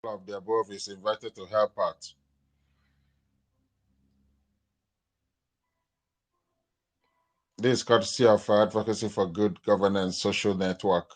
of the above is invited to help out. This is courtesy of Advocacy for Good Governance Social Network.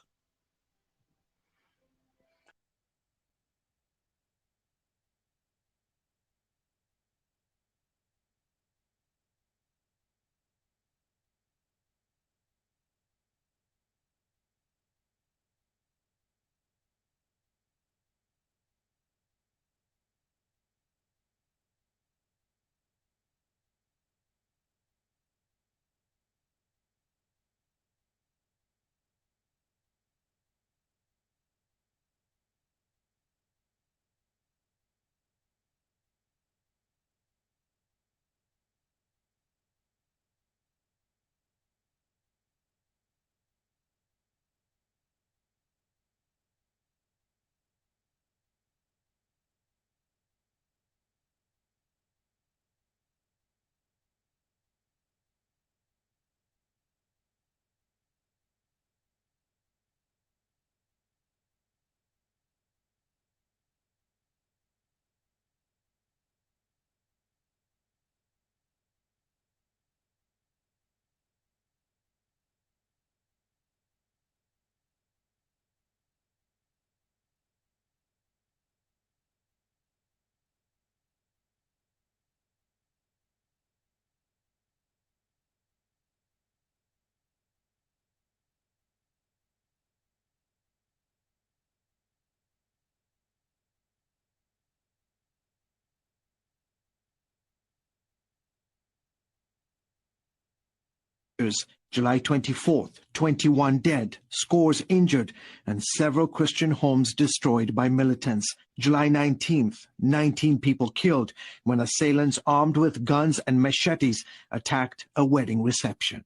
July 24th, 21 dead, scores injured, and several Christian homes destroyed by militants. July 19th, 19 people killed when assailants armed with guns and machetes attacked a wedding reception.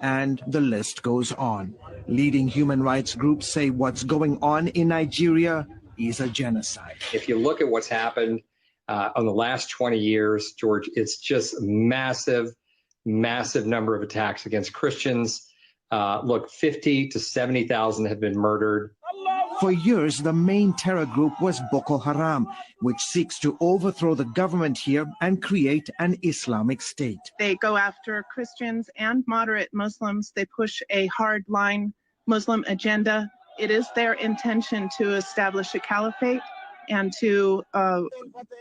And the list goes on. Leading human rights groups say what's going on in Nigeria is a genocide. If you look at what's happened on the last 20 years, George, it's just massive number of attacks against Christians. Look, 50 to 70,000 have been murdered. For years, the main terror group was Boko Haram, which seeks to overthrow the government here and create an Islamic state. They go after Christians and moderate Muslims. They push a hardline Muslim agenda. It is their intention to establish a caliphate and to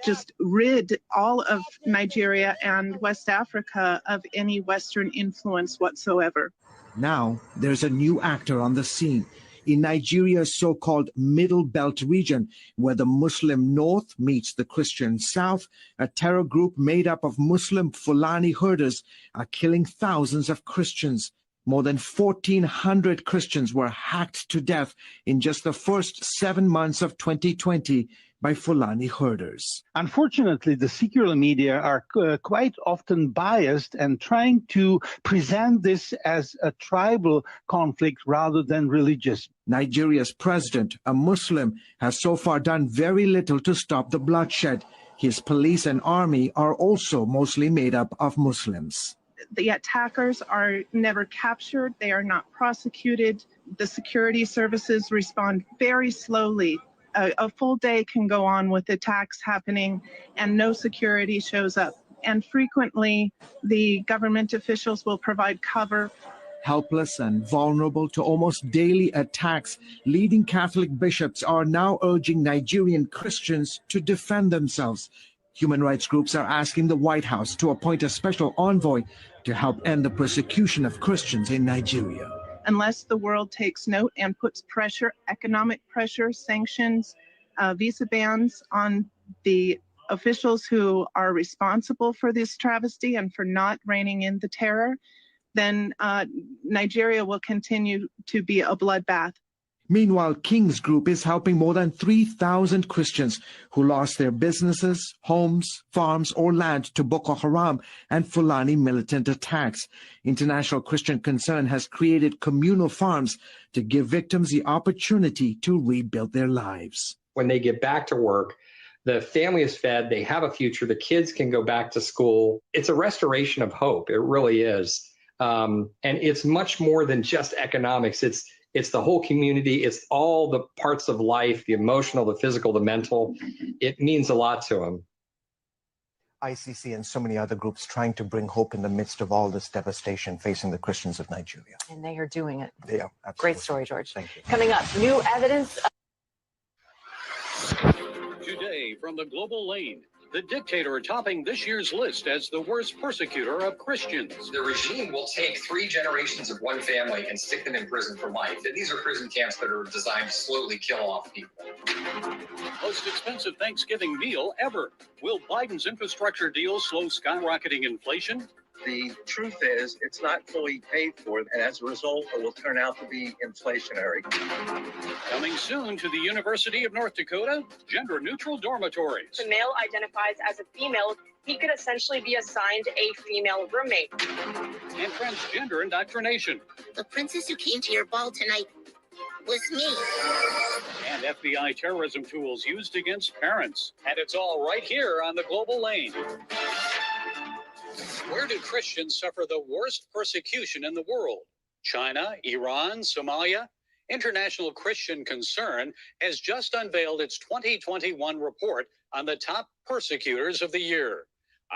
just rid all of Nigeria and West Africa of any Western influence whatsoever. Now, there's a new actor on the scene. In Nigeria's so-called Middle Belt region, where the Muslim North meets the Christian South, a terror group made up of Muslim Fulani herders are killing thousands of Christians. More than 1,400 Christians were hacked to death in just the first 7 months of 2020 by Fulani herders. Unfortunately, the secular media are quite often biased and trying to present this as a tribal conflict rather than religious. Nigeria's president, a Muslim, has so far done very little to stop the bloodshed. His police and army are also mostly made up of Muslims. The attackers are never captured. They are not prosecuted. The security services respond very slowly. A full day can go on with attacks happening and no security shows up. And frequently, the government officials will provide cover. Helpless and vulnerable to almost daily attacks, leading Catholic bishops are now urging Nigerian Christians to defend themselves. Human rights groups are asking the White House to appoint a special envoy to help end the persecution of Christians in Nigeria. Unless the world takes note and puts pressure, economic pressure, sanctions, visa bans on the officials who are responsible for this travesty and for not reining in the terror, then Nigeria will continue to be a bloodbath. Meanwhile, King's Group is helping more than 3,000 Christians who lost their businesses, homes, farms, or land to Boko Haram and Fulani militant attacks. International Christian Concern has created communal farms to give victims the opportunity to rebuild their lives. When they get back to work, the family is fed, they have a future, the kids can go back to school. It's a restoration of hope. It really is. And it's much more than just economics. It's the whole community. It's all the parts of life, the emotional, the physical, the mental. It means a lot to them. ICC and so many other groups trying to bring hope in the midst of all this devastation facing the Christians of Nigeria. And they are doing it. They are. Absolutely. Great story, George. Thank you. Coming up, new evidence. Today from the Global Lane, the dictator topping this year's list as the worst persecutor of Christians. The regime will take 3 generations of one family and stick them in prison for life. And these are prison camps that are designed to slowly kill off people. Most expensive Thanksgiving meal ever. Will Biden's infrastructure deal slow skyrocketing inflation? The truth is, it's not fully paid for, and as a result, it will turn out to be inflationary. Coming soon to the University of North Dakota, gender-neutral dormitories. The male identifies as a female. He could essentially be assigned a female roommate. And transgender indoctrination. The princess who came to your ball tonight was me. And FBI terrorism tools used against parents. And it's all right here on the Global Lane. Where do Christians suffer the worst persecution in the world? China, Iran, Somalia? International Christian Concern has just unveiled its 2021 report on the top persecutors of the year.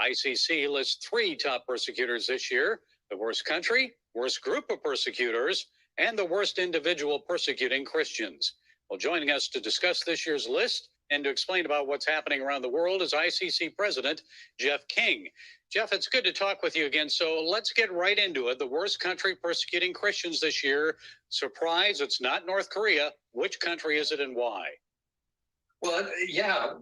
ICC lists 3 top persecutors this year: the worst country, worst group of persecutors, and the worst individual persecuting Christians. Well, joining us to discuss this year's list and to explain about what's happening around the world is ICC President Jeff King. Jeff, it's good to talk with you again. So let's get right into it. The worst country persecuting Christians this year. Surprise, it's not North Korea. Which country is it and why? Well, yeah,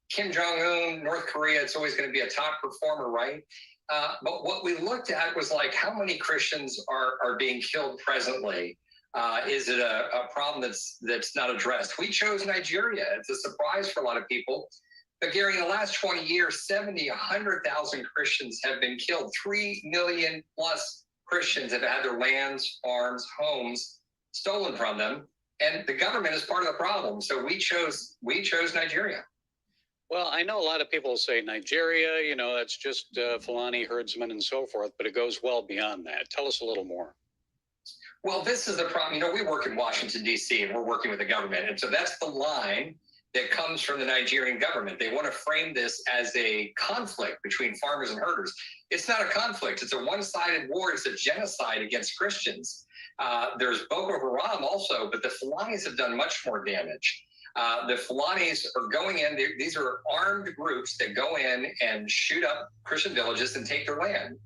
Kim Jong-un, North Korea, it's always going to be a top performer, right? But what we looked at was like how many Christians are being killed presently. Is it a problem that's not addressed? We chose Nigeria. It's a surprise for a lot of people. But Gary, in the last 20 years, 100,000 Christians have been killed. 3 million plus Christians have had their lands, farms, homes stolen from them. And the government is part of the problem. So we chose Nigeria. Well, I know a lot of people say Nigeria, that's just Fulani herdsmen and so forth, but it goes well beyond that. Tell us a little more. Well, this is the problem. We work in Washington, D.C., and we're working with the government. And so that's the line that comes from the Nigerian government. They want to frame this as a conflict between farmers and herders. It's not a conflict. It's a one-sided war. It's a genocide against Christians. There's Boko Haram also, but the Fulanis have done much more damage. The Fulanis are going in. These are armed groups that go in and shoot up Christian villages and take their land.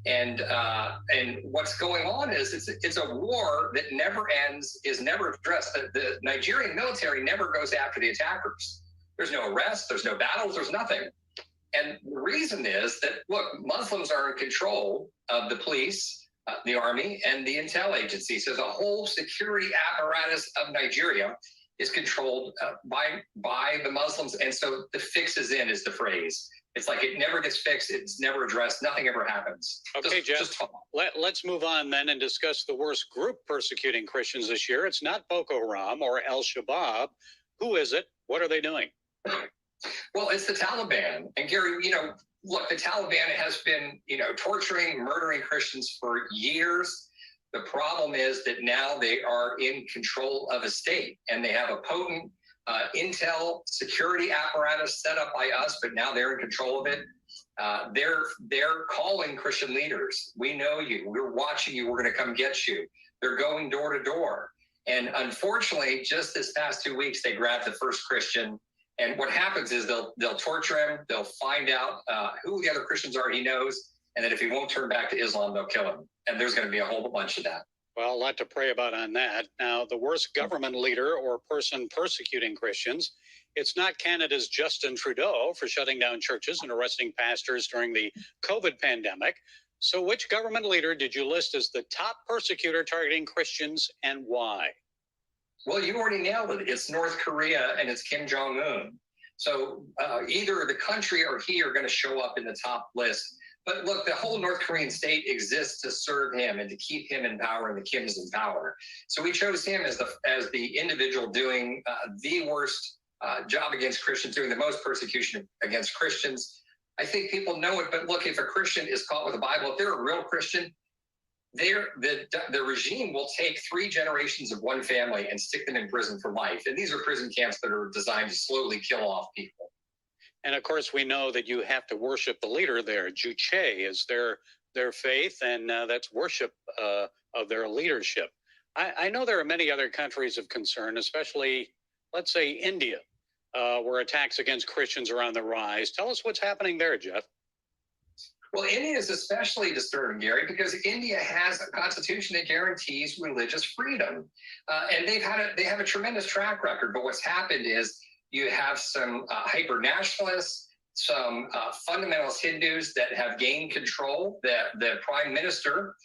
And what's going on is it's a war that never ends, is never addressed. The Nigerian military never goes after the attackers. There's no arrests, there's no battles, there's nothing. And the reason is that, look, Muslims are in control of the police, the army, and the intel agencies. So the whole security apparatus of Nigeria is controlled by the Muslims. And so the fix is in is the phrase. It's like it never gets fixed. It's never addressed. Nothing ever happens. Okay, Jeff, let's move on then and discuss the worst group persecuting Christians this year. It's not Boko Haram or Al-Shabaab. Who is it? What are they doing? Well, it's the Taliban. And Gary, look, the Taliban has been, torturing, murdering Christians for years. The problem is that now they are in control of a state and they have a potent intel security apparatus set up by us, but now they're in control of it. They're calling Christian leaders. We know you. We're watching you. We're going to come get you. They're going door to door. And unfortunately, just this past 2 weeks, they grabbed the first Christian. And what happens is they'll torture him. They'll find out who the other Christians are he knows. And then if he won't turn back to Islam, they'll kill him. And there's going to be a whole bunch of that. Well, a lot to pray about on that. Now, the worst government leader or person persecuting Christians, it's not Canada's Justin Trudeau for shutting down churches and arresting pastors during the COVID pandemic. So which government leader did you list as the top persecutor targeting Christians and why? Well, you already nailed it. It's North Korea and it's Kim Jong-un. So either the country or he are going to show up in the top list. But look, the whole North Korean state exists to serve him and to keep him in power and the Kims in power. So we chose him as the individual doing the worst job against Christians, doing the most persecution against Christians. I think people know it, but look, if a Christian is caught with the Bible, if they're a real Christian, the regime will take 3 generations of one family and stick them in prison for life. And these are prison camps that are designed to slowly kill off people. And of course, we know that you have to worship the leader there. Juche is their faith, and that's worship of their leadership. I know there are many other countries of concern, especially, let's say, India, where attacks against Christians are on the rise. Tell us what's happening there, Jeff. Well, India is especially disturbing, Gary, because India has a constitution that guarantees religious freedom, and they have a tremendous track record. But what's happened is you have some hyper nationalists, some fundamentalist Hindus that have gained control. The Prime Minister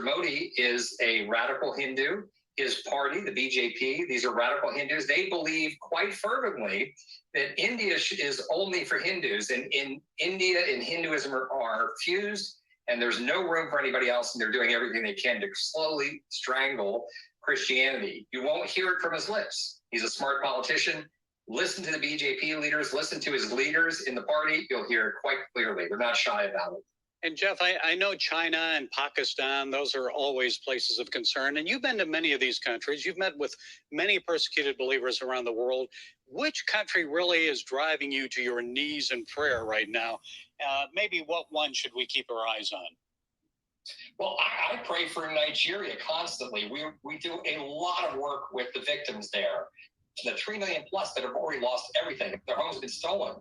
Modi, is a radical Hindu. His party, the BJP, these are radical Hindus. They believe quite fervently that India is only for Hindus, and in India and Hinduism are fused, and there's no room for anybody else, and they're doing everything they can to slowly strangle Christianity. You won't hear it from his lips. He's a smart politician. Listen to the BJP leaders, listen to his leaders in the party. You'll hear it quite clearly. They're not shy about it. And Jeff, I know China and Pakistan, those are always places of concern. And you've been to many of these countries. You've met with many persecuted believers around the world. Which country really is driving you to your knees in prayer right now? Maybe what one should we keep our eyes on? Well, I pray for Nigeria constantly. We do a lot of work with the victims there. The 3 million plus that have already lost everything. Their homes have been stolen.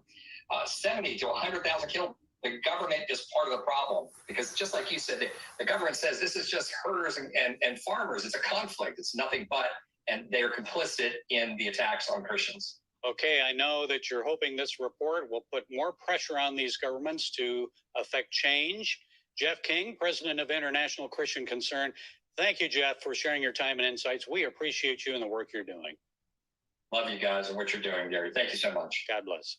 70 to 100,000 killed. The government is part of the problem, because just like you said, the government says this is just herders and farmers. It's a conflict. It's nothing but, and they're complicit in the attacks on Christians. Okay, I know that you're hoping this report will put more pressure on these governments to affect change. Jeff King, president of International Christian Concern. Thank you, Jeff, for sharing your time and insights. We appreciate you and the work you're doing. Love you guys and what you're doing, Gary. Thank you so much. God bless.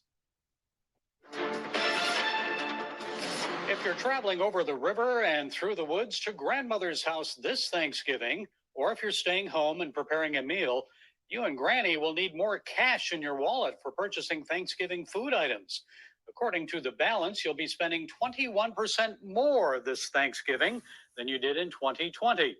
If you're traveling over the river and through the woods to grandmother's house this Thanksgiving, or if you're staying home and preparing a meal, you and Granny will need more cash in your wallet for purchasing Thanksgiving food items. According to The Balance, you'll be spending 21% more this Thanksgiving than you did in 2020. And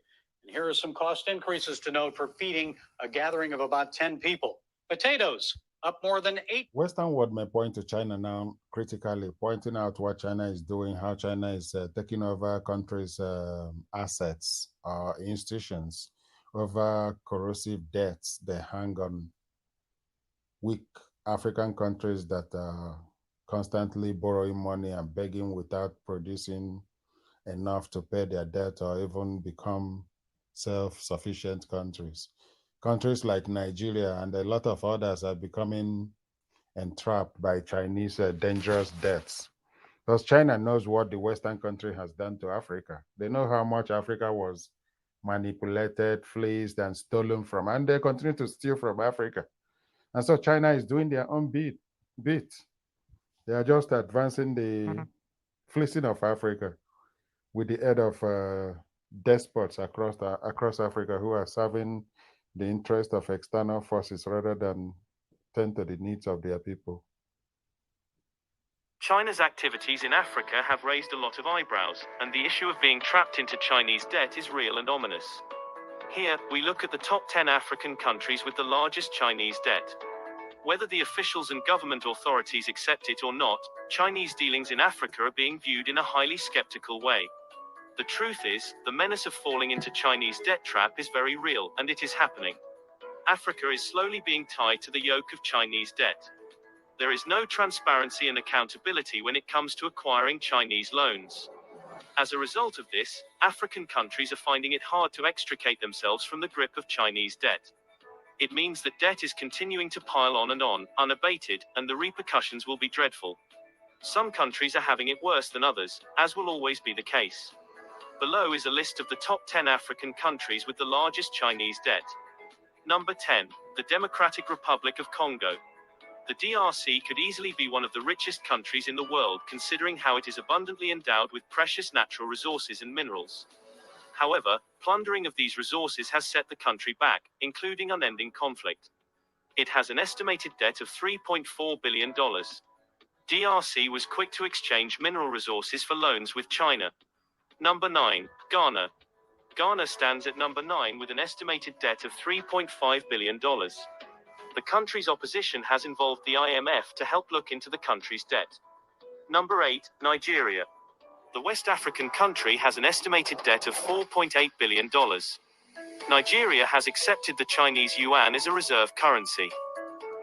here are some cost increases to note for feeding a gathering of about 10 people. Potatoes, up more than 8. Western world may point to China now critically, pointing out what China is doing, how China is taking over countries' assets or institutions, over corrosive debts they hang on weak African countries that are constantly borrowing money and begging without producing enough to pay their debt or even become self-sufficient countries. Countries like Nigeria and a lot of others are becoming entrapped by Chinese dangerous debts. Because China knows what the Western country has done to Africa. They know how much Africa was manipulated, fleeced, and stolen from, and they continue to steal from Africa. And so China is doing their own bit. They are just advancing the fleecing of Africa with the aid of despots across Africa who are serving the interest of external forces rather than tend to the needs of their people. China's activities in Africa have raised a lot of eyebrows, and the issue of being trapped into Chinese debt is real and ominous. Here, we look at the top 10 African countries with the largest Chinese debt. Whether the officials and government authorities accept it or not, Chinese dealings in Africa are being viewed in a highly skeptical way. The truth is, the menace of falling into Chinese debt trap is very real, and it is happening. Africa is slowly being tied to the yoke of Chinese debt. There is no transparency and accountability when it comes to acquiring Chinese loans. As a result of this, African countries are finding it hard to extricate themselves from the grip of Chinese debt. It means that debt is continuing to pile on, unabated, and the repercussions will be dreadful. Some countries are having it worse than others, as will always be the case. Below is a list of the top 10 African countries with the largest Chinese debt. Number 10, the Democratic Republic of Congo. The DRC could easily be one of the richest countries in the world, considering how it is abundantly endowed with precious natural resources and minerals. However, plundering of these resources has set the country back, including unending conflict. It has an estimated debt of $3.4 billion. DRC was quick to exchange mineral resources for loans with China. Number 9, Ghana. Ghana stands at number 9 with an estimated debt of $3.5 billion. The country's opposition has involved the IMF to help look into the country's debt. Number 8, Nigeria. The West African country has an estimated debt of $4.8 billion. Nigeria has accepted the Chinese yuan as a reserve currency.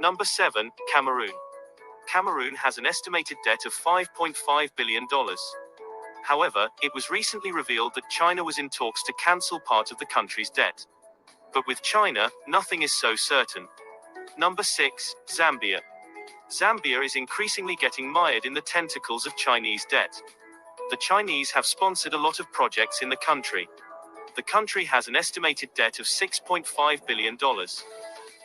Number 7, Cameroon. Cameroon has an estimated debt of $5.5 billion. However, it was recently revealed that China was in talks to cancel part of the country's debt. But with China, nothing is so certain. Number 6, Zambia. Zambia is increasingly getting mired in the tentacles of Chinese debt. The Chinese have sponsored a lot of projects in the country. The country has an estimated debt of $6.5 billion.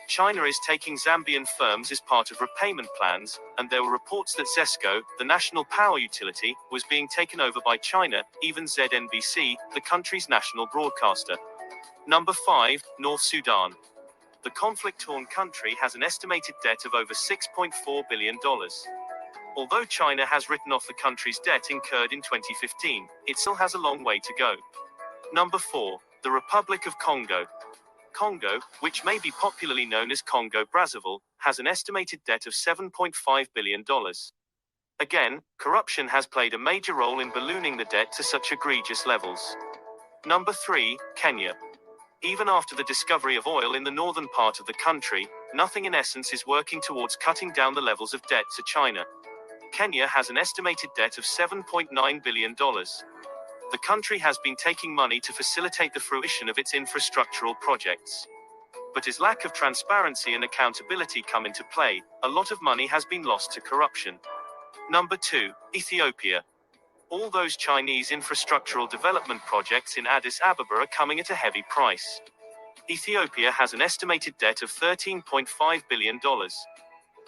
China is taking Zambian firms as part of repayment plans, and there were reports that ZESCO, the national power utility, was being taken over by China, even ZNBC, the country's national broadcaster. Number 5, North Sudan. The conflict-torn country has an estimated debt of over $6.4 billion. Although China has written off the country's debt incurred in 2015, it still has a long way to go. Number 4, the Republic of Congo. Congo, which may be popularly known as Congo-Brazzaville, has an estimated debt of $7.5 billion. Again, corruption has played a major role in ballooning the debt to such egregious levels. Number 3, Kenya. Even after the discovery of oil in the northern part of the country, nothing in essence is working towards cutting down the levels of debt to China. Kenya has an estimated debt of $7.9 billion. The country has been taking money to facilitate the fruition of its infrastructural projects. But as lack of transparency and accountability come into play, a lot of money has been lost to corruption. Number 2, Ethiopia. All those Chinese infrastructural development projects in Addis Ababa are coming at a heavy price. Ethiopia has an estimated debt of $13.5 billion.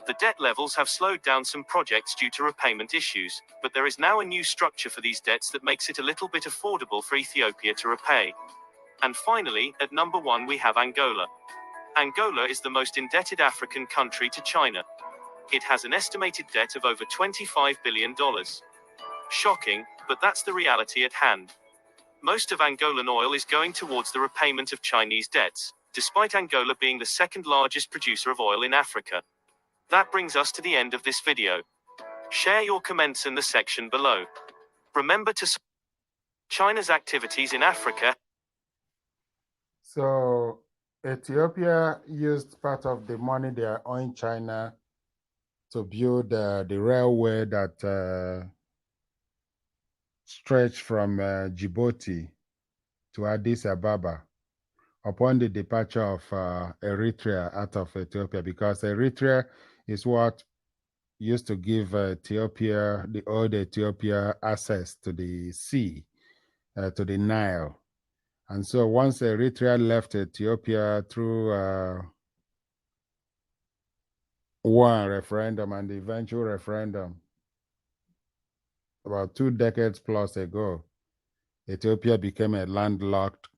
The debt levels have slowed down some projects due to repayment issues, but there is now a new structure for these debts that makes it a little bit affordable for Ethiopia to repay. And finally, at number 1 we have Angola. Angola is the most indebted African country to China. It has an estimated debt of over $25 billion. Shocking, but that's the reality at hand. Most of Angolan oil is going towards the repayment of Chinese debts, despite Angola being the second largest producer of oil in Africa. That brings us to the end of this video. Share your comments in the section below. Remember to support China's activities in Africa. So Ethiopia used part of the money they are owing China to build the railway that stretched from Djibouti to Addis Ababa upon the departure of Eritrea out of Ethiopia, because Eritrea is what used to give Ethiopia, the old Ethiopia, access to the sea, to the Nile. And so once Eritrea left Ethiopia through one referendum and the eventual referendum about 2 decades plus ago, Ethiopia became a landlocked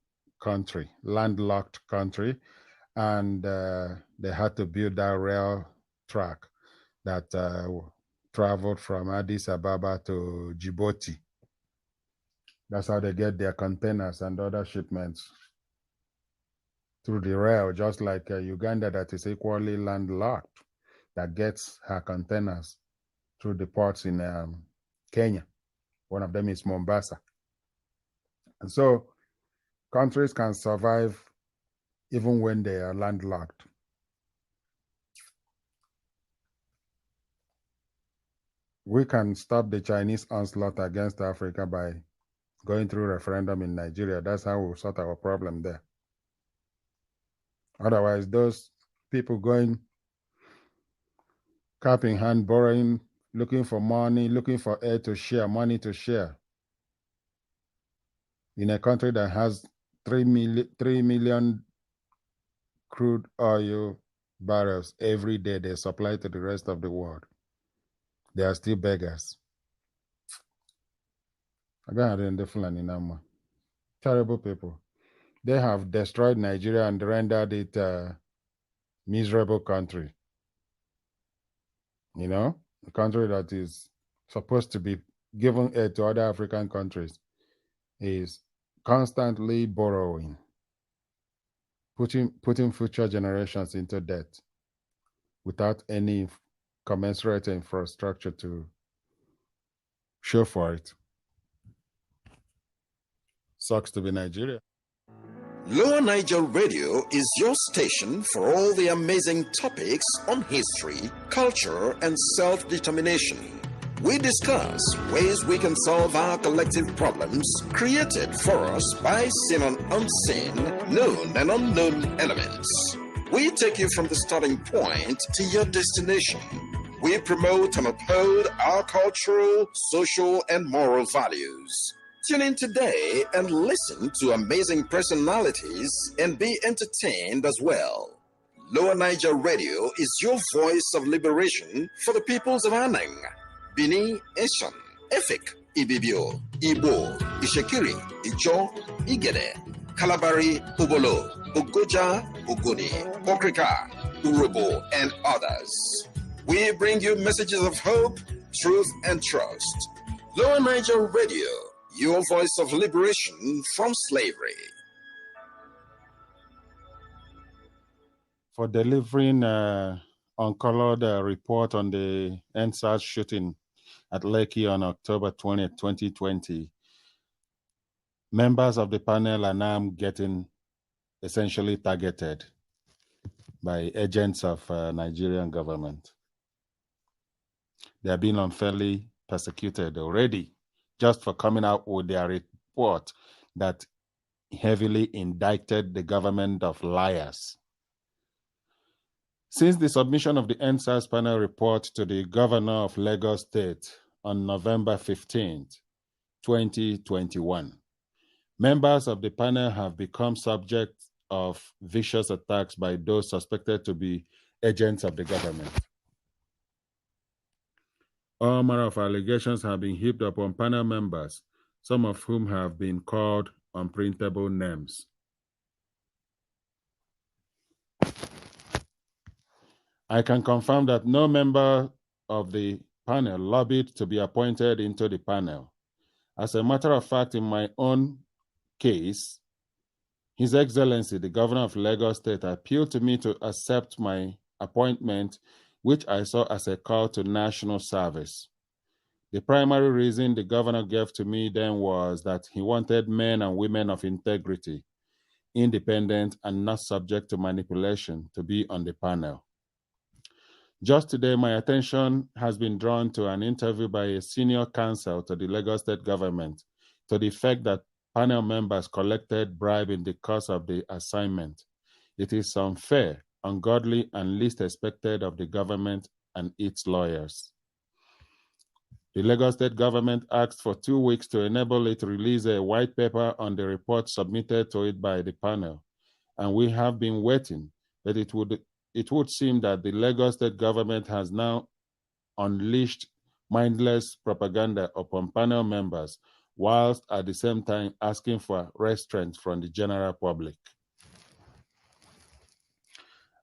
country, and they had to build that rail track that traveled from Addis Ababa to Djibouti. That's how they get their containers and other shipments, through the rail, just like Uganda, that is equally landlocked, that gets her containers through the ports in Kenya. One of them is Mombasa. And so countries can survive even when they are landlocked. We can stop the Chinese onslaught against Africa by going through referendum in Nigeria. That's how we'll sort our problem there. Otherwise, those people going cap in hand, borrowing, looking for money, looking for air to share, money to share, in a country that has 3 million crude oil barrels every day they supply to the rest of the world, they are still beggars. Terrible people. They have destroyed Nigeria and rendered it a miserable country. You know, a country that is supposed to be giving aid to other African countries is constantly borrowing, putting future generations into debt without any commensurate infrastructure to show for it. Sucks to be Nigeria. Lower Niger Radio is your station for all the amazing topics on history, culture, and self-determination. We discuss ways we can solve our collective problems created for us by seen and unseen, known and unknown elements. We take you from the starting point to your destination. We promote and uphold our cultural, social, and moral values. Tune in today and listen to amazing personalities and be entertained as well. Lower Niger Radio is your voice of liberation for the peoples of Anang, Bini, Eshan, Efik, Ibibio, Ibo, Ishekiri, Ijo, Igede, Kalabari, Ubolo, Ugoja, Ugoni, Okrika, Urobo, and others. We bring you messages of hope, truth, and trust. Lower Niger Radio, your voice of liberation from slavery. For delivering uncolored report on the EndSARS shooting at Lekki on October 20th, 2020, members of the panel are now getting essentially targeted by agents of Nigerian government. They are being unfairly persecuted already just for coming out with their report that heavily indicted the government of liars. Since the submission of the EndSARS panel report to the governor of Lagos State on November 15th, 2021, members of the panel have become subject of vicious attacks by those suspected to be agents of the government. All manner of allegations have been heaped upon panel members, some of whom have been called unprintable names. I can confirm that no member of the panel lobbied to be appointed into the panel. As a matter of fact, in my own case, His Excellency, the Governor of Lagos State, appealed to me to accept my appointment, which I saw as a call to national service. The primary reason the governor gave to me then was that he wanted men and women of integrity, independent and not subject to manipulation, to be on the panel. Just today, my attention has been drawn to an interview by a senior counsel to the Lagos State government to the effect that panel members collected bribe in the course of the assignment. It is unfair, ungodly, and least expected of the government and its lawyers. The Lagos State government asked for 2 weeks to enable it to release a white paper on the report submitted to it by the panel, and we have been waiting, but it would seem that the Lagos State government has now unleashed mindless propaganda upon panel members, whilst at the same time asking for restraint from the general public.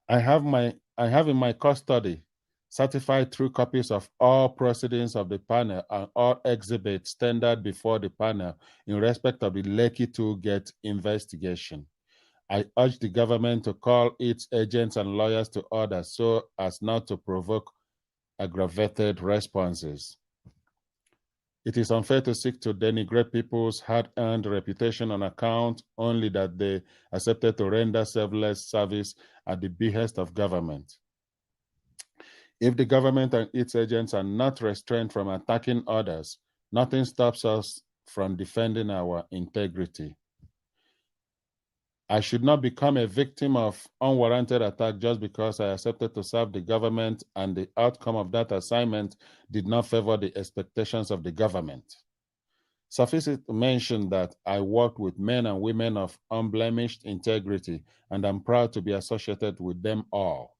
I have in my custody certified true copies of all proceedings of the panel and all exhibits tendered before the panel in respect of the Lekki Tollgate investigation. I urge the government to call its agents and lawyers to order so as not to provoke aggravated responses. It is unfair to seek to denigrate people's hard-earned reputation on account only that they accepted to render selfless service at the behest of government. If the government and its agents are not restrained from attacking others, nothing stops us from defending our integrity. I should not become a victim of unwarranted attack just because I accepted to serve the government and the outcome of that assignment did not favor the expectations of the government. Suffice it to mention that I worked with men and women of unblemished integrity, and I'm proud to be associated with them all.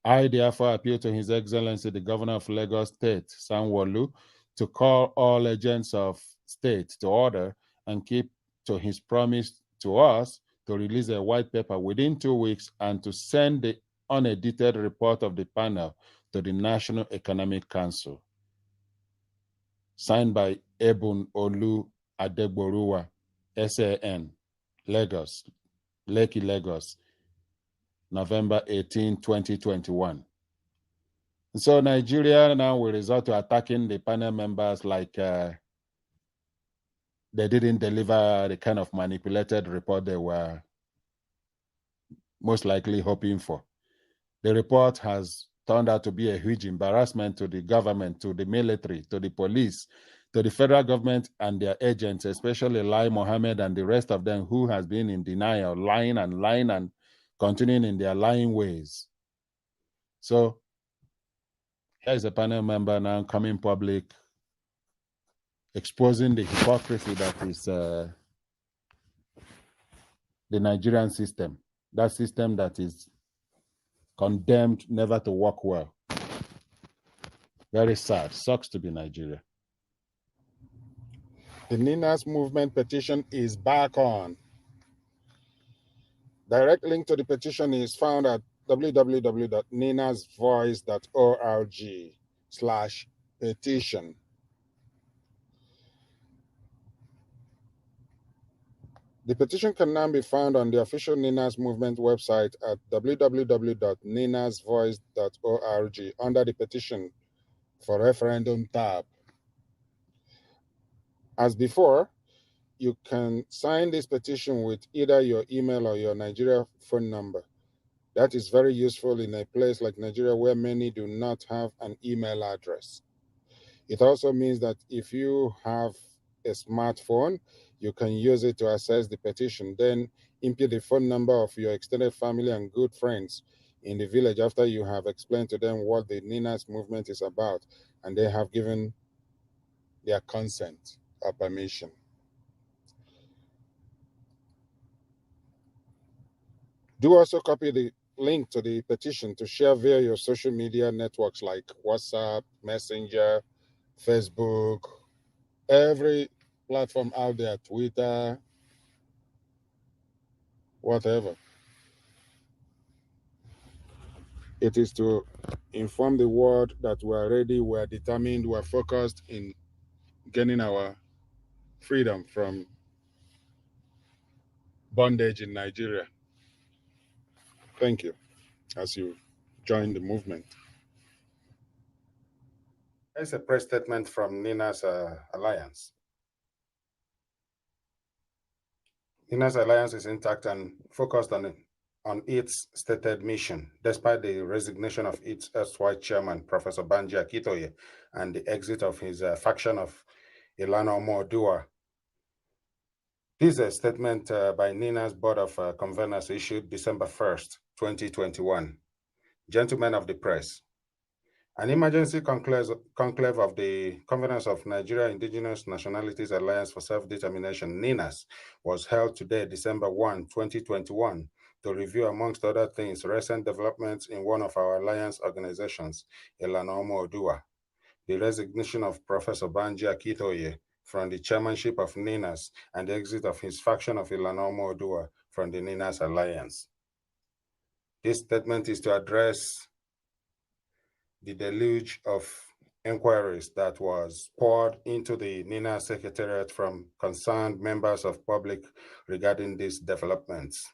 I therefore appeal to His Excellency, the Governor of Lagos State, Sanwo-Olu, to call all agents of state to order and keep to his promise to us to release a white paper within 2 weeks and to send the unedited report of the panel to the National Economic Council. Signed by Ebun Olu Adegboruwa, SAN, Lagos, Lekki, Lagos, November 18, 2021. So Nigeria now will resort to attacking the panel members like they didn't deliver the kind of manipulated report they were most likely hoping for. The report has turned out to be a huge embarrassment to the government, to the military, to the police, to the federal government and their agents, especially Lai Mohammed and the rest of them who has been in denial, lying and continuing in their lying ways. So here is a panel member now coming public, exposing the hypocrisy that is the Nigerian system, that system that is condemned never to work well. Very sad. Sucks to be Nigeria. The Ninas movement petition is back on. Direct link to the petition is found at www.ninasvoice.org/petition. The petition can now be found on the official Ninas movement website at www.ninasvoice.org under the petition for referendum tab. As before, you can sign this petition with either your email or your Nigeria phone number. That is very useful in a place like Nigeria where many do not have an email address. It also means that if you have a smartphone, you can use it to access the petition. Then input the phone number of your extended family and good friends in the village after you have explained to them what the Ninas movement is about, and they have given their consent or permission. Do also copy the link to the petition to share via your social media networks like WhatsApp, Messenger, Facebook, every platform out there, Twitter, whatever. It is to inform the world that we're ready, we're determined, we're focused in gaining our freedom from bondage in Nigeria. Thank you as you join the movement. There's a press statement from Ninas Alliance. Ninas Alliance is intact and focused on its stated mission, despite the resignation of its erstwhile chairman, Professor Banji Akintoye, and the exit of his faction of Ilana Omo-Oduwa. This is a statement by Nina's Board of Conveners issued December 1st, 2021. Gentlemen of the press, an emergency conclave of the Conveners of Nigeria Indigenous Nationalities Alliance for Self-Determination, NINAS, was held today, December 1, 2021, to review, amongst other things, recent developments in one of our alliance organizations, Ilana Omo-Oduwa, the resignation of Professor Banji Akintoye from the chairmanship of NINAS and the exit of his faction of Ilana Omo-Oduwa from the NINAS Alliance. This statement is to address the deluge of inquiries that was poured into the NINAS Secretariat from concerned members of public regarding these developments.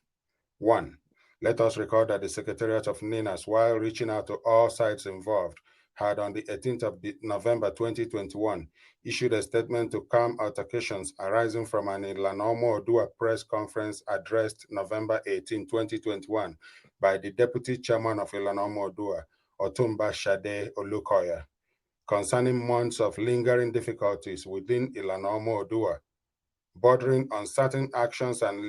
1. Let us record that the Secretariat of NINAS, while reaching out to all sides involved, had on the 18th of November 2021 issued a statement to calm altercations arising from an Ilana Omo-Oduwa press conference addressed November 18, 2021 by the Deputy Chairman of Ilana Omo-Oduwa, Otumba Shade Olukoya, concerning months of lingering difficulties within Ilana Omo-Oduwa, bordering on certain actions and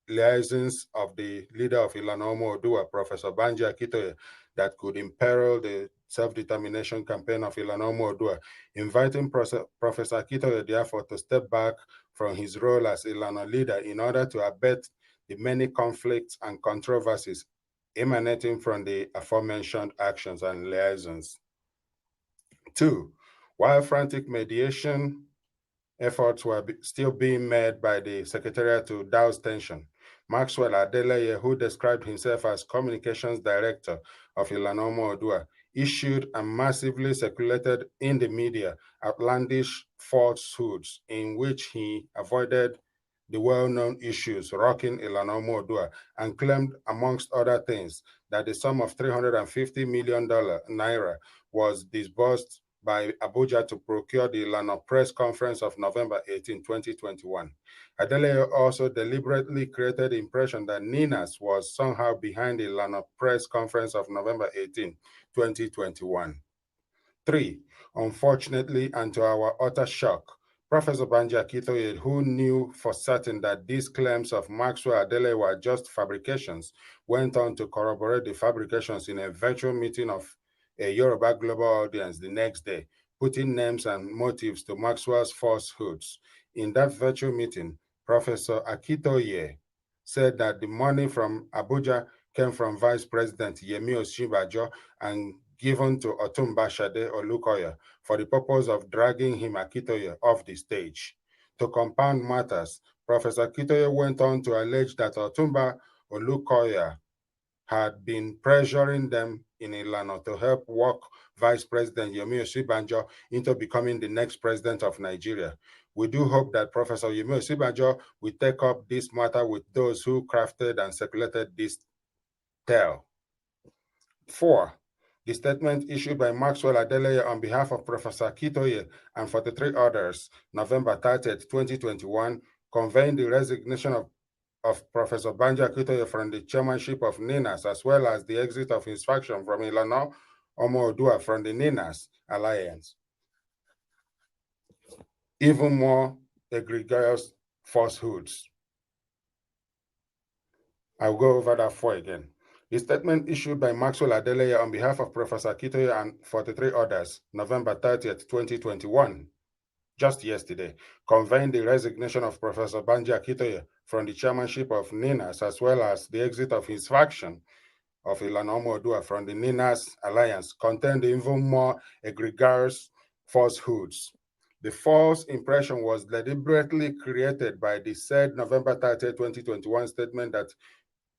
liaisons of the leader of Ilana Omo-Oduwa, Professor Banji Akintoye, that could imperil the self-determination campaign of Ilana Omo-Oduwa, inviting Professor Akintoye, therefore, to step back from his role as Ilana leader in order to abet the many conflicts and controversies emanating from the aforementioned actions and liaisons. 2. While frantic mediation efforts were still being made by the Secretariat to douse tension, Maxwell Adeleye, who described himself as Communications Director of Ilana Omo-Oduwa, issued and massively circulated in the media outlandish falsehoods in which he avoided the well-known issues rocking Ilana Omo-Oduah and claimed, amongst other things, that the sum of $350 million naira was disbursed by Abuja to procure the Ilana press conference of November 18, 2021. Adeleye also deliberately created the impression that Ninas was somehow behind the Ilana press conference of November 18, 2021. 3. Unfortunately, and to our utter shock, Professor Banji Akintoye, who knew for certain that these claims of Maxwell Adeleye were just fabrications, went on to corroborate the fabrications in a virtual meeting of a Yoruba global audience the next day, putting names and motives to Maxwell's falsehoods. In that virtual meeting, Professor Akintoye said that the money from Abuja came from Vice President Yemi Osinbajo and given to Otumba Shade Olukoya for the purpose of dragging him, Akintoye, off the stage. To compound matters, Professor Akintoye went on to allege that Otumba Olukoya had been pressuring them in Ilana to help work Vice President Yemi Osinbajo into becoming the next president of Nigeria. We do hope that Professor Yemi Osinbajo will take up this matter with those who crafted and circulated this tale. 4. The statement issued by Maxwell Adeleye on behalf of Professor Akintoye and 43 others, November 30, 2021, conveying the resignation of Professor Banji Akintoye from the chairmanship of NINAS, as well as the exit of his faction from Ilana Omo-Oduah from the NINAS alliance. Even more egregious falsehoods. I'll go over that 4 again. The statement issued by Maxwell Adeleye on behalf of Professor Akintoye and 43 others, November 30th, 2021, just yesterday, conveying the resignation of Professor Banji Akintoye from the chairmanship of NINAS, as well as the exit of his faction of Ilana Omo-Oduah from the NINAS alliance, contained even more egregious falsehoods. The false impression was deliberately created by the said November 30, 2021 statement that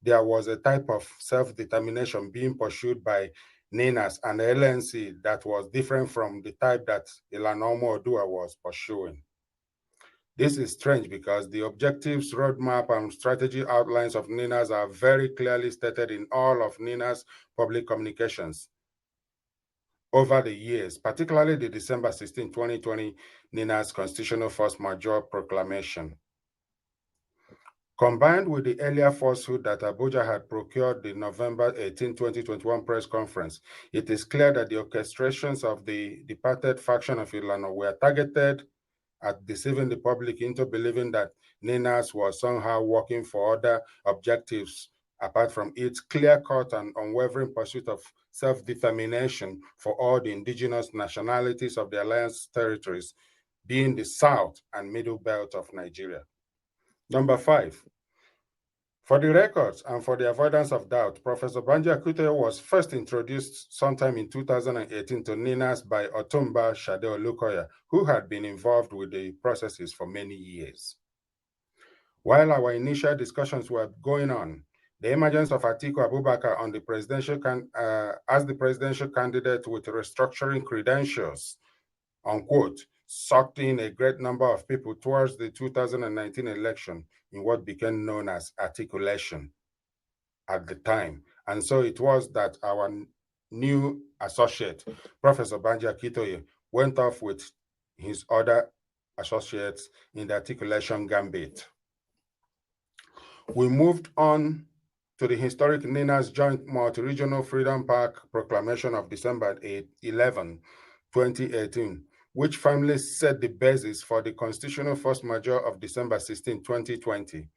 there was a type of self-determination being pursued by NINAS and LNC that was different from the type that Ilana Omo-Oduah was pursuing. This is strange because the objectives, roadmap, and strategy outlines of NINAS are very clearly stated in all of NINAS public communications over the years, particularly the December 16, 2020 NINAS Constitutional Force Majeure Proclamation. Combined with the earlier falsehood that Abuja had procured the November 18, 2021 press conference, it is clear that the orchestrations of the departed faction of Ilana were targeted at deceiving the public into believing that NINAS was somehow working for other objectives apart from its clear-cut and unwavering pursuit of self-determination for all the indigenous nationalities of the Alliance territories, being the South and Middle Belt of Nigeria. Number 5. For the records and for the avoidance of doubt, Professor Banji Akintoye was first introduced sometime in 2018 to NINAS by Otumba Shade Olukoya, who had been involved with the processes for many years. While our initial discussions were going on, the emergence of Atiku Abubakar on the presidential as the presidential candidate with restructuring credentials, unquote, sucked in a great number of people towards the 2019 election in what became known as articulation at the time. And so it was that our new associate, Professor Banji Akintoye, went off with his other associates in the articulation gambit. We moved on to the historic NINAS Joint Multi-Regional Freedom Park Proclamation of December 11, 2018, which firmly set the basis for the Constitutional Force Majeure of December 16, 2020.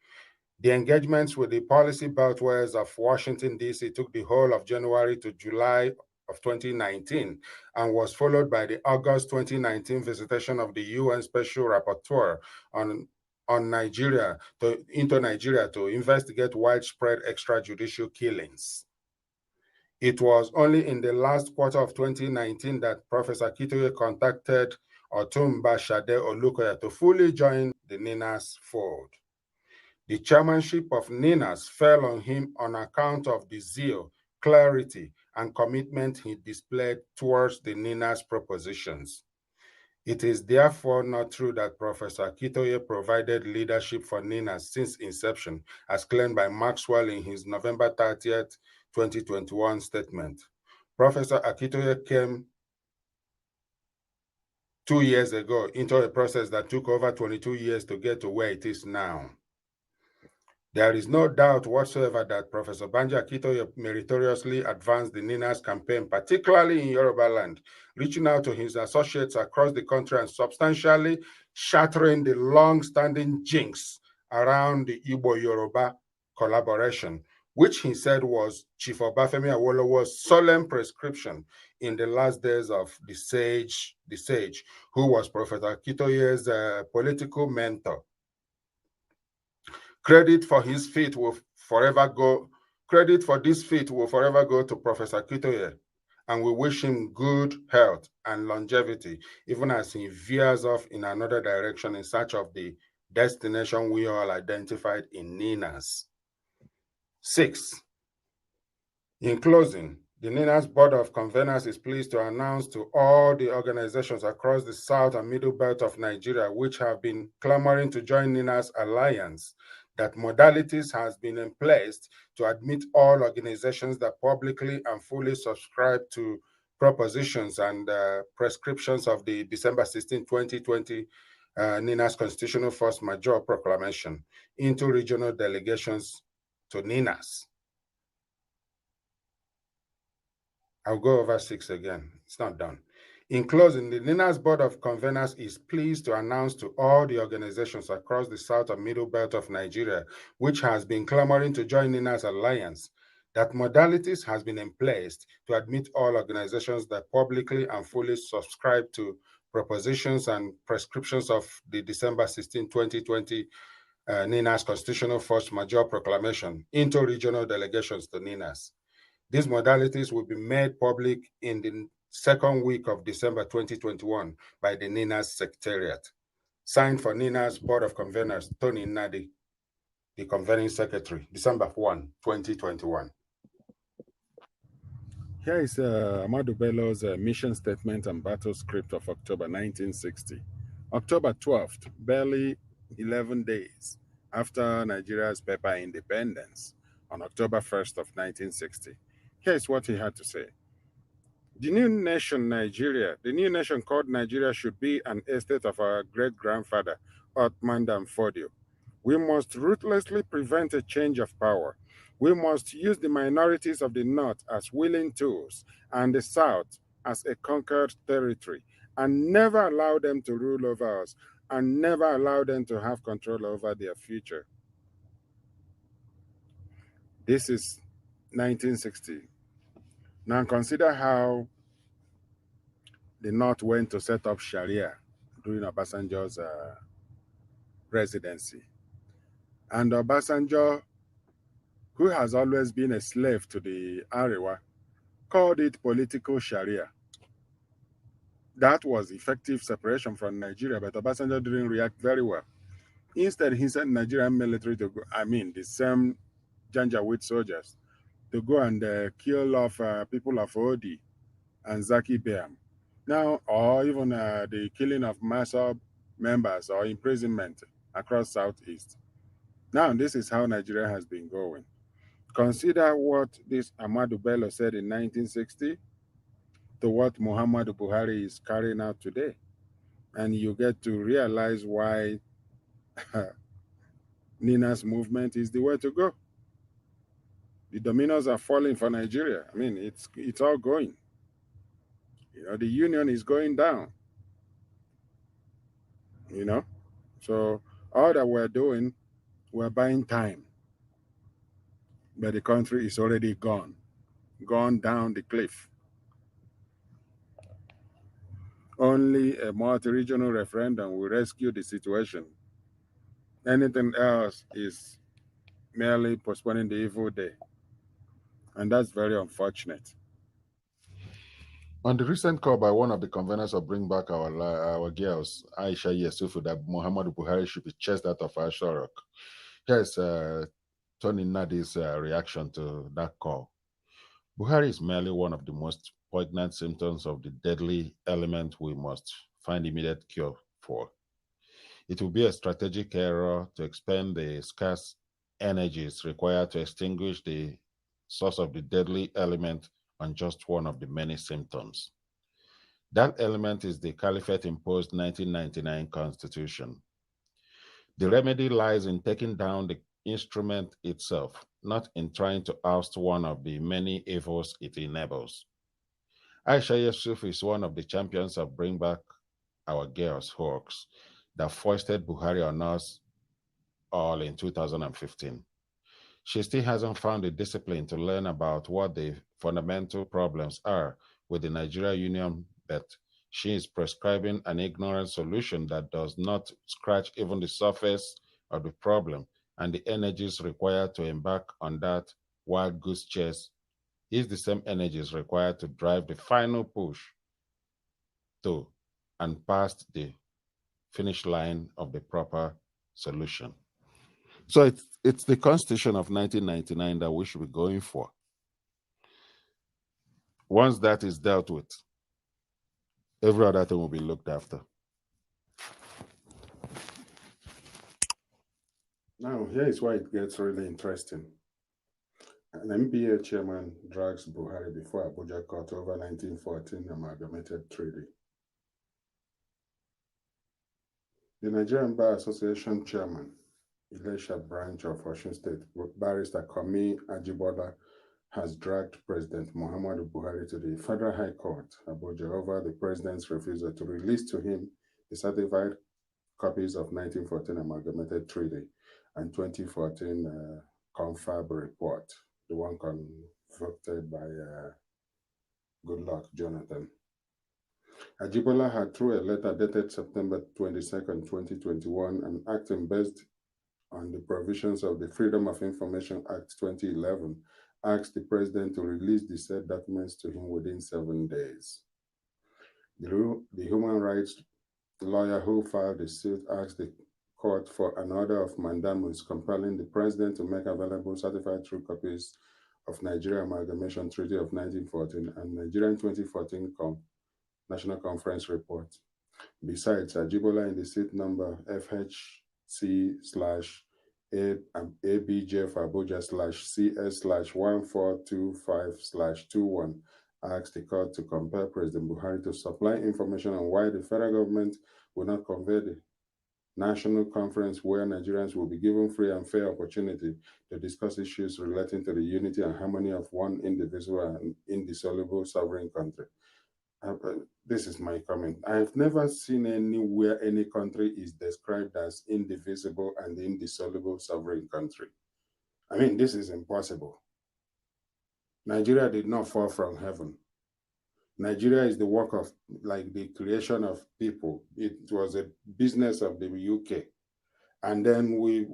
The engagements with the policy beltwares of Washington, D.C. took the whole of January to July of 2019 and was followed by the August 2019 visitation of the UN Special Rapporteur on Nigeria into Nigeria to investigate widespread extrajudicial killings. It was only in the last quarter of 2019 that Professor Akintoye contacted Otumba Shade Olukoya to fully join the NINAS fold. The chairmanship of NINAS fell on him on account of the zeal, clarity, and commitment he displayed towards the NINAS propositions. It is therefore not true that Professor Akintoye provided leadership for NINAS since inception, as claimed by Maxwell in his November 30th, 2021 statement. Professor Akintoye came 2 years ago into a process that took over 22 years to get to where it is now. There is no doubt whatsoever that Professor Banji Akintoye meritoriously advanced the NINAS campaign, particularly in Yoruba land, reaching out to his associates across the country and substantially shattering the long-standing jinx around the Igbo-Yoruba collaboration, which he said was Chief Obafemi Awolowo's solemn prescription in the last days of the sage, who was Professor Akintoye's political mentor. Credit for this feat will forever go to Professor Akintoye, and we wish him good health and longevity, even as he veers off in another direction in search of the destination we all identified in NINAS. 6. In closing, the NINAS Board of Conveners is pleased to announce to all the organizations across the South and Middle Belt of Nigeria which have been clamoring to join NINAS Alliance that modalities has been in place to admit all organizations that publicly and fully subscribe to propositions and prescriptions of the December 16, 2020 NINAS Constitutional Force Majeure Proclamation into regional delegations to NINAS. I'll go over 6 again. It's not done. In closing, the NINAS Board of Conveners is pleased to announce to all the organizations across the South and Middle Belt of Nigeria, which has been clamoring to join NINAS Alliance, that modalities has been in place to admit all organizations that publicly and fully subscribe to propositions and prescriptions of the December 16, 2020 NINAS Constitutional Force Majeure Proclamation into regional delegations to NINAS. These modalities will be made public in the second week of December 2021 by the NINAS Secretariat. Signed for NINAS Board of Conveners, Tony Nnadi, the Convening Secretary, December 1, 2021. Here is Ahmadu Bello's mission statement and battle script of October 1960. October 12th, barely 11 days after Nigeria's paper independence, on October 1st of 1960. Here's what he had to say. The new nation, Nigeria, the new nation called Nigeria should be an estate of our great-grandfather, Othman Dan Fodio. We must ruthlessly prevent a change of power. We must use the minorities of the North as willing tools and the South as a conquered territory, and never allow them to rule over us, and never allow them to have control over their future. This is 1960. Now consider how the North went to set up Sharia during Obasanjo's presidency. And Obasanjo, who has always been a slave to the Arewa, called it political Sharia. That was effective separation from Nigeria, but Obasanjo didn't react very well. Instead, he sent Nigerian military to go, the same Janjaweed soldiers, to go and kill off people of Odi and Zaki Biam. Now, or even the killing of MASOB members or imprisonment across Southeast. Now, this is how Nigeria has been going. Consider what this Ahmadu Bello said in 1960 to what Muhammadu Buhari is carrying out today. And you get to realize why NINAS movement is the way to go. The dominoes are falling for Nigeria. It's all going. The union is going down. So all that we're doing, we're buying time. But the country is already gone down the cliff. Only a multi-regional referendum will rescue the situation. Anything else is merely postponing the evil day. And that's very unfortunate. On the recent call by one of the conveners of Bring Back Our Girls, Aisha Yesufu, that Muhammadu Buhari should be chased out of Aso Rock. Here's Tony Nnadi's reaction to that call. Buhari is merely one of the most poignant symptoms of the deadly element we must find immediate cure for. It will be a strategic error to expend the scarce energies required to extinguish the source of the deadly element on just one of the many symptoms. That element is the Caliphate-imposed 1999 Constitution. The remedy lies in taking down the instrument itself, not in trying to oust one of the many evils it enables. Aisha Yusuf is one of the champions of Bring Back Our Girls hoax that foisted Buhari on us all in 2015. She still hasn't found the discipline to learn about what the fundamental problems are with the Nigeria Union, but she is prescribing an ignorant solution that does not scratch even the surface of the problem, and the energies required to embark on that wild goose chase is the same energies required to drive the final push to and past the finish line of the proper solution. So it's the Constitution of 1999 that we should be going for. Once that is dealt with, every other thing will be looked after. Now, here is why it gets really interesting. An MPA chairman drags Buhari before Abuja court over 1914 amalgamated treaty. The Nigerian Bar Association chairman, Ilesha branch of Osun State, Barrister Komi Ajibola, has dragged President Muhammadu Buhari to the Federal High Court, Abuja, over the president's refusal to release to him the certified copies of 1914 amalgamated treaty and 2014 confab report, the one conducted by Goodluck Jonathan. Ajibola had, through a letter dated September 22nd, 2021, and acting based on the provisions of the Freedom of Information Act 2011, asked the president to release the said documents to him within 7 days. The human rights lawyer who filed the suit asked the court for an order of mandamus compelling the president to make available certified true copies of Nigeria Amalgamation Treaty of 1914 and Nigerian 2014 National Conference Report. Besides, Ajibola in the suit number FHC/ABJ for Abuja/CS/1425/21 asked the court to compel President Buhari to supply information on why the federal government will not convene the national conference where Nigerians will be given free and fair opportunity to discuss issues relating to the unity and harmony of one indivisible and indissoluble sovereign country. This is my comment. I have never seen anywhere any country is described as indivisible and indissoluble sovereign country. I mean, this is impossible. Nigeria did not fall from heaven. Nigeria is the work of, like, the creation of people. It was a business of the UK. And then we,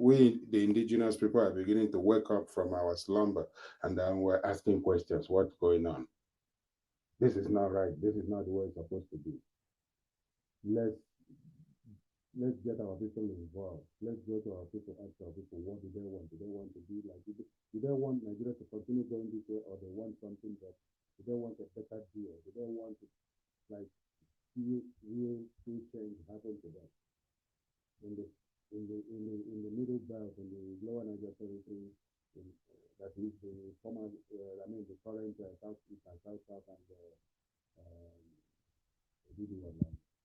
the indigenous people, are beginning to wake up from our slumber, and then we're asking questions, what's going on? This is not right. This is not the way it's supposed to be. Let's get our people involved. Let's go to our people, ask our people, what do they want? Do they want to be like, do they want Nigeria to continue going this way, or they want something that, do they want a better deal? Do they want to, like, see real change happen to them? In the middle belt, in the lower Nigeria territory, that is the former, the current Southeast and South and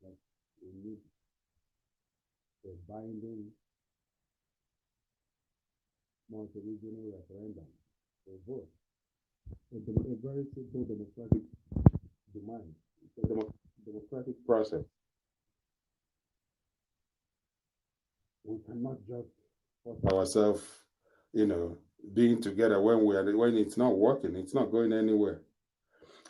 like, we need a binding multi-regional referendum, a vote, a very simple democratic demand. It's a democratic process. We cannot just force ourselves, being together when it's not working, it's not going anywhere.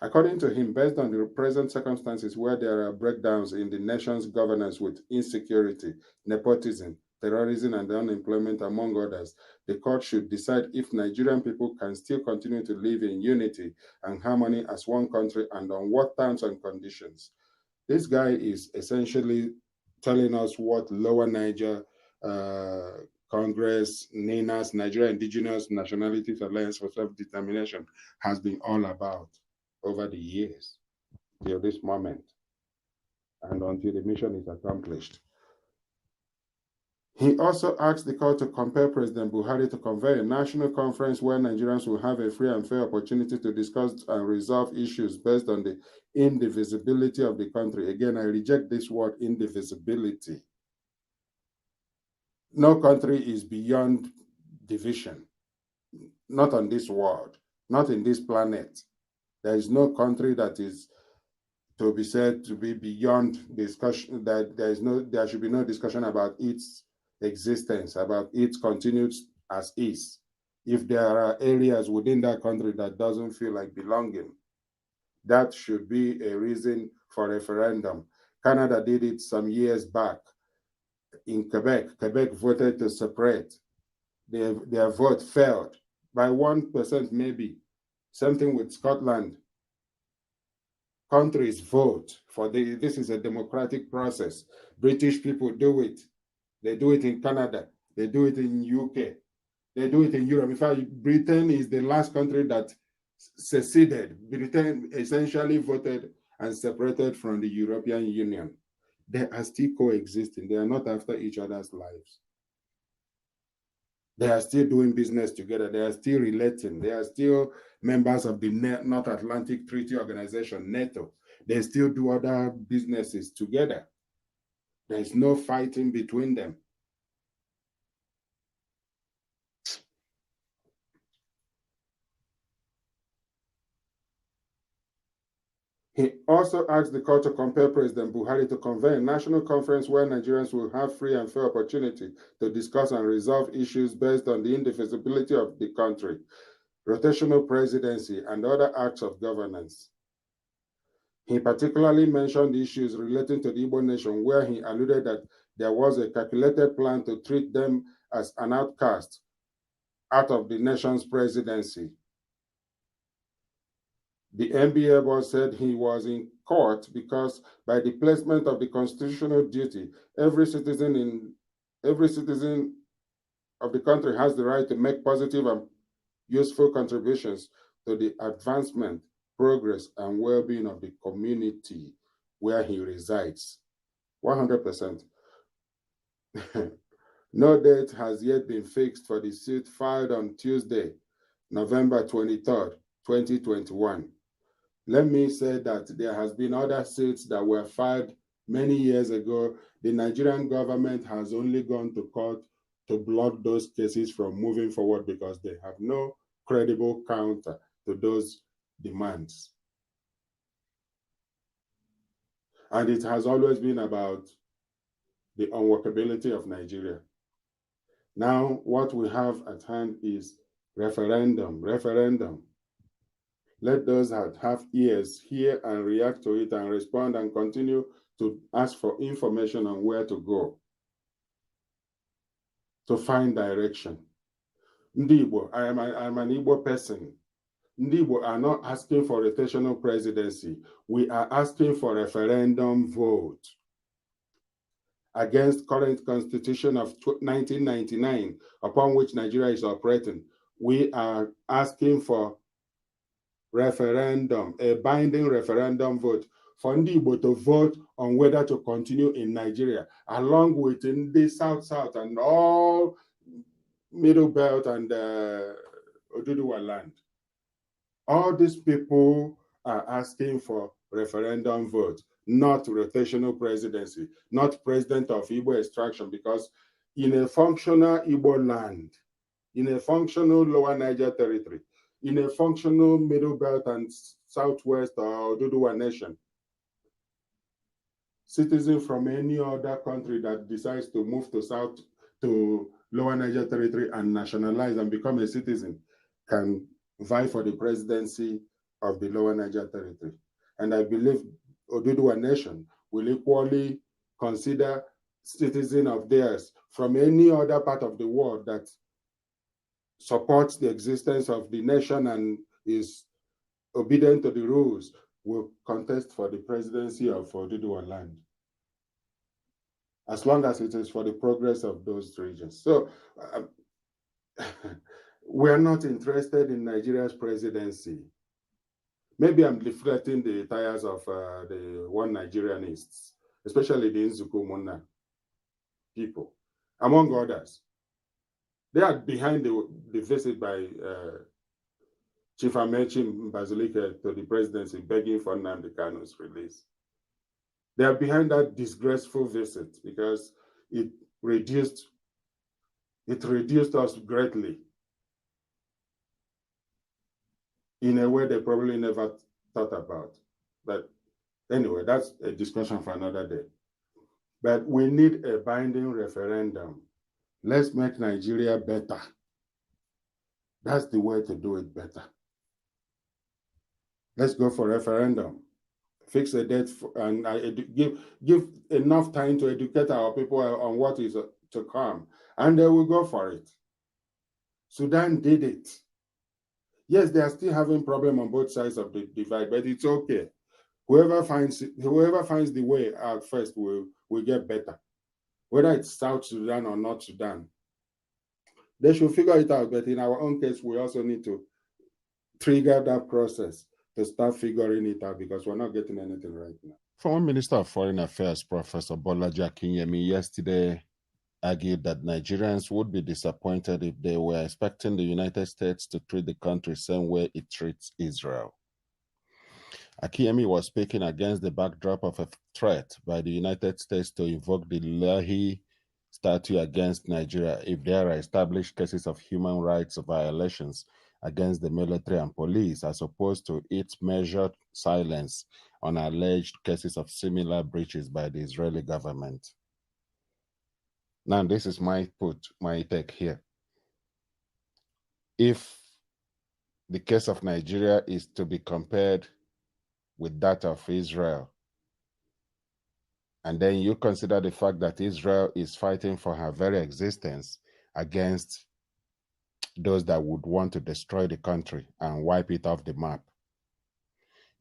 According to him, based on the present circumstances where there are breakdowns in the nation's governance with insecurity, nepotism, terrorism, and unemployment, among others, the court should decide if Nigerian people can still continue to live in unity and harmony as one country, and on what terms and conditions. This guy is essentially telling us what Lower Niger Congress, NINAS, Nigeria Indigenous Nationalities Alliance for Self-Determination, has been all about over the years till this moment. and until the mission is accomplished. He also asked the court to compel President Buhari to convene a national conference where Nigerians will have a free and fair opportunity to discuss and resolve issues based on the indivisibility of the country. Again, I reject this word indivisibility. No country is beyond division. Not on this world, not in this planet. There is no country that is to be said to be beyond discussion, that there should be no discussion about its existence, about its continued as is. If there are areas within that country that doesn't feel like belonging, that should be a reason for referendum. Canada did it some years back in Quebec. Quebec voted to separate. Their vote failed by 1% maybe. Same thing with Scotland. Countries vote for this is a democratic process. British people do it. They do it in Canada. They do it in UK. They do it in Europe. In fact, Britain is the last country that seceded. Britain essentially voted and separated from the European Union. They are still coexisting. They are not after each other's lives. They are still doing business together. They are still relating. They are still members of the North Atlantic Treaty Organization, NATO. They still do other businesses together. There is no fighting between them. He also asked the court to compel President Buhari to convene a national conference where Nigerians will have free and fair opportunity to discuss and resolve issues based on the indivisibility of the country, rotational presidency, and other acts of governance. He particularly mentioned issues relating to the Igbo nation, where he alluded that there was a calculated plan to treat them as an outcast out of the nation's presidency. The NBA boss said he was in court because by the placement of the constitutional duty, every citizen of the country has the right to make positive and useful contributions to the advancement, progress, and well-being of the community where he resides. 100%. No date has yet been fixed for the suit filed on Tuesday, November 23rd, 2021. Let me say that there has been other suits that were filed many years ago. The Nigerian government has only gone to court to block those cases from moving forward because they have no credible counter to those demands. And it has always been about the unworkability of Nigeria. Now, what we have at hand is referendum. Let those that have ears hear and react to it and respond and continue to ask for information on where to go to find direction. Ndi Igbo, I'm an Igbo person. Ndi Igbo are not asking for rotational presidency. We are asking for referendum vote against current constitution of 1999, upon which Nigeria is operating. We are asking for referendum, a binding referendum vote for Ndi Igbo to vote on whether to continue in Nigeria, along with in the South and all Middle Belt and Oduduwa land. All these people are asking for referendum vote, not rotational presidency, not president of Igbo extraction, because in a functional Igbo land, in a functional Lower Niger territory, in a functional Middle Belt and Southwest or Oduduwa nation, citizens from any other country that decides to move to Lower Niger territory and nationalize and become a citizen can vie for the presidency of the Lower Niger territory. And I believe Oduduwa nation will equally consider citizens of theirs from any other part of the world that supports the existence of the nation and is obedient to the rules will contest for the presidency of Oduduwa land, as long as it is for the progress of those regions. So we're not interested in Nigeria's presidency. Maybe I'm deflecting the tires of the one Nigerianists. especially the Nzuko people, among others. They are behind the visit by Chief Amechi Mbazulike to the presidency begging for Nnamdi Kanu's release. They are behind that disgraceful visit because it reduced us greatly in a way they probably never thought about. But anyway, that's a discussion for another day. But we need a binding referendum. Let's make Nigeria better. That's the way to do it better. Let's go for referendum. Fix a date and give enough time to educate our people on what is to come, and they will go for it. Sudan did it. Yes, they are still having problem on both sides of the divide, but it's okay. Whoever finds the way out first will get better. Whether it's South Sudan or North Sudan, they should figure it out. But in our own case, we also need to trigger that process to start figuring it out because we're not getting anything right now. Former Minister of Foreign Affairs, Professor Bolaji Akinyemi, yesterday argued that Nigerians would be disappointed if they were expecting the United States to treat the country the same way it treats Israel. Akinyemi was speaking against the backdrop of a threat by the United States to invoke the Leahy Statute against Nigeria if there are established cases of human rights violations against the military and police, as opposed to its measured silence on alleged cases of similar breaches by the Israeli government. Now, this is my take here. If the case of Nigeria is to be compared with that of Israel, and then you consider the fact that Israel is fighting for her very existence against those that would want to destroy the country and wipe it off the map,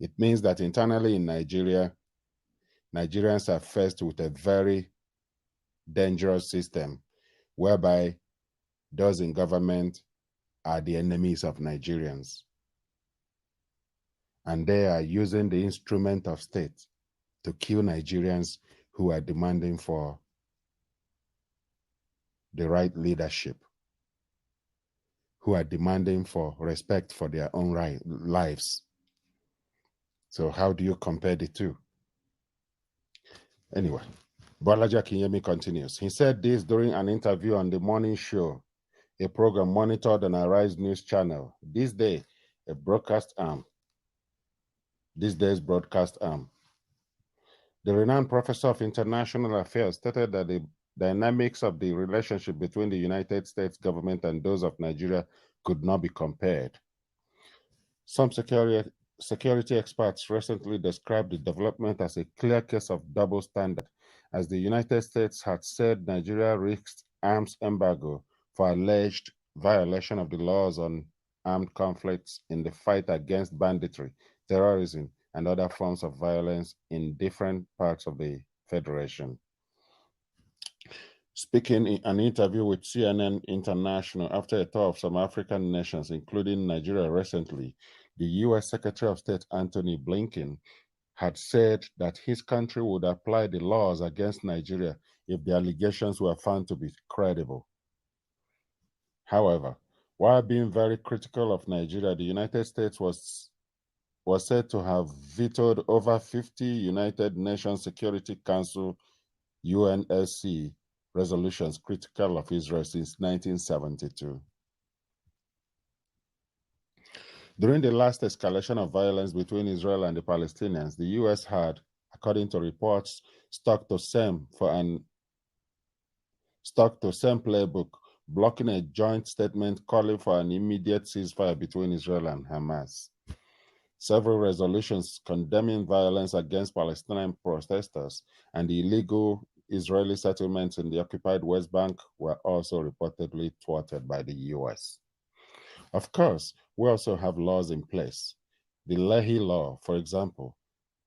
it means that internally in Nigeria, Nigerians are faced with a very dangerous system whereby those in government are the enemies of Nigerians. And they are using the instrument of state to kill Nigerians who are demanding for the right leadership, who are demanding for respect for their own lives. So how do you compare the two? Anyway, Bolaji Akinyemi continues. He said this during an interview on The Morning Show, a program monitored on Arise News Channel. This day's broadcast arm. The renowned professor of international affairs stated that the dynamics of the relationship between the United States government and those of Nigeria could not be compared. Some security experts recently described the development as a clear case of double standard, as the United States had said Nigeria risked arms embargo for alleged violation of the laws on armed conflicts in the fight against banditry, terrorism, and other forms of violence in different parts of the Federation. Speaking in an interview with CNN International after a tour of some African nations, including Nigeria recently, the U.S. Secretary of State Antony Blinken had said that his country would apply the laws against Nigeria if the allegations were found to be credible. However, while being very critical of Nigeria, the United States was said to have vetoed over 50 United Nations Security Council UNSC resolutions critical of Israel since 1972. During the last escalation of violence between Israel and the Palestinians, the U.S. had, according to reports, stuck to same playbook, blocking a joint statement calling for an immediate ceasefire between Israel and Hamas. Several resolutions condemning violence against Palestinian protesters and the illegal Israeli settlements in the occupied West Bank were also reportedly thwarted by the U.S. Of course, we also have laws in place. The Leahy Law, for example,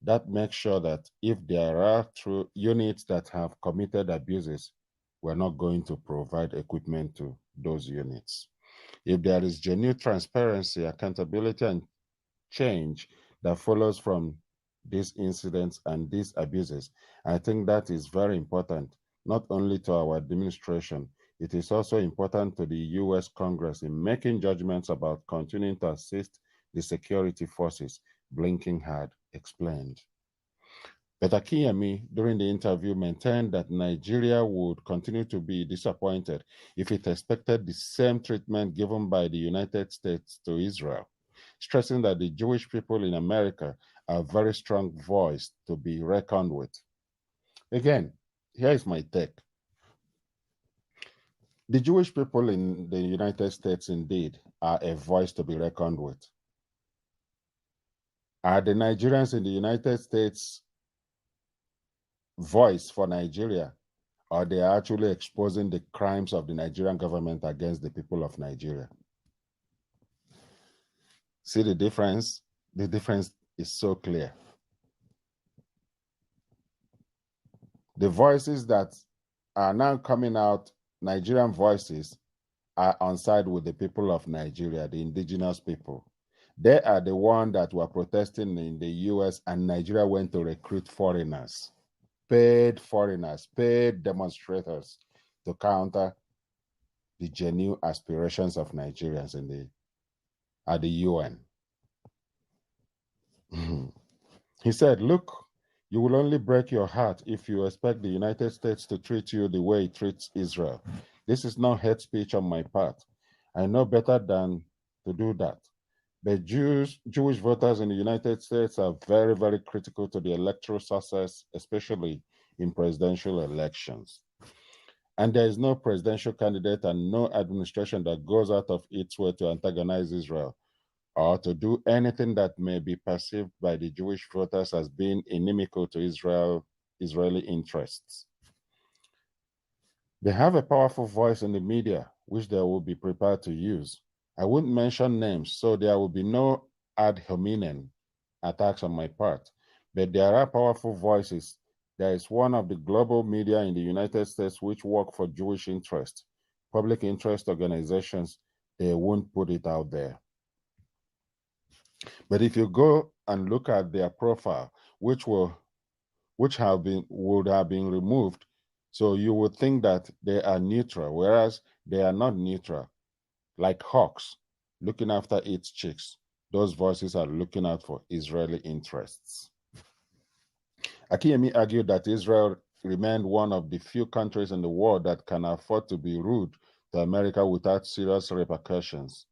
that makes sure that if there are units that have committed abuses, we're not going to provide equipment to those units. If there is genuine transparency, accountability, and change that follows from these incidents and these abuses. I think that is very important, not only to our administration, it is also important to the US Congress in making judgments about continuing to assist the security forces, Blinken had explained. But Akinyemi, during the interview, maintained that Nigeria would continue to be disappointed if it expected the same treatment given by the United States to Israel, stressing that the Jewish people in America are a very strong voice to be reckoned with. Again, here is my take. The Jewish people in the United States indeed are a voice to be reckoned with. Are the Nigerians in the United States voice for Nigeria, or they are actually exposing the crimes of the Nigerian government against the people of Nigeria? See the difference? The difference is so clear. The voices that are now coming out, Nigerian voices, are on side with the people of Nigeria, the indigenous people. They are the ones that were protesting in the US, and Nigeria went to recruit foreigners, paid demonstrators to counter the genuine aspirations of Nigerians at the UN. He said, look, you will only break your heart if you expect the United States to treat you the way it treats Israel. This is not hate speech on my part. I know better than to do that. But Jewish voters in the United States are very, very critical to the electoral success, especially in presidential elections. And there is no presidential candidate and no administration that goes out of its way to antagonize Israel or to do anything that may be perceived by the Jewish voters as being inimical to Israeli interests. They have a powerful voice in the media, which they will be prepared to use. I wouldn't mention names, so there will be no ad hominem attacks on my part, but there are powerful voices. There is one of the global media in the United States which work for Jewish interest, public interest organizations. They won't put it out there. But if you go and look at their profile, which would have been removed, so you would think that they are neutral, whereas they are not neutral. Like hawks looking after its chicks, those voices are looking out for Israeli interests. Akinyemi argued that Israel remained one of the few countries in the world that can afford to be rude to America without serious repercussions.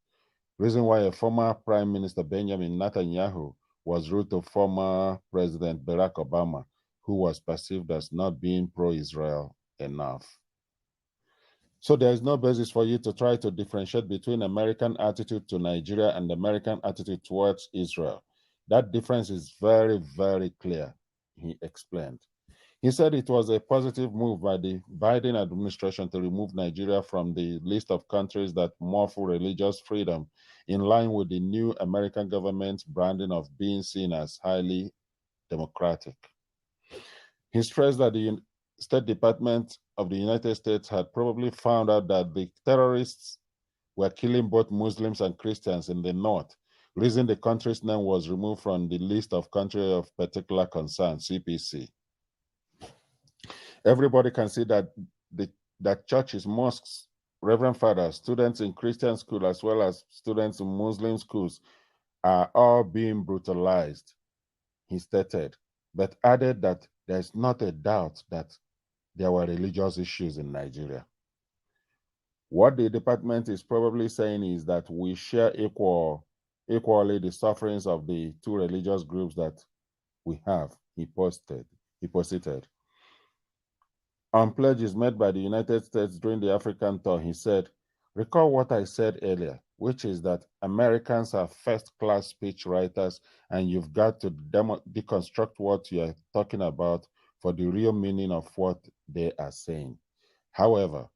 Reason why a former Prime Minister Benjamin Netanyahu was rude to former President Barack Obama, who was perceived as not being pro-Israel enough. So there is no basis for you to try to differentiate between American attitude to Nigeria and American attitude towards Israel. That difference is very, very clear, he explained. He said it was a positive move by the Biden administration to remove Nigeria from the list of countries that muffle religious freedom, in line with the new American government's branding of being seen as highly democratic. He stressed that the State Department of the United States had probably found out that the terrorists were killing both Muslims and Christians in the north, reason the country's name was removed from the list of countries of particular concern, CPC. Everybody can see that that churches, mosques, reverend fathers, students in Christian schools, as well as students in Muslim schools, are all being brutalized, he stated, but added that there's not a doubt that there were religious issues in Nigeria. What the department is probably saying is that we share equally the sufferings of the two religious groups that we have, he posited. On pledges made by the United States during the African tour, he said, recall what I said earlier, which is that Americans are first-class speech writers, and you've got to deconstruct what you're talking about for the real meaning of what they are saying. However,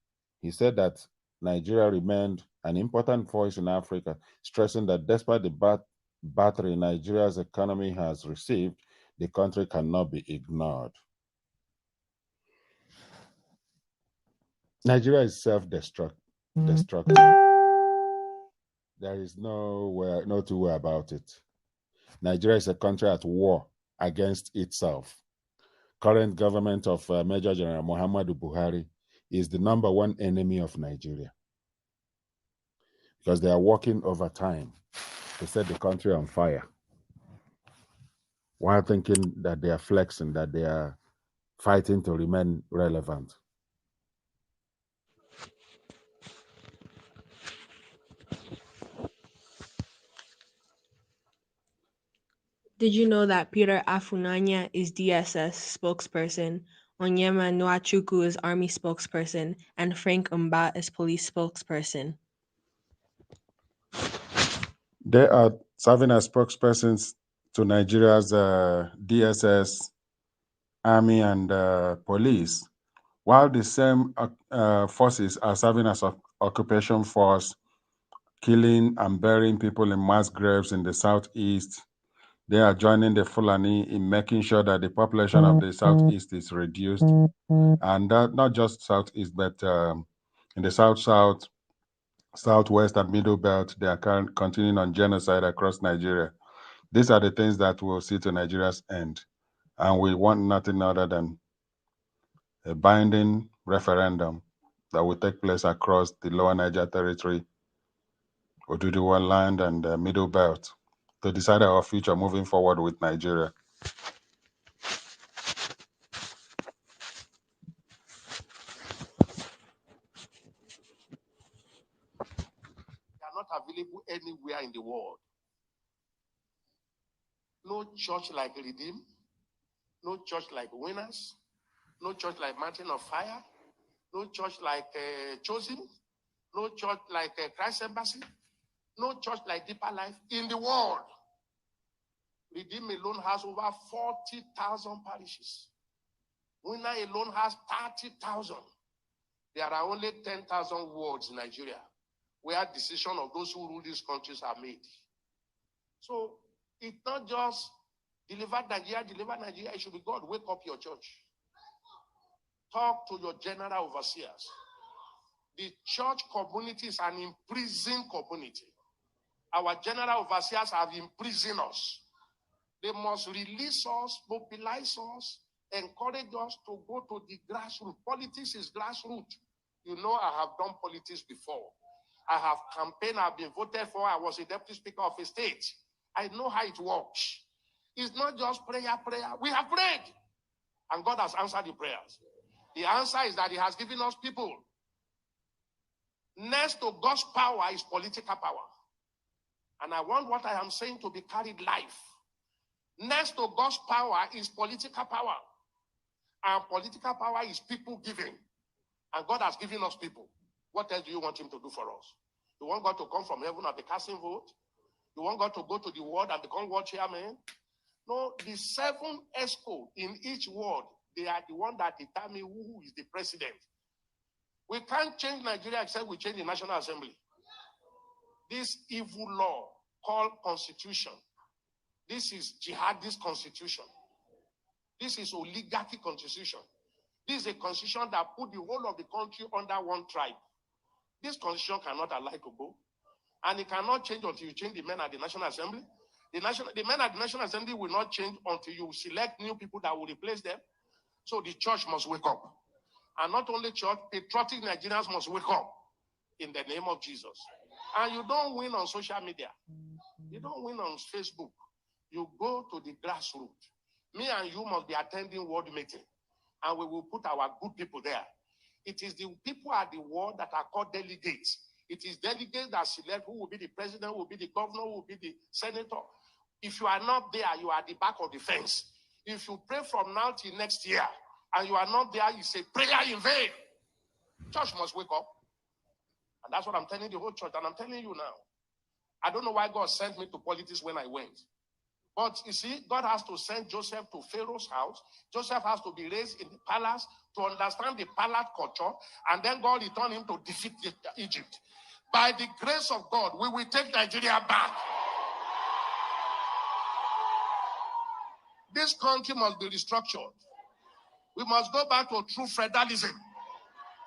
he said that Nigeria remained an important voice in Africa, stressing that despite the battery Nigeria's economy has received, the country cannot be ignored. Nigeria is self-destructive. There is no two way about it. Nigeria is a country at war against itself. Current government of Major General Muhammadu Buhari is the #1 enemy of Nigeria, because they are working overtime to set the country on fire, while thinking that they are flexing, that they are fighting to remain relevant. Did you know that Peter Afunanya is DSS spokesperson, Onyema Nwachukwu is Army spokesperson, and Frank Mba is police spokesperson? They are serving as spokespersons to Nigeria's DSS, Army, and police, while the same forces are serving as occupation force, killing and burying people in mass graves in the southeast. They are joining the Fulani in making sure that the population of the southeast is reduced, and that not just southeast, but in the south, southwest, and middle belt, they are continuing on genocide across Nigeria. These are the things that will see to Nigeria's end, and we want nothing other than a binding referendum that will take place across the Lower Niger Territory, Oduduwa land, and the Middle Belt to decide our future moving forward with Nigeria. They are not available anywhere in the world. No church like Redeem, no church like Winners, no church like Mountain of Fire, no church like Chosen, no church like Christ Embassy, no church like Deeper Life in the world. Redeem alone has over 40,000 parishes. Winner alone has 30,000. There are only 10,000 wards in Nigeria where decisions of those who rule these countries are made. So it's not just deliver Nigeria, it should be God, wake up your church. Talk to your general overseers. The church community is an imprisoned community. Our general overseers have imprisoned us. They must release us, mobilize us, encourage us to go to the grassroots. Politics is grassroots. You know, I have done politics before. I have campaigned, I've been voted for, I was a deputy speaker of a state. I know how it works. It's not just prayer. We have prayed, and God has answered the prayers. The answer is that He has given us people. Next to God's power is political power. And I want what I am saying to be carried live. Next to God's power is political power. And political power is people giving. And God has given us people. What else do you want Him to do for us? You want God to come from heaven and be casting vote? You want God to go to the world and become world chairman? No, the 7 ESCO in each ward, they are the one that determine who is the president. We can't change Nigeria except we change the National Assembly. This evil law called Constitution, this is jihadist constitution. This is oligarchy constitution. This is a constitution that put the whole of the country under one tribe. This constitution cannot allow to go. And it cannot change until you change the men at the National Assembly. The men at the National Assembly will not change until you select new people that will replace them. So the church must wake up. And not only church, patriotic Nigerians must wake up in the name of Jesus. And you don't win on social media. You don't win on Facebook. You go to the grassroots. Me and you must be attending world meeting. And we will put our good people there. It is the people at the world that are called delegates. It is delegates that select who will be the president, who will be the governor, who will be the senator. If you are not there, you are at the back of the fence. If you pray from now till next year, and you are not there, you say prayer in vain. Church must wake up. And that's what I'm telling the whole church, and I'm telling you now. I don't know why God sent me to politics when I went. But you see, God has to send Joseph to Pharaoh's house. Joseph has to be raised in the palace to understand the palace culture, and then God returned him to defeat Egypt. By the grace of God, we will take Nigeria back. This country must be restructured. We must go back to true federalism.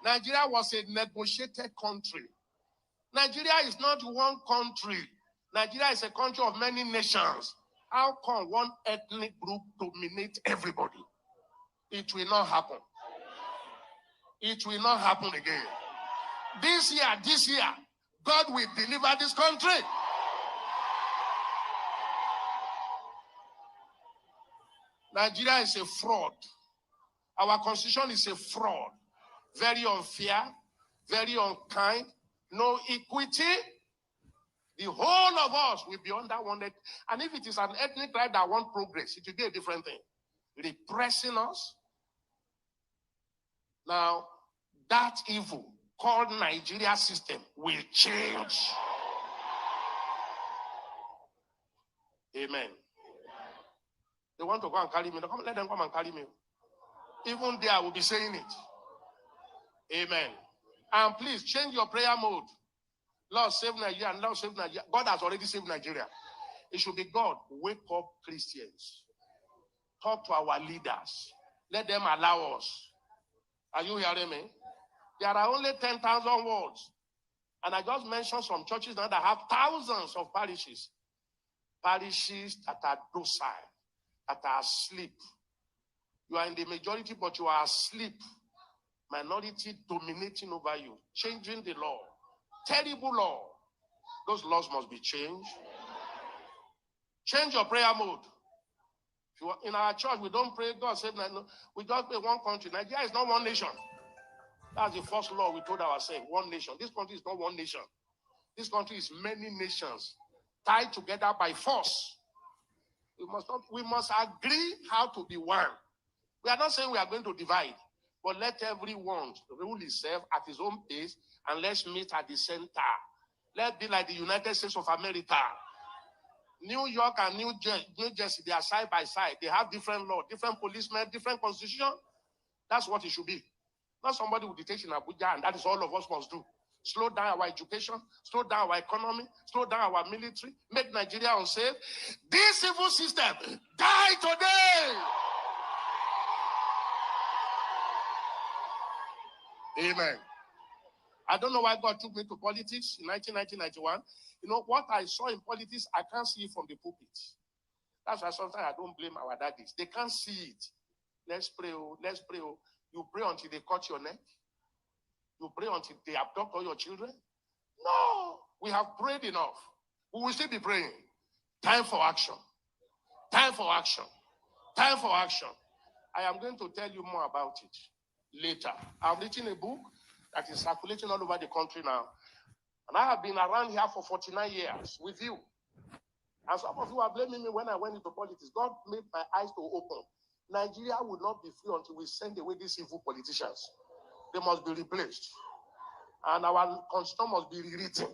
Nigeria was a negotiated country. Nigeria is not one country. Nigeria is a country of many nations. How can one ethnic group dominate everybody? It will not happen. It will not happen again. This year, God will deliver this country. Nigeria is a fraud. Our constitution is a fraud. Very unfair, very unkind, no equity. The whole of us will be under one. And if it is an ethnic tribe that wants progress, it will be a different thing. Repressing us. Now, that evil called Nigeria system will change. Amen. They want to go and carry me. Let them come and carry me. Even there, I will be saying it. Amen. And please change your prayer mode. Lord, save Nigeria, and Lord, save Nigeria. God has already saved Nigeria. It should be God. Wake up, Christians. Talk to our leaders. Let them allow us. Are you hearing me? There are only 10,000 wards. And I just mentioned some churches now that have thousands of parishes. Parishes that are docile, that are asleep. You are in the majority, but you are asleep. Minority dominating over you. Changing the law. Terrible law. Those laws must be changed. Change your prayer mode. If you are in our church, we don't pray, God save Nigeria. We just pray one country. Nigeria is not one nation. That's the first law we told ourselves. One nation. This country is not one nation. This country is many nations tied together by force. We must agree how to be one. We are not saying we are going to divide, but let everyone rule himself at his own pace, and let's meet at the center. Let's be like the United States of America. New York and New Jersey, they are side by side. They have different laws, different policemen, different constitution. That's what it should be. Not somebody who dictates in Abuja, and that is all of us must do. Slow down our education, slow down our economy, slow down our military, make Nigeria unsafe. This evil system, die today! Amen. I don't know why God took me to politics in 1991. You know, what I saw in politics, I can't see it from the pulpit. That's why sometimes I don't blame our daddies. They can't see it. Let's pray, oh, let's pray. Oh. You pray until they cut your neck. You pray until they abduct all your children. No, we have prayed enough. We will still be praying. Time for action. Time for action. Time for action. I am going to tell you more about it later. I'm writing a book that is circulating all over the country now. And I have been around here for 49 years with you. And some of you are blaming me when I went into politics. God made my eyes to open. Nigeria will not be free until we send away these evil politicians. They must be replaced. And our constitution must be rewritten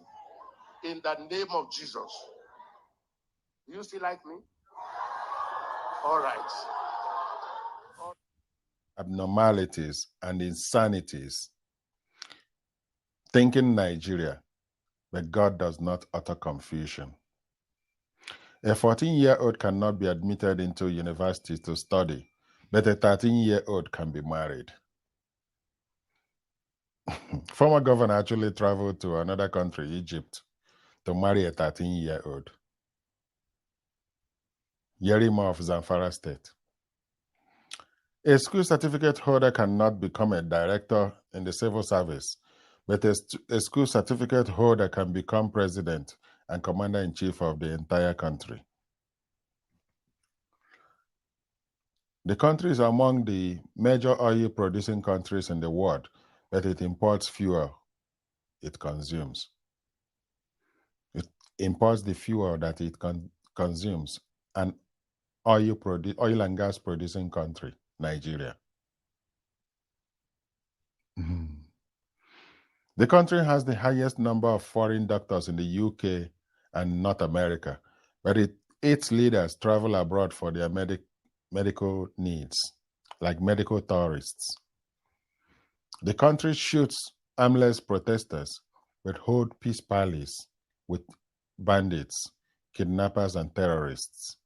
in the name of Jesus. Do you still like me? All right. Abnormalities and insanities. Thinking Nigeria, but God does not utter confusion. A 14-year-old cannot be admitted into university to study, but a 13-year-old can be married. Former governor actually traveled to another country, Egypt, to marry a 13-year-old. Yerima of Zamfara State. A school certificate holder cannot become a director in the civil service, but a school certificate holder can become president and commander-in-chief of the entire country. The country is among the major oil-producing countries in the world, but it imports fuel it consumes. It imports the fuel that it consumes, an oil and gas producing country, Nigeria. The country has the highest number of foreign doctors in the UK and North America, but its leaders travel abroad for their medical needs, like medical tourists. The country shoots armless protesters, but hold peace parleys with bandits, kidnappers, and terrorists.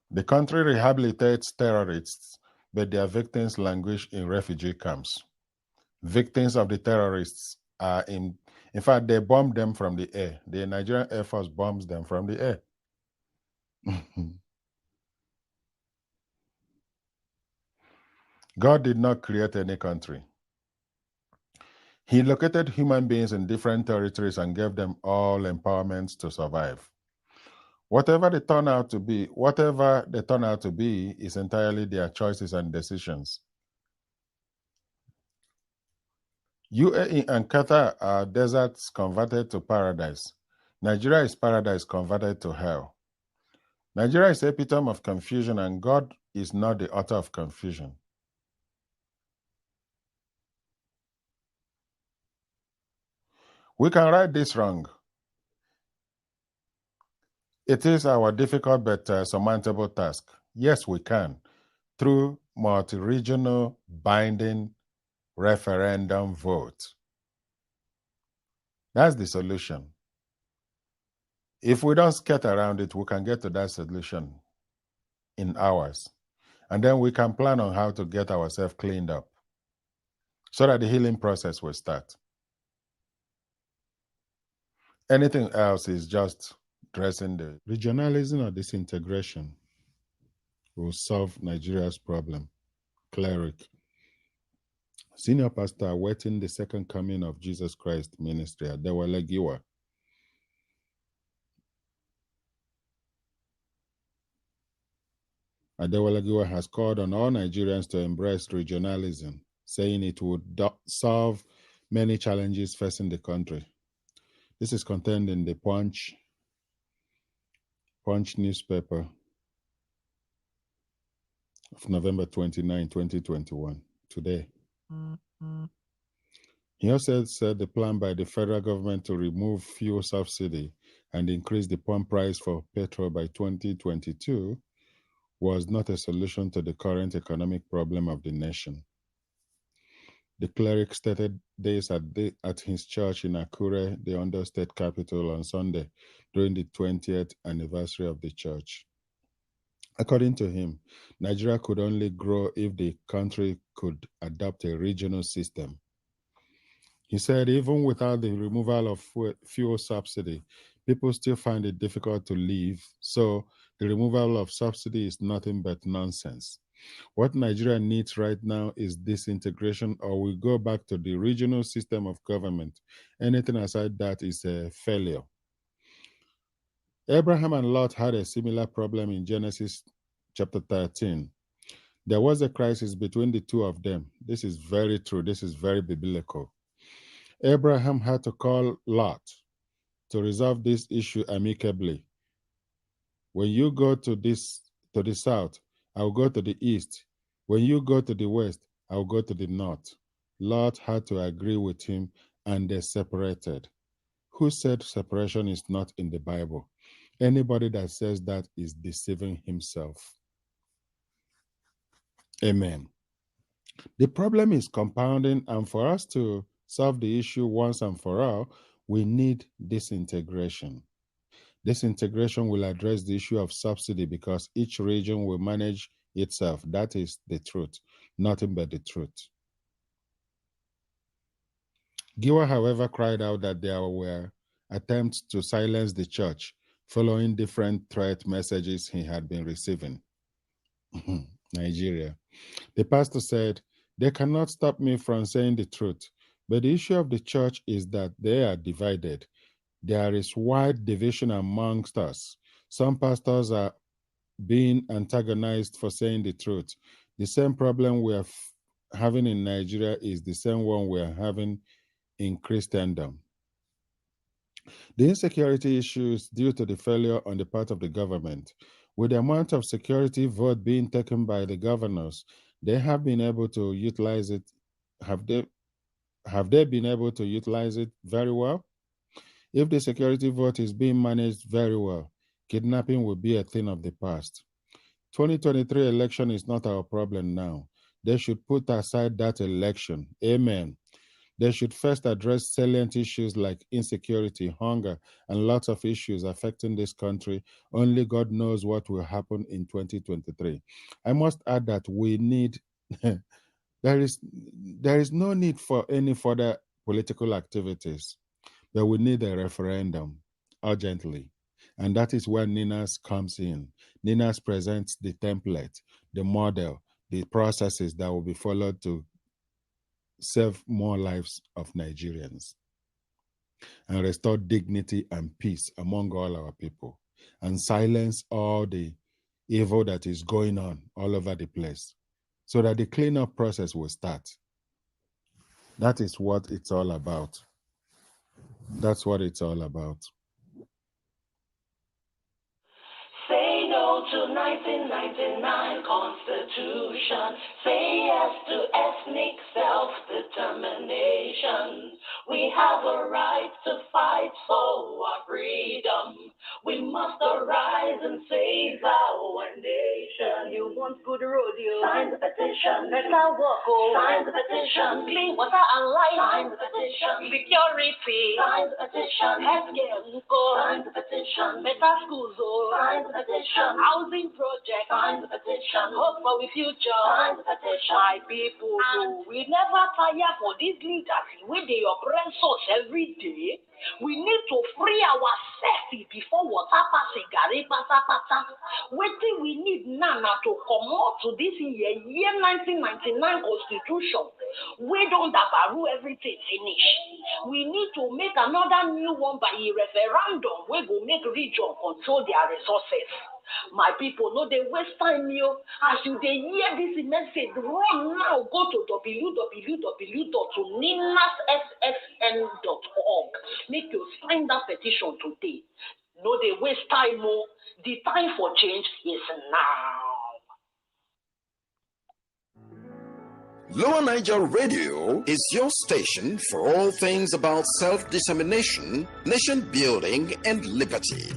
The country rehabilitates terrorists, but their victims languish in refugee camps. Victims of the terrorists are in fact, they bomb them from the air. The Nigerian Air Force bombs them from the air. God did not create any country. He located human beings in different territories and gave them all empowerments to survive. Whatever they turn out to be is entirely their choices and decisions. UAE and Qatar are deserts converted to paradise. Nigeria is paradise converted to hell. Nigeria is the epitome of confusion, and God is not the author of confusion. We can right this wrong. It is our difficult but surmountable task. Yes, we can, through multi-regional binding referendum vote. That's the solution. If we don't skirt around it, we can get to that solution in hours. And then we can plan on how to get ourselves cleaned up so that the healing process will start. Anything else is just dressing the regionalism or disintegration will solve Nigeria's problem. Cleric. Senior pastor awaiting the second coming of Jesus Christ ministry at Adewale Giwa. Adewale Giwa has called on all Nigerians to embrace regionalism, saying it would solve many challenges facing the country. This is contained in the Punch newspaper of November 29, 2021, today. He also said the plan by the federal government to remove fuel subsidy and increase the pump price for petrol by 2022 was not a solution to the current economic problem of the nation. The cleric stated this at his church in Akure, the Ondo State capital, on Sunday during the 20th anniversary of the church. According to him, Nigeria could only grow if the country could adopt a regional system. He said even without the removal of fuel subsidy, people still find it difficult to live, so the removal of subsidy is nothing but nonsense. What Nigeria needs right now is disintegration, or we go back to the regional system of government. Anything aside that is a failure. Abraham and Lot had a similar problem in Genesis chapter 13. There was a crisis between the two of them. This is very true. This is very biblical. Abraham had to call Lot to resolve this issue amicably. When you go to the south, I'll go to the east. When you go to the west, I'll go to the north. Lot had to agree with him, and they separated. Who said separation is not in the Bible? Anybody that says that is deceiving himself. Amen. The problem is compounding, and for us to solve the issue once and for all, we need disintegration. Disintegration will address the issue of subsidy because each region will manage itself. That is the truth, nothing but the truth. Giwa, however, cried out that there were attempts to silence the church following different threat messages he had been receiving. Nigeria. The pastor said, "They cannot stop me from saying the truth, but the issue of the church is that they are divided. There is wide division amongst us. Some pastors are being antagonized for saying the truth. The same problem we are having in Nigeria is the same one we are having in Christendom. The insecurity issues due to the failure on the part of the government. With the amount of security vote being taken by the governors, they have been able to utilize it. Have they been able to utilize it very well? If the security vote is being managed very well, kidnapping will be a thing of the past. 2023 election is not our problem now. They should put aside that election. Amen. They should first address salient issues like insecurity, hunger, and lots of issues affecting this country. Only God knows what will happen in 2023. I must add that we need, there is no need for any further political activities, but we need a referendum urgently. And that is where NINAS comes in. NINAS presents the template, the model, the processes that will be followed to save more lives of Nigerians and restore dignity and peace among all our people and silence all the evil that is going on all over the place so that the cleanup process will start. That is what it's all about. That's what it's all about. Say no to 1999 Constitution. Say yes to ethnic self-determination. We have a right to fight for our freedom. We must arise and save our nation. You want good road, you sign the petition. Better work, oh. Sign the petition. Clean water and light. Sign the petition. Security. Sign the petition. Healthcare, sign the petition. Better schools, oh. Sign the petition. Housing project. Sign the petition. Hope for the future. Sign the petition. My people, we never tire for these leaders when they oppress us every day. We need to free ourselves before water passing. Waiting we need now to come out to this year 1999 Constitution. We don't have everything finish. We need to make another new one by a referendum. We go make region control their resources. My people, no, they waste time, yo. As you they hear this message, run now, go to www.ninasssn.org. Make you sign that petition today. No, they waste time, mo. The time for change is now. Lower Niger Radio is your station for all things about self-determination, nation building, and liberty.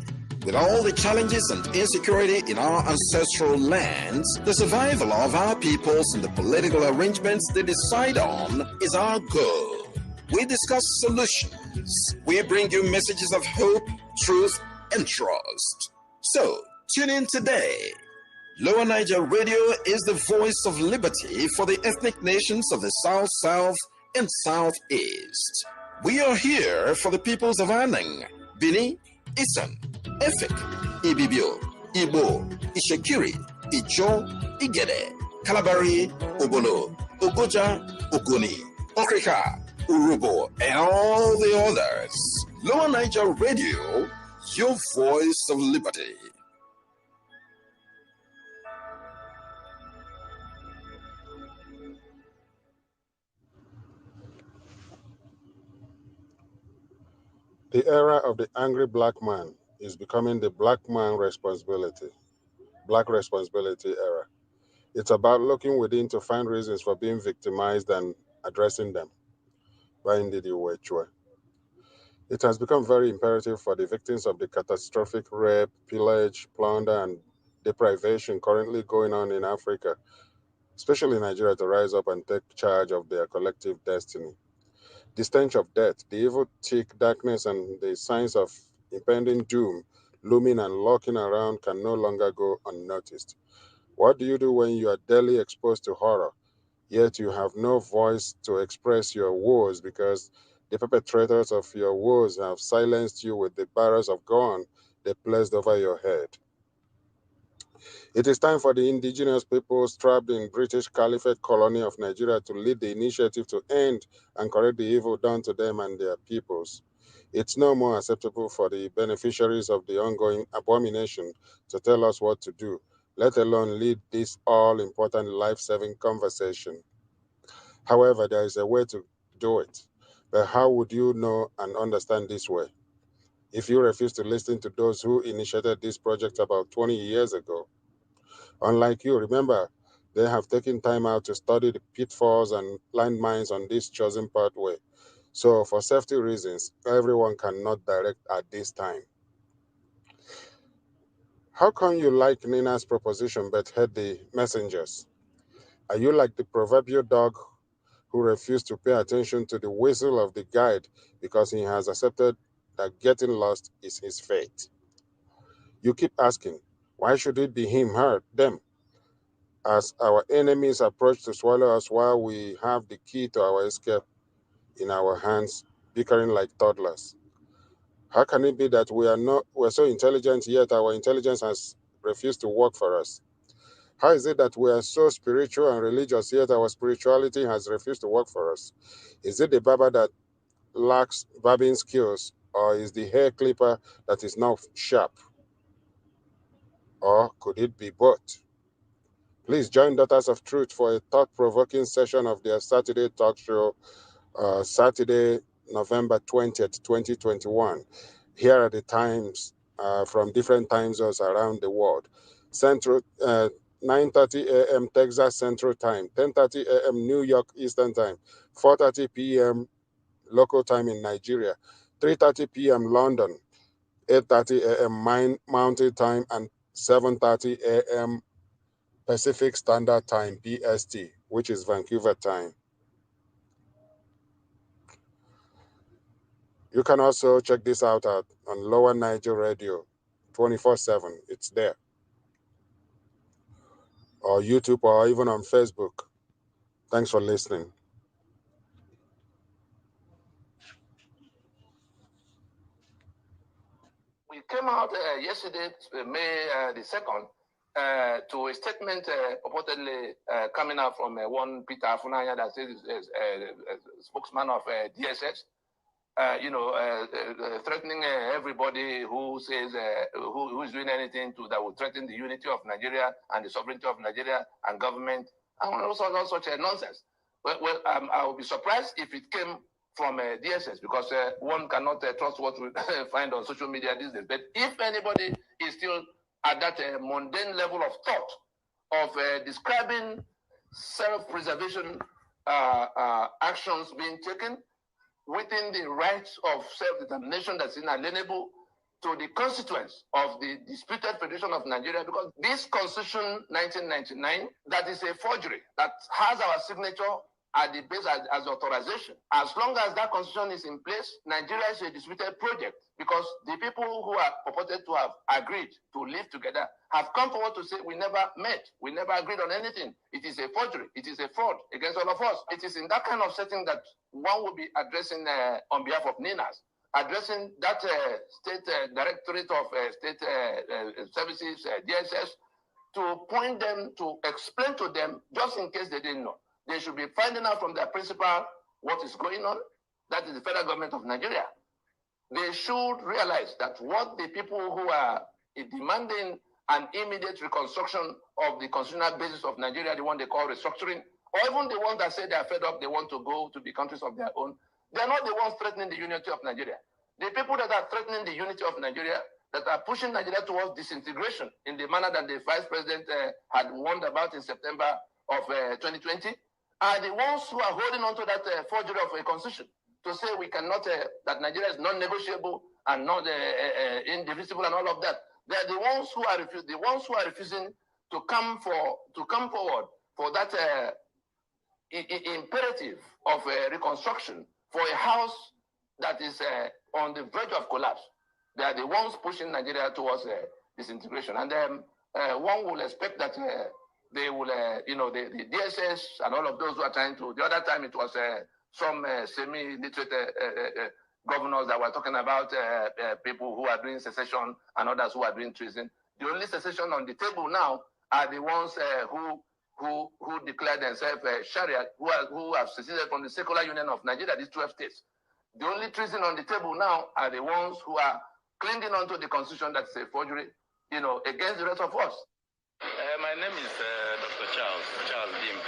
With all the challenges and insecurity in our ancestral lands, the survival of our peoples and the political arrangements they decide on is our goal. We discuss solutions. We bring you messages of hope, truth, and trust. So, tune in today. Lower Niger Radio is the voice of liberty for the ethnic nations of the South, South, and Southeast. We are here for the peoples of Anang, Bini, Isan, Efik, Ibibio, Igbo, Ishekiri, Icho, Igede, Kalabari, Obono, Ogoja, Ogoni, Okrika, Urubo, and all the others. Lower Niger Radio, your voice of liberty. The era of the angry black man is becoming the black responsibility era. It's about looking within to find reasons for being victimized and addressing them. It has become very imperative for the victims of the catastrophic rape, pillage, plunder, and deprivation currently going on in Africa, especially in Nigeria, to rise up and take charge of their collective destiny. The stench of death, the evil, thick darkness, and the signs of impending doom looming and lurking around can no longer go unnoticed. What do you do when you are daily exposed to horror, yet you have no voice to express your woes because the perpetrators of your woes have silenced you with the barrels of gun they placed over your head? It is time for the indigenous peoples trapped in British Caliphate colony of Nigeria to lead the initiative to end and correct the evil done to them and their peoples. It's no more acceptable for the beneficiaries of the ongoing abomination to tell us what to do, let alone lead this all-important life-saving conversation. However, there is a way to do it. But how would you know and understand this way? If you refuse to listen to those who initiated this project about 20 years ago, unlike you, remember, they have taken time out to study the pitfalls and landmines on this chosen pathway. So for safety reasons, everyone cannot direct at this time. How come you like Nina's proposition but hate the messengers? Are you like the proverbial dog who refused to pay attention to the whistle of the guide because he has accepted that getting lost is his fate? You keep asking, why should it be him, her, them? As our enemies approach to swallow us while we have the key to our escape in our hands, bickering like toddlers. How can it be that we're so intelligent, yet our intelligence has refused to work for us? How is it that we are so spiritual and religious, yet our spirituality has refused to work for us? Is it the barber that lacks barbing skills, or is the hair clipper that is not sharp? Or could it be both? Please join Daughters of Truth for a thought-provoking session of their Saturday talk show, Saturday, November 20th, 2021. Here are the times from different time zones around the world. Central, 9:30 a.m. Texas Central Time, 10:30 a.m. New York Eastern Time, 4:30 p.m. local time in Nigeria, 3:30 p.m. London, 8:30 a.m. Mountain Time, and 7:30 a.m. Pacific Standard Time, PST, which is Vancouver time. You can also check this out on Lower Niger Radio 24/7. It's there. Or YouTube, or even on Facebook. Thanks for listening. We came out yesterday, May the 2nd, to a statement purportedly coming out from one Peter Afunanya, that says a spokesman of DSS, threatening everybody who says who is doing anything that would threaten the unity of Nigeria and the sovereignty of Nigeria and government, and all such nonsense. Well, I would be surprised if it came from DSS, because one cannot trust what we find on social media these days. But if anybody is still at that mundane level of thought of describing self-preservation actions being taken within the rights of self-determination that's inalienable to the constituents of the disputed Federation of Nigeria, because this Constitution 1999, that is a forgery, that has our signature at the base as authorization. As long as that constitution is in place, Nigeria is a disputed project, because the people who are purported to have agreed to live together have come forward to say we never met, we never agreed on anything. It is a forgery, it is a fraud against all of us. It is in that kind of setting that one will be addressing on behalf of NINAS, addressing that State Directorate of State Services, DSS, to point them, to explain to them, just in case they didn't know. They should be finding out from their principal what is going on. That is the federal government of Nigeria. They should realize that what the people who are demanding an immediate reconstruction of the constitutional basis of Nigeria, the one they call restructuring, or even the ones that say they are fed up, they want to go to the countries of their own, they are not the ones threatening the unity of Nigeria. The people that are threatening the unity of Nigeria, that are pushing Nigeria towards disintegration in the manner that the vice president had warned about in September of 2020, are the ones who are holding on to that forgery of a constitution to say we cannot, that Nigeria is non-negotiable and not indivisible and all of that. They are the ones who are refusing to come forward for that imperative of reconstruction for a house that is on the verge of collapse. They are the ones pushing Nigeria towards disintegration, and one will expect that. They will, the DSS and all of those who are trying to. The other time it was some semi-literate governors that were talking about people who are doing secession and others who are doing treason. The only secession on the table now are the ones who declare themselves Sharia, who have seceded from the secular union of Nigeria, these 12 states. The only treason on the table now are the ones who are clinging onto the constitution that's a forgery, against the rest of us. My name is Dr. Charles Dim.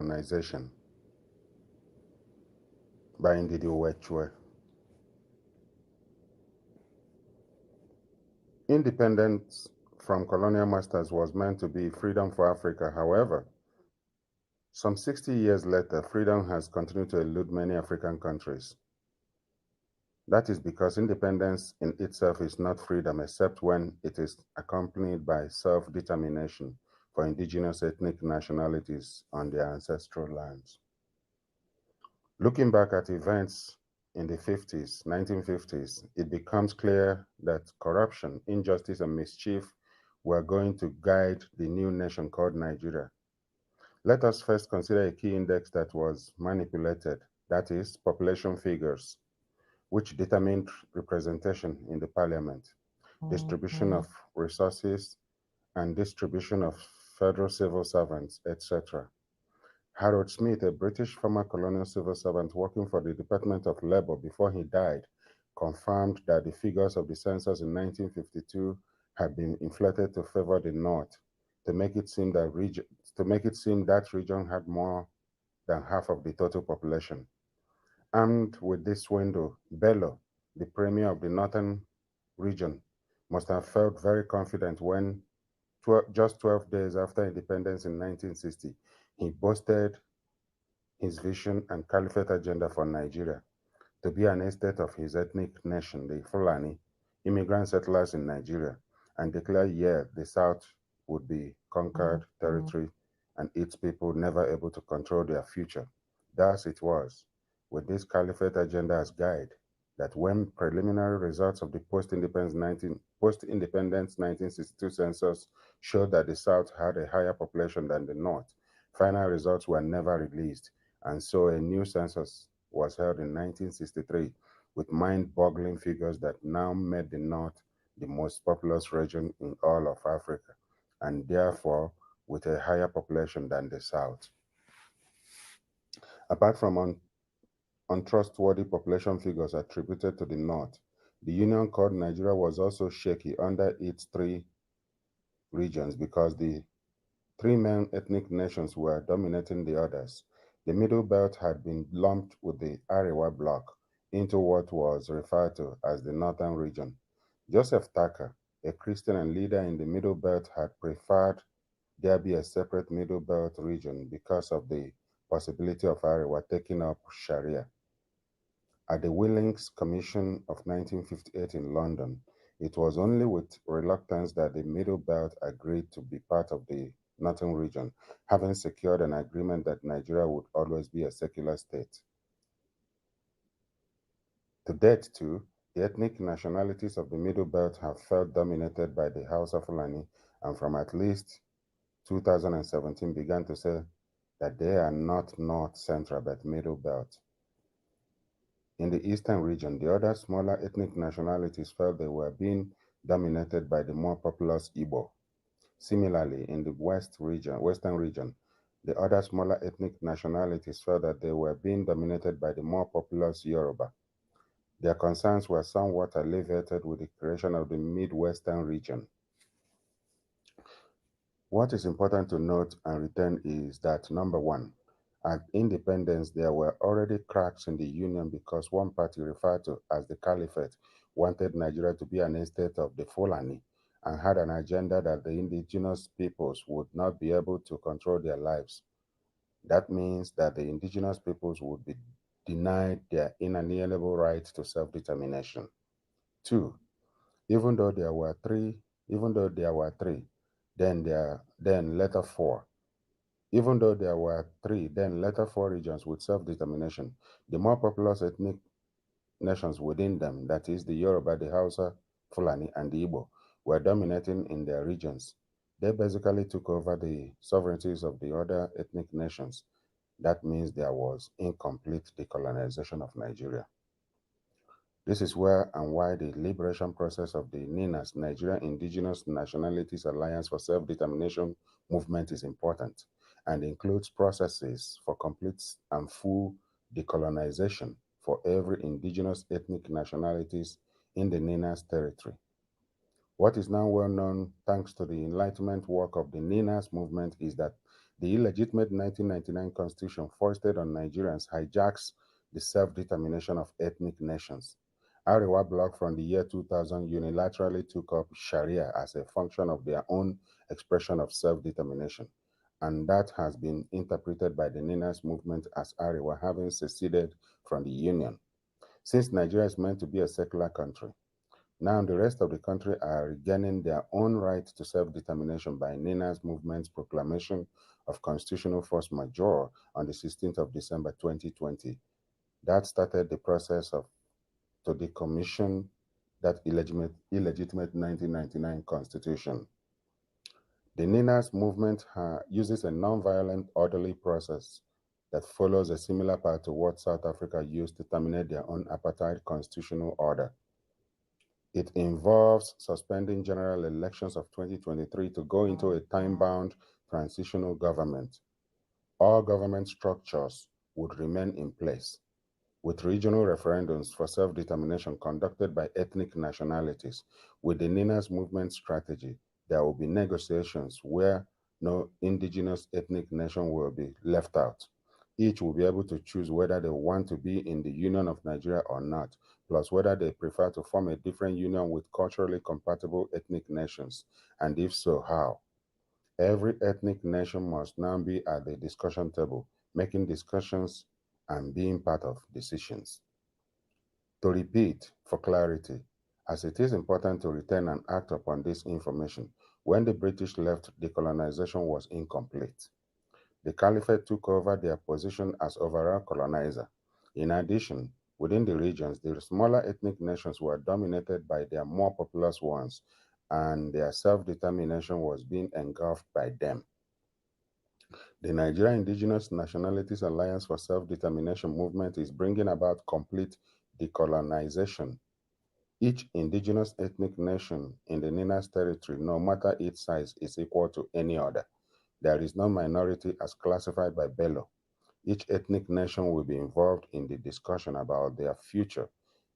Colonization by Ndidi Owechue. Independence from colonial masters was meant to be freedom for Africa. However, some 60 years later, freedom has continued to elude many African countries. That is because independence in itself is not freedom, except when it is accompanied by self-determination for indigenous ethnic nationalities on their ancestral lands. Looking back at events in the 1950s, it becomes clear that corruption, injustice, and mischief were going to guide the new nation called Nigeria. Let us first consider a key index that was manipulated, that is, population figures, which determined representation in the parliament, distribution of resources, and distribution of federal civil servants, etc. Harold Smith, a British former colonial civil servant working for the Department of Labor before he died, confirmed that the figures of the census in 1952 had been inflated to favor the North, to make it seem that region had more than half of the total population. Armed with this window, Bello, the premier of the northern region, must have felt very confident when, just 12 days after independence in 1960, he boasted his vision and caliphate agenda for Nigeria to be an estate of his ethnic nation, the Fulani, immigrant settlers in Nigeria, and declared, the South would be conquered territory and its people never able to control their future. Thus it was, with this caliphate agenda as guide, that when preliminary results of the post-independence 1962 census showed that the South had a higher population than the North, final results were never released, and so a new census was held in 1963 with mind-boggling figures that now made the North the most populous region in all of Africa, and therefore with a higher population than the South. Apart from untrustworthy population figures attributed to the North, the union called Nigeria was also shaky under its three regions because the three main ethnic nations were dominating the others. The Middle Belt had been lumped with the Arewa bloc into what was referred to as the Northern region. Joseph Taka, a Christian and leader in the Middle Belt, had preferred there be a separate Middle Belt region because of the possibility of Arewa taking up Sharia. At the Willings Commission of 1958 in London, it was only with reluctance that the Middle Belt agreed to be part of the Northern region, having secured an agreement that Nigeria would always be a secular state. To date, too, the ethnic nationalities of the Middle Belt have felt dominated by the House of Fulani, and from at least 2017 began to say that they are not North Central but Middle Belt. In the Eastern region, the other smaller ethnic nationalities felt they were being dominated by the more populous Igbo. Similarly, in the Western region, the other smaller ethnic nationalities felt that they were being dominated by the more populous Yoruba. Their concerns were somewhat alleviated with the creation of the Midwestern region. What is important to note and retain is that, number one, at independence, there were already cracks in the union because one party, referred to as the Caliphate, wanted Nigeria to be an estate of the Fulani and had an agenda that the indigenous peoples would not be able to control their lives. That means that the indigenous peoples would be denied their inalienable right to self-determination. Two, even though there were three, then later four. Even though there were three, then later four regions with self-determination, the more populous ethnic nations within them, that is the Yoruba, the Hausa, Fulani, and the Igbo, were dominating in their regions. They basically took over the sovereignties of the other ethnic nations. That means there was incomplete decolonization of Nigeria. This is where and why the liberation process of the NINAS, Nigerian Indigenous Nationalities Alliance for Self-Determination movement, is important and includes processes for complete and full decolonization for every indigenous ethnic nationalities in the NINAS territory. What is now well known thanks to the Enlightenment work of the NINAS movement is that The illegitimate 1999 constitution foisted on Nigerians hijacks the self-determination of ethnic nations. Arewa bloc from the year 2000 unilaterally took up Sharia as a function of their own expression of self-determination, and that has been interpreted by the Ninas movement as Arewa having seceded from the Union. Since Nigeria is meant to be a secular country, now the rest of the country are regaining their own right to self-determination by Ninas movement's proclamation of constitutional force majeure on the 16th of December 2020. That started the process to decommission that illegitimate 1999 constitution. The Ninas movement uses a non-violent, orderly process that follows a similar path to what South Africa used to terminate their own apartheid constitutional order. It involves suspending general elections of 2023 to go into a time-bound transitional government. All government structures would remain in place, with regional referendums for self-determination conducted by ethnic nationalities. With the Ninas movement strategy, there will be negotiations where no indigenous ethnic nation will be left out. Each will be able to choose whether they want to be in the Union of Nigeria or not, plus whether they prefer to form a different union with culturally compatible ethnic nations, and if so, how. Every ethnic nation must now be at the discussion table, making discussions and being part of decisions. To repeat, for clarity, as it is important to retain and act upon this information, when the British left, decolonization was incomplete. The Caliphate took over their position as overall colonizer. In addition, within the regions, the smaller ethnic nations were dominated by their more populous ones, and their self-determination was being engulfed by them. The Nigeria Indigenous Nationalities Alliance for Self-Determination movement is bringing about complete decolonization. Each indigenous ethnic nation in the Ninas territory, no matter its size, is equal to any other. There is no minority as classified by Bello. Each ethnic nation will be involved in the discussion about their future.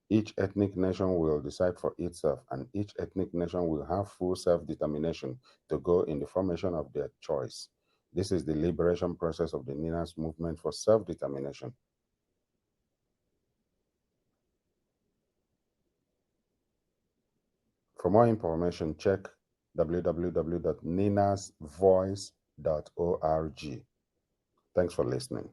Each ethnic nation will decide for itself, and each ethnic nation will have full self-determination to go in the formation of their choice. This is the liberation process of the Ninas movement for self-determination. For more information, check www.ninasvoice.org. Thanks for listening.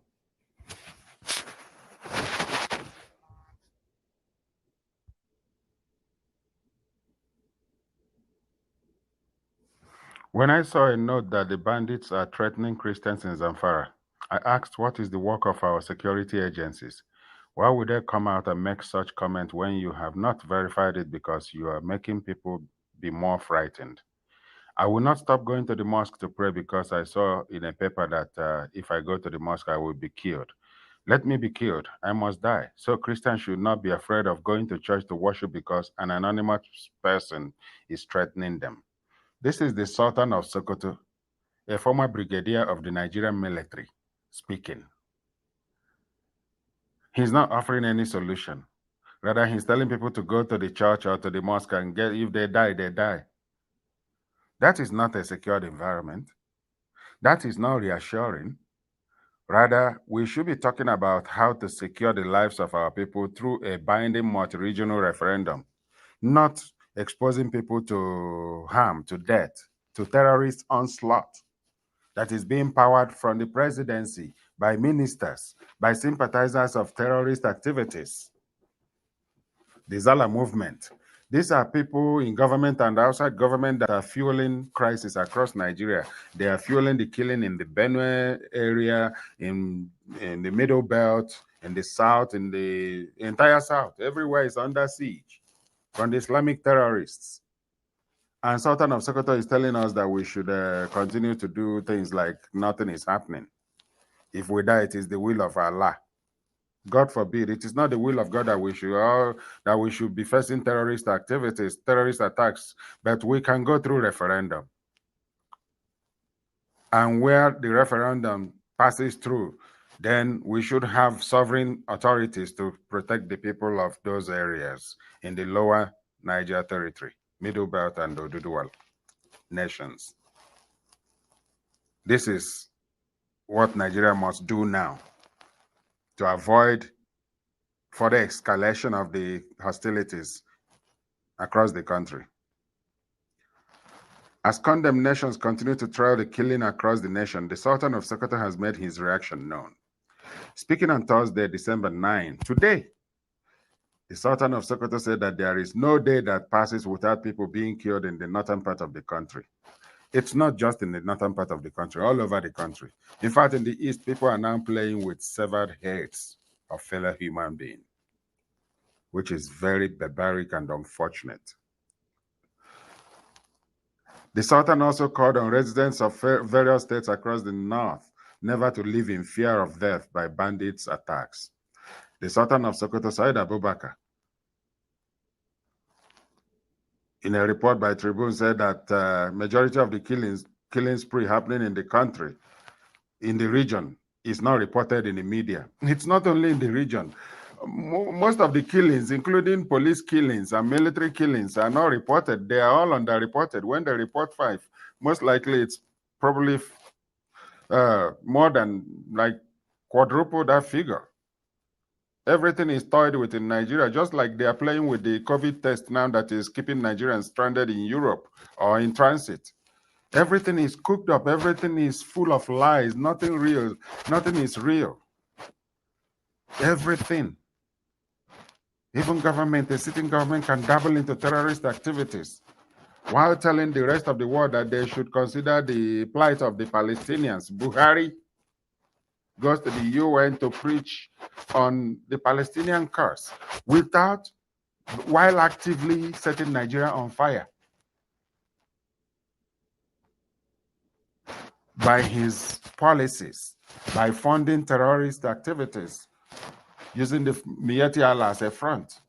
When I saw a note that the bandits are threatening Christians in Zamfara, I asked what is the work of our security agencies. Why would they come out and make such comment when you have not verified it because you are making people be more frightened? I will not stop going to the mosque to pray because I saw in a paper that if I go to the mosque, I will be killed. Let me be killed. I must die. So Christians should not be afraid of going to church to worship because an anonymous person is threatening them. This is the Sultan of Sokoto, a former brigadier of the Nigerian military, speaking. He's not offering any solution. Rather, he's telling people to go to the church or to the mosque and get, if they die, they die. That is not a secured environment. That is not reassuring. Rather, we should be talking about how to secure the lives of our people through a binding multi-regional referendum, not exposing people to harm, to death, to terrorist onslaught that is being powered from the presidency, by ministers, by sympathizers of terrorist activities. The Zala movement. These are people in government and outside government that are fueling crisis across Nigeria. They are fueling the killing in the Benue area, in the Middle Belt, in the South, in the entire South. Everywhere is under siege from the Islamic terrorists. And Sultan of Sokoto is telling us that we should continue to do things like nothing is happening. If we die, it is the will of Allah. God forbid, it is not the will of God that we should be facing terrorist activities, terrorist attacks, but we can go through referendum. And where the referendum passes through, then we should have sovereign authorities to protect the people of those areas in the lower Niger territory, Middle Belt and Oduduwa nations. This is what Nigeria must do now to avoid further escalation of the hostilities across the country. As condemnations continue to trail the killing across the nation, the Sultan of Sokoto has made his reaction known. Speaking on Thursday, December 9, today, the Sultan of Sokoto said that there is no day that passes without people being killed in the northern part of the country. It's not just in the northern part of the country, all over the country. In fact, in the east, people are now playing with severed heads of fellow human beings, which is very barbaric and unfortunate. The Sultan also called on residents of various states across the north never to live in fear of death by bandits' attacks. The Sultan of Sokoto, Said Abubakar, in a report by Tribune, said that majority of the killing spree happening in the country, in the region, is not reported in the media. It's not only in the region. Most of the killings, including police killings and military killings, are not reported. They are all underreported. When they report 5, most likely it's probably more than like quadruple that figure. Everything is toyed with in Nigeria, just like they are playing with the COVID test now that is keeping Nigerians stranded in Europe or in transit. Everything is cooked up. Everything is full of lies. Nothing real. Nothing is real. Everything. Even government, the sitting government, can dabble into terrorist activities while telling the rest of the world that they should consider the plight of the Palestinians. Buhari goes to the UN to preach on the Palestinian cause while actively setting Nigeria on fire by his policies, by funding terrorist activities, using the Miyetti Allah as a front.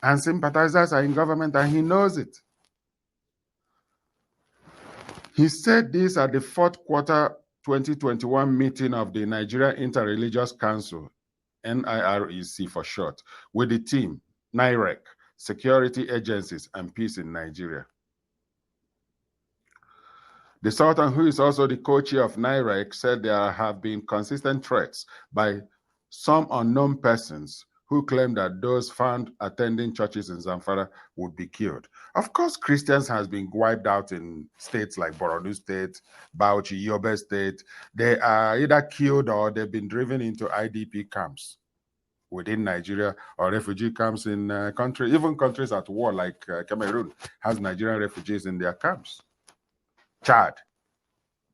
And sympathizers are in government, and he knows it. He said this at the fourth quarter 2021 meeting of the Nigeria Interreligious Council, NIREC for short, with the team, NIREC, security agencies, and peace in Nigeria. The Sultan, who is also the co-chair of NIREC, said there have been consistent threats by some unknown persons who claim that those found attending churches in Zamfara would be killed. Of course, Christians has been wiped out in states like Borno State, Bauchi, Yobe State. They are either killed or they've been driven into IDP camps within Nigeria or refugee camps in countries, even countries at war like Cameroon has Nigerian refugees in their camps. Chad,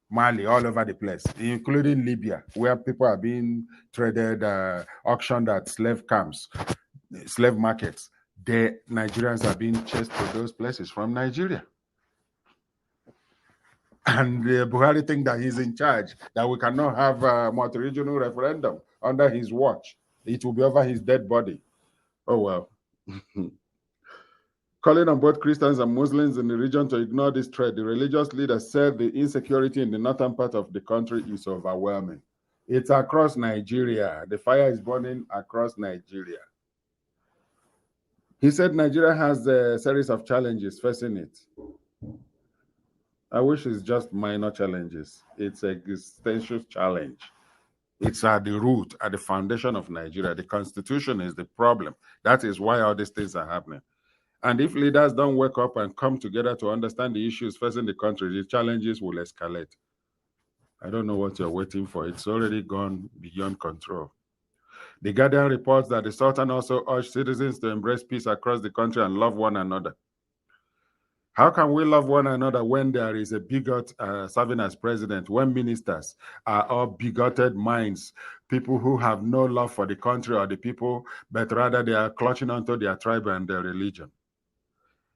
Mali, all over the place, including Libya, where people are being traded, auctioned at slave camps, slave markets. The Nigerians are being chased to those places from Nigeria. And Buhari thinks that he's in charge, that we cannot have a multi-regional referendum under his watch. It will be over his dead body. Oh, well. Calling on both Christians and Muslims in the region to ignore this threat, the religious leader said the insecurity in the northern part of the country is overwhelming. It's across Nigeria. The fire is burning across Nigeria. He said Nigeria has a series of challenges facing it. I wish it's just minor challenges. It's an existential challenge. It's at the root, at the foundation of Nigeria. The Constitution is the problem. That is why all these things are happening. And if leaders don't wake up and come together to understand the issues facing the country, the challenges will escalate. I don't know what you're waiting for. It's already gone beyond control. The Guardian reports that the Sultan also urged citizens to embrace peace across the country and love one another. How can we love one another when there is a bigot serving as president, when ministers are all bigoted minds, people who have no love for the country or the people, but rather they are clutching onto their tribe and their religion?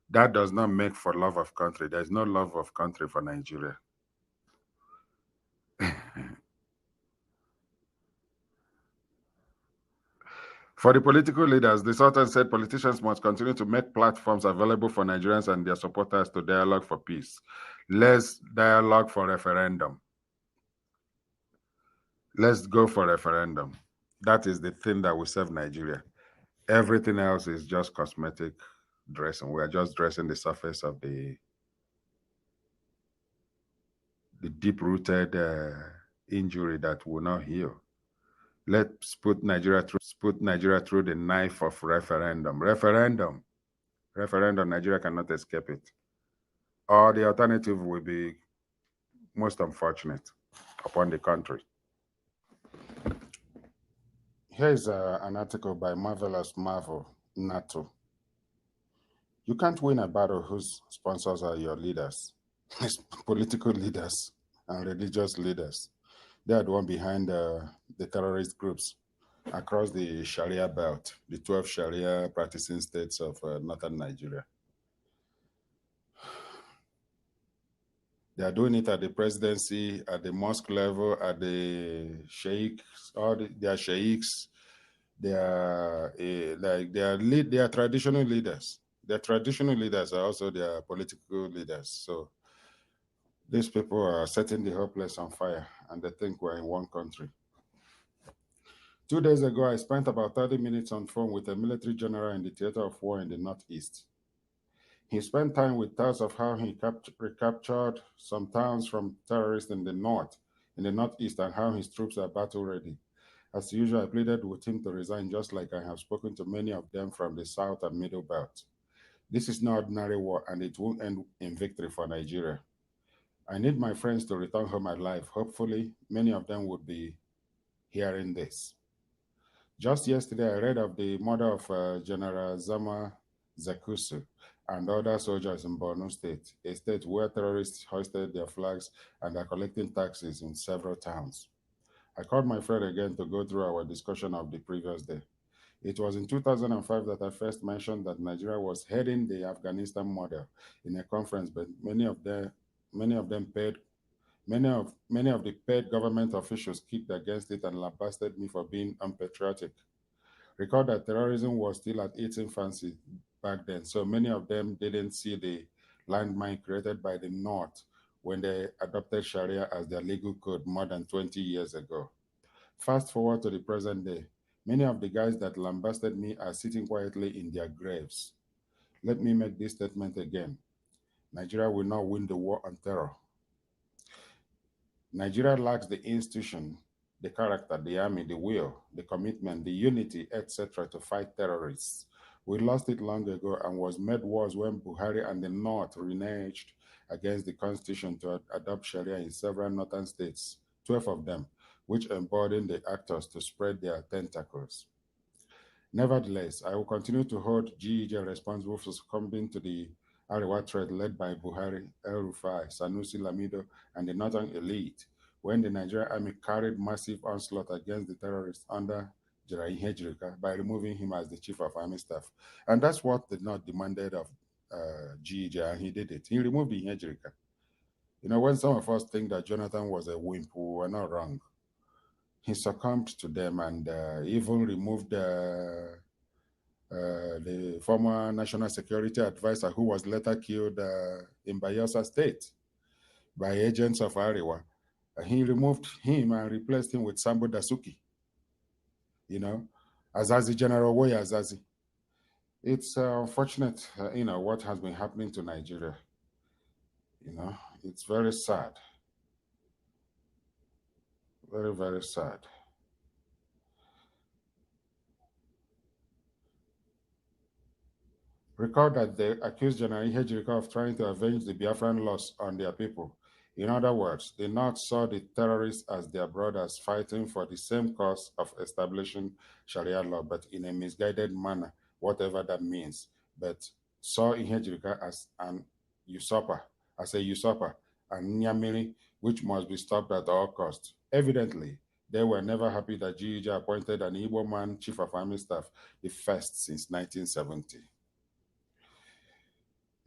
That does not make for love of country. There's no love of country for Nigeria. For the political leaders, the Sultan said politicians must continue to make platforms available for Nigerians and their supporters to dialogue for peace. Let's dialogue for referendum. Let's go for referendum. That is the thing that will save Nigeria. Everything else is just cosmetic dressing. We are just dressing the surface of the deep-rooted injury that will not heal. Let's put Nigeria through the knife of referendum. Referendum, Nigeria cannot escape it. Or the alternative will be most unfortunate upon the country. Here's an article by Marvelous Marvel, NATO. You can't win a battle whose sponsors are your leaders, political leaders and religious leaders. They are the one behind the terrorist groups across the Sharia belt, the 12 Sharia practicing states of northern Nigeria. They are doing it at the presidency, at the mosque level, at the sheikhs, they are sheikhs. They are they are traditional leaders. Their traditional leaders are also their political leaders. So these people are setting the whole place on fire, and they think we're in one country. 2 days ago, I spent about 30 minutes on phone with a military general in the theater of war in the Northeast. He spent time with tales of how he recaptured some towns from terrorists in the Northeast, and how his troops are battle ready. As usual, I pleaded with him to resign, just like I have spoken to many of them from the South and Middle Belt. This is no ordinary war, and it won't end in victory for Nigeria. I need my friends to return home alive. Hopefully, many of them would be hearing this. Just yesterday, I read of the murder of General Zama Zakusu and other soldiers in Borno State, a state where terrorists hoisted their flags and are collecting taxes in several towns. I called my friend again to go through our discussion of the previous day. It was in 2005 that I first mentioned that Nigeria was heading the Afghanistan model in a conference, but many of the paid government officials kicked against it and lambasted me for being unpatriotic. Recall that terrorism was still at its infancy back then, so many of them didn't see the landmine created by the North when they adopted Sharia as their legal code more than 20 years ago. Fast forward to the present day, many of the guys that lambasted me are sitting quietly in their graves. Let me make this statement again. Nigeria will not win the war on terror. Nigeria lacks the institution, the character, the army, the will, the commitment, the unity, etc. to fight terrorists. We lost it long ago and was made worse when Buhari and the North reneged against the constitution to adopt Sharia in several northern states, 12 of them, which emboldened the actors to spread their tentacles. Nevertheless, I will continue to hold GEJ responsible for succumbing to the Arewa threat led by Buhari, El-Rufai, Sanusi Lamido, and the northern elite, when the Nigerian army carried massive onslaught against the terrorists under Jerahi Hejrika by removing him as the chief of army staff. And that's what the North demanded of GEJ, and he did it. He removed the Hejrika. You know, when some of us think that Jonathan was a wimp, we were not wrong. He succumbed to them and even removed the former national security advisor, who was later killed in Bayelsa State by agents of Arewa. He removed him and replaced him with Sambo Dasuki. You know, Azazi, General Woye Azazi. It's unfortunate, you know, what has been happening to Nigeria. You know, it's very sad. Very, very sad. Recall that they accused General Hejrika of trying to avenge the Biafran loss on their people. In other words, the North saw the terrorists as their brothers fighting for the same cause of establishing Sharia law, but in a misguided manner, whatever that means, but saw Hejrika as a usurper, and Nyamiri, which must be stopped at all costs. Evidently, they were never happy that GEJ appointed an Igbo man chief of army staff, the first since 1970.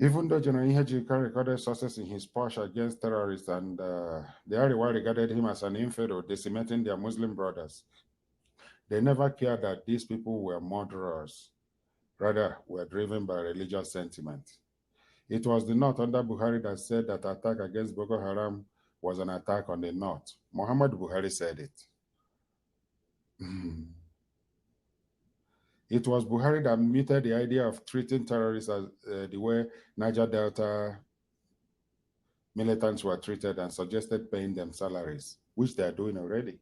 Even though General Hejrika recorded success in his push against terrorists, and the Arewa regarded him as an infidel, decimating their Muslim brothers, they never cared that these people were murderers, rather were driven by religious sentiment. It was the North under Buhari that said that attack against Boko Haram was an attack on the North. Muhammad Buhari said it. It was Buhari that muted the idea of treating terrorists as the way Niger Delta militants were treated and suggested paying them salaries, which they are doing already.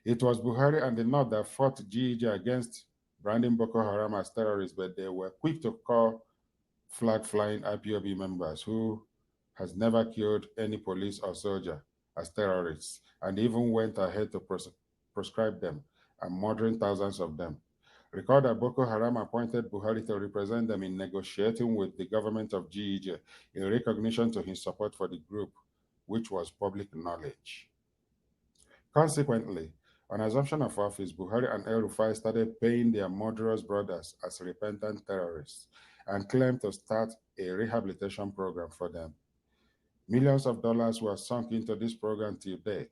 It was Buhari and the North that fought GEG against branding Boko Haram as terrorists, but they were quick to call flag-flying IPOB members who has never killed any police or soldier as terrorists, and even went ahead to proscribe them and murdering thousands of them. Recall that Boko Haram appointed Buhari to represent them in negotiating with the government of GEG in recognition to his support for the group, which was public knowledge. Consequently, on assumption of office, Buhari and El-Rufai started paying their murderous brothers as repentant terrorists and claimed to start a rehabilitation program for them. Millions of dollars were sunk into this program till date.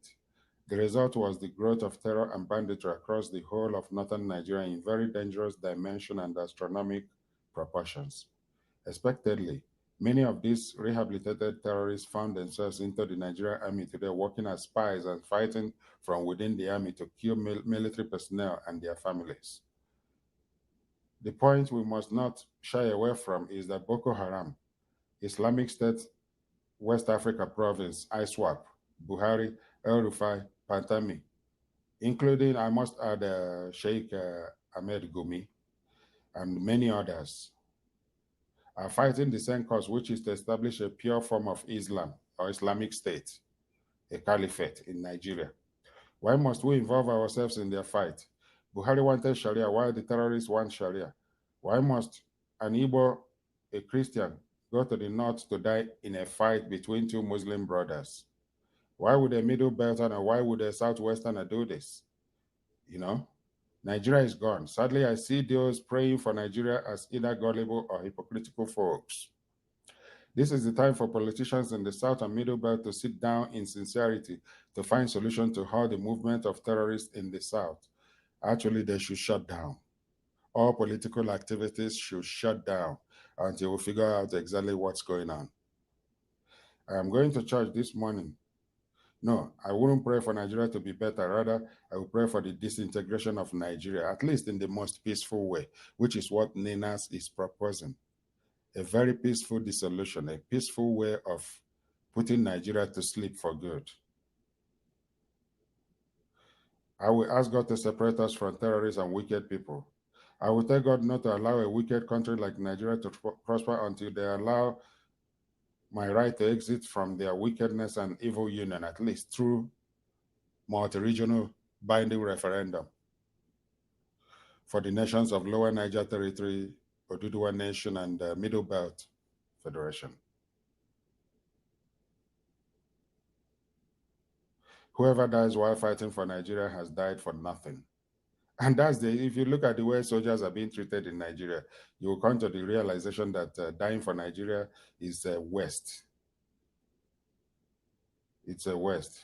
The result was the growth of terror and banditry across the whole of northern Nigeria in very dangerous dimension and astronomical proportions. Expectedly, many of these rehabilitated terrorists found themselves into the Nigerian army today, working as spies and fighting from within the army to kill military personnel and their families. The point we must not shy away from is that Boko Haram, Islamic State West Africa Province, ISWAP, Buhari, El-Rufai, Pantami, including, I must add, Sheikh Ahmed Gumi, and many others, are fighting the same cause, which is to establish a pure form of Islam or Islamic State, a caliphate in Nigeria. Why must we involve ourselves in their fight? Buhari wanted Sharia, while the terrorists want Sharia. Why must an Igbo, a Christian, go to the north to die in a fight between two Muslim brothers? Why would a Middle Belterner, why would a Southwesterner do this? You know, Nigeria is gone. Sadly, I see those praying for Nigeria as either gullible or hypocritical folks. This is the time for politicians in the South and Middle Belt to sit down in sincerity to find solutions to how the movement of terrorists in the South. Actually, they should shut down. All political activities should shut down until we figure out exactly what's going on. I am going to church this morning. No, I wouldn't pray for Nigeria to be better. Rather, I will pray for the disintegration of Nigeria, at least in the most peaceful way, which is what Ninas is proposing. A very peaceful dissolution, a peaceful way of putting Nigeria to sleep for good. I will ask God to separate us from terrorists and wicked people. I will tell God not to allow a wicked country like Nigeria to prosper until they allow my right to exit from their wickedness and evil union, at least through multi-regional binding referendum for the nations of Lower Niger Territory, Oduduwa Nation, and Middle Belt Federation. Whoever dies while fighting for Nigeria has died for nothing. And that's if you look at the way soldiers are being treated in Nigeria, you will come to the realization that dying for Nigeria is a waste. It's a waste.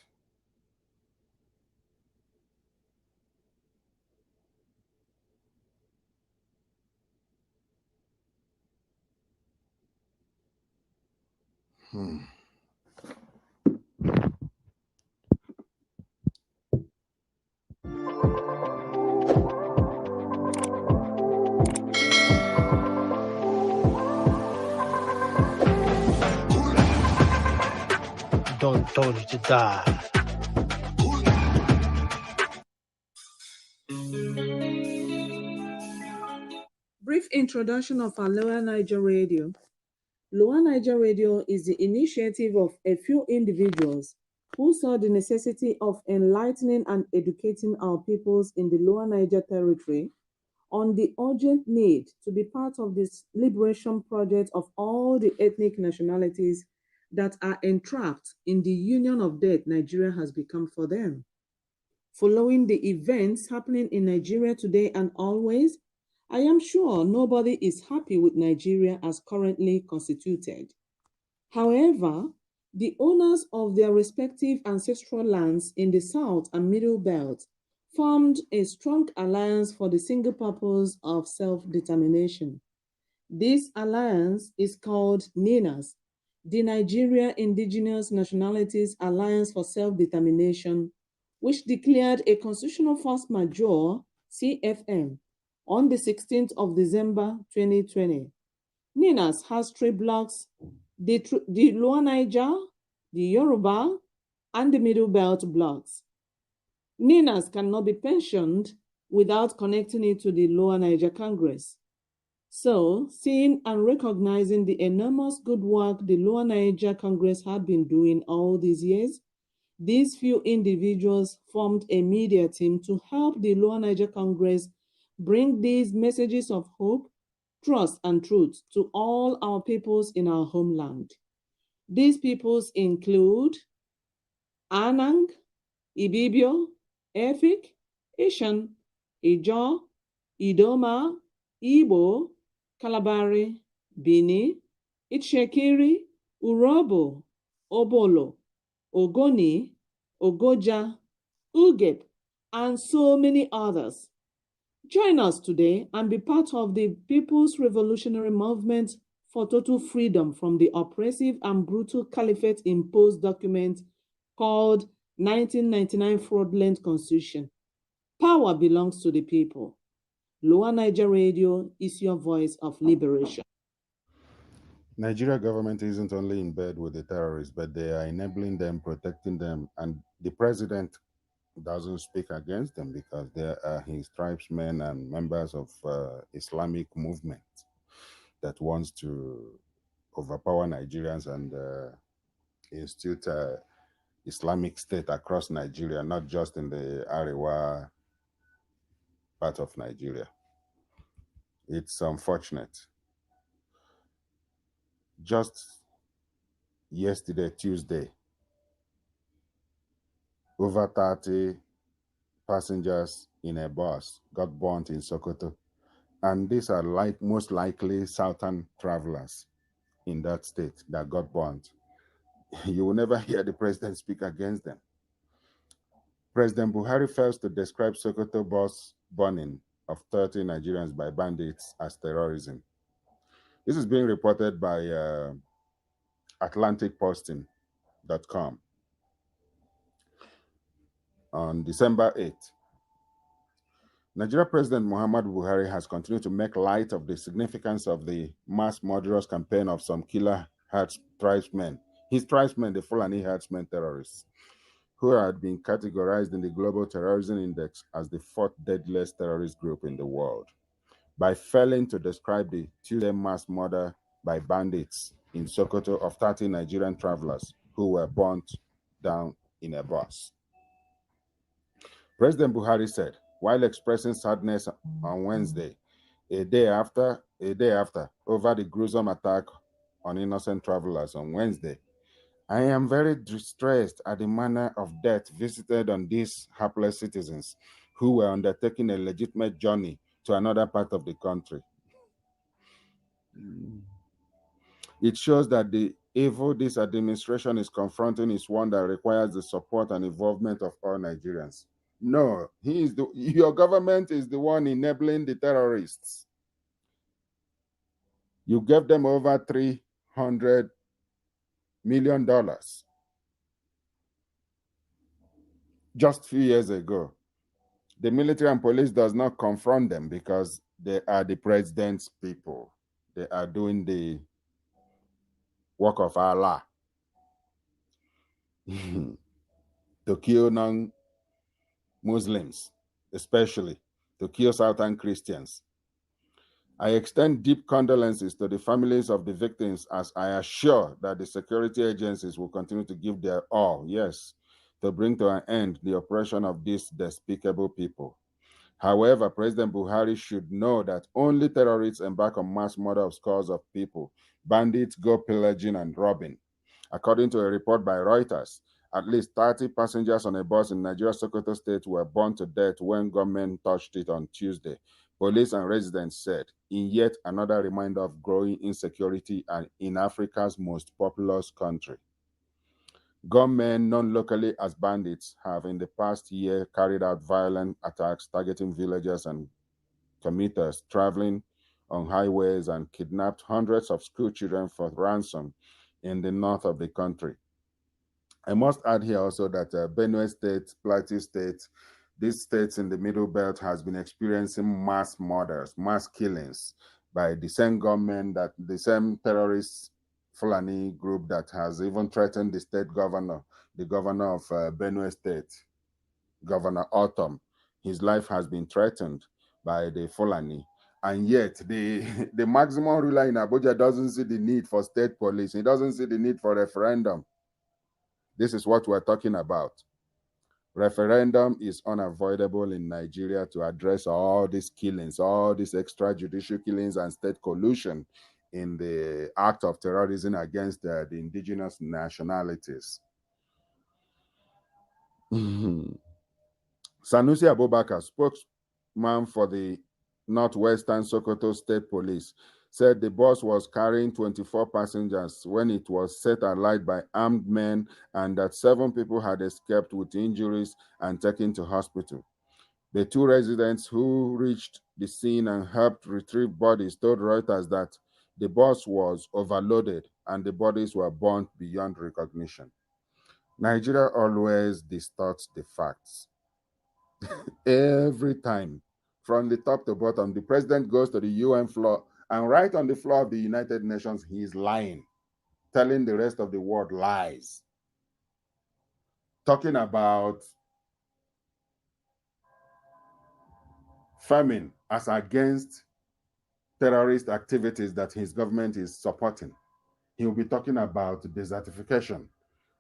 Don't told you to die. Brief introduction of our Lower Niger Radio. Lower Niger Radio is the initiative of a few individuals who saw the necessity of enlightening and educating our peoples in the Lower Niger Territory on the urgent need to be part of this liberation project of all the ethnic nationalities that are entrapped in the union of death Nigeria has become for them. Following the events happening in Nigeria today and always, I am sure nobody is happy with Nigeria as currently constituted. However, the owners of their respective ancestral lands in the South and Middle Belt formed a strong alliance for the single purpose of self-determination. This alliance is called NINAS, the Nigeria Indigenous Nationalities Alliance for Self-Determination, which declared a constitutional force majeure, CFM, on the 16th of December 2020. NINAS has 3 blocks, the Lower Niger, the Yoruba, and the Middle Belt blocks. Ninas cannot be pensioned without connecting it to the Lower Niger Congress. So, seeing and recognizing the enormous good work the Lower Niger Congress had been doing all these years, these few individuals formed a media team to help the Lower Niger Congress bring these messages of hope, trust, and truth to all our peoples in our homeland. These peoples include Anang, Ibibio, Efik, Ishan, Ijaw, Idoma, Igbo, Kalabari, Bini, Itshekiri, Urobo, Obolo, Ogoni, Ogoja, Ugep, and so many others. Join us today and be part of the People's Revolutionary Movement for total freedom from the oppressive and brutal caliphate-imposed document called 1999 Fraudulent Constitution. Power belongs to the people. Lower Niger Radio is your voice of liberation. Nigeria government isn't only in bed with the terrorists, but they are enabling them, protecting them, and the president doesn't speak against them because they are his tribesmen and members of Islamic movement that wants to overpower Nigerians and institute Islamic State across Nigeria, not just in the Arewa part of Nigeria. It's unfortunate. Just yesterday, Tuesday, over 30 passengers in a bus got burnt in Sokoto. And these are most likely southern travelers in that state that got burnt. You will never hear the president speak against them. President Buhari fails to describe Sokoto bus burning of 30 Nigerians by bandits as terrorism. This is being reported by AtlanticPosting.com on December 8th. Nigeria President Muhammadu Buhari has continued to make light of the significance of the mass murderous campaign of some killer tribesmen, his tribesmen, the Fulani herdsmen terrorists, who had been categorized in the Global Terrorism Index as the 4th deadliest terrorist group in the world, by failing to describe the Tuesday mass murder by bandits in Sokoto of 30 Nigerian travelers who were burnt down in a bus. President Buhari said, while expressing sadness on Wednesday, a day after, over the gruesome attack on innocent travelers on Wednesday, I am very distressed at the manner of death visited on these hapless citizens who were undertaking a legitimate journey to another part of the country. It shows that the evil this administration is confronting is one that requires the support and involvement of all Nigerians. No, your government is the one enabling the terrorists. You gave them over $300 million just a few years ago. The military and police does not confront them because they are the president's people. They are doing the work of Allah to kill non-Muslims, especially to kill Southern Christians. I extend deep condolences to the families of the victims as I assure that the security agencies will continue to give their all, yes, to bring to an end the oppression of these despicable people. However, President Buhari should know that only terrorists embark on mass murder of scores of people. Bandits go pillaging and robbing. According to a report by Reuters, at least 30 passengers on a bus in Nigeria's Sokoto State were burned to death when gunmen touched it on Tuesday. Police and residents said, in yet another reminder of growing insecurity in Africa's most populous country. Gunmen, known locally as bandits, have in the past year carried out violent attacks targeting villagers and commuters traveling on highways and kidnapped hundreds of school children for ransom in the north of the country. I must add here also that Benue State, Plateau State, these states in the Middle Belt has been experiencing mass murders, mass killings by the same government, that the same terrorists Fulani group that has even threatened the state governor, the governor of Benue State, Governor Autumn. His life has been threatened by the Fulani. And yet, the maximum ruler in Abuja doesn't see the need for state police. He doesn't see the need for referendum. This is what we're talking about. Referendum is unavoidable in Nigeria to address all these killings, all these extrajudicial killings and state collusion in the act of terrorism against the indigenous nationalities. Sanusi Abubakar, spokesman for the Northwestern Sokoto State Police, said the bus was carrying 24 passengers when it was set alight by armed men and that 7 people had escaped with injuries and taken to hospital. The 2 residents who reached the scene and helped retrieve bodies told Reuters that the bus was overloaded and the bodies were burnt beyond recognition. Nigeria always distorts the facts. Every time, from the top to bottom, the president goes to the UN floor, and right on the floor of the United Nations, he is lying, telling the rest of the world lies, talking about famine as against terrorist activities that his government is supporting. He will be talking about desertification,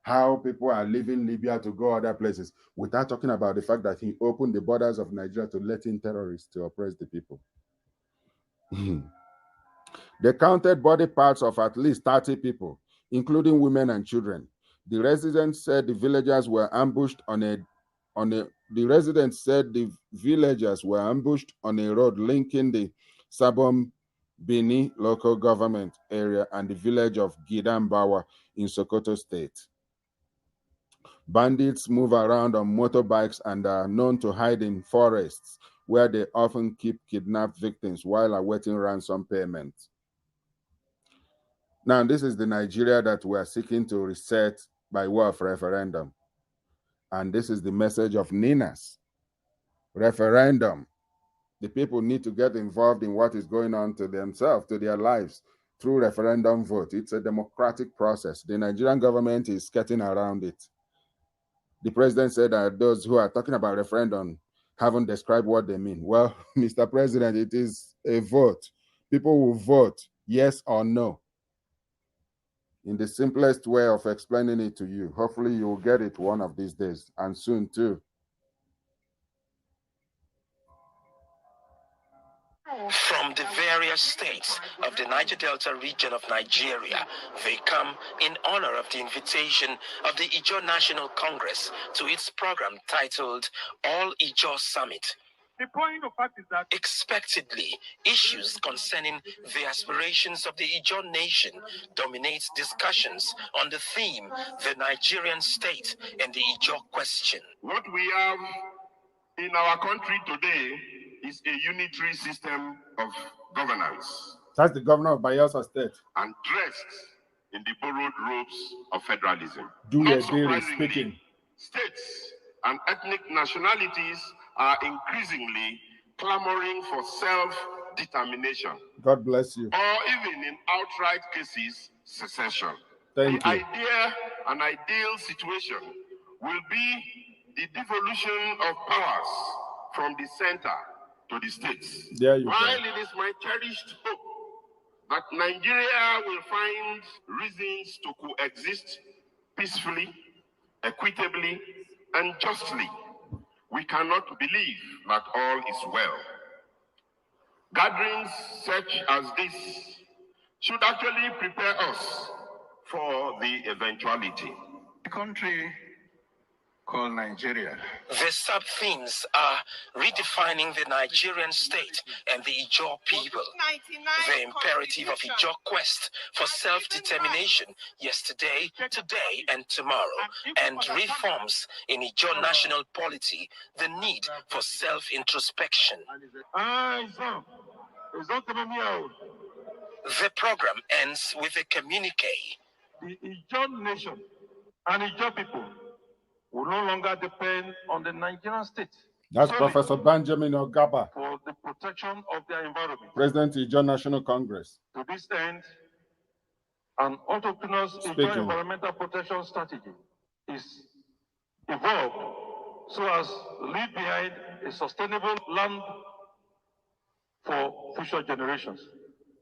how people are leaving Libya to go other places, without talking about the fact that he opened the borders of Nigeria to let in terrorists to oppress the people. They counted body parts of at least 30 people, including women and children. The residents said the villagers were ambushed on a road linking the Sabon Bini local government area and the village of Gidambawa in Sokoto State. Bandits move around on motorbikes and are known to hide in forests, where they often keep kidnapped victims while awaiting ransom payment. Now, this is the Nigeria that we are seeking to reset by way of referendum. And this is the message of NINAS. Referendum. The people need to get involved in what is going on to themselves, to their lives, through referendum vote. It's a democratic process. The Nigerian government is skirting around it. The president said that those who are talking about referendum haven't described what they mean. Well, Mr. President, it is a vote. People will vote yes or no. In the simplest way of explaining it to you. Hopefully you will get it one of these days, and soon too. From the various states of the Niger Delta region of Nigeria, they come in honor of the invitation of the Ijaw National Congress to its program titled All Ijaw Summit. The point of fact is that expectedly, issues concerning the aspirations of the Ijaw nation dominate discussions on the theme, the Nigerian state and the Ijaw question. what we have in our country today is a unitary system of governance. That's the governor of Bayelsa State. And dressed in the borrowed robes of federalism. Do Not your daily surprisingly, speaking. States and ethnic nationalities are increasingly clamoring for self-determination. God bless you. Or even in outright cases, secession. Thank The you. an ideal situation will be the devolution of powers from the center to the states. There you While go. it is my cherished hope that Nigeria will find reasons to coexist peacefully, equitably, and justly, we cannot believe that all is well. Gatherings such as this should actually prepare us for the eventuality. The country called Nigeria. The sub-themes are redefining the Nigerian state and the Ijaw people, the imperative of Ijaw quest for self-determination yesterday, today, and tomorrow, and reforms in Ijaw national polity, the need for self-introspection. The program ends with a communique. The Ijaw nation and Ijaw people will no longer depend on the Nigerian state. That's solely Professor Benjamin Ogaba, for the protection of their environment. President of Ijaw National Congress. To this end, An autonomous environmental protection strategy is evolved so as to leave behind a sustainable land for future generations.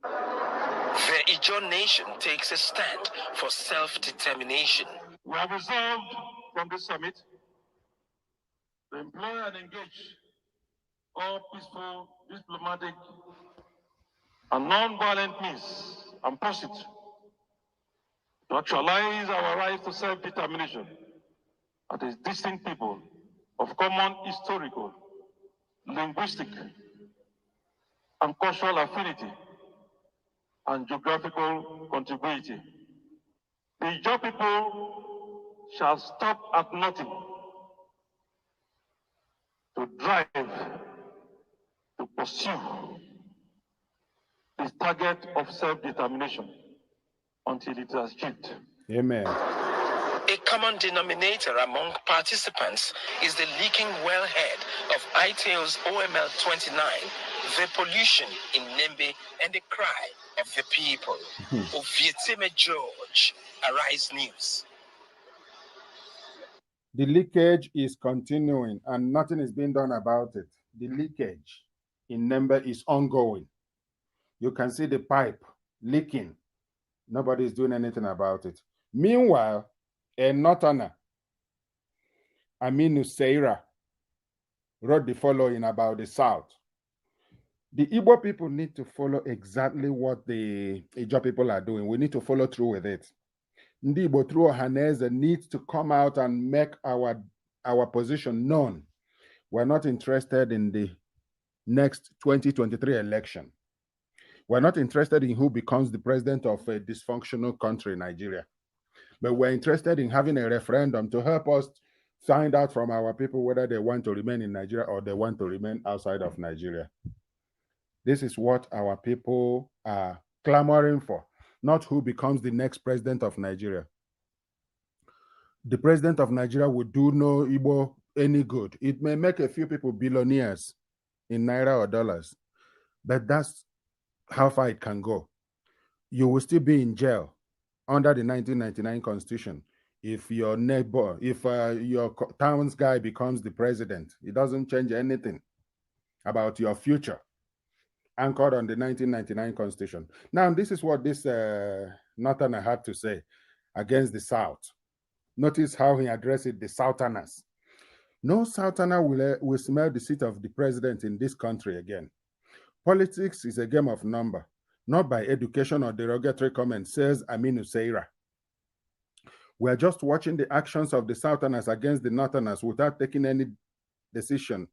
The Ijaw nation takes a stand for self-determination. We have resolved from this summit to employ and engage all peaceful, diplomatic, and non-violent means and pursuits to actualize our right to self-determination as a distinct people of common historical, linguistic, and cultural affinity and geographical contiguity. The Ijaw people shall stop at nothing to drive, to pursue the target of self-determination until it is achieved. Amen. A common denominator among participants is the leaking wellhead of ITAO's OML 29, the pollution in Nembe, and the cry of the people. Ovietime George, Arise News. The leakage is continuing and nothing is being done about it. The leakage in Nembe is ongoing. You can see the pipe leaking. Nobody is doing anything about it. Meanwhile, a northerner, Aminu Seira, wrote the following about the South. The Igbo people need to follow exactly what the Ijaw people are doing. We need to follow through with it. Ndi Igbo through Ohaneze needs to come out and make our position known. We're not interested in the next 2023 election. We're not interested in who becomes the president of a dysfunctional country, Nigeria. But we're interested in having a referendum to help us find out from our people whether they want to remain in Nigeria or they want to remain outside of Nigeria. This is what our people are clamoring for, not who becomes the next president of Nigeria. The president of Nigeria would do no Igbo any good. It may make a few people billionaires in Naira or dollars, but that's how far it can go. You will still be in jail under the 1999 Constitution if your neighbor, if your town's guy becomes the president. It doesn't change anything about your future, anchored on the 1999 Constitution. Now, this is what this Northerner had to say against the South. Notice how he addressed it, the Southerners. No Southerner will smell the seat of the president in this country again. Politics is a game of number, not by education or derogatory comments, says Aminu Seira. We're just watching the actions of the Southerners against the Northerners without taking any decision,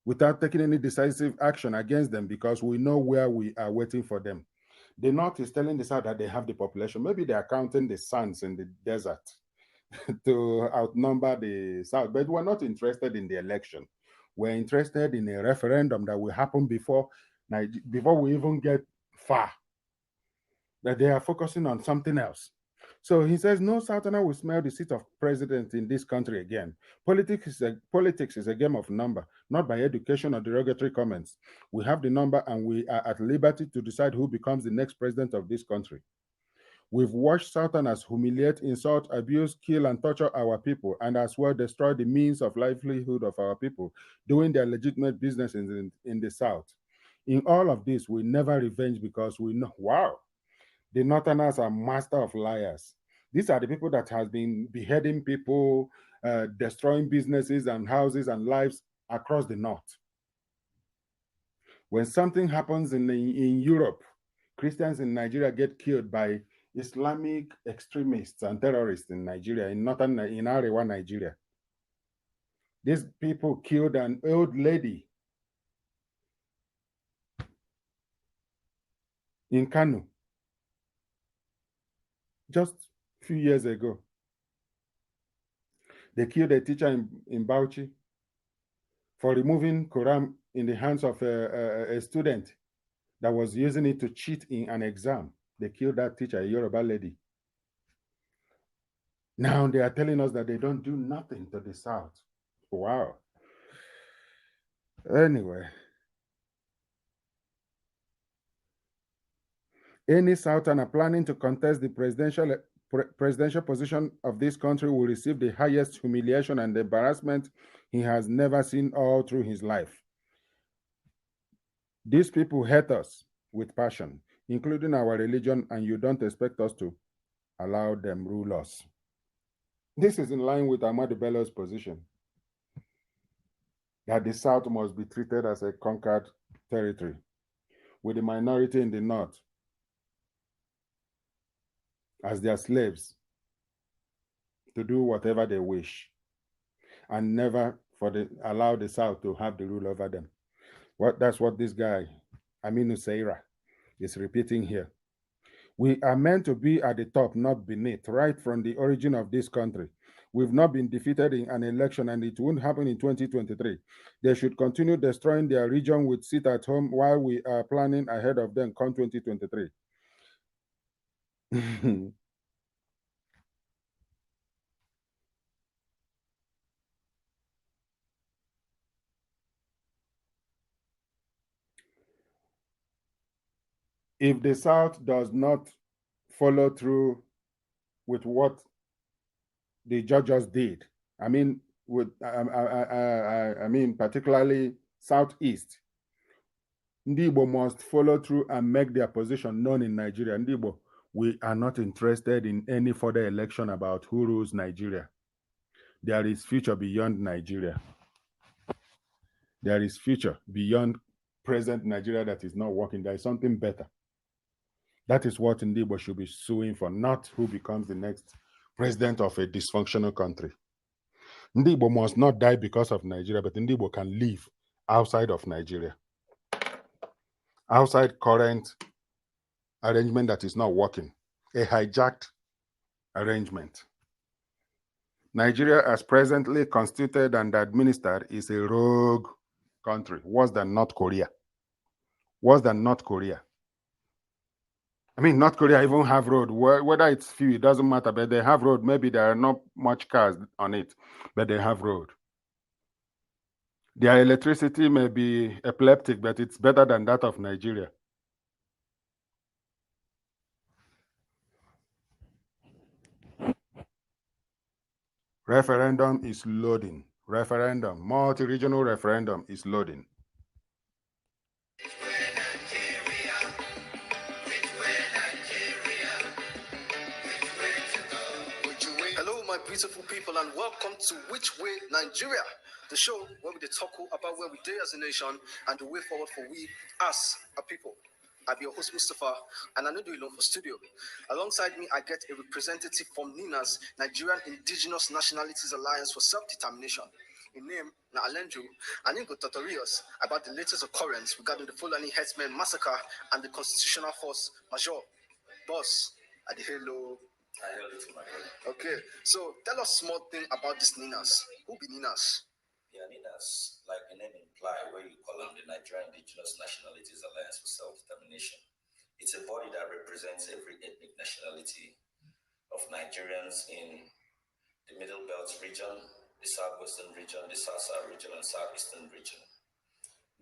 without taking any decisive action against them, because we know where we are waiting for them. The North is telling the South that they have the population. Maybe they are counting the sons in the desert to outnumber the South, but we're not interested in the election. We're interested in a referendum that will happen before we even get far. That they are focusing on something else. So he says, no Southerner will smell the seat of president in this country again. Politics is a game of number, not by education or derogatory comments. We have the number and we are at liberty to decide who becomes the next president of this country. We've watched Southerners humiliate, insult, abuse, kill, and torture our people, and as well destroy the means of livelihood of our people, doing their legitimate business in the South. In all of this, we never revenge because we know, wow, the Northerners are master of liars. These are the people that has been beheading people, destroying businesses and houses and lives across the North. When something happens in Europe, Christians in Nigeria get killed by Islamic extremists and terrorists in Nigeria, in Arewa, Nigeria. These people killed an old lady in Kano just a few years ago. They killed a teacher in Bauchi for removing Quran in the hands of a student that was using it to cheat in an exam. They killed that teacher, a Yoruba lady. Now they are telling us that they don't do nothing to the South. Wow. Anyway. Any Southerner planning to contest the presidential position of this country will receive the highest humiliation and embarrassment he has never seen all through his life. These people hate us with passion, including our religion, and you don't expect us to allow them rule us. This is in line with Ahmadu Bello's position that the South must be treated as a conquered territory, with the minority in the North as their slaves to do whatever they wish, and never allow the South to have the rule over them. That's what this guy, Aminu Seira, is repeating here. We are meant to be at the top, not beneath, right from the origin of this country. We've not been defeated in an election, and it won't happen in 2023. They should continue destroying their region with sit at home while we are planning ahead of them come 2023. If the South does not follow through with what the judges did, I mean, particularly Southeast, Ndi Igbo must follow through and make their position known in Nigeria. Ndi Igbo, we are not interested in any further election about who rules Nigeria. There is future beyond Nigeria. There is future beyond present Nigeria that is not working. There is something better. That is what Ndi Igbo should be suing for, not who becomes the next president of a dysfunctional country. Ndi Igbo must not die because of Nigeria, but Ndi Igbo can live outside of Nigeria. Outside current arrangement that is not working, a hijacked arrangement. Nigeria, as presently constituted and administered, is a rogue country, worse than North Korea. Worse than North Korea. I mean, North Korea even have road. Whether it's few, it doesn't matter, but they have road. Maybe there are not much cars on it, but they have road. Their electricity may be epileptic, but it's better than that of Nigeria. Referendum is loading. Referendum, multi-regional referendum is loading. Hello, my beautiful people, and welcome to Which Way Nigeria, the show where we talk about where we do as a nation and the way forward for we as a people. I'm your host, Mustafa, and I know you alone for studio. Alongside me, I get a representative from NINA's Nigerian Indigenous Nationalities Alliance for Self-Determination. In name, Na Alenjo, and Ingo Totorios about the latest occurrence regarding the Fulani Herdsmen massacre and the constitutional force Major. Boss, Adi hello. Okay, so tell us small thing about this NINAS. Who be NINAS? Yeah, NINAS, like the name implies, where you call them the Nigerian Indigenous Nationalities Alliance for Self-Determination. It's a body that represents every ethnic nationality of Nigerians in the Middle Belt region, the Southwestern region, the South region, and Southeastern region.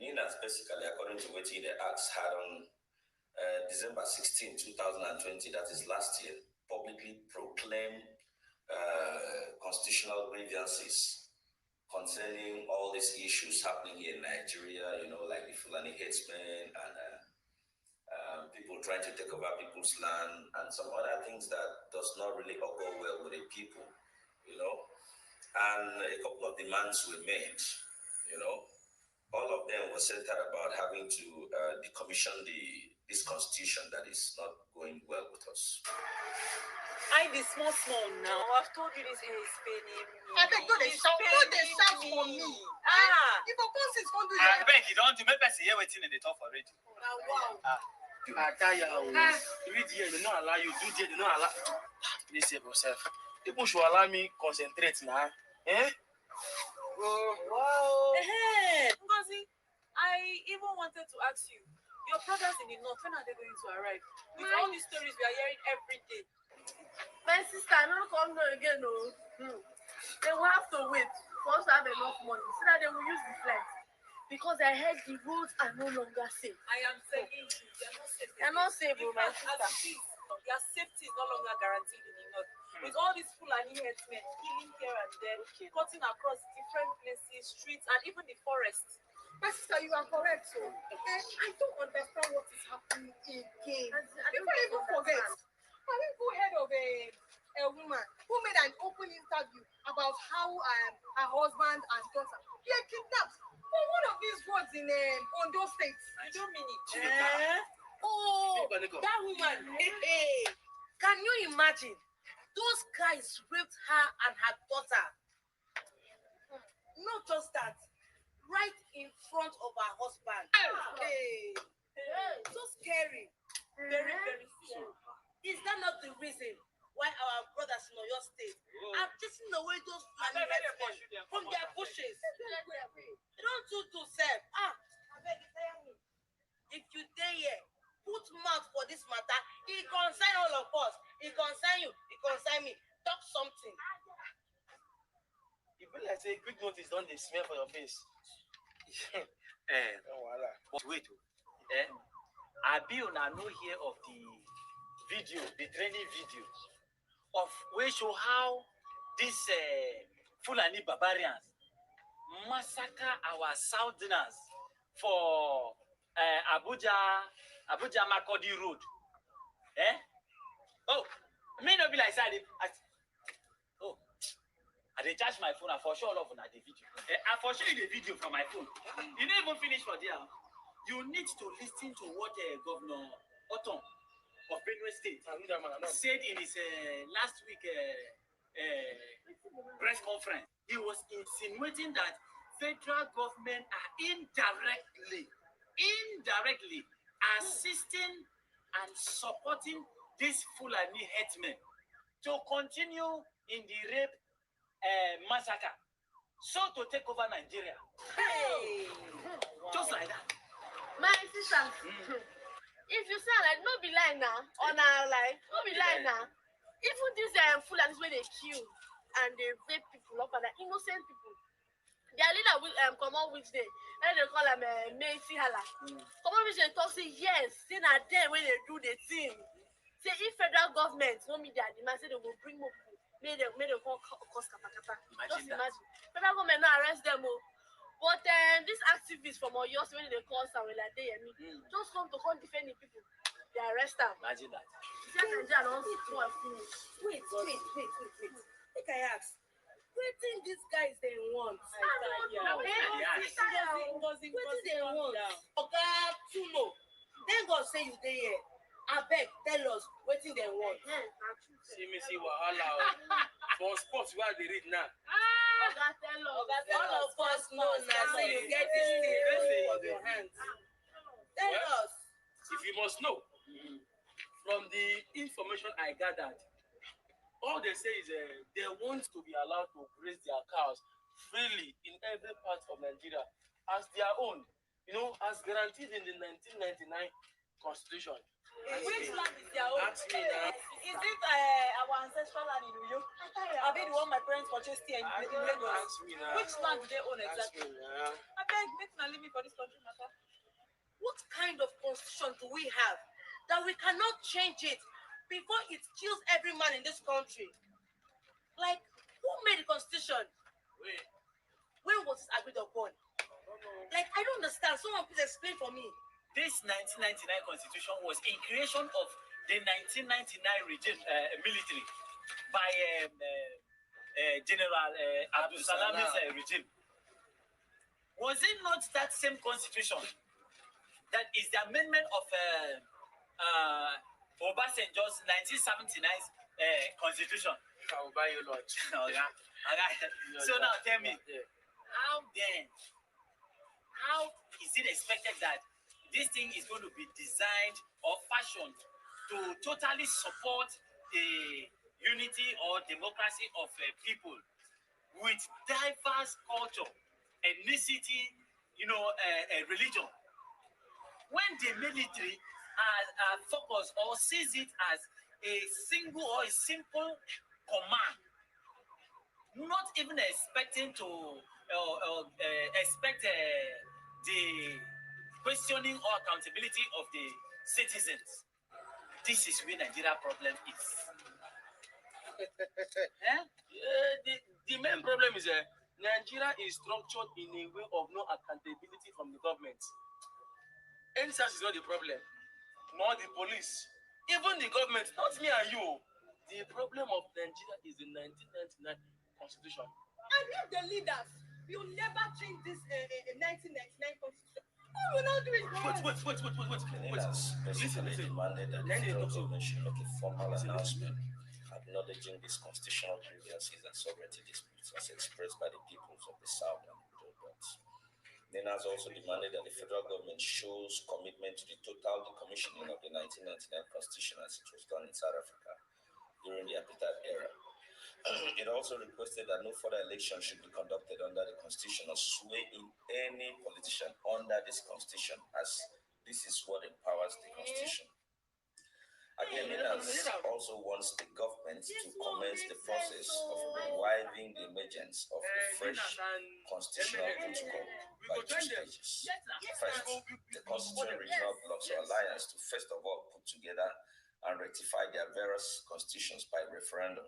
NINAS, basically, according to what the Acts had on December 16, 2020, that is last year, publicly proclaimed constitutional grievances concerning all these issues happening here in Nigeria, you know, like the Fulani Herdsmen and people trying to take over people's land and some other things that does not really go well with the people, you know. And a couple of demands were made, you know. All of them were centered about having to decommission this constitution that is not going well with us. I be small now. I've told you this hair is paining me. I beg, go dey shout for me. If a boss is going to do I beg you don't do. Make person hear wetin dey talk for radio. wow. I tire o. Read here, they don't allow you. Do there, they don't allow. Please save yourself. People should allow me concentrate now. Eh? Wow. Hey, Ngozi, I even wanted to ask you. Your brothers in the north, when are they going to arrive? With all these stories we are hearing every day. My sister, I don't come here again, no. They will have to wait for us to have enough money so that they will use the flight. Because I heard the roads are no longer safe. I am telling you, they are not You're not safe, my sister. Their safety is no longer guaranteed in the north. With all these Fulani headsmen killing here and there, cutting across different places, streets, and even the forest. My sister, you are correct. So I don't understand what is happening again. People even forget. I will go ahead of a woman who made an open interview about how her husband and daughter were kidnapped from one of these roads in Ondo State. You don't mean it. Oh, that woman. Hey, can you imagine? Those guys raped her and her daughter. Not just that, right in front of her husband. Hey, so scary. Very, very scary. Is that not the reason why our brothers in Oyo State are chasing away those Fulani headsmen from their bushes? They don't do to self. If you dare here, put mouth for this matter, it concern all of us. It concern you, it concern me. Talk something. You feel like say quick notice don't they smell for your face. But wait, I be on no hear of the video, the training video of where show how these Fulani barbarians massacre our southerners for Abuja Makodi Road. Oh, may not be like that. I dey charge my phone. I for sure love on the video. I for show you the video from my phone. You didn't even finish for there. You need to listen to what Governor Otom of Benue State said in his last week press conference. He was insinuating that federal government are indirectly assisting and supporting these Fulani headsmen to continue in the rape massacre, so to take over Nigeria. Hey, just like that. My sister, if you say like no be lie now, on our life, no be lie now. Even these Fulanis where they kill and they rape people up and innocent people. Their leader will come on which day, and they call them Macy Hala. Come on which they talk say yes, say na there when they do the thing. Say if federal government no meet their demand, say they will bring more people. May they cause kata. Just imagine. Federal government now arrest them. But these activists from Oyo State when they call somewhere like they just come to defend the people. They arrest them. Imagine that. Wait. Think I ask. What think these guys they want? What do they want? Oga Tumo. Then God say you dey here. Abeg tell us what they want. See wahala. For sports where they read now. Oga tell us. All of us know now. So you get this thing for your hands. Tell us. If you must know, from the information I gathered, all they say is they want to be allowed to graze their cows freely in every part of Nigeria as their own, as guaranteed in the 1999 Constitution. Which land is their own? Ask me now. Is it our ancestral land in Uyo? I mean, the one my parents purchased here in Lagos. Ask me now. Which land do they own exactly? I beg, make me leave me for this country matter. What kind of constitution do we have that we cannot change it before it kills every man in this country? Like, who made the constitution? When was it agreed upon? Like, I don't understand. Someone please explain for me. This 1999 constitution was in creation of the 1999 regime military by General Abdul Salam's regime. Was it not that same constitution that is the amendment of Obasanjo's 1979 constitution? I will buy you lunch. So now tell me, how is it expected that this thing is going to be designed or fashioned to totally support the unity or democracy of people with diverse culture, ethnicity, religion? When the military are focused or sees it as a single or a simple command, not even expecting to expect the questioning or accountability of the citizens. This is where Nigeria problem is. The main problem is Nigeria is structured in a way of no accountability from the government. NSAS is not the problem, nor the police, even the government, not me and you. The problem of Nigeria is the 1999 constitution. And if the leaders will never change this 1999 constitution, who will not do it? Wait. Basically demanded that the federal government should make a formal announcement acknowledging these constitutional grievances and sovereignty disputes as expressed by the peoples of the South and the Middle Belt. NINAS also demanded that the federal government shows commitment to the total decommissioning of the 1999 constitution as it was done in South Africa during the apartheid era. It also requested that no further election should be conducted under the constitution or sway in any politician under this constitution, as this is what empowers the constitution. Again, NINAS also wants the government to commence the process of reviving the emergence of a fresh constitutional protocol by 2 stages. First, the constituent regional blocks or alliance to first of all put together and rectify their various constitutions by referendum.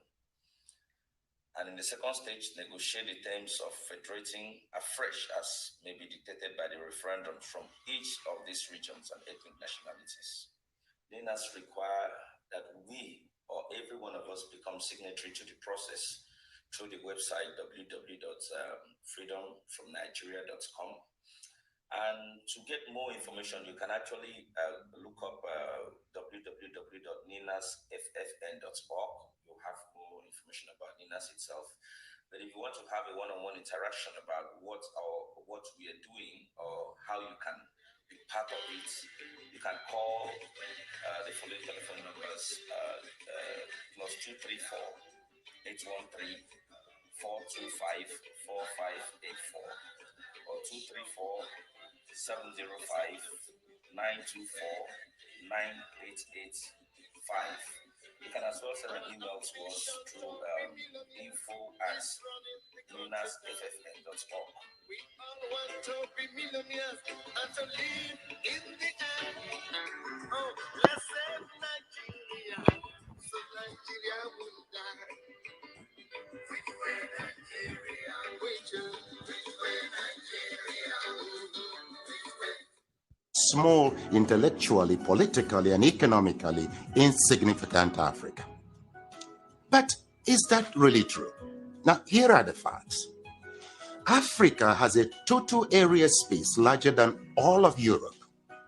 And in the second stage, negotiate the terms of federating afresh as may be dictated by the referendum from each of these regions and ethnic nationalities. NINAS require that we or every one of us become signatory to the process through the website www.freedomfromnigeria.com. And to get more information, you can actually look up www.ninasffn.org. You'll have more information about NINAS itself. But if you want to have a one-on-one interaction about what we are doing or how you can be part of it, you can call the following telephone numbers: +234 813 425 4584 or 234 705 924 9885. You can as well send an email to us through info@ninasffn.org. We all want to be millionaires and to live in the air. Oh, let's save Nigeria, so Nigeria will die. Which way Nigeria? Which way Nigeria? Which way? Small, intellectually, politically, and economically insignificant Africa. But is that really true? Now, here are the facts. Africa has a total area space larger than all of Europe,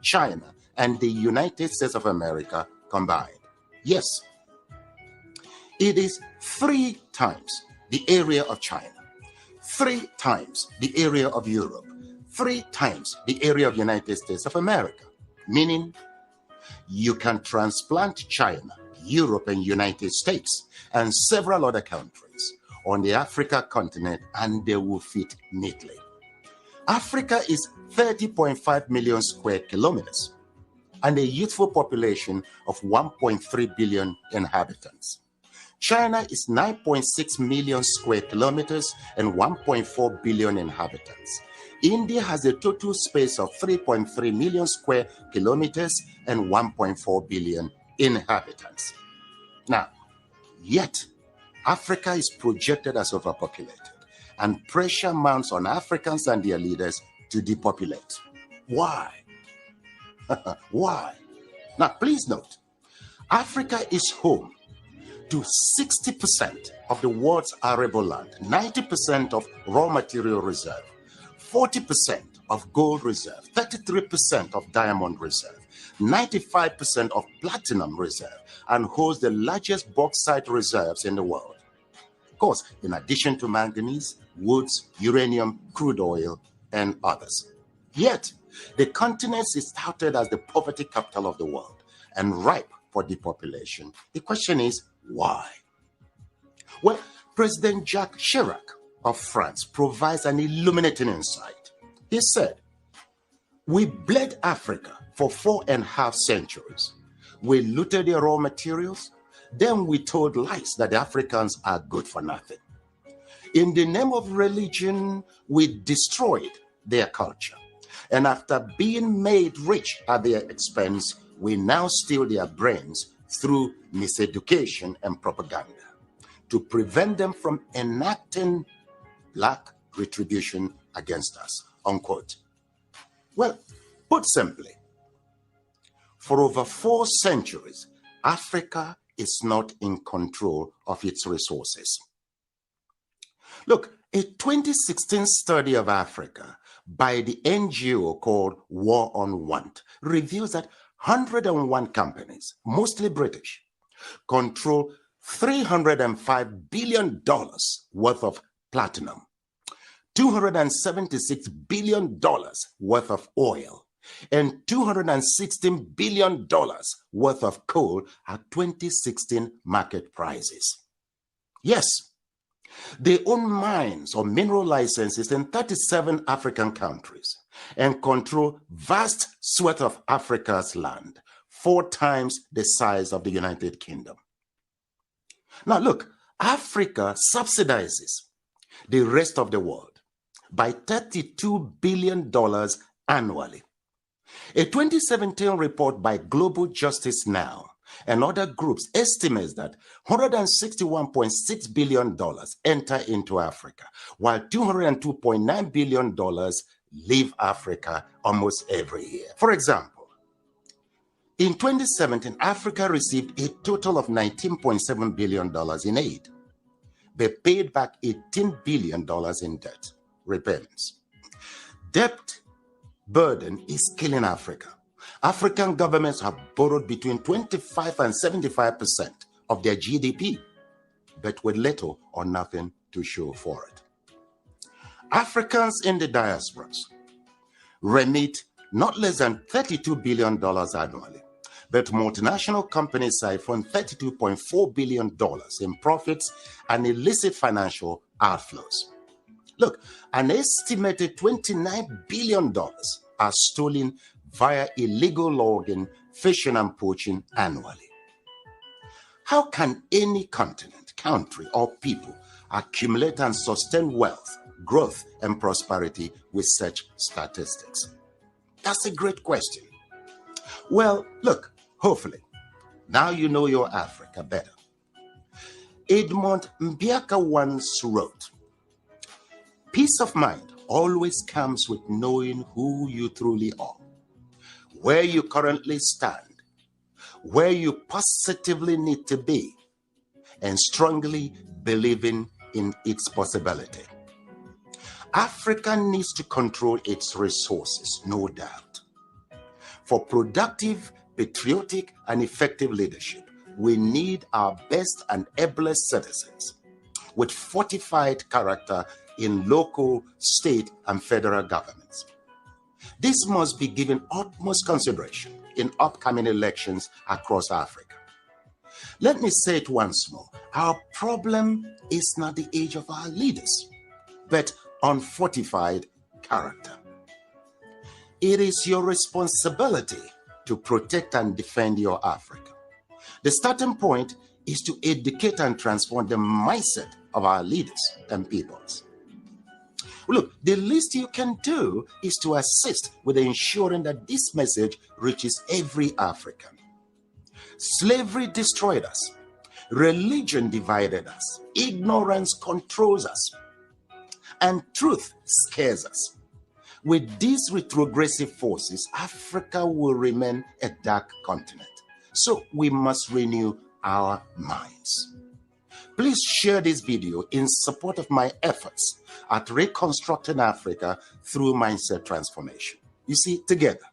China, and the United States of America combined. Yes, it is 3 times the area of China, 3 times the area of Europe, 3 times the area of United States of America, meaning you can transplant China, Europe, and United States, and several other countries on the Africa continent, and they will fit neatly. Africa is 30.5 million square kilometers and a youthful population of 1.3 billion inhabitants. China is 9.6 million square kilometers and 1.4 billion inhabitants. India has a total space of 3.3 million square kilometers and 1.4 billion inhabitants. Now, yet, Africa is projected as overpopulated, and pressure mounts on Africans and their leaders to depopulate. Why? Why? Now, please note, Africa is home to 60% of the world's arable land, 90% of raw material reserve, 40% of gold reserve, 33% of diamond reserve, 95% of platinum reserve, and holds the largest bauxite reserves in the world. Of course, in addition to manganese, woods, uranium, crude oil, and others. Yet, the continent is touted as the poverty capital of the world and ripe for depopulation. The question is, why? Well, President Jacques Chirac of France provides an illuminating insight. He said, "We bled Africa for 4.5 centuries. We looted their raw materials. Then we told lies that the Africans are good for nothing. In the name of religion, we destroyed their culture. And after being made rich at their expense, we now steal their brains through miseducation and propaganda to prevent them from enacting black retribution against us, unquote. Well, put simply, for over 4 centuries, Africa is not in control of its resources. Look, a 2016 study of Africa by the NGO called War on Want reveals that 101 companies, mostly British, control $305 billion worth of platinum, $276 billion worth of oil, and $216 billion worth of coal at 2016 market prices. Yes, they own mines or mineral licenses in 37 African countries and control vast swaths of Africa's land, 4 times the size of the United Kingdom. Now look, Africa subsidizes the rest of the world by $32 billion annually. A 2017 report by Global Justice Now and other groups estimates that $161.6 billion enter into Africa, while $202.9 billion leave Africa almost every year. For example, in 2017, Africa received a total of $19.7 billion in aid. They paid back $18 billion in debt repayments. Debt burden is killing Africa. African governments have borrowed between 25 and 75% of their GDP, but with little or nothing to show for it. Africans in the diasporas remit not less than $32 billion annually, but multinational companies siphon $32.4 billion in profits and illicit financial outflows. Look, an estimated $29 billion are stolen via illegal logging, fishing, and poaching annually. How can any continent, country, or people accumulate and sustain wealth, growth, and prosperity with such statistics? That's a great question. Well, look, hopefully, now you know your Africa better. Edmund Mbiaka once wrote, "Peace of mind always comes with knowing who you truly are, where you currently stand, where you positively need to be, and strongly believing in its possibility." Africa needs to control its resources, no doubt. For productive, patriotic, and effective leadership, we need our best and ablest citizens with fortified character in local, state, and federal governments. This must be given utmost consideration in upcoming elections across Africa. Let me say it once more. Our problem is not the age of our leaders, but unfortified character. It is your responsibility to protect and defend your Africa. The starting point is to educate and transform the mindset of our leaders and peoples. Look, the least you can do is to assist with ensuring that this message reaches every African. Slavery destroyed us. Religion divided us. Ignorance controls us. And truth scares us. With these retrogressive forces, Africa will remain a dark continent. So we must renew our minds. Please share this video in support of my efforts at reconstructing Africa through mindset transformation. You see, together,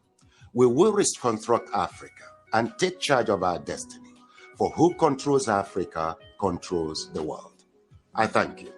we will reconstruct Africa and take charge of our destiny. For who controls Africa controls the world. I thank you.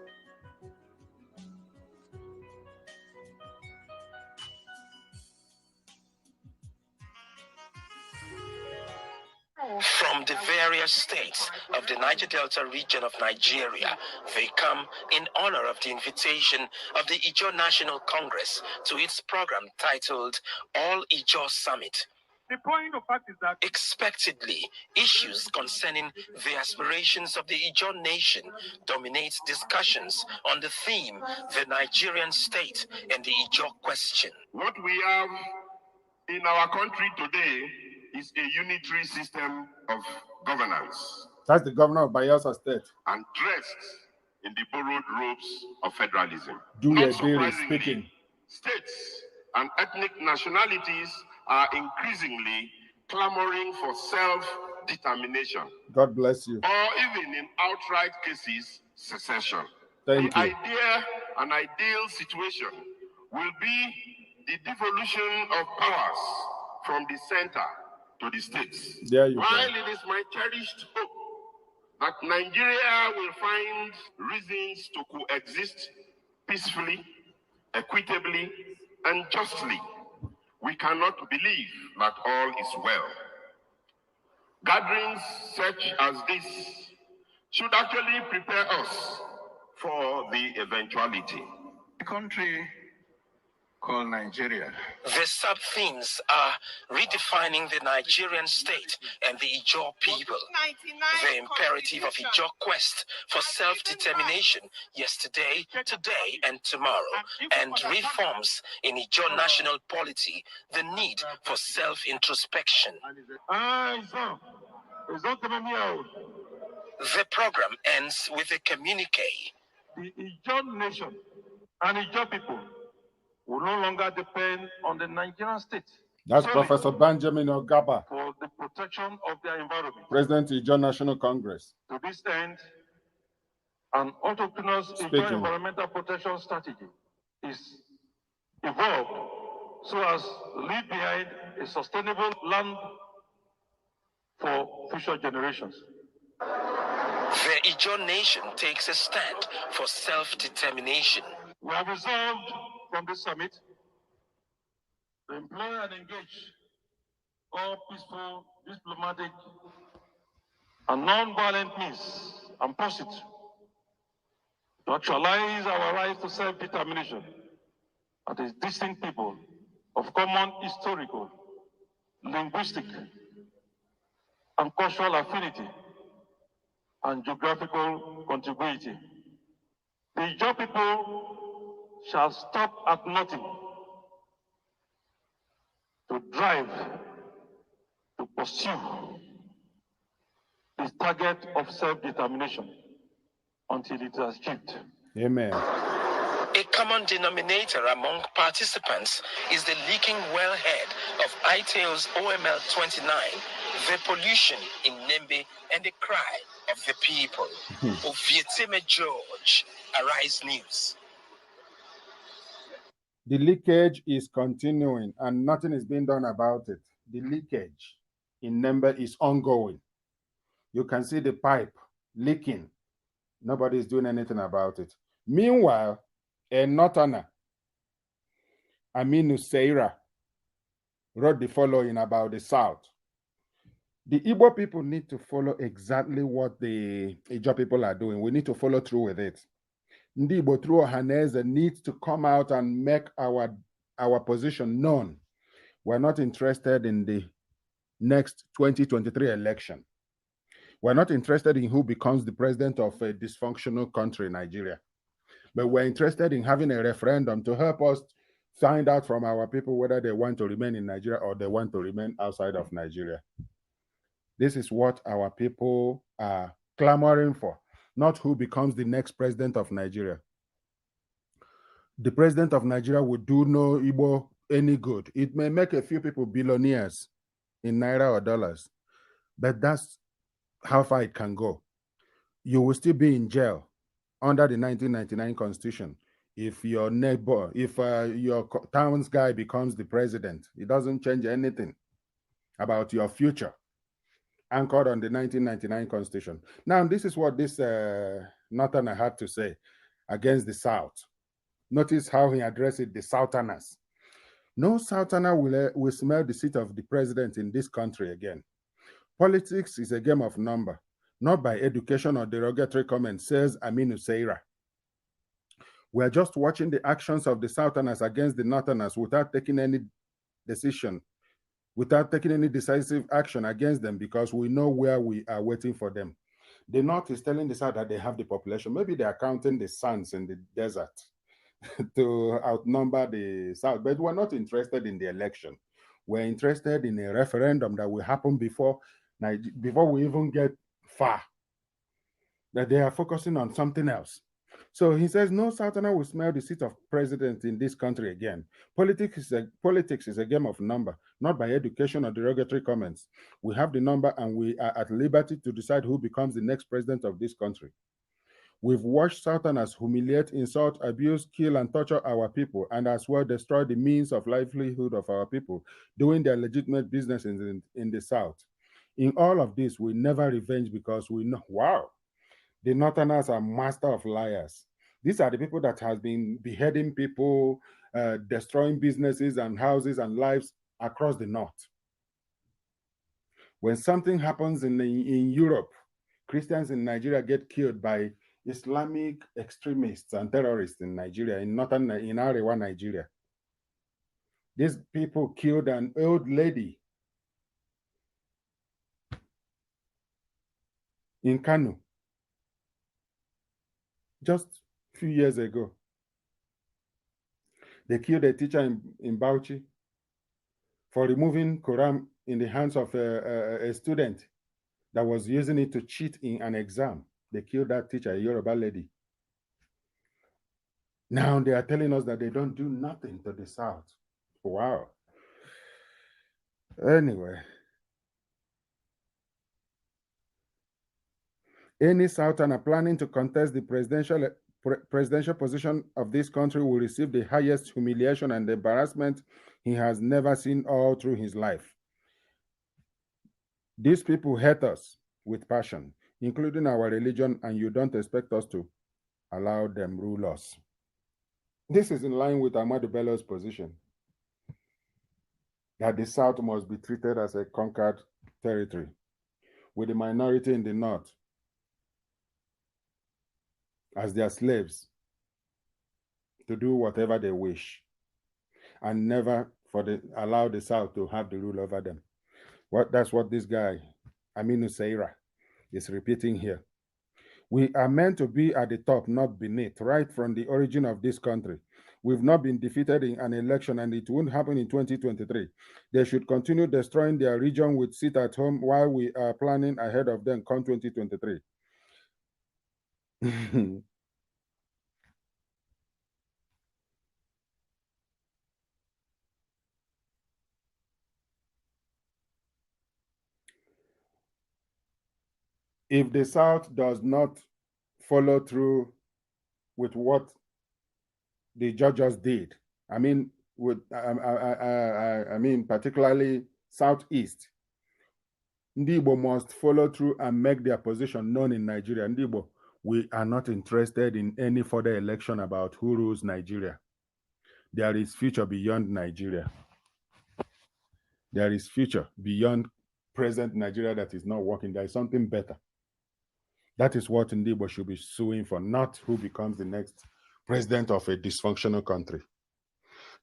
From the various states of the Niger Delta region of Nigeria, they come in honor of the invitation of the Ijaw National Congress to its program titled All Ijaw Summit. The point of fact is that expectedly, issues concerning the aspirations of the Ijaw nation dominate discussions on the theme, the Nigerian state and the Ijaw question. What we have in our country today is a unitary system of governance. That's the governor of Bayelsa State. And dressed in the borrowed robes of federalism. Julia Not Berry surprisingly, speaking. States and ethnic nationalities are increasingly clamoring for self-determination. God bless you. Or even in outright cases, secession. Thank The you. idea, an ideal situation, will be the devolution of powers from the center to the states. There you While go. it is my cherished hope that Nigeria will find reasons to coexist peacefully, equitably, and justly, we cannot believe that all is well. Gatherings such as this should actually prepare us for the eventuality. The country called Nigeria. The sub-themes are redefining the Nigerian state and the Ijaw people, the imperative of Ijaw quest for self-determination yesterday, today, and tomorrow, and reforms in Ijaw national polity, the need for self-introspection. The program ends with a communique. The Ijaw nation and Ijaw people will no longer depend on the Nigerian state. That's Professor Benjamin Ogaba, For the protection of their environment. President of Ijaw National Congress. To this end, an autonomous Ijaw environmental protection strategy is evolved so as to leave behind a sustainable land for future generations. The Ijaw nation takes a stand for self-determination. We have resolved from this summit to employ and engage all peaceful, diplomatic, and non-violent means and pursuits to actualize our right to self-determination as distinct people of common historical, linguistic, and cultural affinity and geographical contiguity. The Ijaw people shall stop at nothing to drive, to pursue the target of self-determination until it is achieved. Amen. A common denominator among participants is the leaking wellhead of ITAO's OML 29, the pollution in Nembe, and the cry of the people. Ovietime George, Arise News. The leakage is continuing and nothing is being done about it. The leakage in Nembe is ongoing. You can see the pipe leaking. Nobody is doing anything about it. Meanwhile, a northerner, Aminu Seira, wrote the following about the South. The Igbo people need to follow exactly what the Ijaw people are doing. We need to follow through with it. Ndi Igbo through Ohaneze needs to come out and make our position known. We're not interested in the next 2023 election. We're not interested in who becomes the president of a dysfunctional country, Nigeria. But we're interested in having a referendum to help us find out from our people whether they want to remain in Nigeria or they want to remain outside of Nigeria. This is what our people are clamoring for, not who becomes the next president of Nigeria. The president of Nigeria would do no Igbo any good. It may make a few people billionaires in Naira or dollars, but that's how far it can go. You will still be in jail under the 1999 Constitution if your neighbor, if your town's guy becomes the president. It doesn't change anything about your future, anchored on the 1999 Constitution. Now, this is what this Northerner had to say against the South. Notice how he addressed it, the Southerners. No Southerner will smell the seat of the president in this country again. Politics is a game of number, not by education or derogatory comments, says Aminu Seira. We're just watching the actions of the Southerners against the Northerners without taking any decision, without taking any decisive action against them, because we know where we are waiting for them. The North is telling the South that they have the population. Maybe they are counting the sons in the desert to outnumber the South, but we're not interested in the election. We're interested in a referendum that will happen before we even get far. That they are focusing on something else. So he says, no Southerner will smell the seat of president in this country again. Politics is a game of number, not by education or derogatory comments. We have the number and we are at liberty to decide who becomes the next president of this country. We've watched Southerners humiliate, insult, abuse, kill, and torture our people, and as well destroy the means of livelihood of our people, doing their legitimate business in the South. In all of this, we never revenge because we know, wow, the Northerners are master of liars. These are the people that has been beheading people, destroying businesses and houses and lives across the North. When something happens in Europe, Christians in Nigeria get killed by Islamic extremists and terrorists in Nigeria, in Arewa, Nigeria. These people killed an old lady in Kano just a few years ago. They killed a teacher in Bauchi for removing Quran in the hands of a student that was using it to cheat in an exam. They killed that teacher, a Yoruba lady. Now they are telling us that they don't do nothing to the South. Wow. Anyway. Any Southerner planning to contest the presidential position of this country will receive the highest humiliation and embarrassment he has never seen all through his life. These people hate us with passion, including our religion, and you don't expect us to allow them rule us. This is in line with Ahmadu Bello's position that the South must be treated as a conquered territory, with the minority in the North as their slaves to do whatever they wish, and never allow the South to have the rule over them. That's what this guy, Aminu Seira, is repeating here. We are meant to be at the top, not beneath, right from the origin of this country. We've not been defeated in an election, and it won't happen in 2023. They should continue destroying their region with sit at home while we are planning ahead of them come 2023. If the South does not follow through with what the judges did, I mean, particularly Southeast, Ndibo must follow through and make their position known in Nigeria. Ndibo, we are not interested in any further election about who rules Nigeria. There is future beyond Nigeria. There is future beyond present Nigeria that is not working. There is something better. That is what Ndibo should be suing for, not who becomes the next president of a dysfunctional country.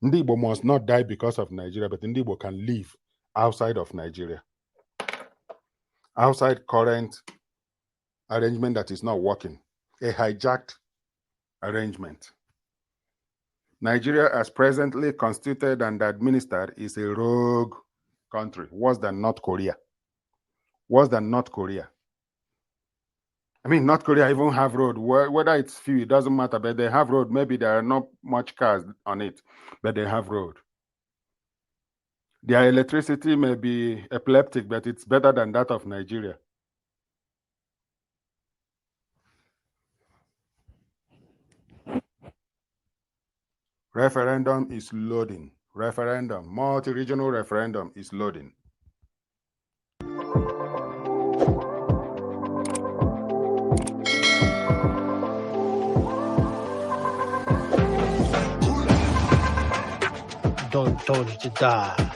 Ndibo must not die because of Nigeria, but Ndibo can live outside of Nigeria. Outside current arrangement that is not working, a hijacked arrangement. Nigeria, as presently constituted and administered, is a rogue country, worse than North Korea. Worse than North Korea. I mean, North Korea even have road. Whether it's few, it doesn't matter, but they have road. Maybe there are not much cars on it, but they have road. Their electricity may be epileptic, but it's better than that of Nigeria. Referendum is loading. Referendum, multi-regional referendum is loading. Don't told you to die.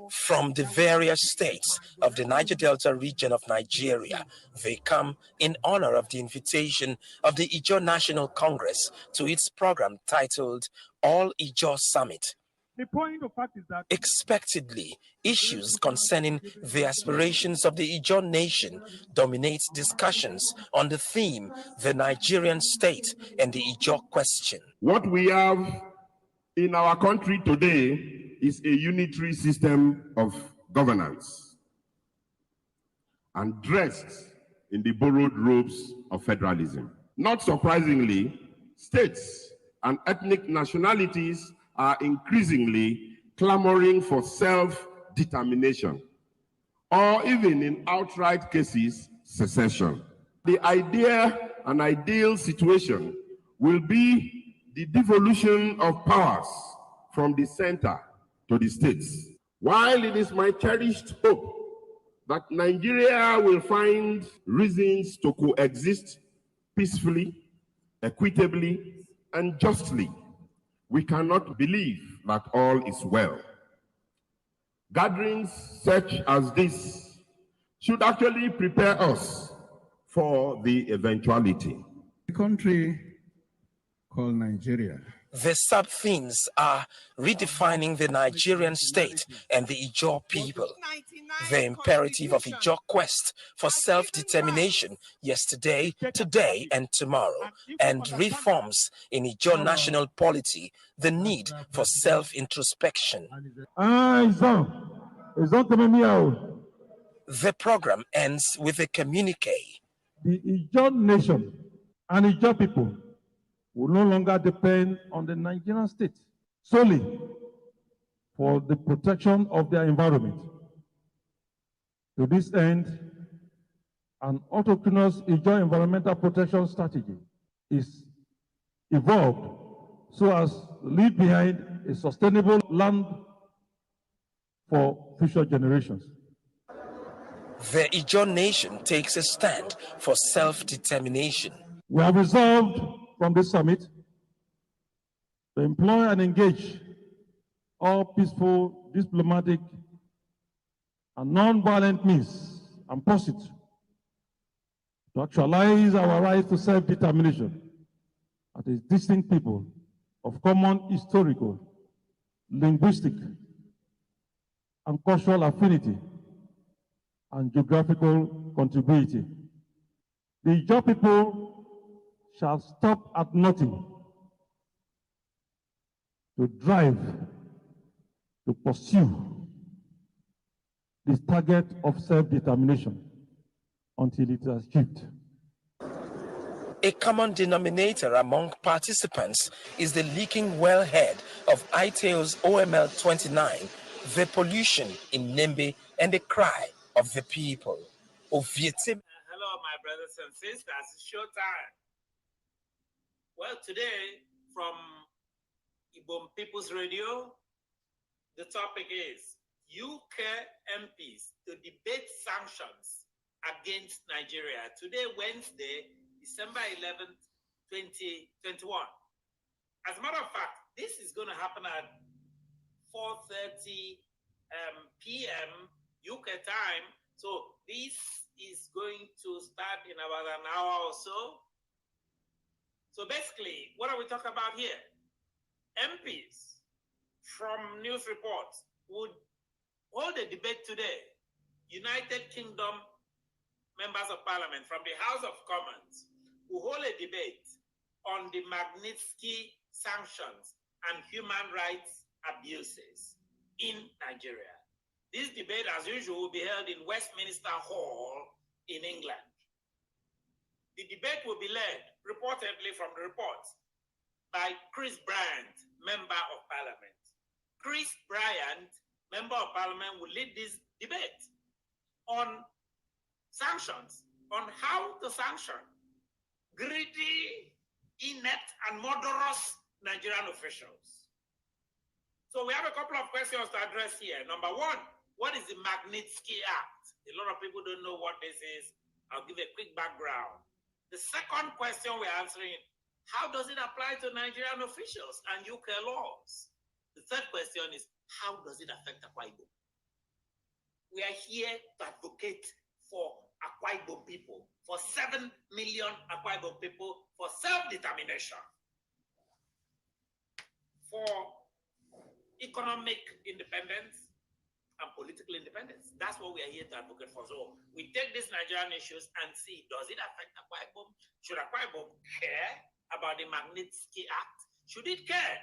From the various states of the Niger Delta region of Nigeria, they come in honor of the invitation of the Ijaw National Congress to its program titled All Ijaw Summit. The point of fact is that Expectedly, issues concerning the aspirations of the Ijaw nation dominate discussions on the theme, the Nigerian state and the Ijaw question. What we have in our country today is a unitary system of governance and dressed in the borrowed robes of federalism. Not surprisingly, states and ethnic nationalities are increasingly clamoring for self-determination, or even in outright cases, secession. The ideal situation will be the devolution of powers from the center to the states. While it is my cherished hope that Nigeria will find reasons to coexist peacefully, equitably, and justly, we cannot believe that all is well. Gatherings such as this should actually prepare us for the eventuality. A country called Nigeria. The sub-themes are redefining the Nigerian state and the Ijaw people, the imperative of Ijaw quest for self-determination yesterday, today, and tomorrow, and reforms in Ijaw national polity, the need for self-introspection. The program ends with a communique. The Ijaw nation and Ijaw people will no longer depend on the Nigerian state solely for the protection of their environment. To this end, an autochthonous Ijaw environmental protection strategy is evolved so as to leave behind a sustainable land for future generations. The Ijaw nation takes a stand for self-determination. We have resolved from this summit to employ and engage all peaceful, diplomatic, and non-violent means and pursuits to actualize our right to self-determination as a distinct people of common historical, linguistic, and cultural affinity and geographical contiguity. The Ijaw people shall stop at nothing to drive, to pursue this target of self-determination until it is achieved. A common denominator among participants is the leaking wellhead of ITAO's OML 29, the pollution in Nembe, and the cry of the people. Hello, my brothers and sisters. It's showtime. Well, today from Ibom People's Radio, the topic is UK MPs to debate sanctions against Nigeria. Today, Wednesday, December 11th, 2021. As a matter of fact, this is going to happen at 4:30 p.m. UK time. So this is going to start in about an hour or so. So basically, what are we talking about here? MPs from news reports would hold a debate today. United Kingdom members of parliament from the House of Commons will hold a debate on the Magnitsky sanctions and human rights abuses in Nigeria. This debate, as usual, will be held in Westminster Hall in England. The debate will be led, reportedly from the reports, by Chris Bryant, Member of Parliament. Chris Bryant, Member of Parliament, will lead this debate on sanctions, on how to sanction greedy, inept, and murderous Nigerian officials. So we have a couple of questions to address here. Number one, what is the Magnitsky Act? A lot of people don't know what this is. I'll give a quick background. The second question we're answering, how does it apply to Nigerian officials and UK laws? The third question is, how does it affect Akwa Ibom? We are here to advocate for Akwa Ibom people, for 7 million Akwa Ibom people, for self-determination, for economic independence and political independence. That's what we are here to advocate for. So we take these Nigerian issues and see, does it affect Akwa Ibom? Should Akwa Ibom care about the Magnitsky Act? Should it care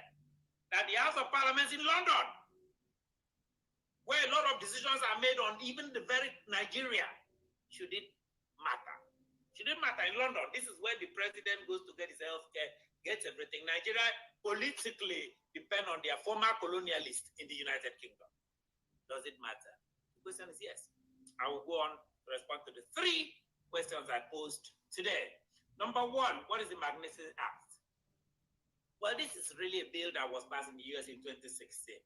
that the House of Parliament in London, where a lot of decisions are made on even the very Nigeria, should it matter? Should it matter in London? This is where the president goes to get his health care, gets everything. Nigeria politically depend on their former colonialists in the United Kingdom. Does it matter? The question is yes. I will go on to respond to the 3 questions I posed today. Number 1, what is the Magnitsky Act? Well, this is really a bill that was passed in the US in 2016.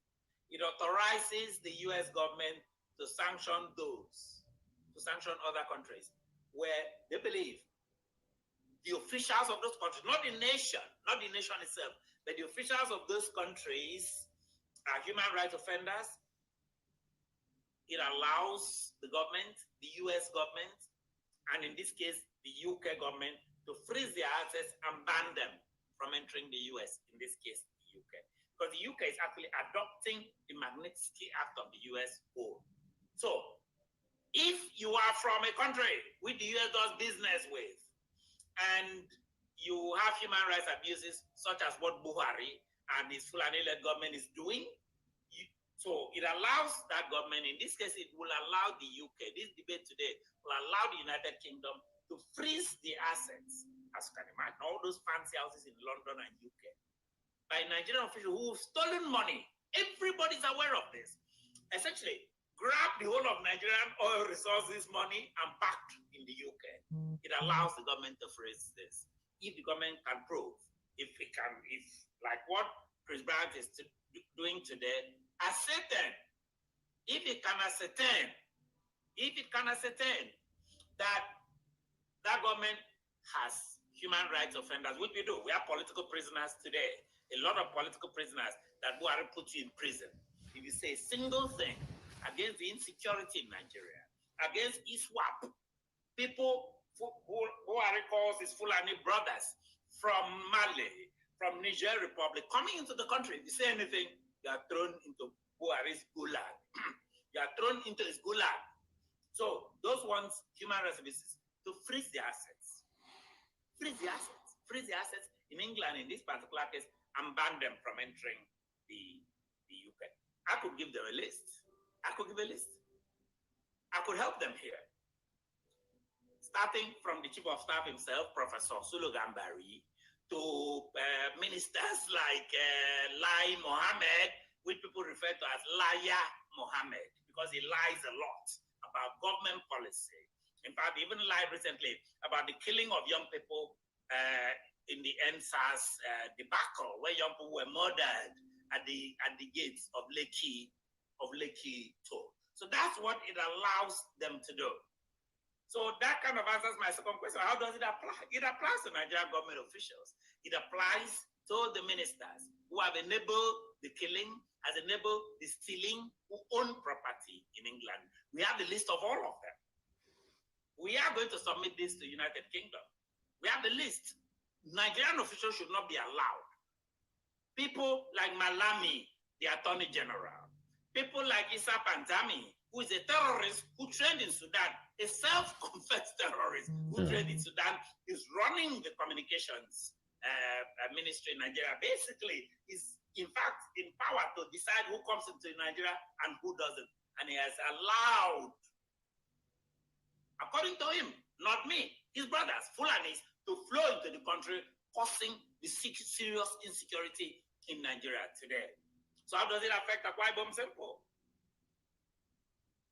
It authorizes the US government to sanction other countries where they believe the officials of those countries, not the nation itself, but the officials of those countries are human rights offenders. It allows the government, the US government, and in this case, the UK government, to freeze their assets and ban them from entering the US, in this case, the UK. Because the UK is actually adopting the Magnitsky Act of the US own. So, if you are from a country which the US does business with, and you have human rights abuses, such as what Buhari and his Fulani-led government is doing, so it allows that government, in this case, it will allow the UK, this debate today will allow the United Kingdom to freeze the assets, as you can imagine, all those fancy houses in London and UK, by Nigerian officials who've stolen money. Everybody's aware of this. Essentially, grab the whole of Nigerian oil resources money and packed in the UK. It allows the government to freeze this. If the government can prove, if like what Chris Bryant is doing today, if it can ascertain that that government has human rights offenders, which we do. We have political prisoners today, a lot of political prisoners that Buhari put you in prison. If you say a single thing against the insecurity in Nigeria, against ISWAP, people who Buhari calls his Fulani brothers from Mali, from Niger Republic, coming into the country, if you say anything, you are thrown into Buhari's gulag. You are thrown into his gulag. So those ones, human rights abuses, to freeze the assets. Freeze the assets in England in this particular case, and ban them from entering the UK. I could give them a list. I could help them here. Starting from the Chief of Staff himself, Professor Sulu Gambari, to ministers like Lai Mohammed, which people refer to as Laya Mohammed, because he lies a lot about government policy. In fact, even lied recently about the killing of young people in the NSAS debacle, where young people were murdered at the gates of Lekki Toll. So that's what it allows them to do. So that kind of answers my second question. How does it apply? It applies to Nigerian government officials. It applies to the ministers who have enabled the killing, has enabled the stealing, who own property in England. We have the list of all of them. We are going to submit this to the United Kingdom. We have the list. Nigerian officials should not be allowed. People like Malami, the Attorney General. People like Issa Pantami, who is a terrorist who trained in Sudan, a self-confessed terrorist who trained in Sudan, is running the communications ministry in Nigeria. Basically, is in fact in power to decide who comes into Nigeria and who doesn't. And he has allowed, according to him, not me, his brothers, Fulanis, to flow into the country, causing the serious insecurity in Nigeria today. So how does it affect Akwa Ibom? Simple.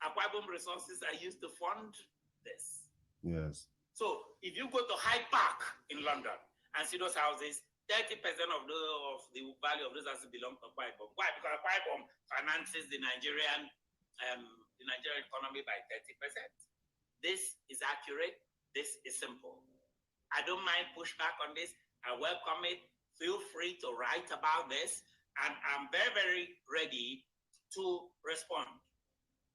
Akwa Ibom resources are used to fund this. Yes. So if you go to Hyde Park in London and see those houses, 30% of the value of those houses belong to Akwa Ibom. Why? Because Akwa Ibom finances the Nigerian economy by 30%. This is accurate. This is simple. I don't mind pushback on this. I welcome it. Feel free to write about this. And I'm very, very ready to respond.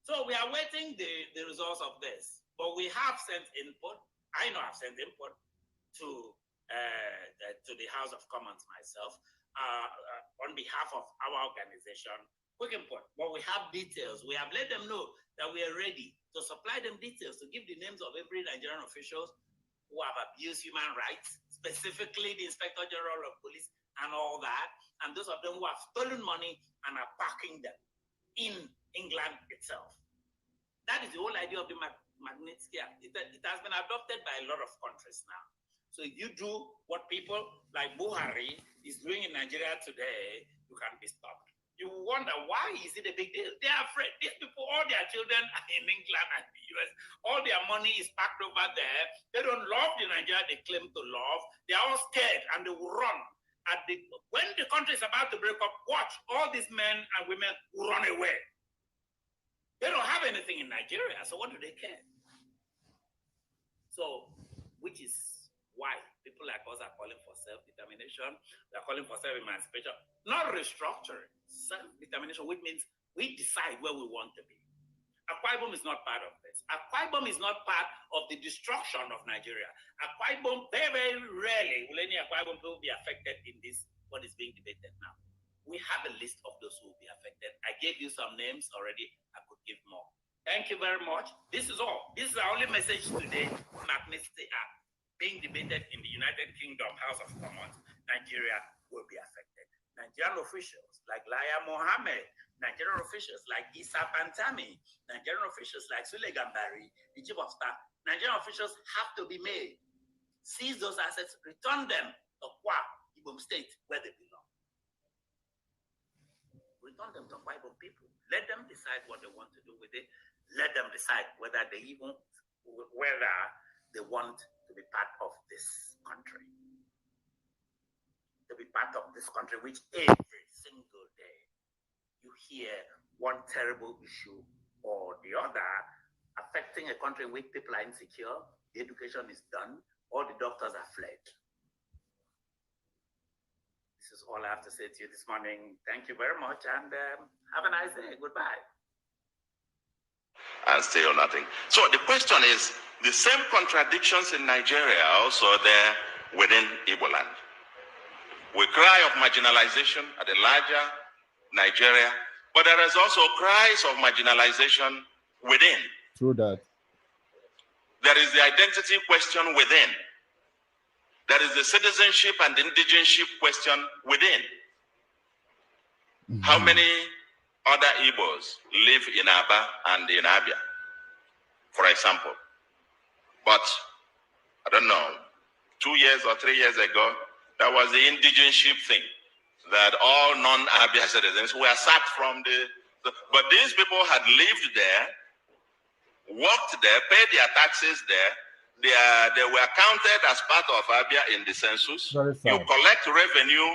So we are waiting the results of this. But we have sent input. I know I've sent input to the House of Commons myself. on behalf of our organization, Quick Import. But we have details. We have let them know that we are ready to supply them details, to give the names of every Nigerian officials who have abused human rights, specifically the Inspector General of Police and all that, and those of them who have stolen money and are parking them in England itself. That is the whole idea of the Magnitsky Act. It has been adopted by a lot of countries now. So if you do what people like Buhari is doing in Nigeria today, you can be stopped. You wonder, why is it a big deal? They are afraid. These people, all their children are in England and the US. All their money is packed over there. They don't love the Nigeria they claim to love. They are all scared and they will run. When the country is about to break up, watch, all these men and women will run away. They don't have anything in Nigeria, so what do they care? So, which is why people like us are calling for self-determination. They're calling for self-emancipation, not restructuring. Self-determination, which means we decide where we want to be. Akwa Ibom is not part of this. Akwa Ibom is not part of the destruction of Nigeria. Akwa Ibom, very, very rarely will any Akwa Ibom people be affected in this, what is being debated now. We have a list of those who will be affected. I gave you some names already. I could give more. Thank you very much. This is all. This is our only message today. Magnitsky Act being debated in the United Kingdom House of Commons. Nigeria will be affected. Nigerian officials like Laya Mohammed, Nigerian officials like Issa Pantami, Nigerian officials like Sule Gambari, the chief of staff, Nigerian officials have to be made. Seize those assets, return them to Akwa Ibom State where they belong. Return them to Akwa Ibom people. Let them decide what they want to do with it. Let them decide whether they want to be part of this country. To be part of this country, which every single day you hear one terrible issue or the other affecting a country in which people are insecure, the education is done, all the doctors are fled. This is all I have to say to you this morning. Thank you very much, and have a nice day. Goodbye. And still nothing. So the question is, the same contradictions in Nigeria also there within Igbo land. We cry of marginalization at the larger Nigeria, but there is also cries of marginalization within. True that. There is the identity question within. There is the citizenship and indigenship question within. How many other Igbos live in Aba and in Abia, for example? But I don't know, 2 years or 3 years ago, that was the indigenship thing, that all non-Abia citizens were sacked from but these people had lived there, worked there, paid their taxes there. They were counted as part of Abia in the census. You collect revenue,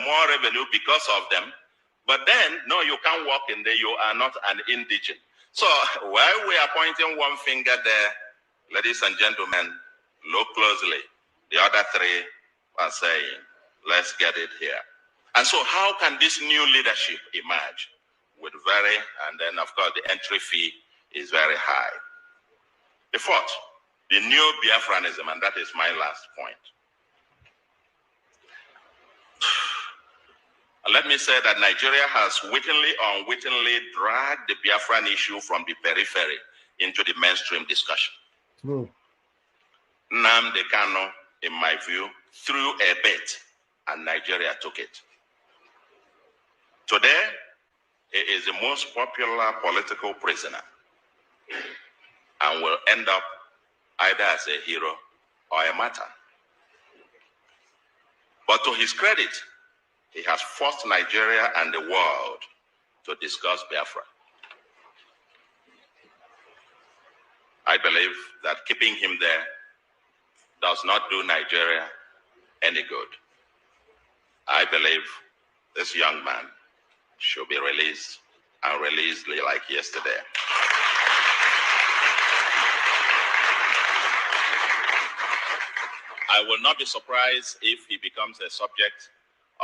more revenue because of them, but then, no, you can't work in there, you are not an indigent. So while we are pointing one finger there, ladies and gentlemen, look closely. The other three are saying, let's get it here. And so how can this new leadership emerge? And then of course the entry fee is very high. The fourth, the new Biafranism, and that is my last point. Let me say that Nigeria has wittingly or unwittingly dragged the Biafran issue from the periphery into the mainstream discussion. True. Nnamdi Kanu, in my view, threw a bait and Nigeria took it. Today, he is the most popular political prisoner and will end up either as a hero or a martyr. But to his credit, he has forced Nigeria and the world to discuss Biafra. I believe that keeping him there does not do Nigeria any good. I believe this young man should be released, and released like yesterday. I will not be surprised if he becomes a subject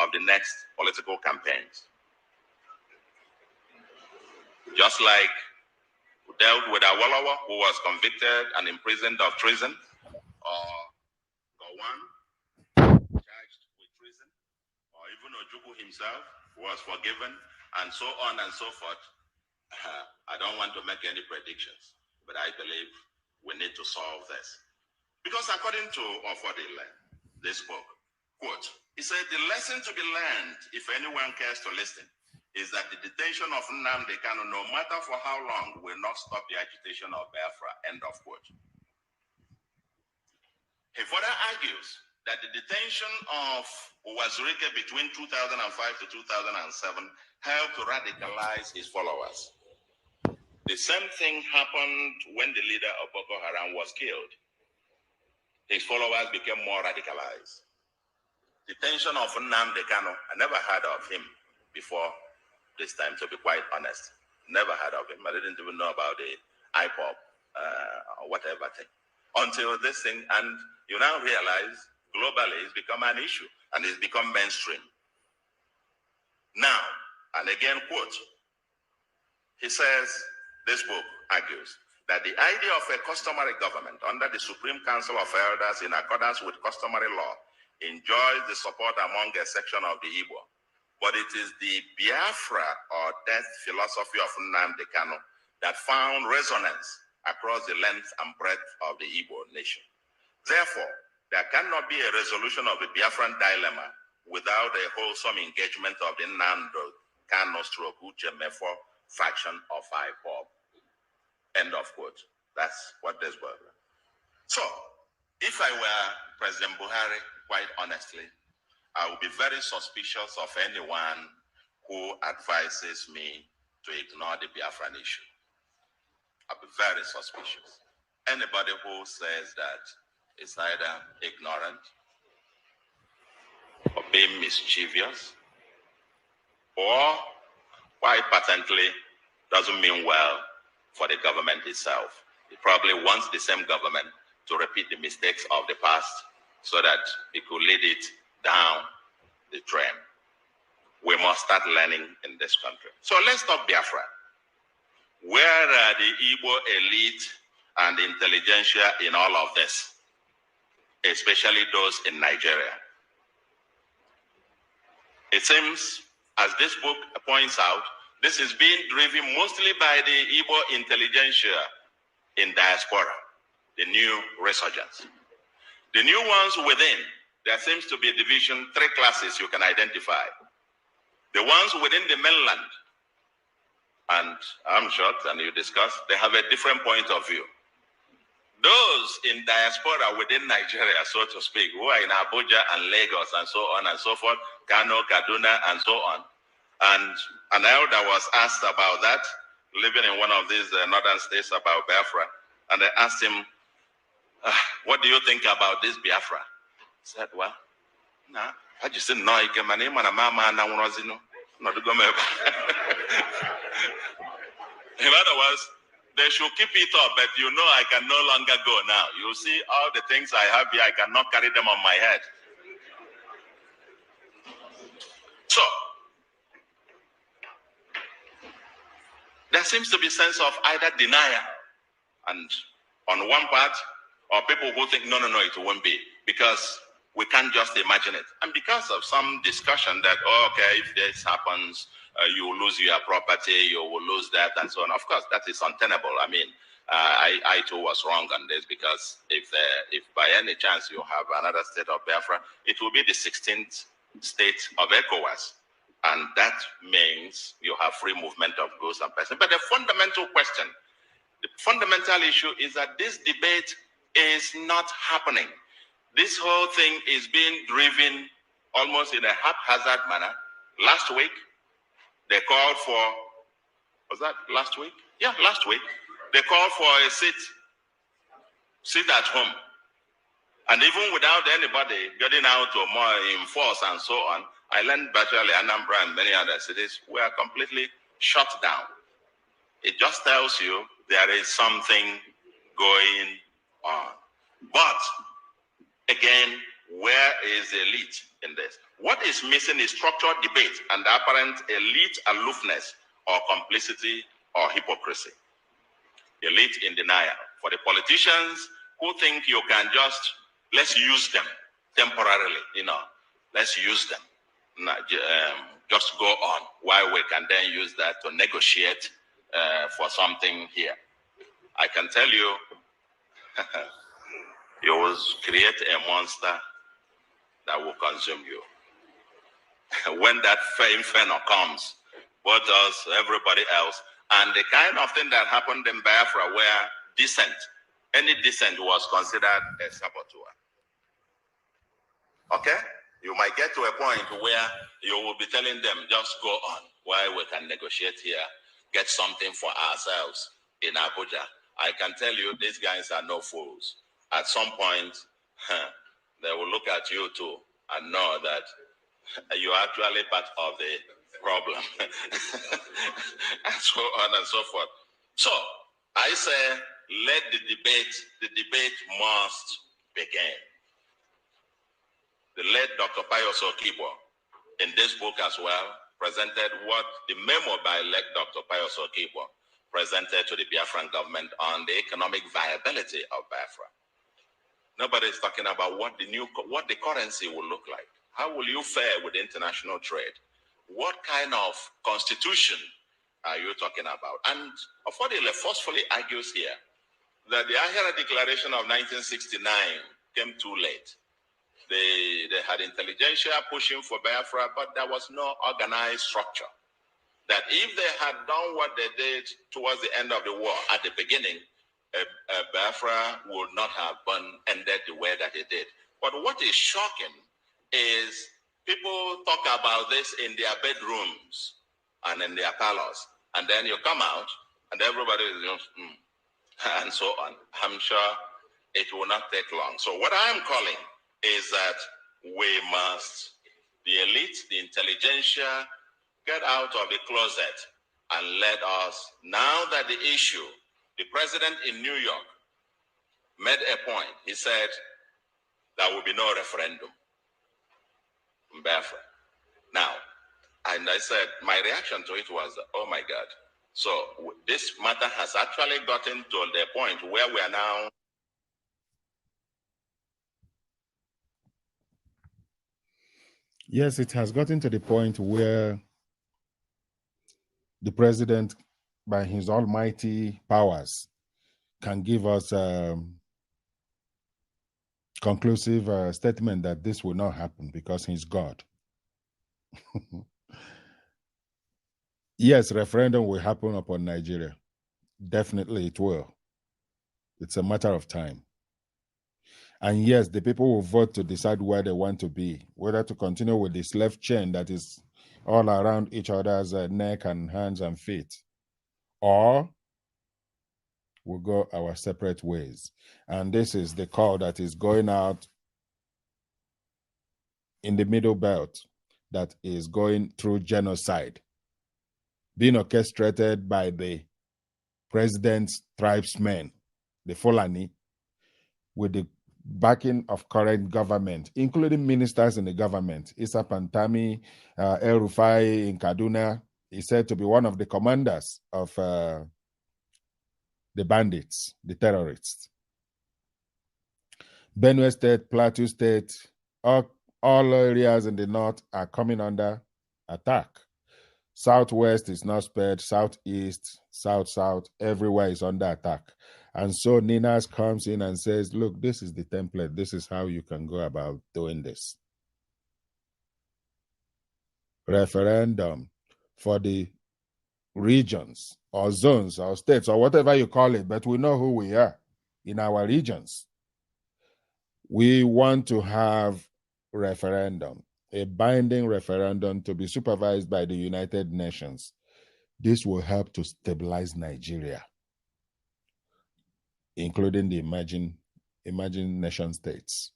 of the next political campaigns. Just like we dealt with Awolowo, who was convicted and imprisoned of treason, or Gowon, charged with treason, or himself, was forgiven, and so on and so forth. I don't want to make any predictions, but I believe we need to solve this. Because according to Ofodile, this book, quote, he said, the lesson to be learned, if anyone cares to listen, is that the detention of Nnamdi Kanu, no matter for how long, will not stop the agitation of Biafra, end of quote. He further argues that the detention of Wazirike between 2005 to 2007 helped to radicalize his followers. The same thing happened when the leader of Boko Haram was killed. His followers became more radicalized. Detention of Nnamdi Kanu, I never heard of him before this time, to be quite honest. Never heard of him. I didn't even know about the IPOB or whatever thing. Until this thing, and you now realize globally it's become an issue and it's become mainstream. Now, and again, quote, he says, this book argues that the idea of a customary government under the Supreme Council of Elders in accordance with customary law enjoys the support among a section of the Igbo. But it is the Biafra or death philosophy of Nnamdi Kanu that found resonance across the length and breadth of the Igbo nation. Therefore, there cannot be a resolution of the Biafran dilemma without a wholesome engagement of the Nnamdi Kanu stroke Uche Mefo faction of IPOB. End of quote. That's what this was. So, if I were President Buhari, quite honestly, I would be very suspicious of anyone who advises me to ignore the Biafran issue. I'll be very suspicious. Anybody who says that is either ignorant or being mischievous or quite patently doesn't mean well for the government itself. It probably wants the same government to repeat the mistakes of the past so that it could lead it down the drain. We must start learning in this country. So let's talk Biafra. Where are the Igbo elite and the intelligentsia in all of this, especially those in Nigeria? It seems, as this book points out, this is being driven mostly by the Igbo intelligentsia in diaspora, the new resurgence. The new ones within, there seems to be a division, 3 classes you can identify. The ones within the mainland, and I'm shocked, and you discussed, they have a different point of view. Those in diaspora within Nigeria, so to speak, who are in Abuja and Lagos and so on and so forth, Kano, Kaduna, and so on. And an elder was asked about that, living in one of these northern states about Biafra, and they asked him, what do you think about this Biafra? He said, well, nah, I just didn't know. In other words, they should keep it up, but you know I can no longer go now. You see all the things I have here, I cannot carry them on my head. So, there seems to be a sense of either denial, and on one part, or people who think, no, it won't be, because we can't just imagine it. And because of some discussion that, oh, okay, if this happens, you will lose your property, you will lose that, and so on. Of course, that is untenable. I mean, I too was wrong on this, because if by any chance you have another state of Biafra, it will be the 16th state of ECOWAS. And that means you have free movement of goods and persons. But the fundamental question, the fundamental issue is that this debate is not happening. This whole thing is being driven almost in a haphazard manner. Last week, they called for, was that last week? Yeah, last week. They called for a sit at home. And even without anybody getting out to more enforce and so on, I learned virtually Anambra and many other cities were completely shut down. It just tells you there is something going on. But again, where is the elite in this? What is missing is structured debate and apparent elite aloofness or complicity or hypocrisy. Elite in denial. For the politicians who think you can just, let's use them temporarily, let's use them. just go on, while we can then use that to negotiate for something here. I can tell you, you will create a monster that will consume you. When that inferno comes, both us, everybody else, and the kind of thing that happened in Biafra where any dissent was considered a saboteur. Okay? You might get to a point where you will be telling them, just go on, while we can negotiate here, get something for ourselves in Abuja. I can tell you, these guys are no fools. At some point, they will look at you too and know that you're actually part of the problem. And so on and so forth. So I say, let the debate must begin. The late Dr. Pius Okibo, in this book as well, presented what the memo by late Dr. Pius Okibo presented to the Biafran government on the economic viability of Biafra. Nobody is talking about what the currency will look like. How will you fare with international trade? What kind of constitution are you talking about? And Affordile forcefully argues here that the Ahira Declaration of 1969 came too late. They had intelligentsia pushing for Biafra, but there was no organized structure. That if they had done what they did towards the end of the war at the beginning, Biafra would not have ended the way that it did. But what is shocking is people talk about this in their bedrooms and in their parlors, and then you come out and everybody is just, and so on. I'm sure it will not take long. So what I'm calling is that we must, the elite, the intelligentsia, get out of the closet and let us, now that the issue, the president in New York made a point. He said there will be no referendum in Biafra. Now, and I said, my reaction to it was, oh my God. So this matter has actually gotten to the point where we are now. Yes, it has gotten to the point where the president, by his almighty powers, can give us conclusive statement that this will not happen because he's God. Yes, referendum will happen upon Nigeria. Definitely it will. It's a matter of time. And yes, the people will vote to decide where they want to be, whether to continue with this left chain that is all around each other's neck and hands and feet, or we'll go our separate ways. And this is the call that is going out in the Middle Belt, that is going through genocide, being orchestrated by the president's tribesmen, the Fulani, with the backing of current government, including ministers in the government. Issa Pantami, El Rufai in Kaduna is said to be one of the commanders of the bandits, the terrorists. Benue State, Plateau State, all areas in the north are coming under attack. Southwest is not spared, southeast, south, everywhere is under attack. And so Ninas comes in and says, look, this is the template. This is how you can go about doing this. Referendum for the regions or zones or states or whatever you call it, but we know who we are in our regions. We want to have referendum, a binding referendum to be supervised by the United Nations. This will help to stabilize Nigeria, including the emerging nation states.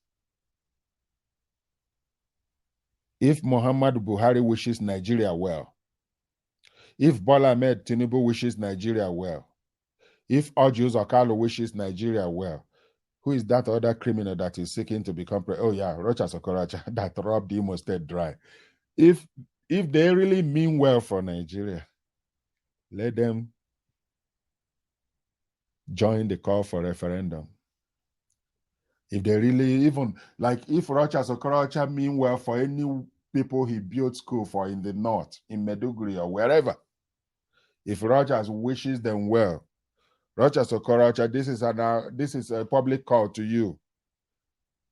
If Muhammad Buhari wishes Nigeria well, if Bola Ahmed Tinubu wishes Nigeria well, if Ojus Okalo wishes Nigeria well, who is that other criminal that is seeking to become oh yeah, Rochas Okorocha that robbed Imo State dry? If they really mean well for Nigeria, let them join the call for referendum. If they really, even like if Rochas Okorocha mean well for any people he built school for in the north, in Meduguri or wherever. If Rochas wishes them well, Rochas Okorocha, this is a public call to you.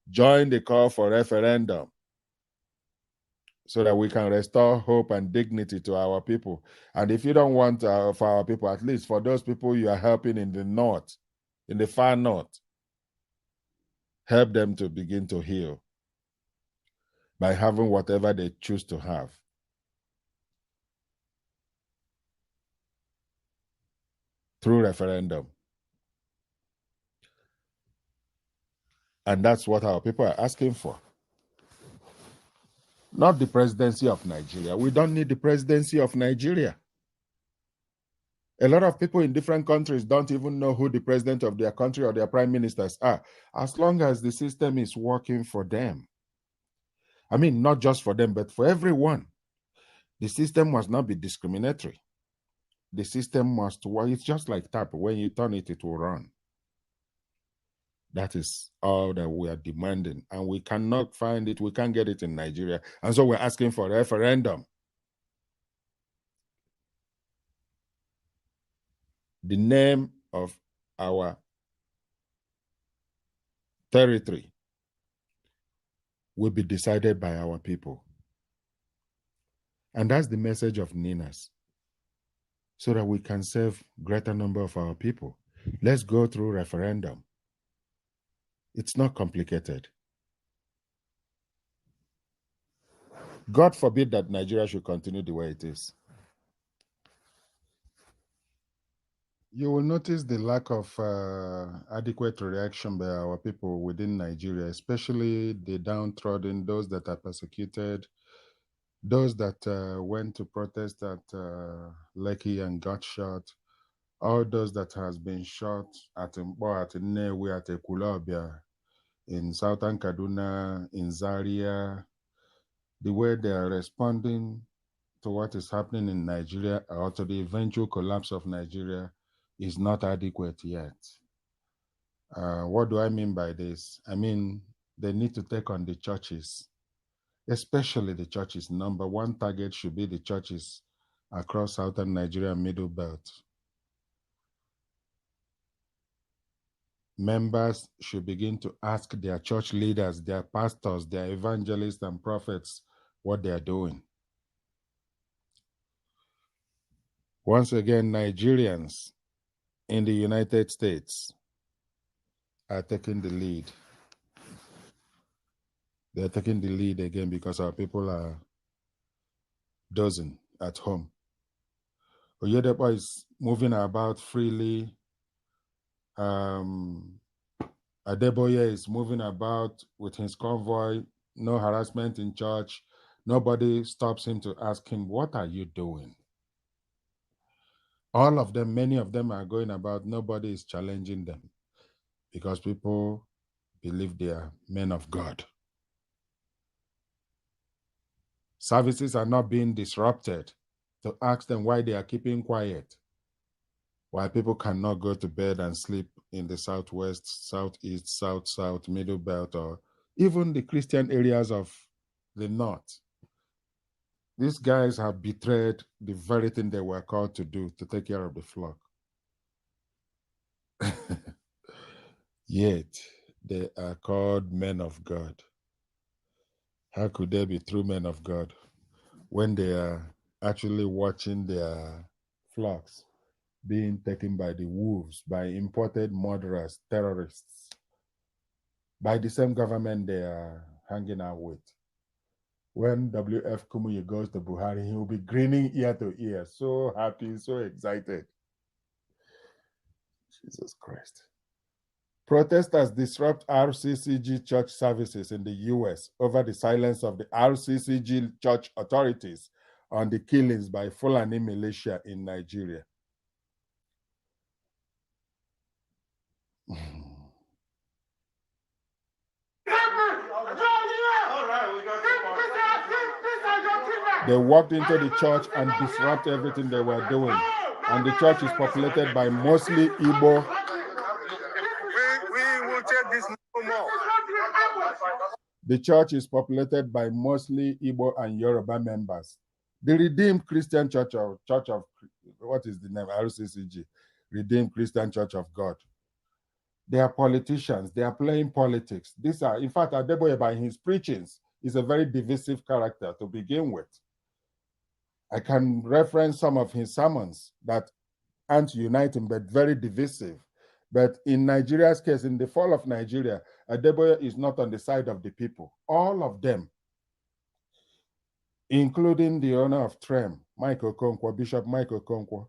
Join the call for referendum so that we can restore hope and dignity to our people. And if you don't want for our people, at least for those people you are helping in the north, in the far north, help them to begin to heal by having whatever they choose to have. Through referendum. And that's what our people are asking for. Not the presidency of Nigeria. We don't need the presidency of Nigeria. A lot of people in different countries don't even know who the president of their country or their prime ministers are, as long as the system is working for them. I mean, not just for them, but for everyone. The system must not be discriminatory. The system must work. It's just like tap. When you turn it, it will run. That is all that we are demanding. And we cannot find it. We can't get it in Nigeria. And so we're asking for a referendum. The name of our territory will be decided by our people. And that's the message of NINAS. So that we can serve greater number of our people. Let's go through referendum. It's not complicated. God forbid that Nigeria should continue the way it is. You will notice the lack of adequate reaction by our people within Nigeria, especially the downtrodden, those that are persecuted, those that went to protest at Lekki and got shot, all those that has been shot at Mbo, at Nnewi, at Ekulobia, in Southern Kaduna, in Zaria, the way they are responding to what is happening in Nigeria or to the eventual collapse of Nigeria is not adequate yet. What do I mean by this? I mean, they need to take on the churches, especially the churches. Number one target should be the churches across Southern Nigeria and Middle Belt. Members should begin to ask their church leaders, their pastors, their evangelists and prophets what they are doing. Once again, Nigerians in the United States are taking the lead. They're taking the lead again because our people are dozing at home. Oyedepo is moving about freely. Adeboye is moving about with his convoy, no harassment in church. Nobody stops him to ask him, what are you doing? All of them, many of them are going about, nobody is challenging them because people believe they are men of God. Services are not being disrupted to ask them why they are keeping quiet, why people cannot go to bed and sleep in the Southwest, Southeast, South, Middle Belt, or even the Christian areas of the North. These guys have betrayed the very thing they were called to do, to take care of the flock. Yet, they are called men of God. How could they be true men of God when they are actually watching their flocks being taken by the wolves, by imported murderers, terrorists, by the same government they are hanging out with? When W.F. Kumuyi goes to Buhari, he will be grinning ear to ear, so happy, so excited. Jesus Christ. Protesters disrupt RCCG church services in the U.S. over the silence of the RCCG church authorities on the killings by Fulani militia in Nigeria. They walked into the church and disrupted everything they were doing. And the church is populated by mostly Igbo. We will take this no more. The church is populated by mostly Igbo and Yoruba members. The Redeemed Christian Church of what is the name? RCCG, Redeemed Christian Church of God. They are politicians. They are playing politics. These are, in fact, Adeboye, by his preachings, is a very divisive character to begin with. I can reference some of his sermons that aren't uniting, but very divisive. But in Nigeria's case, in the fall of Nigeria, Adeboye is not on the side of the people. All of them, including the owner of TREM, Mike Okonkwo, Bishop Mike Okonkwo.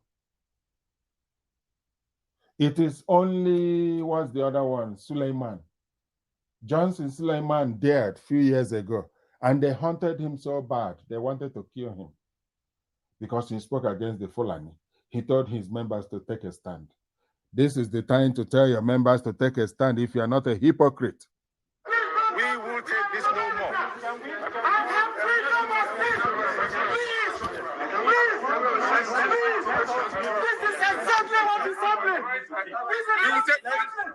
It is only, what's the other one? Suleiman. Johnson Suleiman dared a few years ago, and they hunted him so bad, they wanted to kill him because he spoke against the Fulani. He told his members to take a stand. This is the time to tell your members to take a stand if you are not a hypocrite. We will take this no more. This is exactly what is happening.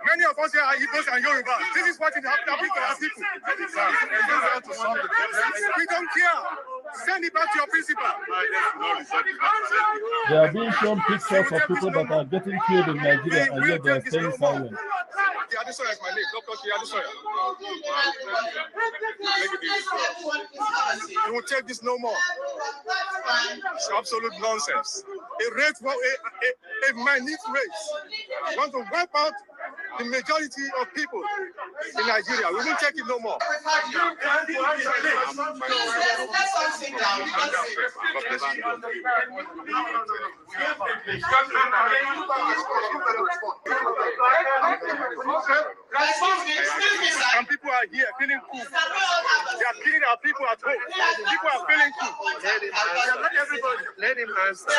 Many of us here are Igbos and Yoruba. This is what is happening to our people. We don't care. Send it back to your principal. They are being shown pictures of people that are getting killed in Nigeria, and yet they are staying silent. Adesoya is my name, Dr. Adesoya. You will take this no more. It's absolute nonsense. A minute race. We want to wipe out the majority of people in Nigeria. We won't take it no more. And people are here feeling cool. They are killing our people at home. People are feeling cool. Let him answer.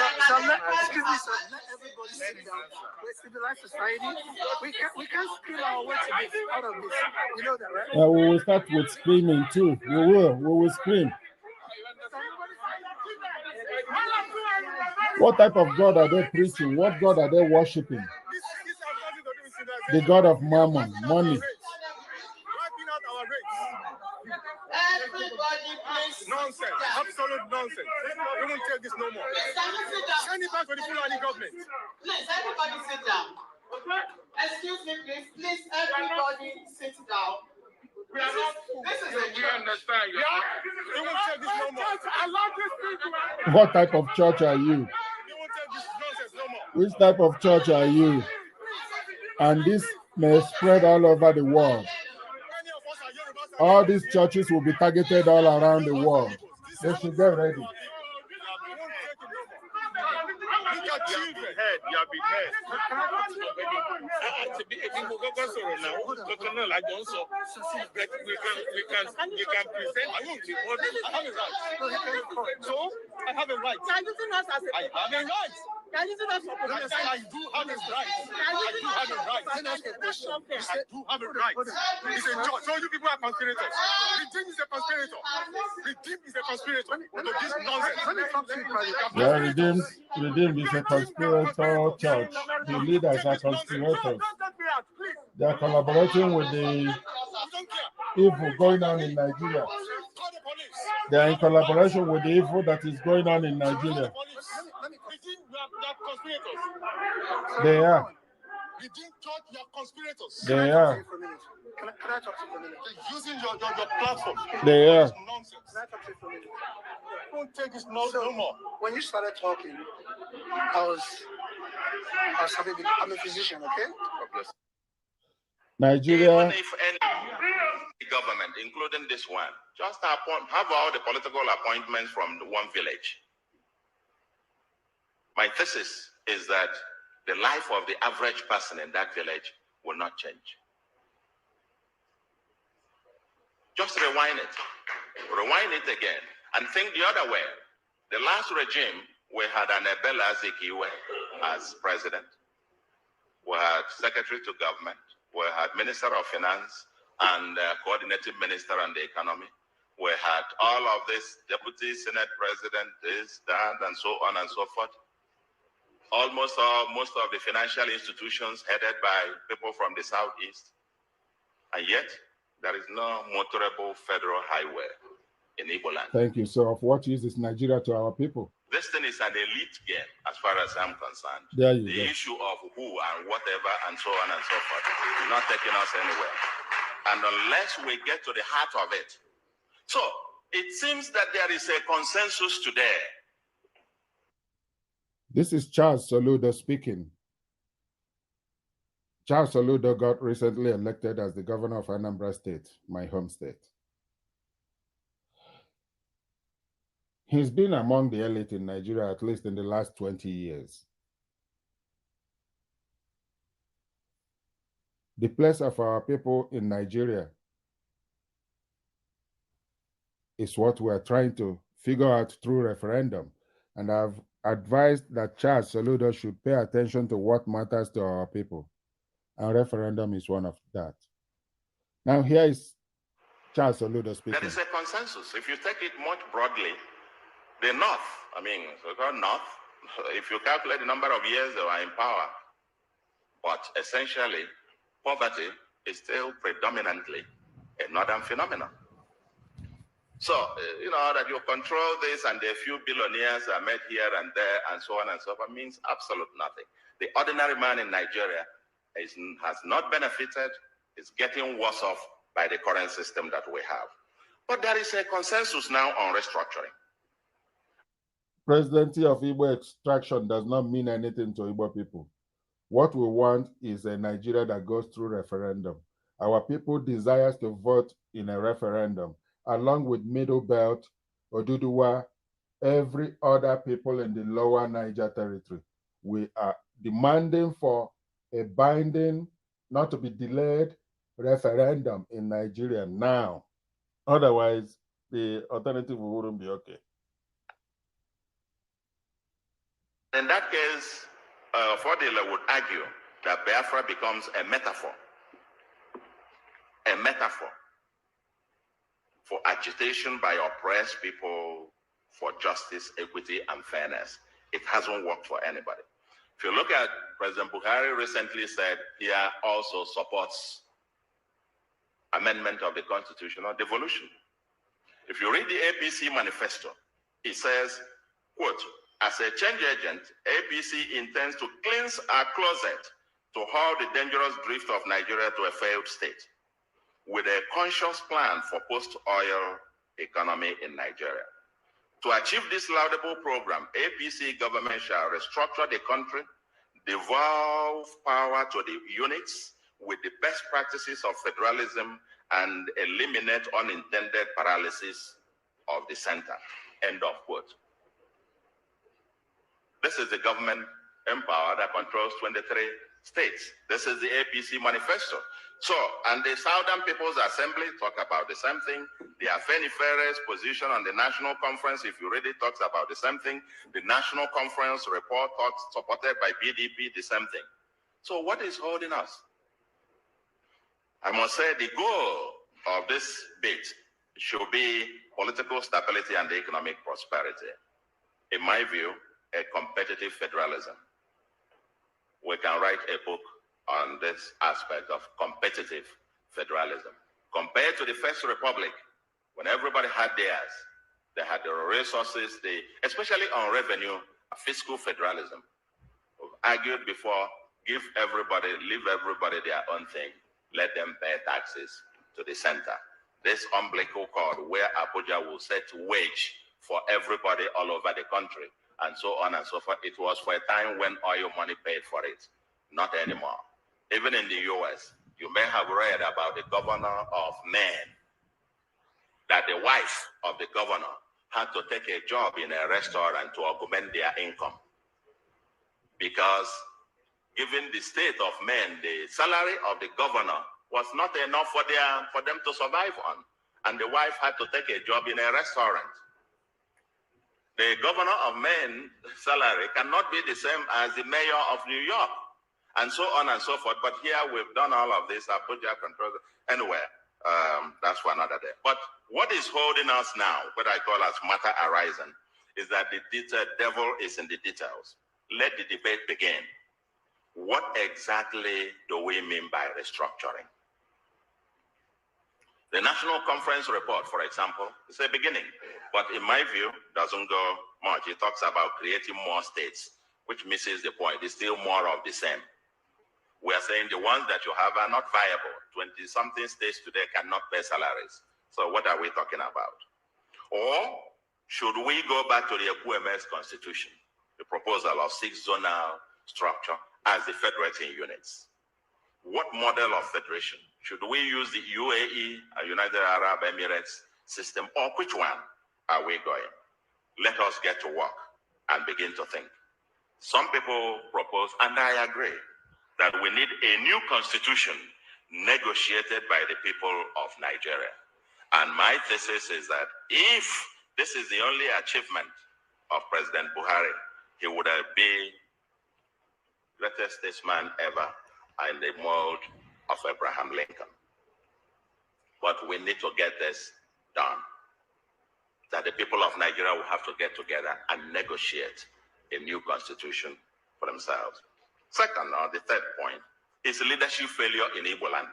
Excuse me, sir. Let everybody sit down. We're civilized society. We can't scream our way to this, out of this. You know that, right? We will start with screaming too. We will scream. What type of God are they preaching? What God are they worshiping? The God of mammon, money. Nonsense, absolute nonsense. We won't take this no more. Send it back to the Fulani government. Please, everybody sit down. Excuse me, please. Please, everybody sit down. We are not fools. We understand you. We won't take this no more. I love this people. What type of church are you? We won't take this nonsense no more. Which type of church are you? And this may spread all over the world. All these churches will be targeted all around the world. They should get ready. Look at children. You have been heard. We can present. I have a right. So I have a right. I have a right. I do have a right. I do have a right. I do have a right. It's a judge. So you people are conspirators. Redeem is a conspirator. Redeem is a conspirator. To this nonsense. Yeah, Redeem is a conspirator church. The leaders are conspirators. They are collaborating with the evil going on in Nigeria. They are in collaboration with the evil that is going on in Nigeria. They are. They are. Can I talk to you for a minute? Using your platform. They are. Nonsense. Can I talk to you for a minute? Don't take this no more. When you started talking, I'm a physician, okay? Nigeria. Even if any government, including this one, just have all the political appointments from the one village. My thesis is that the life of the average person in that village will not change. Just rewind it again, and think the other way. The last regime, we had an Ebela Azikiwe as president. We had secretary to government. We had minister of finance and coordinating minister on the economy. We had all of this deputy senate president, this, that, and so on and so forth. Most of the financial institutions headed by people from the southeast. And yet, There is no motorable federal highway in Igbo land. Thank you. So, of what use is Nigeria to our people? This thing is an elite game, as far as I'm concerned. There you the go. issue of who and whatever and so on and so forth is not taking us anywhere. And unless we get to the heart of it. So, it seems that there is a consensus today. This is Charles Soludo speaking. Charles Soludo got recently elected as the governor of Anambra State, my home state. He's been among the elite in Nigeria, at least in the last 20 years. The place of our people in Nigeria is what we're trying to figure out through referendum. And I've advised that Charles Soludo should pay attention to what matters to our people. And referendum is one of that. Now here is Charles Soludo speaking. There is a consensus. If you take it much broadly, the North, so-called North, if you calculate the number of years they were in power, but essentially, poverty is still predominantly a northern phenomenon. So, that you control this and a few billionaires are made here and there and so on and so forth means absolute nothing. The ordinary man in Nigeria has not benefited, is getting worse off by the current system that we have. But there is a consensus now on restructuring. Presidency of Igbo extraction does not mean anything to Igbo people. What we want is a Nigeria that goes through referendum. Our people desires to vote in a referendum, along with Middle Belt, Oduduwa, every other people in the lower Niger territory. We are demanding for a binding, not to be delayed, referendum in Nigeria now. Otherwise, the alternative wouldn't be okay. In that case, Fodila would argue that Biafra becomes a metaphor for agitation by oppressed people for justice, equity, and fairness. It hasn't worked for anybody. If you look at President Buhari recently said he also supports amendment of the Constitution or devolution. If you read the APC manifesto, it says, quote, as a change agent, APC intends to cleanse our closet to halt the dangerous drift of Nigeria to a failed state, with a conscious plan for post-oil economy in Nigeria. To achieve this laudable program, APC government shall restructure the country, devolve power to the units with the best practices of federalism, and eliminate unintended paralysis of the center. End of quote. This is the government empower that controls 23 states. This is the APC manifesto. So, and the Southern People's Assembly talk about the same thing. The Afenifere's position on the National Conference, if you read it, talks about the same thing. The National Conference report talks, supported by PDP, the same thing. So what is holding us? I must say the goal of this bit should be political stability and economic prosperity. In my view, a competitive federalism. We can write a book on this aspect of competitive federalism. Compared to the First Republic, when everybody had theirs, they had the resources, especially on revenue, fiscal federalism. We've argued before, leave everybody their own thing. Let them pay taxes to the center. This umbilical cord where Abuja will set wage for everybody all over the country, and so on and so forth. It was for a time when oil money paid for it, not anymore. Even in the US, you may have read about the governor of Maine, that the wife of the governor had to take a job in a restaurant to augment their income. Because given the state of Maine, the salary of the governor was not enough for them to survive on. And the wife had to take a job in a restaurant. The governor of Maine salary cannot be the same as the mayor of New York, and so on and so forth. But here we've done all of this. Abuja controls. Anyway, that's for another day. But what is holding us now, what I call as matter arising, is that the devil is in the details. Let the debate begin. What exactly do we mean by restructuring? The National Conference report, for example, is a beginning, but in my view, doesn't go much. It talks about creating more states, which misses the point. It's still more of the same. We are saying the ones that you have are not viable. 20-something states today cannot pay salaries. So what are we talking about? Or should we go back to the EQMS constitution, the proposal of 6 zonal structure as the federating units? What model of federation? Should we use the UAE, United Arab Emirates system, or which one are we going? Let us get to work and begin to think. Some people propose, and I agree, that we need a new constitution negotiated by the people of Nigeria. And my thesis is that if this is the only achievement of President Buhari, he would be the greatest statesman ever in the mold of Abraham Lincoln. But we need to get this done. That the people of Nigeria will have to get together and negotiate a new constitution for themselves. Second, or the third point, is leadership failure in Igbo land.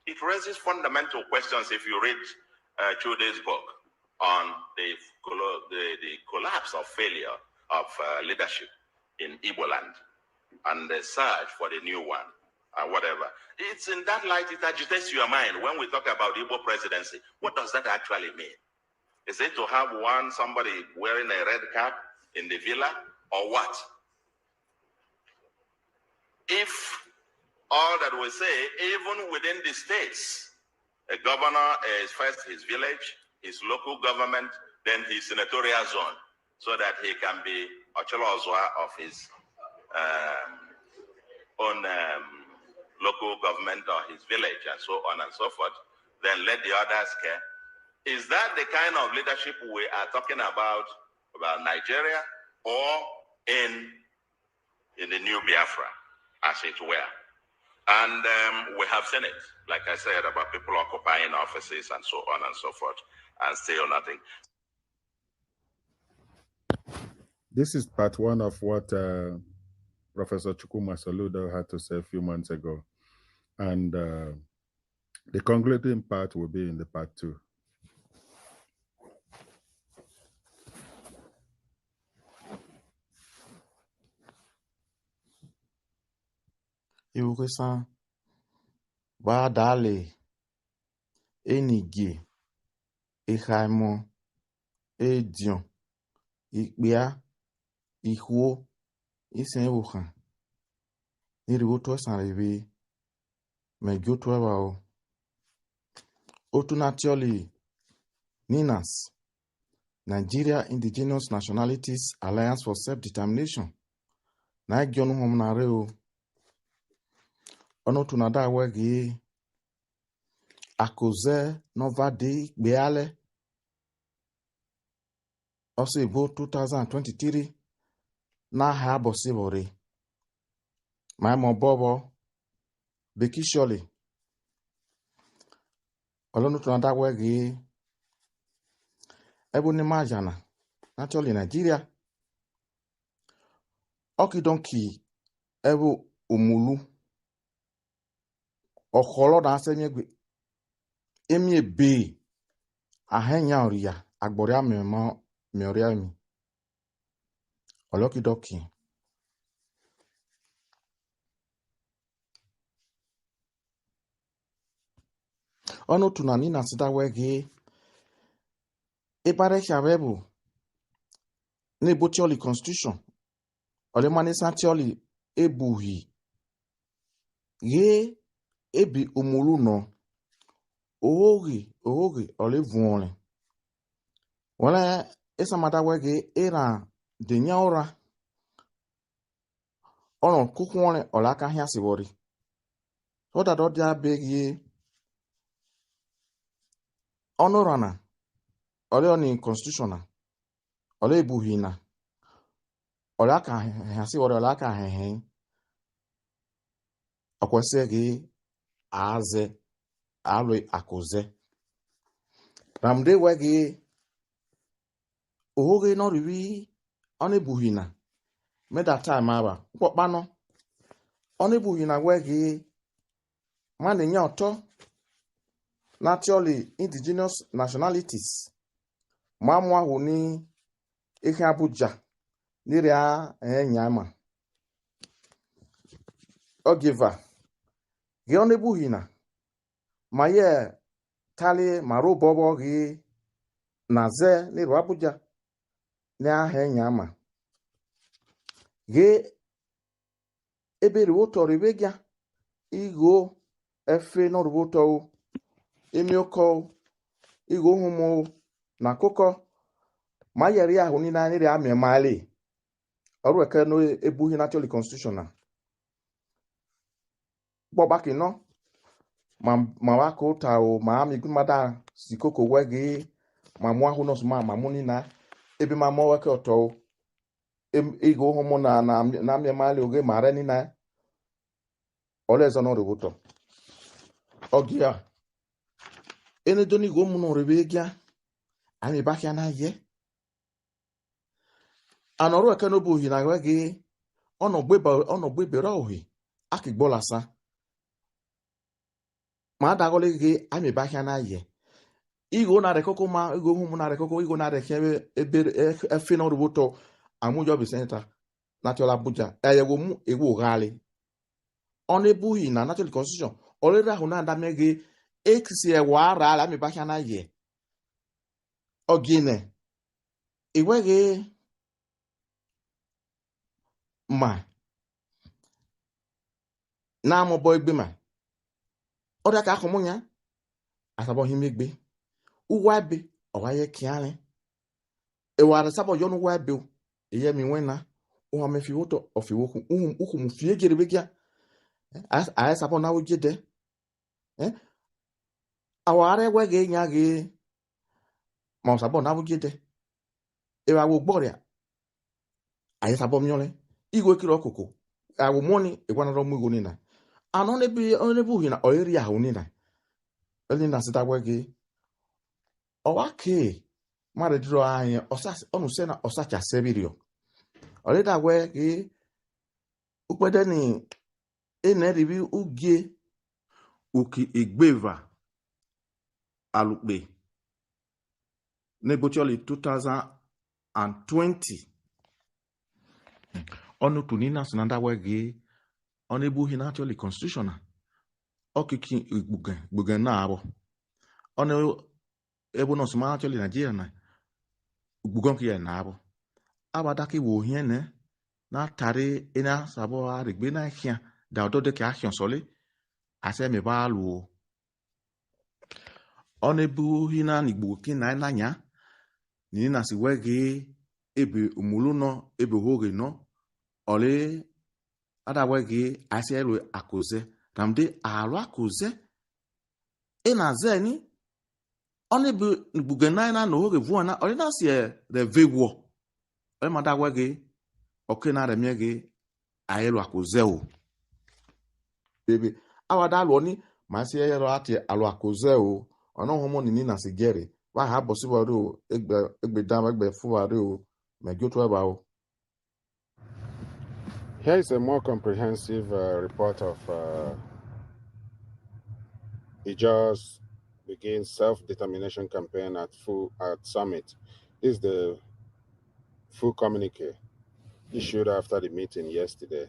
It raises fundamental questions if you read Chude's book on the collapse of failure of leadership in Igbo land and the search for the new one and whatever. It's in that light it agitates your mind when we talk about Igbo presidency. What does that actually mean? Is it to have somebody wearing a red cap in the villa, or what? If all that we say, even within the states, a governor is first his village, his local government, then his senatorial zone, so that he can be Ochelozwa of his own local government or his village, and so on and so forth, then let the others care. Is that the kind of leadership we are talking about Nigeria, or in the new Biafra, as it were? And we have seen it, like I said, about people occupying offices and so on and so forth, and still nothing. This is part one of what Professor Chukuma Soludo had to say a few months ago. And the concluding part will be in the part 2. Iwukesa Badale Enige Ehaimo Edion Ikbia Ihuo Isenwuhan Iriwoto Sanribi Megotwao Otunatioli Ninas Nigeria Indigenous Nationalities Alliance for Self-Determination Naigionu Homunareo Ono tunada wegi Akoze Novadi Beale also about 2023 na ha bosibori my mobobo Bekisholi Olonu tunada wegi Ebony Majana naturally Nigeria Okidonki Ebu Umulu Okolo na asenyegwe emie be ahenya oria agboria memo meoria mi Olokidoki Ono tunani na sida wege Ebare Shabebu Nebotioli Constitution Ole Manisatioli Ebuhi Ye Ebi umulu no Ogi ole vuole Wala esa mata wege era de nyaora Ono kukwone olaka hia sibori So that odia begi Honorana Ole oni constitutional Ole buhina Olaka hia sibori olaka hehe Okwesegi Aze Alwe Akoze Ramde wegi Oge no rivi Onebuhina Made that time aba Pano Onebuhina wegi Mane nyoto naturally indigenous nationalities. Mamwa huni ihe Abuja niria nyama. Ogiva. Geonebu hina. Maye tali maru bobo gi naze niru Abuja na nyama. Ge ebere woto ribegia igo efe no woto emioko igo humo na koko mayeri ahụ ni na nri amị mali ọrụ eke no ebuhi naturally constitutional gbọgbaki no ma wako ta o ma ami gumada sikoko wegi ma mu ahụ no sma ma mu ni na ebe ma mo weke oto igo humo na amị mali oge mare ni na olezo no rubuto ogia ene doni go mu no rebegia ami bakia na ye anọrụ eke no buhi na wegi ono gbebere ohi akigbolasa ma dagole ge ami bakia na ye igo na rekoko ma igo humu na rekoko igo na rekebe efe no rubuto amujo bi center natural Abuja eyewo mu ewo gali ono buhi na natural constitution olera hu na ndamege exi ewa ara ami bakia na ye ogine iwege ma na mo boy gbe ma oda ka komunya asabo himegbe uwabe owaye kiale ewara sabo yonu wabe eye mi wena o me fi woto ofi woku uku mu fie gerebegia a sabo na wojede aware wege nya ge ma sabo na wojede ewa wo gboria a sabo miole igwe kiri okoko awu moni egwana ro mu igo ni na anone bu hina oyeri ahụ ni na eli na sita wege owake mare dro anya onu se na osacha sebirio oleda wege ukpede ni eneribi ugie uki igbeva alukpe nebotioli 2020 onu tunina sunanda wege onebu hina actually constitutional okiki igbugen na abo onu ebo no sma actually Nigeria na igbugon ki na abo abadaki wo hiene na tare ina sabo arigbe na hia da odo ke ahion sole ase me ba lu onebu hina igbu ki na nya ni na si wege ebe umulu no ebe hoge no ole ada wege ase elu akoze ramde alu akoze ina zeni onebu igbu na no hoge vuana ole na si revewo ole mada wege oke na remiege ayelu akoze o bebe awada lu oni ma si ayelu ati alu akoze o ona homo ni na sigere wa ha bosiwaro egbe dama egbe fuwaro mejoto eba o. Here is a more comprehensive report of Ija's Begin Self-Determination Campaign at Summit. This is the full communique issued after the meeting yesterday.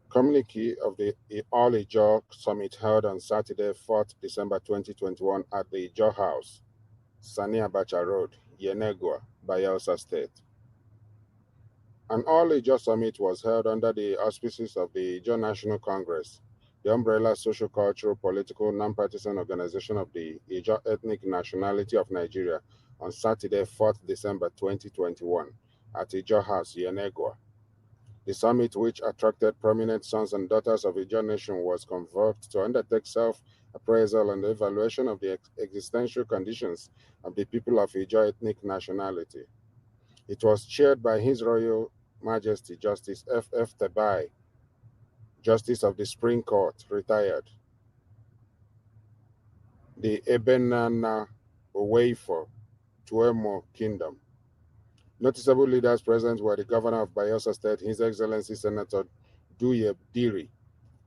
Communique of the All Ijaw Summit held on Saturday, 4th December 2021 at the Ijaw House, Sani Abacha Road, Yenegua, Bayelsa State. An All Ijaw Summit was held under the auspices of the Ijaw National Congress, the umbrella social, cultural, political, non-partisan organization of the Ijaw Ethnic Nationality of Nigeria, on Saturday, 4th December 2021 at Ijaw House, Yenegua. The summit, which attracted prominent sons and daughters of Ijaw Nation, was convoked to undertake self-appraisal and evaluation of the existential conditions of the people of Ijaw ethnic nationality. It was chaired by His Royal Majesty Justice F.F. Tebai, Justice of the Supreme Court, retired, the Ebenana Oweifo, Tuemo Kingdom. Noticeable leaders present were the Governor of Bayelsa State, His Excellency Senator Duye Diri,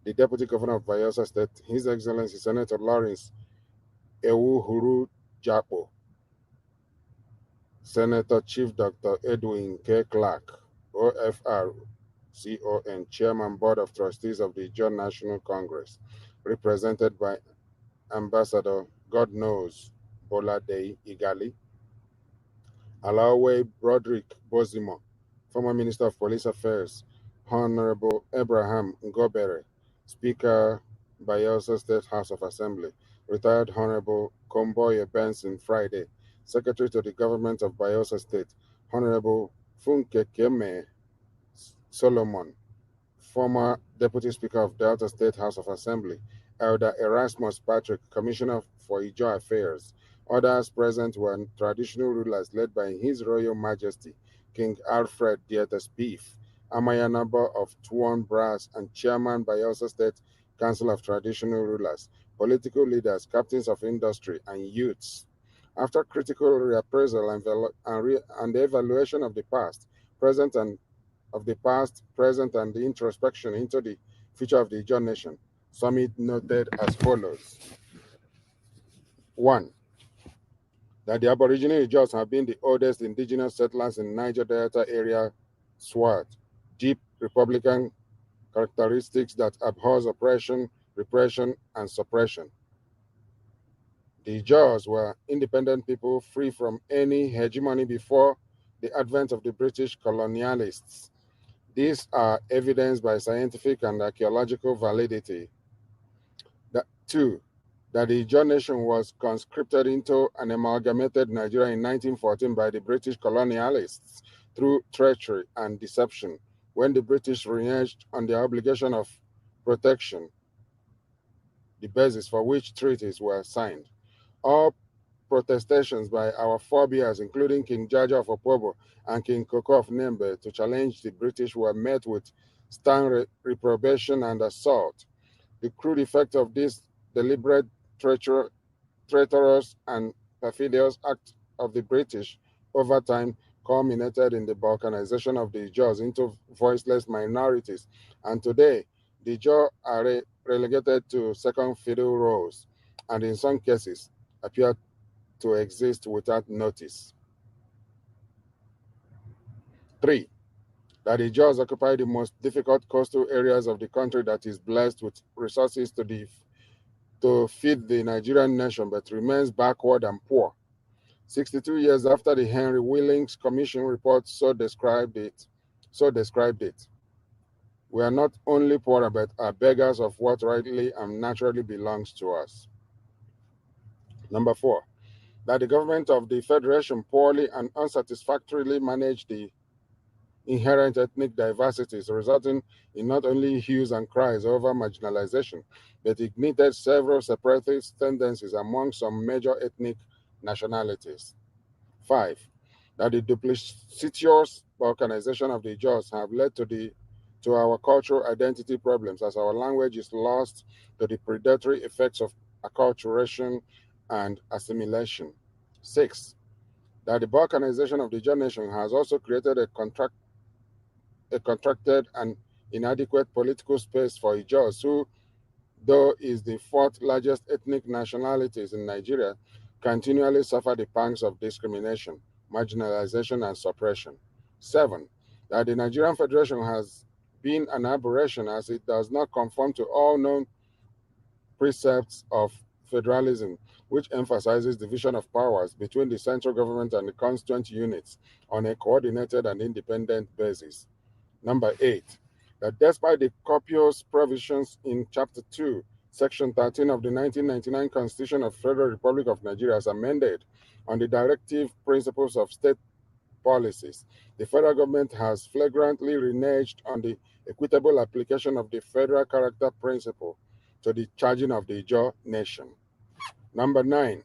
the Deputy Governor of Bayelsa State, His Excellency Senator Lawrence Ewuhuru Japo, Senator Chief Dr. Edwin K. Clark, OFR, CON, Chairman Board of Trustees of the Ijaw National Congress, represented by Ambassador God Knows Bola Dei Igali, Alawe Broderick Bozimo, former Minister of Police Affairs, Honorable Abraham Ngobere, Speaker, Bayelsa State House of Assembly, retired Honorable Komboye Benson Friday, Secretary to the Government of Bayelsa State, Honorable Funke Keme Solomon, former Deputy Speaker of Delta State House of Assembly, Elder Erasmus Patrick, Commissioner for Ijaw Affairs. Others present were traditional rulers led by His Royal Majesty, King Alfred Dietes Beef, Amayanaba of Tuon Brass, and Chairman Bayelsa State Council of Traditional Rulers, political leaders, captains of industry, and youths. After critical reappraisal and the evaluation of the past, present, and the introspection into the future of the Ijaw Nation, Summit noted as follows. 1. That the Aboriginal Ijaws have been the oldest indigenous settlers in Niger Delta area SWAT, deep Republican characteristics that abhors oppression, repression, and suppression. The Ijaws were independent people free from any hegemony before the advent of the British colonialists. These are evidenced by scientific and archaeological validity. 2. That the Ijaw Nation was conscripted into an amalgamated Nigeria in 1914 by the British colonialists through treachery and deception, when the British reneged on their obligation of protection, the basis for which treaties were signed. All protestations by our forebears, including King Jaja of Opobo and King Koko of Nembe, to challenge the British were met with stern reprobation and assault. The crude effect of this deliberate, traitorous, and perfidious act of the British over time culminated in the balkanization of the Ijaws into voiceless minorities, and today the Ijaw are relegated to second fiddle roles, and in some cases appear to exist without notice. 3. That the Ijaws occupy the most difficult coastal areas of the country that is blessed with resources to feed the Nigerian nation, but remains backward and poor. 62 years after the Henry Willings Commission report so described it. We are not only poor, but are beggars of what rightly and naturally belongs to us. 4. That the government of the Federation poorly and unsatisfactorily managed the inherent ethnic diversities, resulting in not only hues and cries over marginalization, but ignited several separatist tendencies among some major ethnic nationalities. 5. That the duplicitous balkanization of the Ijaws have led to our cultural identity problems, as our language is lost to the predatory effects of acculturation and assimilation. 6. That the balkanization of the Ijaw Nation has also created a contracted and inadequate political space for Ijaws, who, though is the fourth largest ethnic nationalities in Nigeria, continually suffer the pangs of discrimination, marginalization, and suppression. 7. That the Nigerian Federation has been an aberration, as it does not conform to all known precepts of federalism, which emphasizes division of powers between the central government and the constituent units on a coordinated and independent basis. 8. That despite the copious provisions in Chapter 2, Section 13 of the 1999 Constitution of the Federal Republic of Nigeria as amended on the directive principles of state policies, the federal government has flagrantly reneged on the equitable application of the federal character principle to the charging of the Ijaw Nation. 9.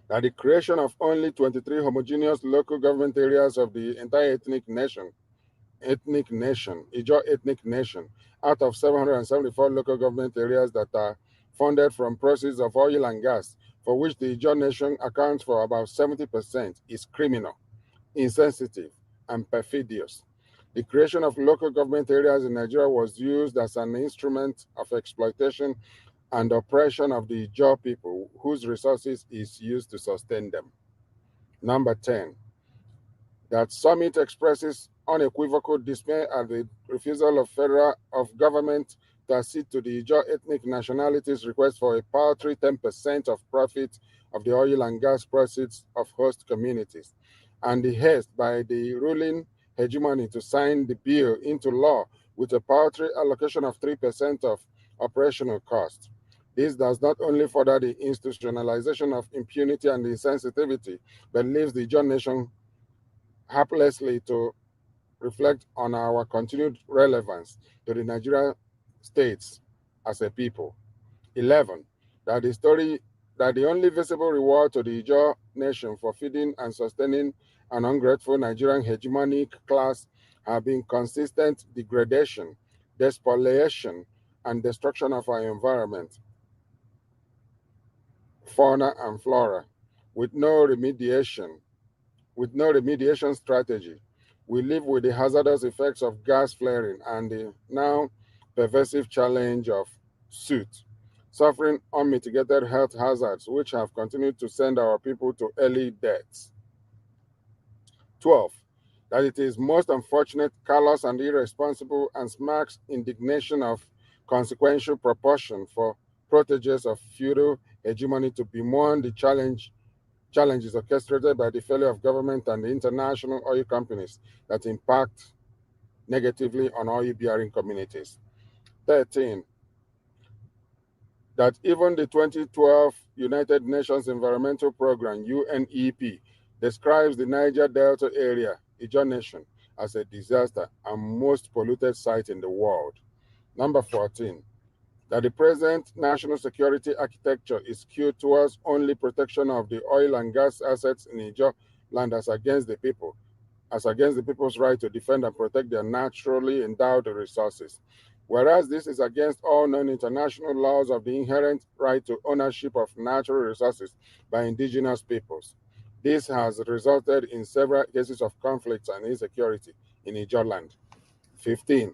That the creation of only 23 homogeneous local government areas of the entire Ijaw ethnic nation, out of 774 local government areas that are funded from proceeds of oil and gas, for which the Ijaw Nation accounts for about 70%, is criminal, insensitive, and perfidious. The creation of local government areas in Nigeria was used as an instrument of exploitation and oppression of the Ijaw people, whose resources is used to sustain them. Number 10, that summit expresses unequivocal dismay at the refusal of government to accede to the Ijaw ethnic nationalities' request for a paltry 10% of profit of the oil and gas proceeds of host communities, and the haste by the ruling hegemony to sign the bill into law with a paltry allocation of 3% of operational costs. This does not only further the institutionalization of impunity and insensitivity, but leaves the Ijaw nation helplessly to reflect on our continued relevance to the Nigerian states as a people. 11, that the only visible reward to the Ijaw nation for feeding and sustaining an ungrateful Nigerian hegemonic class have been consistent degradation, despoliation, and destruction of our environment, fauna and flora, with no remediation strategy. We live with the hazardous effects of gas flaring and the now pervasive challenge of soot, suffering unmitigated health hazards which have continued to send our people to early deaths. 12, that it is most unfortunate, callous, and irresponsible, and smacks indignation of consequential proportion for proteges of feudal hegemony to bemoan the challenges orchestrated by the failure of government and the international oil companies that impact negatively on oil-bearing communities. 13, that even the 2012 United Nations Environmental Program, UNEP, describes the Niger Delta area, Ijaw Nation, as a disaster and most polluted site in the world. Number 14, that the present national security architecture is skewed towards only protection of the oil and gas assets in Ijaw land as against the people's right to defend and protect their naturally endowed resources. Whereas this is against all known international laws of the inherent right to ownership of natural resources by indigenous peoples. This has resulted in several cases of conflicts and insecurity in Ijaw land. 15,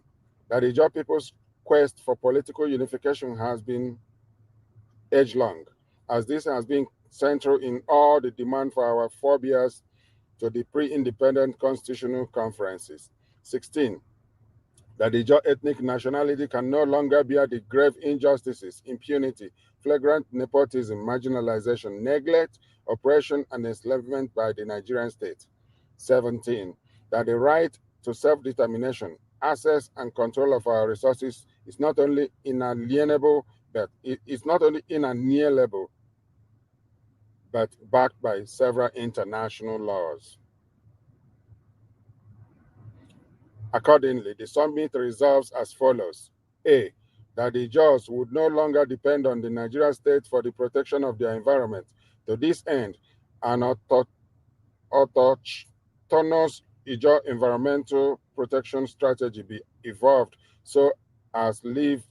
that Ijaw people's quest for political unification has been age-long, as this has been central in all the demand for our forebears to the pre-independent constitutional conferences. 16, that the Ijaw ethnic nationality can no longer bear the grave injustices, impunity, flagrant nepotism, marginalization, neglect, oppression, and enslavement by the Nigerian state. 17, that the right to self-determination, access, and control of our resources is not only inalienable, but but backed by several international laws. Accordingly, the summit resolves as follows. A, that the Ijaws would no longer depend on the Nigerian state for the protection of their environment. To this end, an autonomous Ijaw environmental protection strategy be evolved so as leave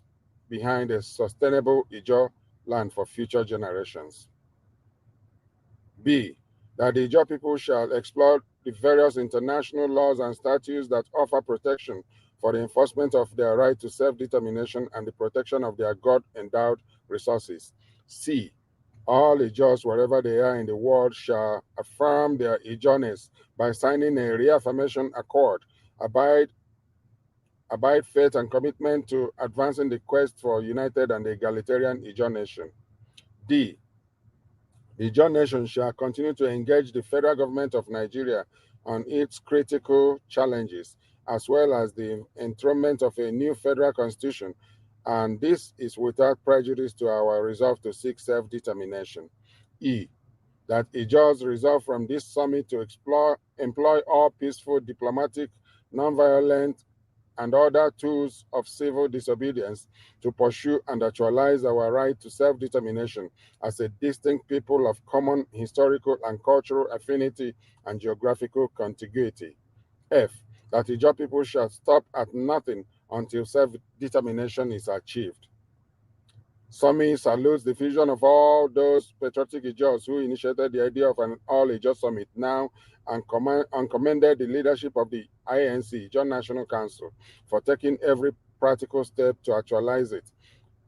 behind a sustainable Ijaw land for future generations. B, that the Ijaw people shall explore the various international laws and statutes that offer protection for the enforcement of their right to self-determination and the protection of their God-endowed resources. C, all Ijaws, wherever they are in the world, shall affirm their Ijawness by signing a reaffirmation accord, abide faith and commitment to advancing the quest for united and egalitarian Ijaw nation. D, the Ijaw nation shall continue to engage the federal government of Nigeria on its critical challenges, as well as the enthronement of a new federal constitution, and this is without prejudice to our resolve to seek self-determination. E, that Ijaws resolve from this summit to employ all peaceful, diplomatic, nonviolent, and other tools of civil disobedience to pursue and actualize our right to self-determination as a distinct people of common historical and cultural affinity and geographical contiguity. F, that Ijaw people shall stop at nothing until self-determination is achieved. Summit salutes the vision of all those patriotic Ijaws who initiated the idea of an all-Ijaw summit now and commended the leadership of the INC, Ijaw National Council, for taking every practical step to actualize it.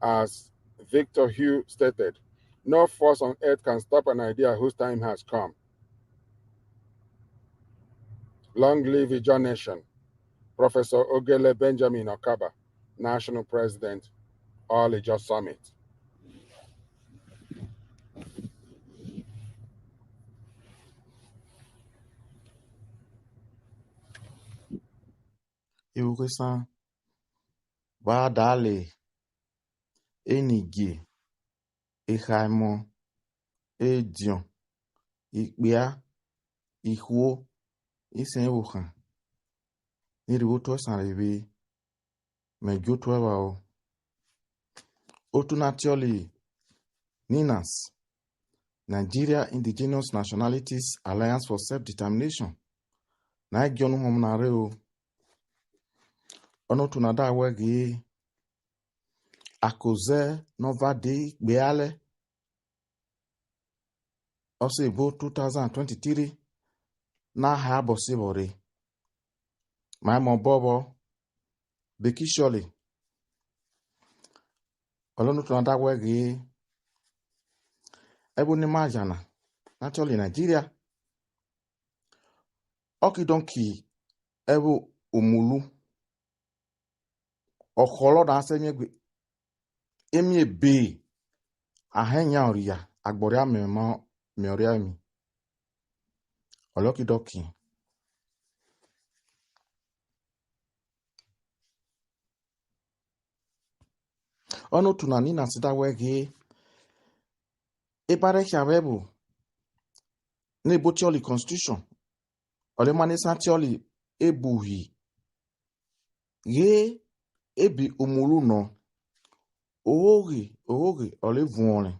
As Victor Hugh stated, no force on earth can stop an idea whose time has come. Long live Ijaw Nation. Professor Ogele Benjamin Okaba, National President, All Ijaw Summit. Iwukesan ba dale enige ehaimo edion ikpea ihuo isen ewokan niriwo to sanrebe mejo to eba otunatioli Ninas Nigeria Indigenous Nationalities Alliance for Self-Determination na egionu homunare o ono tunada wegi akoze novade beale osebo 2023 na ha bosibore ma mo bobo bekisholi olonu tunada wegi ebuni majana naturally Nigeria okidonki ebu omulu okolo da semegbe emi ebe ahenya oria agboria memo meoria mi olokidoki ono tunani na sida wege ebare chabebu ne botioli constitution ole mane santioli ebuhi ye ebi omulu no owogi ole vuone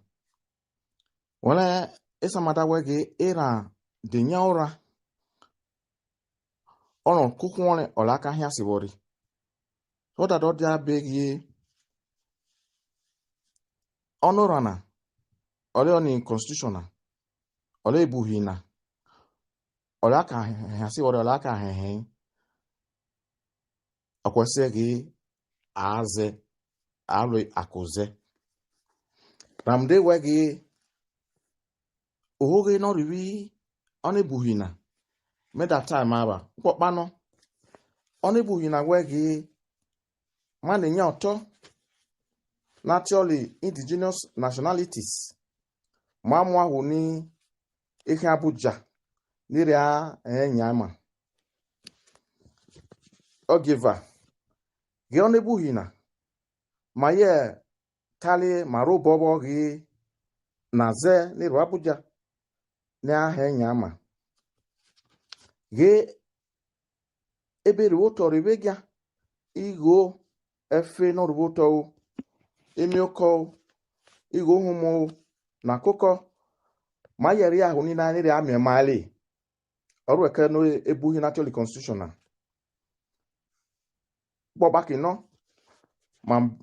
wala esamada wege era denya ora ono kukwone ole aka hia sibori so that do dia begi onorana ole oni constitutional ole ebuhi na ole aka hia sibori ole aka hehe akwesegi aze alwe akoze ramde wegi oge no riwi oni buhina me that time aba popano oni buhina wegi mane nya oto naturally indigenous nationalities mamwa huni ihe Abuja niria enyama ogiva ge oni buhina maye kali maro bobo gi naze ni Abuja ni aha nyama ge ebere woto ribegia igo efe no ruboto emioko igo humo na koko mayeri ahu ni na ni amemali oru eke no ebuhi naturally constitutional bobaki no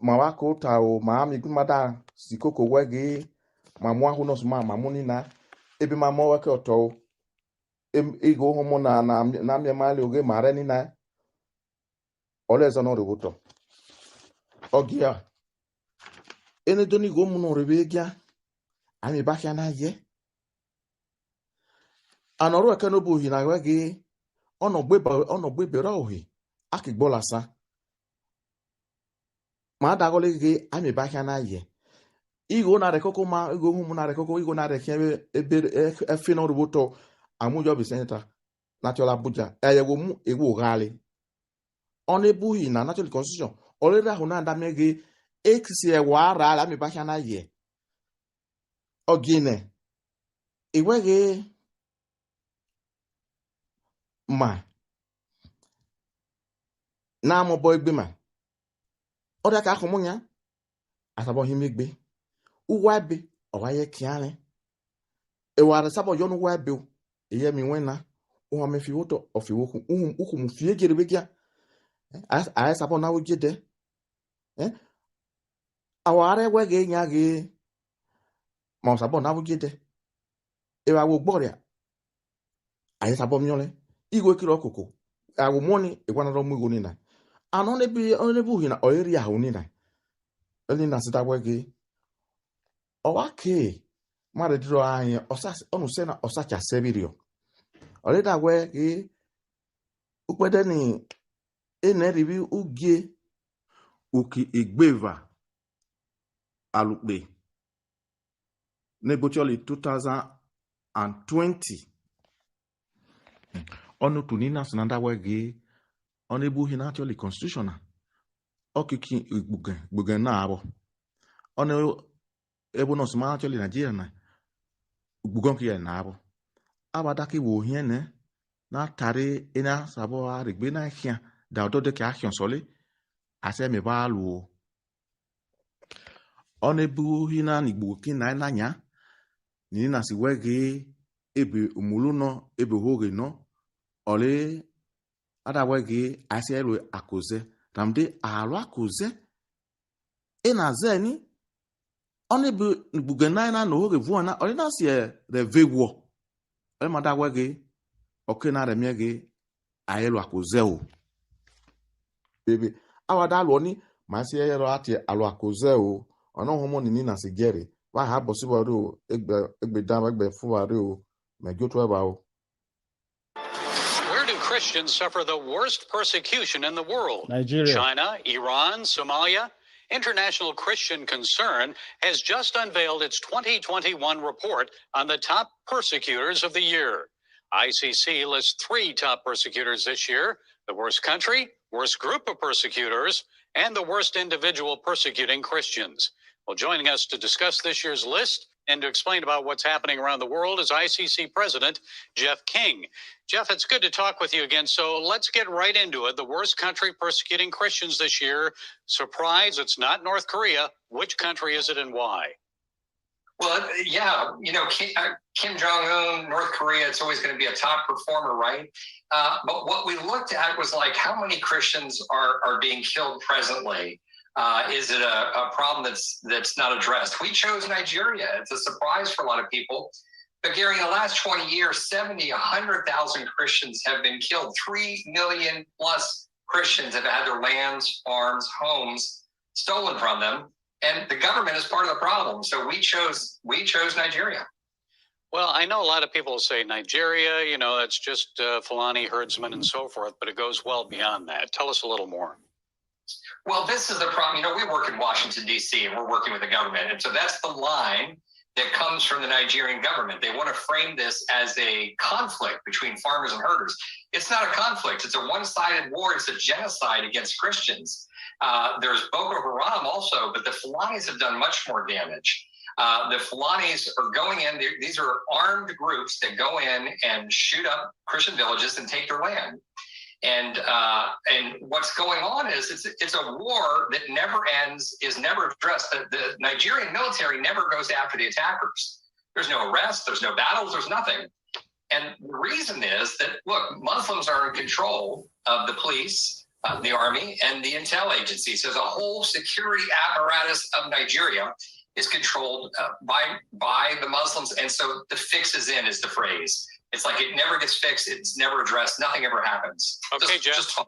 ma wako ta o ma mi gumada sikoko wege ma mo ahu no suma ma muni na ebi ma mo wake oto igo homo na mi mali oge mare ni na ole zo no rubuto ogia ene doni go mu no rebegia ami bakia na ye anoru eke no buhi na wege ono gbebere ohi akigbolasa ma dagole ge ami bakia na ye igo na rekoko ma igo humu na rekoko igo na rekebe efe no rubuto amujo bi center natural Abuja eyewo mu ewo gali on ebuhi na natural constitution olera huna ndamege exie wara ala mi bakia na ye ogine iwege ma na mo boy gbe ma oda ka khumunya asabo himegbe uwabe owaye kiane ewara sabo yonu wabe eye mi wena o me fi woto o fi woku uku mu fie gere begia a sabo na wogede awara wege nya ge ma sabo na bugide e wa wo gboria ayi sabo miole igwe kiri okuku awu moni e kwana ro mu igwe ni na ano ne bi one bu hina oyeri ahụ ni na eli na sita wege owake mare diro anyị ọnụ se na ọsacha sebirio ọlịda wege ukpede ni eneribi ugie uki igbeva alukpe nebocholi 2020 ọnụ tunina sinanda wege ọnụ ebuhi na actually constitutional okiki igbugen na abụ ọnụ ebe nọ sima actually Nigeria na igbugon kiya na abụ abadaki wo hiene na tari ina sabo arigbe na hia da ododo ki ahion sole ase me ba lu ọnụ ebuhi na igbo ki na nanya ni na si wege ebe umulu no ebe hoge no ole ada wege ase elu akoze ramde alo akoze ina zeni ọnụ ebu igbugen na no hoge vuana ole na si revegwo ole mada wege oke na remie ge ayelu akoze o bebe awada lo ni ma si yero ati alo akoze o ona homo ni na sigere wa ha bosibo ro egbe dama egbe fuwa ro mejo to eba o. Where do Christians suffer the worst persecution in the world? Nigeria. China, Iran, Somalia? International Christian Concern has just unveiled its 2021 report on the top persecutors of the year. ICC lists 3 top persecutors this year: the worst country, worst group of persecutors, and the worst individual persecuting Christians. Well, joining us to discuss this year's list and to explain about what's happening around the world is ICC President Jeff King. Jeff, it's good to talk with you again. So let's get right into it. The worst country persecuting Christians this year. Surprise, it's not North Korea. Which country is it and why? Well, yeah, Kim Jong-un, North Korea, it's always going to be a top performer, right? But what we looked at was like how many Christians are being killed presently. Is it a problem that's not addressed? We chose Nigeria. It's a surprise for a lot of people. But Gary, in the last 20 years, 100,000 Christians have been killed. 3 million plus Christians have had their lands, farms, homes stolen from them. And the government is part of the problem. So we chose Nigeria. Well, I know a lot of people say Nigeria, that's just Fulani herdsmen and so forth, but it goes well beyond that. Tell us a little more. Well, this is the problem. We work in Washington, D.C., and we're working with the government. And so that's the line that comes from the Nigerian government. They want to frame this as a conflict between farmers and herders. It's not a conflict. It's a one-sided war. It's a genocide against Christians. There's Boko Haram also, but the Fulanis have done much more damage. The Fulanis are going in. These are armed groups that go in and shoot up Christian villages and take their land. And what's going on is it's a war that never ends, is never addressed. The Nigerian military never goes after the attackers. There's no arrests, there's no battles, there's nothing. And the reason is that, look, Muslims are in control of the police, the army, and the intel agencies. So the whole security apparatus of Nigeria is controlled by the Muslims. And so the fix is in is the phrase. It's like it never gets fixed. It's never addressed. Nothing ever happens. Okay, Jeff,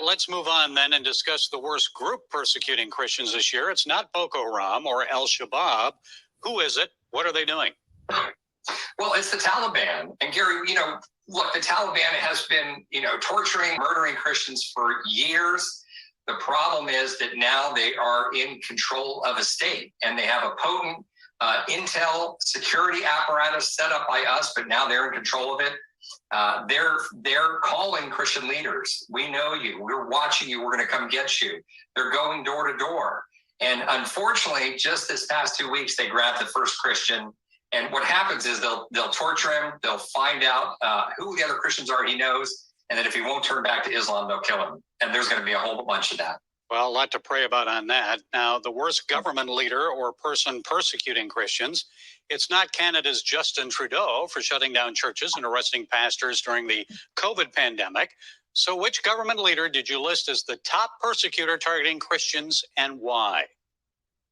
let's move on then and discuss the worst group persecuting Christians this year. It's not Boko Haram or Al-Shabaab. Who is it? What are they doing? Well, it's the Taliban. And Gary, look, the Taliban has been, torturing, murdering Christians for years. The problem is that now they are in control of a state and they have a potent intel security apparatus set up by us, but now they're in control of it. They're calling Christian leaders. We know you. We're watching you. We're going to come get you. They're going door to door. And unfortunately, just this past 2 weeks, they grabbed the first Christian. And what happens is they'll torture him. They'll find out who the other Christians are he knows. And then if he won't turn back to Islam, they'll kill him. And there's going to be a whole bunch of that. Well, a lot to pray about on that. Now, the worst government leader or person persecuting Christians, it's not Canada's Justin Trudeau for shutting down churches and arresting pastors during the COVID pandemic. So which government leader did you list as the top persecutor targeting Christians and why?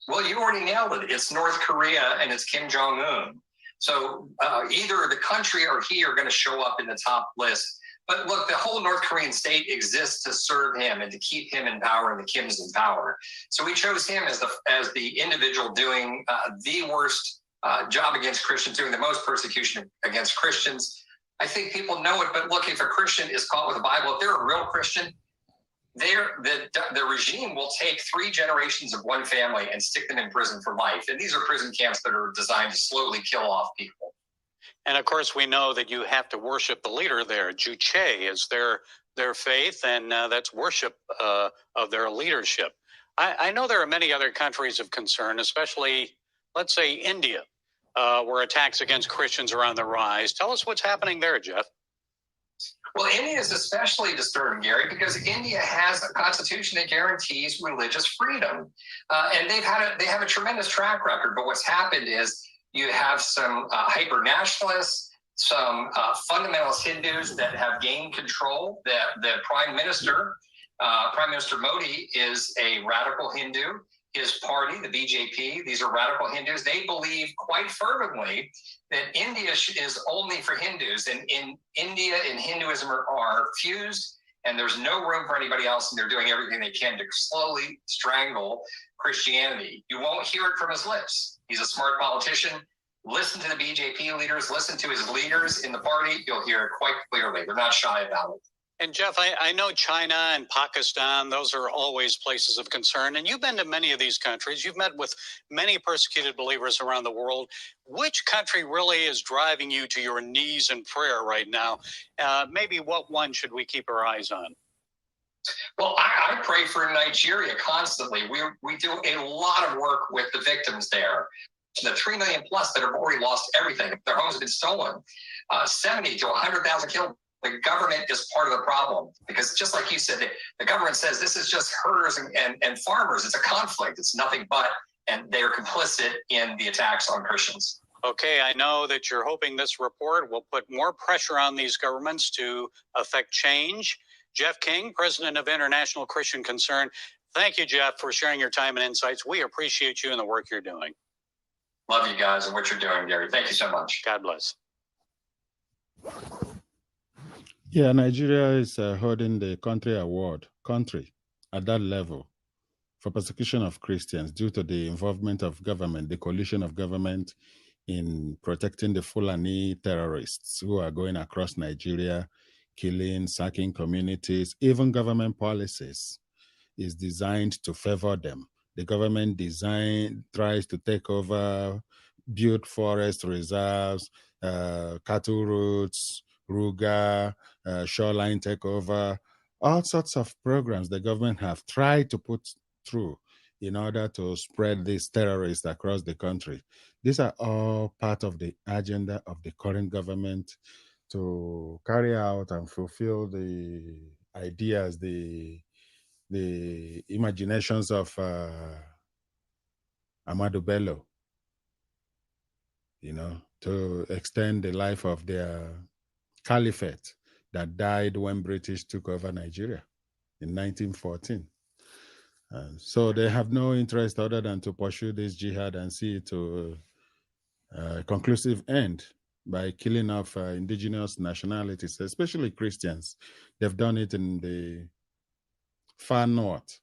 Well, you already nailed it. It's North Korea and it's Kim Jong-un. So either the country or he are going to show up in the top list. But look, the whole North Korean state exists to serve him and to keep him in power and the Kims in power. So we chose him as the individual doing the worst job against Christians, doing the most persecution against Christians. I think people know it, but look, if a Christian is caught with a Bible, if they're a real Christian, the regime will take 3 generations of one family and stick them in prison for life. And these are prison camps that are designed to slowly kill off people. And of course, we know that you have to worship the leader there. Juche is their faith, and that's worship of their leadership. I know there are many other countries of concern, especially, let's say, India, where attacks against Christians are on the rise. Tell us what's happening there, Jeff. Well, India is especially disturbing, Gary, because India has a constitution that guarantees religious freedom, and they have a tremendous track record. But what's happened is you have some hyper nationalists, some fundamentalist Hindus that have gained control. The Prime Minister Modi, is a radical Hindu. His party, the BJP, these are radical Hindus. They believe quite fervently that India is only for Hindus, and in India and Hinduism are fused, and there's no room for anybody else, and they're doing everything they can to slowly strangle Christianity. You won't hear it from his lips. He's a smart politician. Listen to the BJP leaders, listen to his leaders in the party. You'll hear it quite clearly. They're not shy about it. And Jeff, I know China and Pakistan, those are always places of concern. And you've been to many of these countries. You've met with many persecuted believers around the world. Which country really is driving you to your knees in prayer right now? Maybe what one should we keep our eyes on? Well, I pray for Nigeria constantly. We do a lot of work with the victims there. The 3 million plus that have already lost everything. Their homes have been stolen. 70 to 100,000 killed. The government is part of the problem, because just like you said, the government says this is just herders and farmers. It's a conflict. It's nothing but, and they are complicit in the attacks on Christians. Okay, I know that you're hoping this report will put more pressure on these governments to affect change. Jeff King, president of International Christian Concern. Thank you, Jeff, for sharing your time and insights. We appreciate you and the work you're doing. Love you guys and what you're doing, Gary. Thank you so much. God bless. Yeah, Nigeria is holding the country award, at that level for persecution of Christians due to the involvement of government, the coalition of government in protecting the Fulani terrorists who are going across Nigeria, killing, sacking communities. Even government policies is designed to favor them. The government tries to take over, build forest reserves, cattle routes, Ruga, shoreline takeover, all sorts of programs the government have tried to put through in order to spread these terrorists across the country. These are all part of the agenda of the current government to carry out and fulfill the ideas, the imaginations of Ahmadu Bello, to extend the life of their caliphate that died when British took over Nigeria in 1914. So they have no interest other than to pursue this jihad and see it to a conclusive end by killing off indigenous nationalities, especially Christians. They've done it in the far north.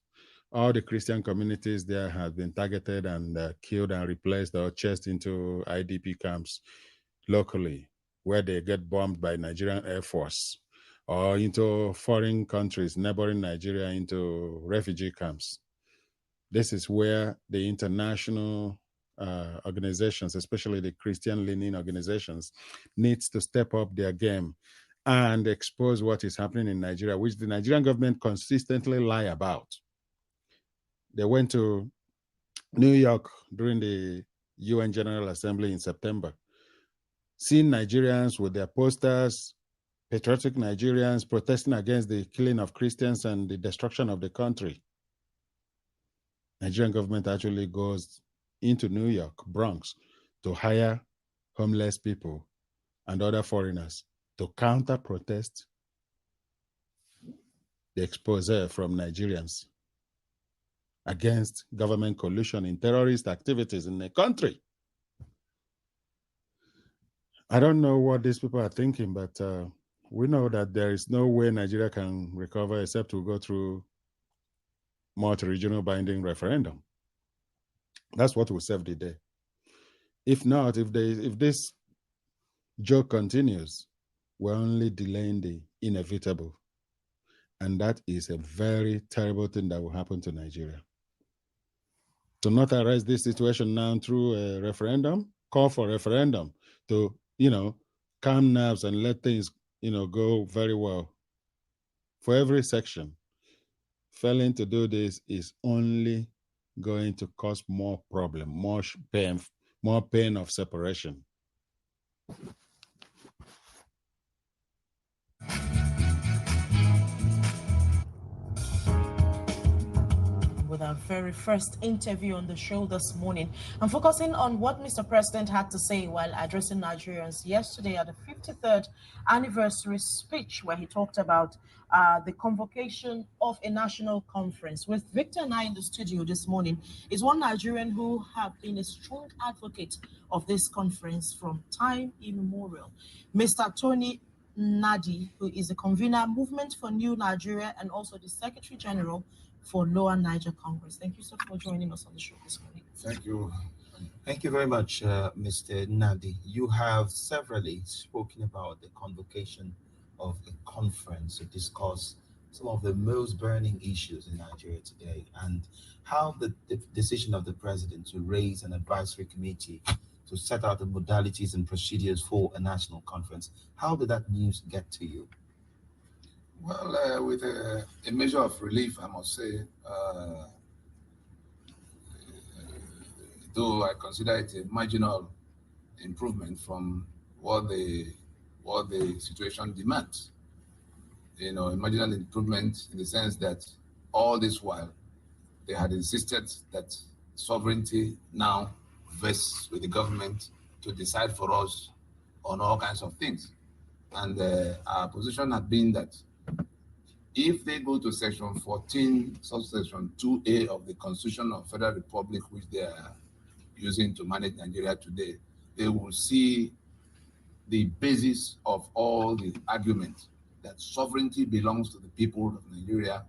All the Christian communities there have been targeted and killed and replaced or chased into IDP camps locally, where they get bombed by Nigerian Air Force, or into foreign countries, neighboring Nigeria, into refugee camps. This is where the international organizations, especially the Christian-leaning organizations, needs to step up their game and expose what is happening in Nigeria, which the Nigerian government consistently lie about. They went to New York during the UN General Assembly in September, seeing Nigerians with their posters, patriotic Nigerians protesting against the killing of Christians and the destruction of the country. Nigerian government actually goes into New York, Bronx, to hire homeless people and other foreigners to counter-protest the expose from Nigerians. against government collusion in terrorist activities in the country. I don't know what these people are thinking, but we know that there is no way Nigeria can recover except to go through multi-regional binding referendum. That's what will save the day. If not, if this joke continues, we're only delaying the inevitable. And that is a very terrible thing that will happen to Nigeria. To not arrest this situation now through a referendum, call for referendum to, calm nerves and let things, go very well for every section. Failing to do this is only going to cause more problem, more pain of separation. With our very first interview on the show this morning, I'm focusing on what Mr. President had to say while addressing Nigerians yesterday at the 53rd anniversary speech, where he talked about the convocation of a national conference. With Victor and I in the studio this morning is one Nigerian who have been a strong advocate of this conference from time immemorial, Mr. Tony Nadi, who is the convener, Movement for New Nigeria, and also the Secretary General for Lower Niger Congress. Thank you, sir, for joining us on the show this morning. Thank you. Thank you very much, Mr. Nadi. You have severally spoken about the convocation of a conference to discuss some of the most burning issues in Nigeria today, and how the decision of the president to raise an advisory committee to set out the modalities and procedures for a national conference. How did that news get to you? Well, with a measure of relief, I must say, though I consider it a marginal improvement from what the situation demands. A marginal improvement in the sense that all this while they had insisted that sovereignty now vests with the government to decide for us on all kinds of things. And our position had been that if they go to section 14, subsection 2A of the Constitution of Federal Republic, which they are using to manage Nigeria today, they will see the basis of all the argument that sovereignty belongs to the people of Nigeria,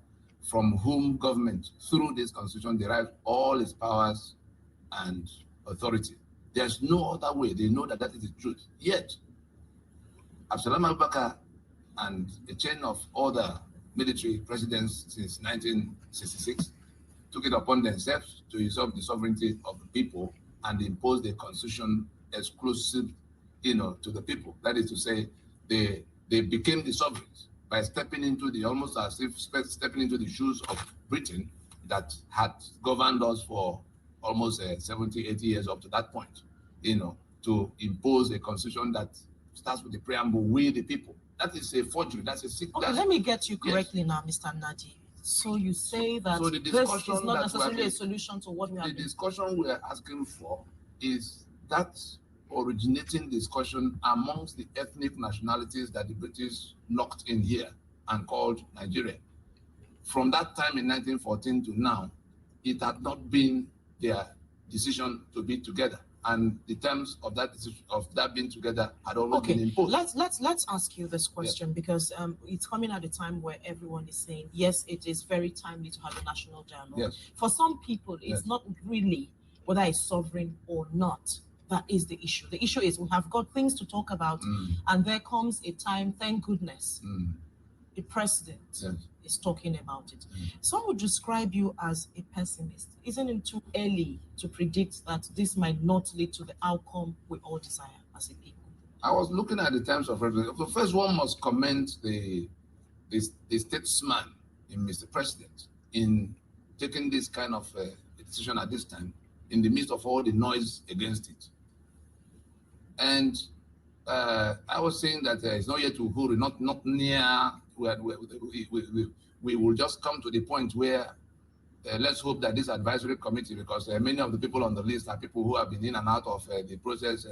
from whom government, through this constitution, derives all its powers and authority. There's no other way. They know that that is the truth. Yet, Absalom Abubakar and a chain of other military presidents since 1966 took it upon themselves to usurp the sovereignty of the people and impose the constitution exclusive, to the people. That is to say, they became the sovereigns by stepping into the, almost as if stepping into the shoes of Britain that had governed us for almost 70, 80 years up to that point, to impose a constitution that starts with the preamble, we the people. That is a forgery. That's a secret. Okay, let me get you correctly now, Mr. Nadi. So you say that this is not necessarily a solution to what we have. The discussion we are asking for is that originating discussion amongst the ethnic nationalities that the British locked in here and called Nigeria. From that time in 1914 to now, it had not been their decision to be together. And the terms of that decision, of that being together, had always been imposed. Let's ask you this question, because it's coming at a time where everyone is saying, yes, it is very timely to have a national dialogue. Yes. For some people, it's not really whether it's sovereign or not. That is the issue. The issue is we have got things to talk about, and there comes a time, thank goodness, the president is talking about it. Some would describe you as a pessimist. Isn't it too early to predict that this might not lead to the outcome we all desire as a people? I was looking at the terms of reference. The first one must commend the statesman in Mr. President in taking this kind of decision at this time in the midst of all the noise against it. And I was saying that it's not yet to hurry, not near. We will just come to the point where let's hope that this advisory committee, because many of the people on the list are people who have been in and out of the process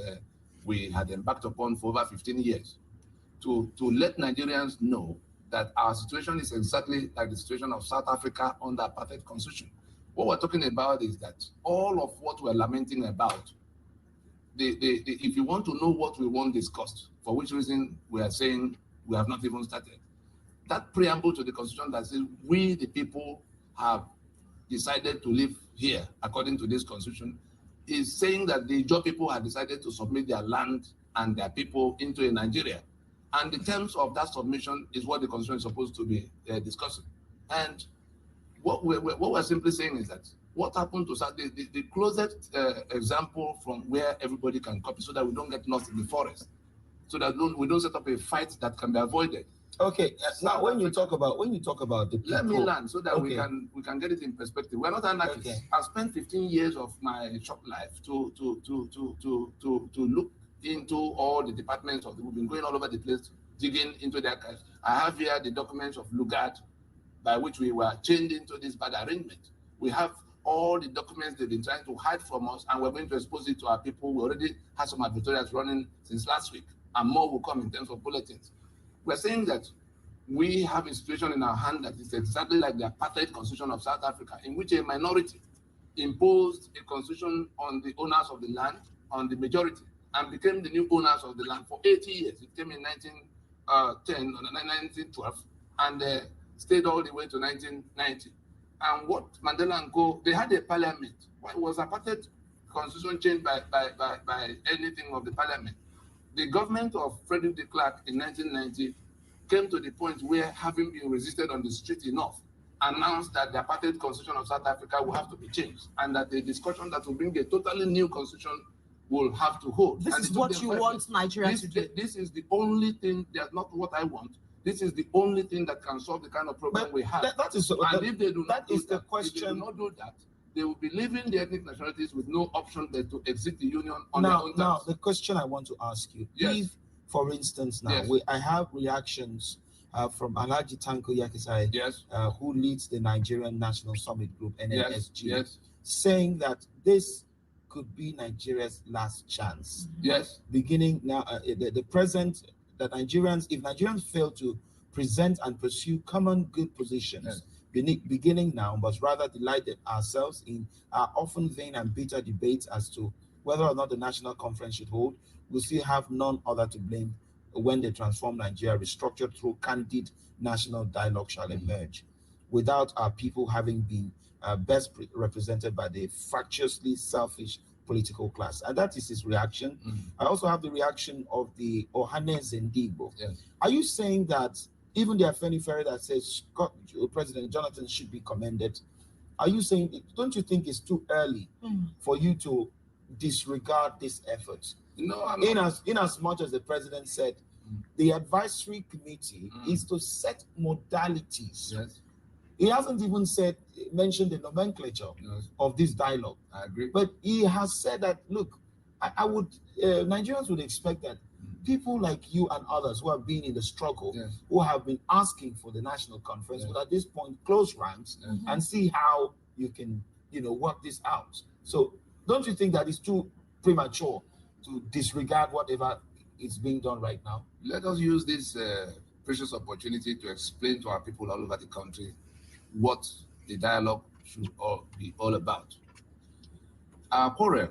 we had embarked upon for over 15 years, to let Nigerians know that our situation is exactly like the situation of South Africa under apartheid constitution, What we're talking about is that all of what we're lamenting about, if you want to know what we want discussed, for which reason we are saying we have not even started, that preamble to the Constitution that says we, the people, have decided to live here according to this Constitution, is saying that the Ijaw people have decided to submit their land and their people into a Nigeria. And the terms of that submission is what the Constitution is supposed to be discussing. And what we're simply saying is that what happened to the closest example from where everybody can copy, so that we don't get lost in the forest, so that we don't set up a fight that can be avoided. Okay, now when you talk about the people, let me learn so that we can get it in perspective. We're not anarchists. Okay. I spent 15 years of my shop life to look into all the departments of we've been going all over the place, digging into the archives. I have here the documents of Lugard, by which we were chained into this bad arrangement. We have all the documents they've been trying to hide from us, and we're going to expose it to our people. We already had some advertorials running since last week, and more will come in terms of bulletins. We're saying that we have a situation in our hand that is exactly like the apartheid constitution of South Africa, in which a minority imposed a constitution on the owners of the land, on the majority, and became the new owners of the land for 80 years. It came in 1912, and stayed all the way to 1990. And what Mandela and Co, they had a parliament. Why was apartheid constitution changed by anything of the parliament? The government of Frederick de Klerk in 1990 came to the point where, having been resisted on the street enough, announced that the apartheid constitution of South Africa will have to be changed, and that the discussion that will bring a totally new constitution will have to hold. This is what you want Nigeria to do. This is the only thing, that's not what I want. This is the only thing that can solve the kind of problem we have. That is, and if they do not do that, if they do not do that, they will be leaving the ethnic nationalities with no option but to exit the union on their own terms. Now, the question I want to ask you, if, for instance, now I have reactions from Alhaji Tanko Yakisai, who leads the Nigerian National Summit Group, NNSG, saying that this could be Nigeria's last chance. Beginning now, the present, that Nigerians, if Nigerians fail to present and pursue common good positions, beginning now, but rather delighted ourselves in our often vain and bitter debates as to whether or not the National Conference should hold, we still have none other to blame when they transform Nigeria, restructured through candid national dialogue shall emerge, without our people having been best represented by the fractiously selfish political class. And that is his reaction. I also have the reaction of the Ohanes Ndigbo. Are you saying that even the Afenifere that says President Jonathan should be commended, are you saying, don't you think it's too early for you to disregard this effort? No, in as much as the president said, the advisory committee is to set modalities. He hasn't even mentioned the nomenclature of this dialogue. I agree. But he has said that, look, Nigerians would expect that people like you and others who have been in the struggle, who have been asking for the National Conference, would at this point close ranks and see how you can, work this out. So don't you think that it's too premature to disregard whatever is being done right now? Let us use this precious opportunity to explain to our people all over the country what the dialogue should be all about. Our quarrel,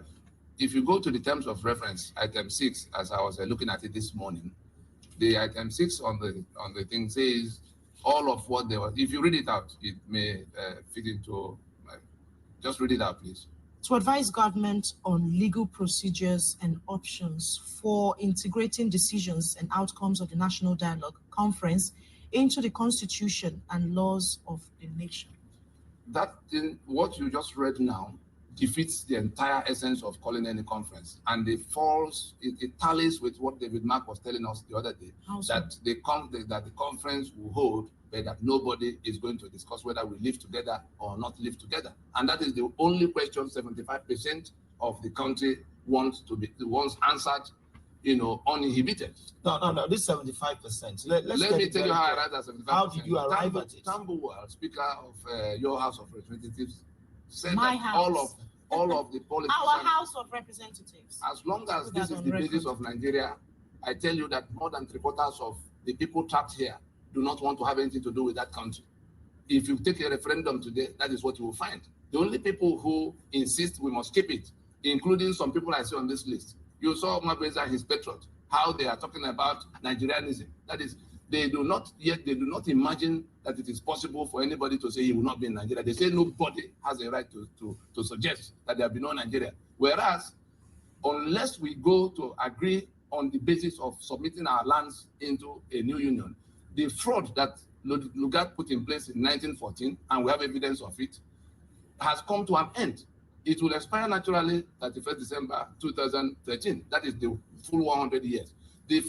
if you go to the terms of reference, item 6, as I was looking at it this morning, the item 6 on the thing says all of what they were. If you read it out, it may fit into. Just read it out, please. To advise government on legal procedures and options for integrating decisions and outcomes of the National Dialogue Conference into the Constitution and laws of the nation. That thing, what you just read now, defeats the entire essence of calling any conference, and it tallies with what David Mark was telling us the other day, that the conference will hold, but that nobody is going to discuss whether we live together or not live together. And that is the only question 75% of the country wants answered, uninhibited. No, this 75%. Let me tell you how I arrived at 75%. How did you arrive at it? Tambuwal, Speaker of your House of Representatives, said My that house. all of the politicians, our House of Representatives, as long as this is the basis of Nigeria, I tell you that more than 3/4 of the people trapped here do not want to have anything to do with that country. If you take a referendum today, that is what you will find. The only people who insist we must keep it, including some people I see on this list. You saw Mabeza and his patriot, how they are talking about Nigerianism. That is, they do not imagine that it is possible for anybody to say he will not be in Nigeria. They say nobody has a right to suggest that there be no Nigeria. Whereas, unless we go to agree on the basis of submitting our lands into a new union, the fraud that Lugard put in place in 1914, and we have evidence of it, has come to an end. It will expire naturally 31st December 2013. That is the full 100 years. The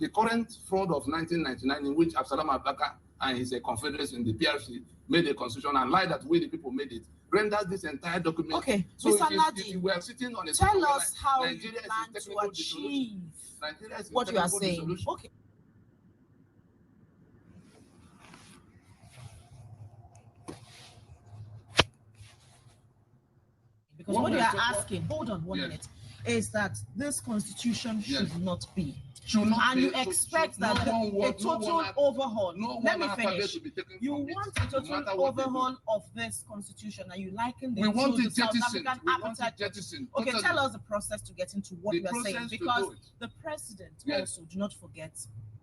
current fraud of 1999, in which Absalom Abaka and his confederates in the PRC made a constitution and lied that we the people made it, renders this entire document. Okay, so Mr. Nadi, we are sitting on a tell us how Nigeria you plan to achieve Nigeria is what you are technical saying. dissolution. Okay. Because what you are asking, hold on one minute, is that this constitution should not be. And you expect that a total overhaul. Let me finish. You want a total overhaul of this constitution, and you liken it to the South African appetite. Okay, tell us the process to get into what we are saying, because the president also, do not forget,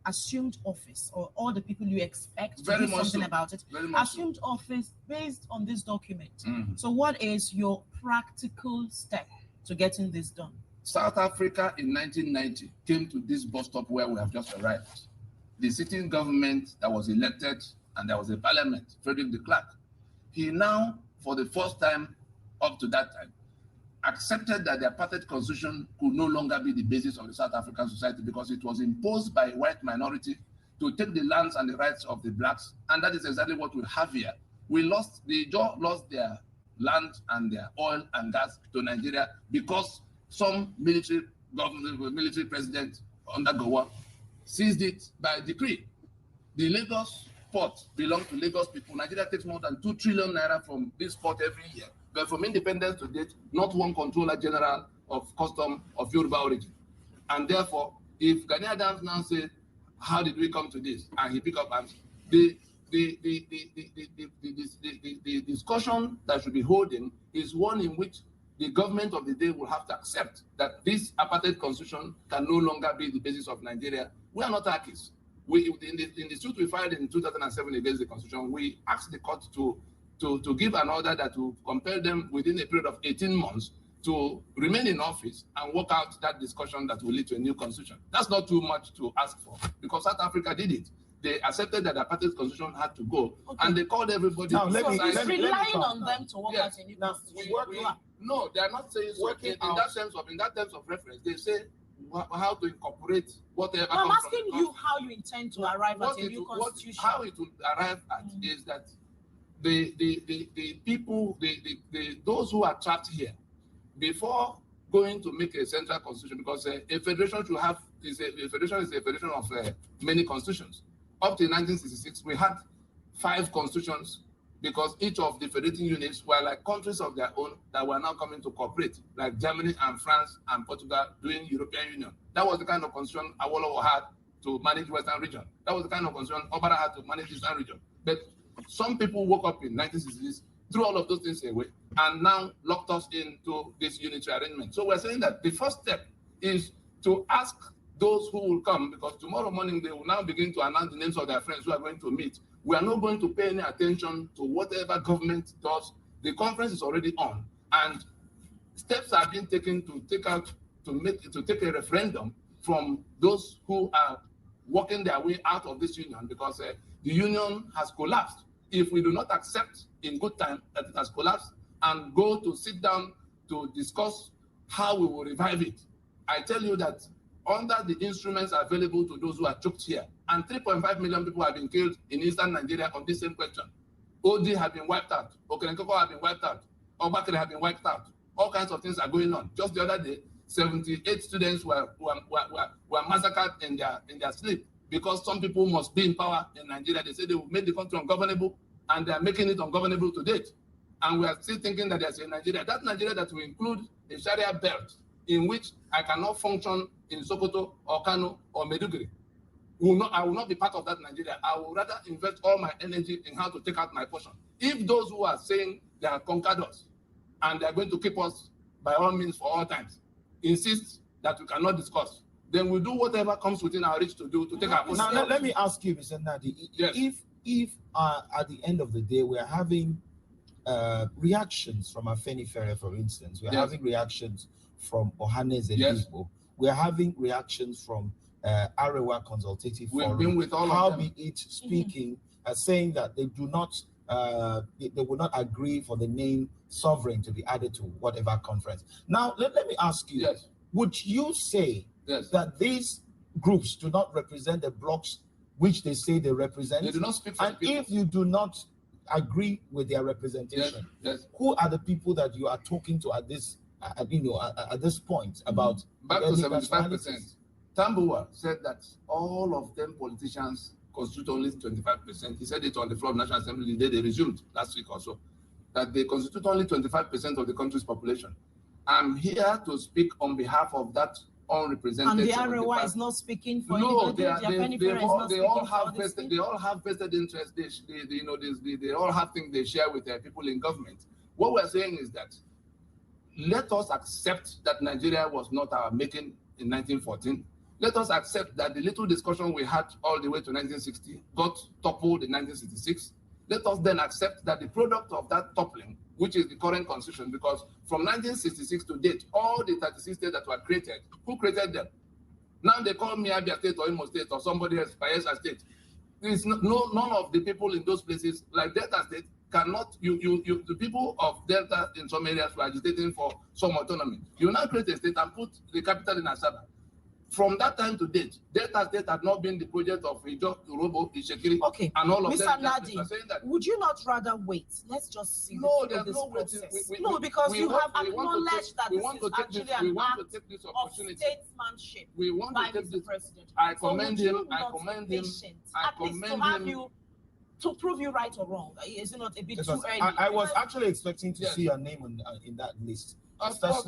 assumed office, or all the people you expect to do something about it, assumed office based on this document. So what is your practical step to getting this done? South Africa in 1990 came to this bus stop where we have just arrived. The sitting government that was elected, and there was a parliament, Frederick de Klerk, he now, for the first time up to that time, accepted that the apartheid constitution could no longer be the basis of the South African society, because it was imposed by a white minority to take the lands and the rights of the blacks. And that is exactly what we have here. The Jaw lost their land and their oil and gas to Nigeria because some military president under Gowa seized it by decree. The Lagos port belongs to Lagos people. Nigeria takes more than 2 trillion naira from this port every year. But from independence to date, not one controller general of custom of Yoruba origin. And therefore, if Gani Adams now say, how did we come to this? And he pick up and the discussion that should be holding is one in which the government of the day will have to accept that this apartheid constitution can no longer be the basis of Nigeria. We are not anarchists. In the suit we filed in 2007 against the constitution, we asked the court to give an order that will compel them within a period of 18 months to remain in office and work out that discussion that will lead to a new constitution. That's not too much to ask for, because South Africa did it. They accepted that the apartheid constitution had to go, and they called everybody. Now, it's relying on them to work out a new constitution. No, they are not saying so. In that terms of reference, they say how to incorporate whatever. No, I'm asking you how you intend to arrive at a new constitution. How it will arrive at is that the people, those who are trapped here, before going to make a central constitution, because a federation should have a federation of many constitutions. Up to 1966, we had 5 constitutions, because each of the federating units were like countries of their own that were now coming to cooperate, like Germany and France and Portugal doing European Union. That was the kind of constitution Awolowo had to manage Western region. That was the kind of constitution Obara had to manage Eastern region. But some people woke up in 1966, threw all of those things away, and now locked us into this unitary arrangement. So we're saying that the first step is to ask those who will come, because tomorrow morning they will now begin to announce the names of their friends who are going to meet. We are not going to pay any attention to whatever government does. The conference is already on, and steps are being taken to take a referendum from those who are working their way out of this union, because the union has collapsed. If we do not accept in good time that it has collapsed and go to sit down to discuss how we will revive it, I tell you that under the instruments available to those who are choked here, and 3.5 million people have been killed in eastern Nigeria on this same question. OD have been wiped out, Okerenkoko have been wiped out, Obakere have been wiped out. All kinds of things are going on. Just the other day, 78 students were massacred in their sleep, because some people must be in power in Nigeria. They say they will make the country ungovernable, and they are making it ungovernable to date. And we are still thinking that there's a Nigeria. That Nigeria that will include a Sharia belt in which I cannot function in Sokoto or Kano or Maiduguri. I will not be part of that Nigeria. I will rather invest all my energy in how to take out my portion. If those who are saying they have conquered us and they are going to keep us by all means for all times insist that we cannot discuss, then we'll do whatever comes within our reach to do to take our portion. Now, let me ask you, Mr. Nadi, yes. if at the end of the day we are having reactions from Afenifere, for instance, we're having reactions from Ohaneze Igbo, we're having reactions from Arewa Consultative Forum, been with all of them. Be it speaking, saying that they do not, they will not agree for the name sovereign to be added to whatever conference. Now, let me ask you, would you say that these groups do not represent the blocks which they say they represent? They do not speak for and if you do not agree with their representation, who are the people that you are talking to at this, at this point about? Back to 75%. Tambuwa said that all of them politicians constitute only 25%. He said it on the floor of National Assembly the day they resumed last week or so, that they constitute only 25% of the country's population. I'm here to speak on behalf of that unrepresented. And the Arewa is not speaking for anybody. No, they all have vested interests. They all have things they share with their people in government. What we're saying is that let us accept that Nigeria was not our making in 1914. Let us accept that the little discussion we had all the way to 1960 got toppled in 1966. Let us then accept that the product of that toppling, which is the current constitution, because from 1966 to date, all the 36 states that were created, who created them? Now they call me Abia State or Imo State or somebody else, Bayelsa State. There is none of the people in those places, like Delta State, cannot, the people of Delta in some areas were agitating for some autonomy. You now create a state and put the capital in Asaba. From that time to date, Delta State had not been the project of Ijo, Urobo, Ishekiri, and all of them. Mr. Nadi, would you not rather wait? Let's just see. No, there's no waiting. No, because you have acknowledged that this is actually an act of statesmanship by Mr. President. I commend him. I commend him. I commend him. To prove you right or wrong, is it not a bit too early? I was actually expecting to see your name in that list. Of course,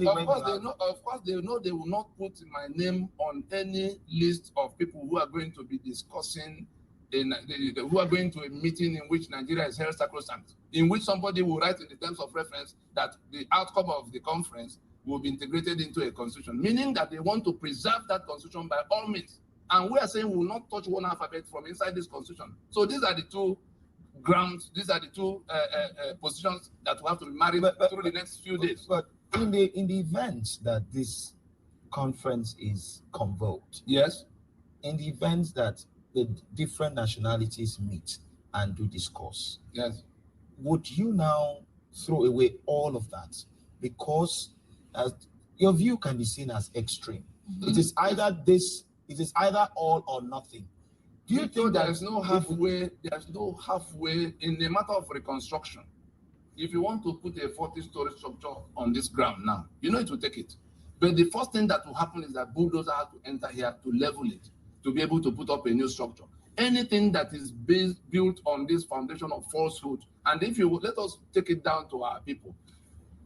they know they will not put my name on any list of people who are going to be discussing, who are going to a meeting in which Nigeria is held sacrosanct, in which somebody will write in the terms of reference that the outcome of the conference will be integrated into a constitution, meaning that they want to preserve that constitution by all means. And we are saying we will not touch one alphabet from inside this constitution. So these are the two grounds, these are the two positions that will have to be married through the next few days. But in the event that this conference is convoked, yes, in the event that the different nationalities meet and do discourse, yes, would you now throw away all of that? Because your view can be seen as extreme. It is either this, it is either all or nothing. Do you think there is no halfway? There's no halfway in the matter of reconstruction. If you want to put a 40-story structure on this ground now, you know it will take it. But the first thing that will happen is that bulldozer has to enter here to level it, to be able to put up a new structure. Anything that is built on this foundation of falsehood, and if you would let us take it down to our people,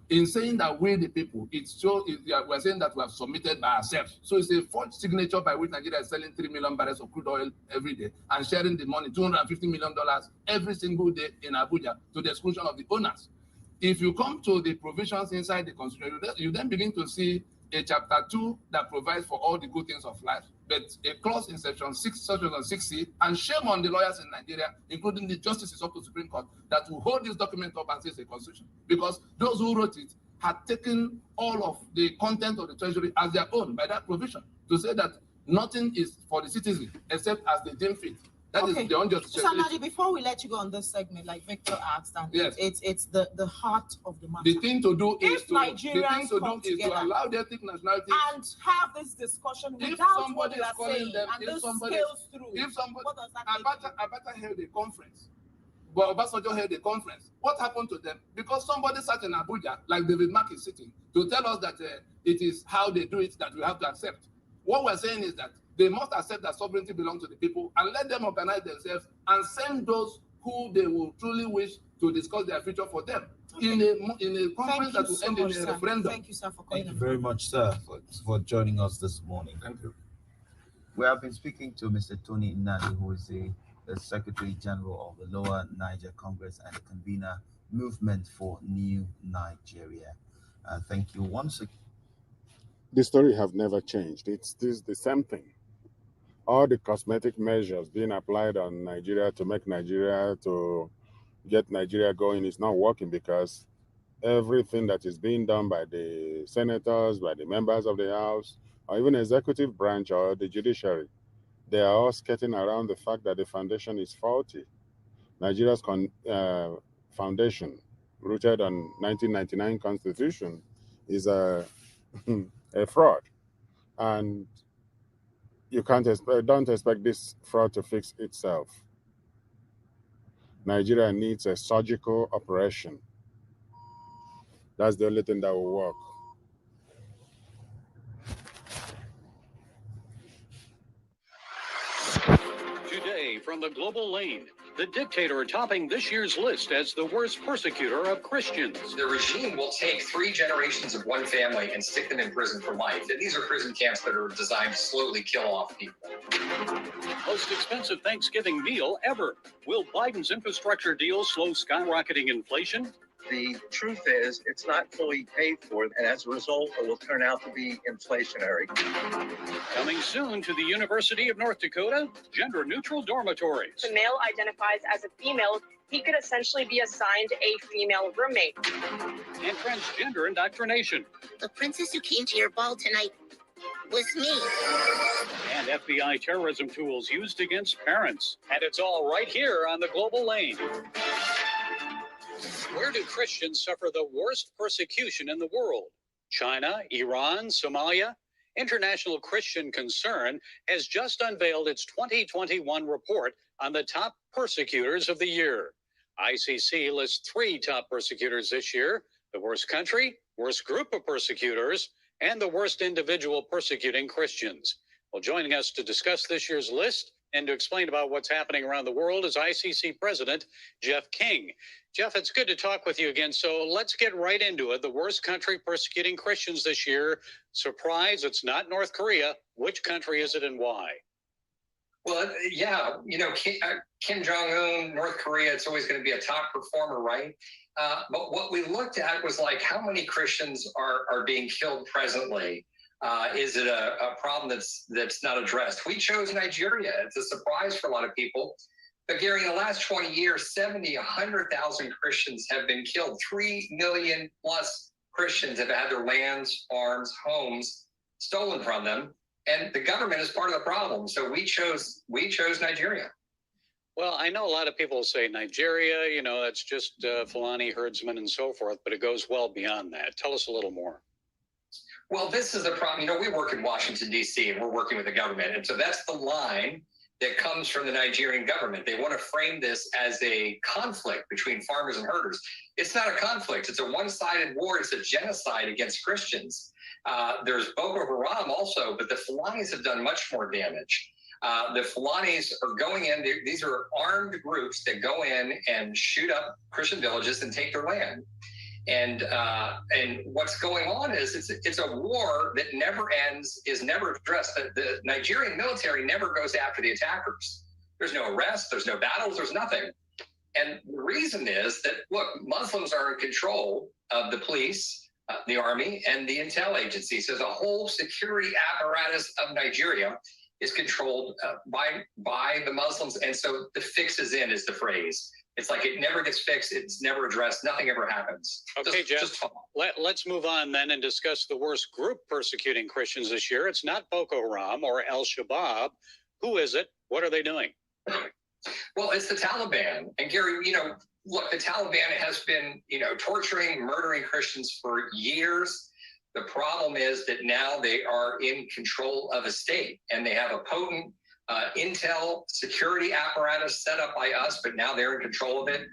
in saying that we the people, we're saying that we have submitted by ourselves. So it's a forged signature by which Nigeria is selling 3 million barrels of crude oil every day and sharing the money, $250 million every single day in Abuja to the exclusion of the owners. If you come to the provisions inside the Constitution, you then begin to see a chapter 2 that provides for all the good things of life, but a clause in section 6C, and shame on the lawyers in Nigeria, including the justices of the Supreme Court, that will hold this document up and say it's a constitution, because those who wrote it had taken all of the content of the Treasury as their own by that provision, to say that nothing is for the citizen except as they deem fit. That is the unjust. Mr. Nadi, before we let you go on this segment, like Victor asked, and it's the heart of the matter. The thing to do is to allow the ethnic nationality and have this discussion without what you are saying, and this scales through. If somebody, Abata held a conference, but Obasanjo held a conference, what happened to them? Because somebody sat in Abuja, like David Mark is sitting, to tell us that it is how they do it that we have to accept. What we're saying is that they must accept that sovereignty belongs to the people and let them organize themselves and send those who they will truly wish to discuss their future for them in a conference that will end in a referendum. Thank you, sir, for coming. Thank you very much, sir, for joining us this morning. Thank you. We have been speaking to Mr. Tony Nnadi, who is the Secretary General of the Lower Niger Congress and the convener Movement for New Nigeria. Thank you once again. The story have never changed. It's the same thing. All the cosmetic measures being applied on Nigeria to make Nigeria, to get Nigeria going is not working, because everything that is being done by the senators, by the members of the House, or even executive branch or the judiciary, they are all skirting around the fact that the foundation is faulty. Nigeria's foundation, rooted on 1999 Constitution, is a fraud, and you don't expect this fraud to fix itself. Nigeria needs a surgical operation. That's the only thing that will work. Today, from the global lane, the dictator topping this year's list as the worst persecutor of Christians. The regime will take 3 generations of one family and stick them in prison for life. And these are prison camps that are designed to slowly kill off people. Most expensive Thanksgiving meal ever. Will Biden's infrastructure deal slow skyrocketing inflation? The truth is, it's not fully paid for, and as a result, it will turn out to be inflationary. Coming soon to the University of North Dakota, gender-neutral dormitories. If the male identifies as a female, he could essentially be assigned a female roommate. And transgender indoctrination. The princess who came to your ball tonight was me. And FBI terrorism tools used against parents. And it's all right here on the global lane. Where do Christians suffer the worst persecution in the world? China, Iran, Somalia? International Christian Concern has just unveiled its 2021 report on the top persecutors of the year. ICC lists 3 top persecutors this year: the worst country, worst group of persecutors, and the worst individual persecuting Christians. Well, joining us to discuss this year's list and to explain about what's happening around the world is ICC President Jeff King. Jeff, it's good to talk with you again. So let's get right into it. The worst country persecuting Christians this year. Surprise, it's not North Korea. Which country is it and why? Well, yeah, Kim Jong-un, North Korea, it's always going to be a top performer, right? But what we looked at was like how many Christians are being killed presently. Is it a problem that's not addressed? We chose Nigeria. It's a surprise for a lot of people. But Gary, in the last 20 years, 100,000 Christians have been killed. 3 million plus Christians have had their lands, farms, homes stolen from them. And the government is part of the problem. So we chose Nigeria. Well, I know a lot of people say Nigeria, that's just Fulani herdsmen and so forth, but it goes well beyond that. Tell us a little more. Well, this is the problem. We work in Washington, D.C., and we're working with the government. And so that's the line that comes from the Nigerian government. They want to frame this as a conflict between farmers and herders. It's not a conflict. It's a one-sided war. It's a genocide against Christians. There's Boko Haram also, but the Fulanis have done much more damage. The Fulanis are going in. These are armed groups that go in and shoot up Christian villages and take their land. And what's going on is it's a war that never ends, is never addressed. The Nigerian military never goes after the attackers. There's no arrests, there's no battles, there's nothing. And the reason is that, look, Muslims are in control of the police, the army, and the intel agencies. So the whole security apparatus of Nigeria is controlled by the Muslims. And so the fix is in is the phrase. It's like it never gets fixed. It's never addressed. Nothing ever happens. Okay, Jeff, let's move on then and discuss the worst group persecuting Christians this year. It's not Boko Haram or Al-Shabaab. Who is it? What are they doing? Well, it's the Taliban. And Gary, look, the Taliban has been, torturing, murdering Christians for years. The problem is that now they are in control of a state, and they have a potent intel security apparatus set up by us, but now they're in control of it.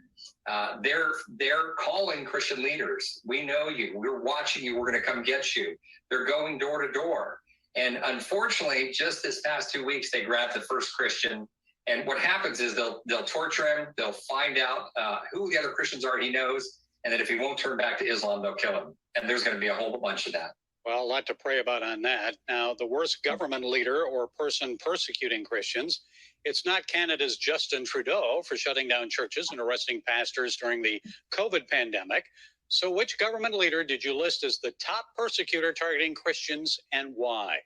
They're calling Christian leaders. We know you. We're watching you. We're going to come get you. They're going door to door. And unfortunately, just this past 2 weeks, they grabbed the first Christian. And what happens is they'll torture him. They'll find out who the other Christians are he knows. And then if he won't turn back to Islam, they'll kill him. And there's going to be a whole bunch of that. Well, a lot to pray about on that. Now, the worst government leader or person persecuting Christians, it's not Canada's Justin Trudeau for shutting down churches and arresting pastors during the COVID pandemic. So which government leader did you list as the top persecutor targeting Christians and why?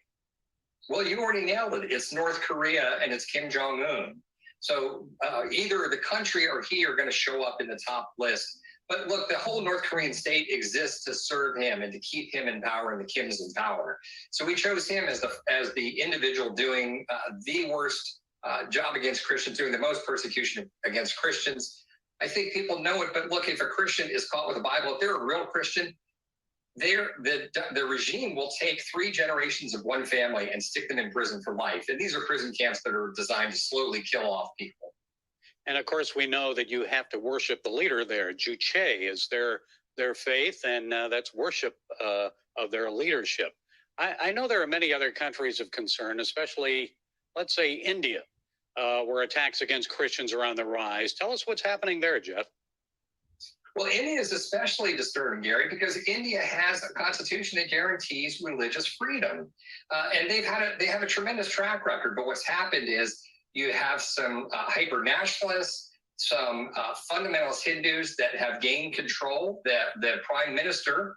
Well, you already nailed it. It's North Korea and it's Kim Jong-un. So either the country or he are going to show up in the top list. But look, the whole North Korean state exists to serve him and to keep him in power and the Kims in power. So we chose him as the individual doing the worst job against Christians, doing the most persecution against Christians. I think people know it, but look, if a Christian is caught with a Bible, if they're a real Christian, the regime will take 3 generations of one family and stick them in prison for life. And these are prison camps that are designed to slowly kill off people. And of course, we know that you have to worship the leader there. Juche is their faith, and that's worship of their leadership. I know there are many other countries of concern, especially, let's say, India, where attacks against Christians are on the rise. Tell us what's happening there, Jeff. Well, India is especially disturbing, Gary, because India has a constitution that guarantees religious freedom, and they have a tremendous track record. But what's happened is you have some hyper-nationalists, some fundamentalist Hindus that have gained control. The Prime Minister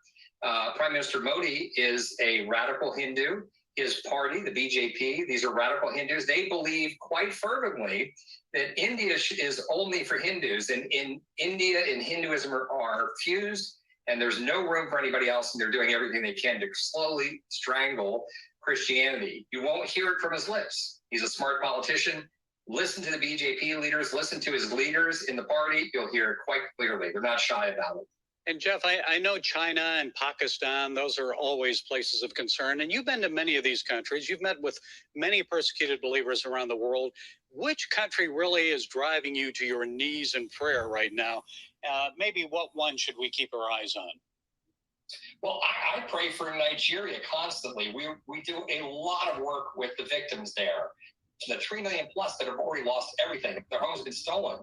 Modi, is a radical Hindu. His party, the BJP, these are radical Hindus. They believe quite fervently that India is only for Hindus, and in India and Hinduism are fused, and there's no room for anybody else, and they're doing everything they can to slowly strangle Christianity. You won't hear it from his lips. He's a smart politician. Listen to the BJP leaders, listen to his leaders in the party. You'll hear it quite clearly. They're not shy about it. And Jeff, I know China and Pakistan, those are always places of concern. And you've been to many of these countries. You've met with many persecuted believers around the world. Which country really is driving you to your knees in prayer right now? Maybe what one should we keep our eyes on? Well, I pray for Nigeria constantly. We do a lot of work with the victims there. The 3 million plus that have already lost everything. Their homes have been stolen.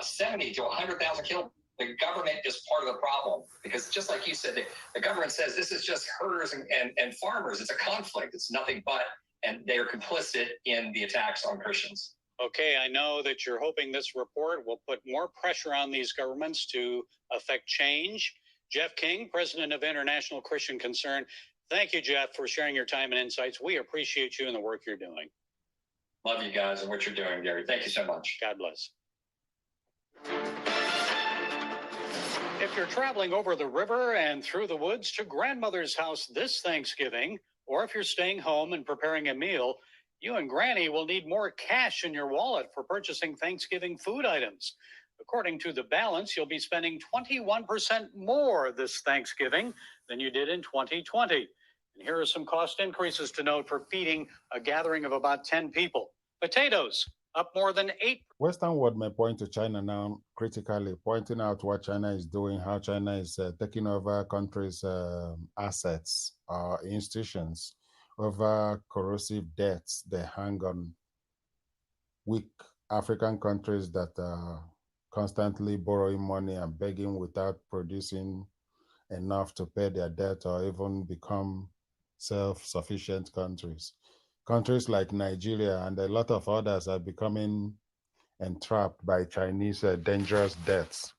70 to 100,000 killed. The government is part of the problem because, just like you said, the government says this is just herders and farmers. It's a conflict. It's nothing but, and they are complicit in the attacks on Christians. Okay, I know that you're hoping this report will put more pressure on these governments to affect change. Jeff King, president of International Christian Concern. Thank you, Jeff, for sharing your time and insights. We appreciate you and the work you're doing. Love you guys and what you're doing, Gary. Thank you so much. God bless. If you're traveling over the river and through the woods to grandmother's house this Thanksgiving, or if you're staying home and preparing a meal, you and Granny will need more cash in your wallet for purchasing Thanksgiving food items. According to The Balance, you'll be spending 21% more this Thanksgiving than you did in 2020. And here are some cost increases to note for feeding a gathering of about 10 people. Potatoes, up more than 8%. Western world may point to China now critically, pointing out what China is doing, how China is taking over countries' assets or institutions, over corrosive debts they hang on weak African countries that are constantly borrowing money and begging without producing enough to pay their debt or even become self-sufficient countries. Countries like Nigeria and a lot of others are becoming entrapped by Chinese dangerous debts.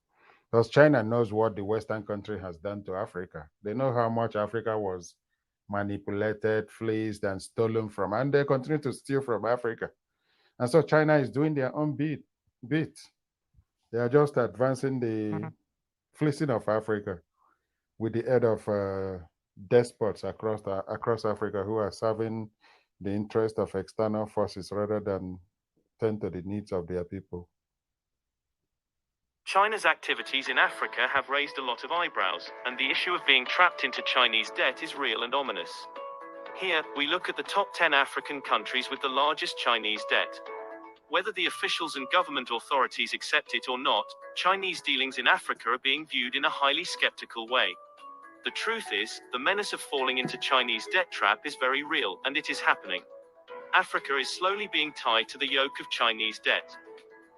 Because China knows what the Western country has done to Africa. They know how much Africa was manipulated, fleeced, and stolen from, and they continue to steal from Africa. And so China is doing their own bit. They are just advancing the fleecing of Africa with the aid of despots across Africa who are serving the interest of external forces rather than tend to the needs of their people. China's activities in Africa have raised a lot of eyebrows, and the issue of being trapped into Chinese debt is real and ominous. Here, we look at the top 10 African countries with the largest Chinese debt. Whether the officials and government authorities accept it or not, Chinese dealings in Africa are being viewed in a highly skeptical way. The truth is, the menace of falling into Chinese debt trap is very real, and it is happening. Africa is slowly being tied to the yoke of Chinese debt.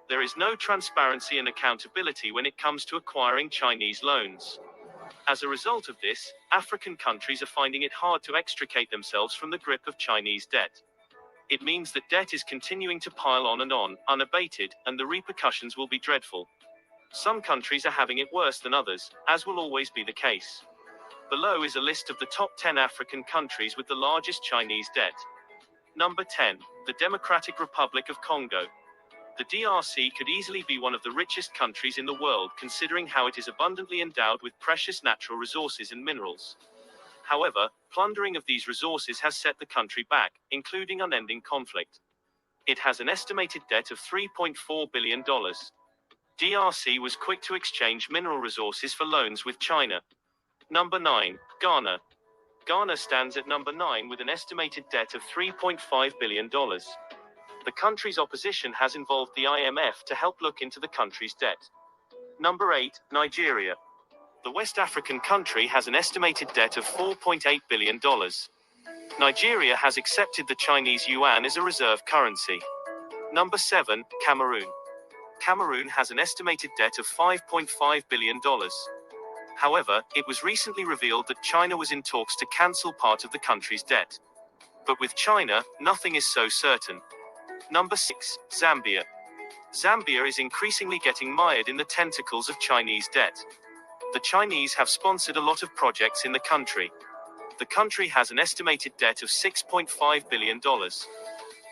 There is no transparency and accountability when it comes to acquiring Chinese loans. As a result of this, African countries are finding it hard to extricate themselves from the grip of Chinese debt. It means that debt is continuing to pile on and on, unabated, and the repercussions will be dreadful. Some countries are having it worse than others, as will always be the case. Below is a list of the top 10 African countries with the largest Chinese debt. Number 10, the Democratic Republic of Congo. The DRC could easily be one of the richest countries in the world, considering how it is abundantly endowed with precious natural resources and minerals. However, plundering of these resources has set the country back, including unending conflict. It has an estimated debt of $3.4 billion. DRC was quick to exchange mineral resources for loans with China. Number 9, Ghana. Ghana stands at number 9 with an estimated debt of $3.5 billion. The country's opposition has involved the IMF to help look into the country's debt. Number 8, Nigeria. The West African country has an estimated debt of $4.8 billion. Nigeria has accepted the Chinese yuan as a reserve currency. Number 7, Cameroon. Cameroon has an estimated debt of $5.5 billion. However, it was recently revealed that China was in talks to cancel part of the country's debt. But with China, nothing is so certain. Number 6, Zambia. Zambia is increasingly getting mired in the tentacles of Chinese debt. The Chinese have sponsored a lot of projects in the country. The country has an estimated debt of $6.5 billion.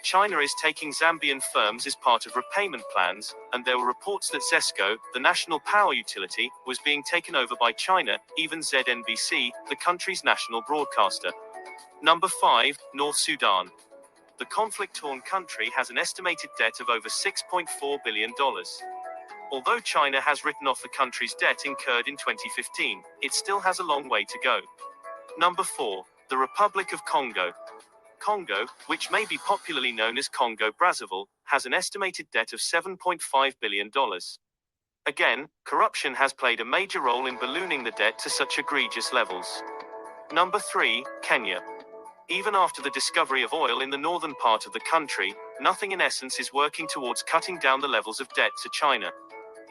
China is taking Zambian firms as part of repayment plans, and there were reports that ZESCO, the national power utility, was being taken over by China, even ZNBC, the country's national broadcaster. Number 5, North Sudan. The conflict-torn country has an estimated debt of over $6.4 billion. Although China has written off the country's debt incurred in 2015, it still has a long way to go. Number 4, the Republic of Congo. Congo, which may be popularly known as Congo-Brazzaville, has an estimated debt of $7.5 billion. Again, corruption has played a major role in ballooning the debt to such egregious levels. Number 3, Kenya. Even after the discovery of oil in the northern part of the country, nothing in essence is working towards cutting down the levels of debt to China.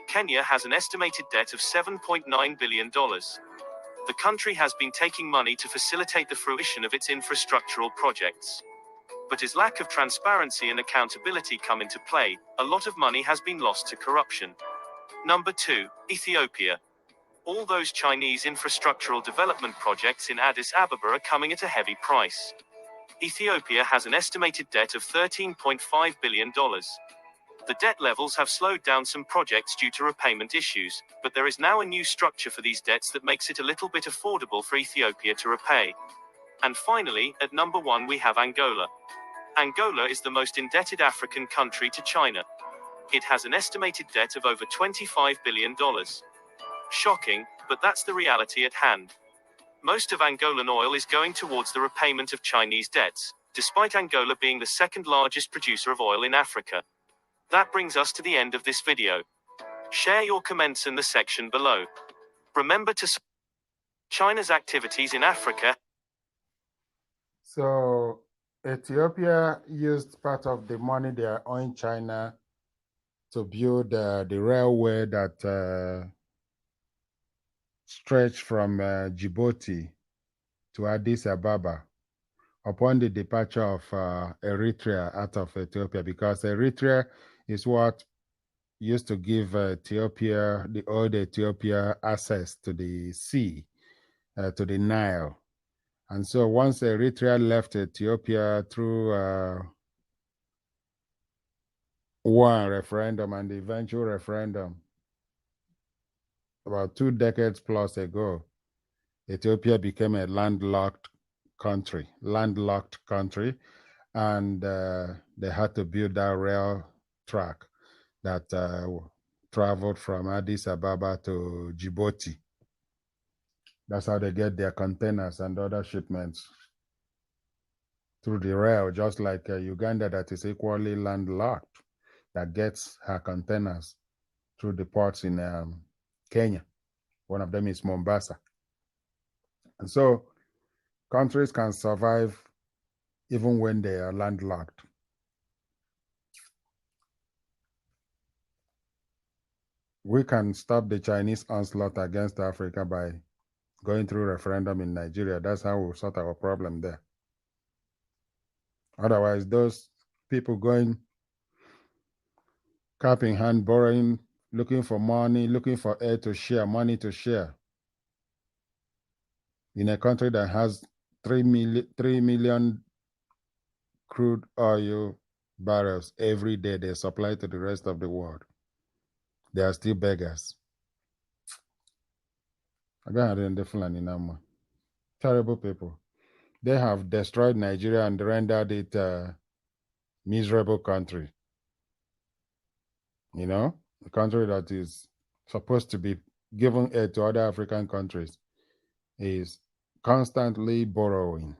Kenya has an estimated debt of $7.9 billion. The country has been taking money to facilitate the fruition of its infrastructural projects. But as lack of transparency and accountability come into play, a lot of money has been lost to corruption. Number 2, Ethiopia. All those Chinese infrastructural development projects in Addis Ababa are coming at a heavy price. Ethiopia has an estimated debt of $13.5 billion. The debt levels have slowed down some projects due to repayment issues, but there is now a new structure for these debts that makes it a little bit affordable for Ethiopia to repay. And finally, at number 1 we have Angola. Angola is the most indebted African country to China. It has an estimated debt of over $25 billion. Shocking, but that's the reality at hand. Most of Angolan oil is going towards the repayment of Chinese debts, despite Angola being the second largest producer of oil in Africa. That brings us to the end of this video. Share your comments in the section below. Remember to support China's activities in Africa. So Ethiopia used part of the money they are owing China to build the railway that stretched from Djibouti to Addis Ababa upon the departure of Eritrea out of Ethiopia, because Eritrea is what used to give Ethiopia, the old Ethiopia, access to the sea, to the Nile. And so once Eritrea left Ethiopia through one referendum and the eventual referendum, about 2 decades plus ago, Ethiopia became a landlocked country, and they had to build that rail track that traveled from Addis Ababa to Djibouti. That's how they get their containers and other shipments, through the rail, just like Uganda, that is equally landlocked, that gets her containers through the ports in Kenya. One of them is Mombasa. And so countries can survive even when they are landlocked. We can stop the Chinese onslaught against Africa by going through referendum in Nigeria. That's how we'll sort our problem there. Otherwise, those people going cap in hand, borrowing, looking for money, looking for air to share, money to share. In a country that has 3 million crude oil barrels every day they supply to the rest of the world, they are still beggars. Terrible people. They have destroyed Nigeria and rendered it a miserable country. You know, a country that is supposed to be giving aid to other African countries is constantly borrowing,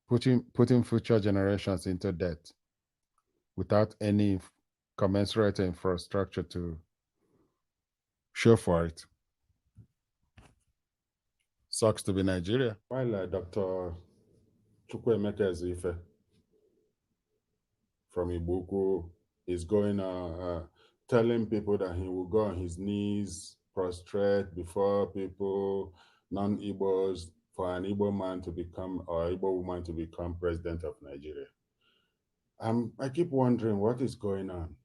putting future generations into debt without any commensurate infrastructure to show for it. Sucks to be Nigeria. While Dr. Chukwuemeka Ezife from Ibuku is going telling people that he will go on his knees, prostrate before people, non-Igbos, for an Igbo man to become, or Igbo woman to become president of Nigeria. I keep wondering what is going on.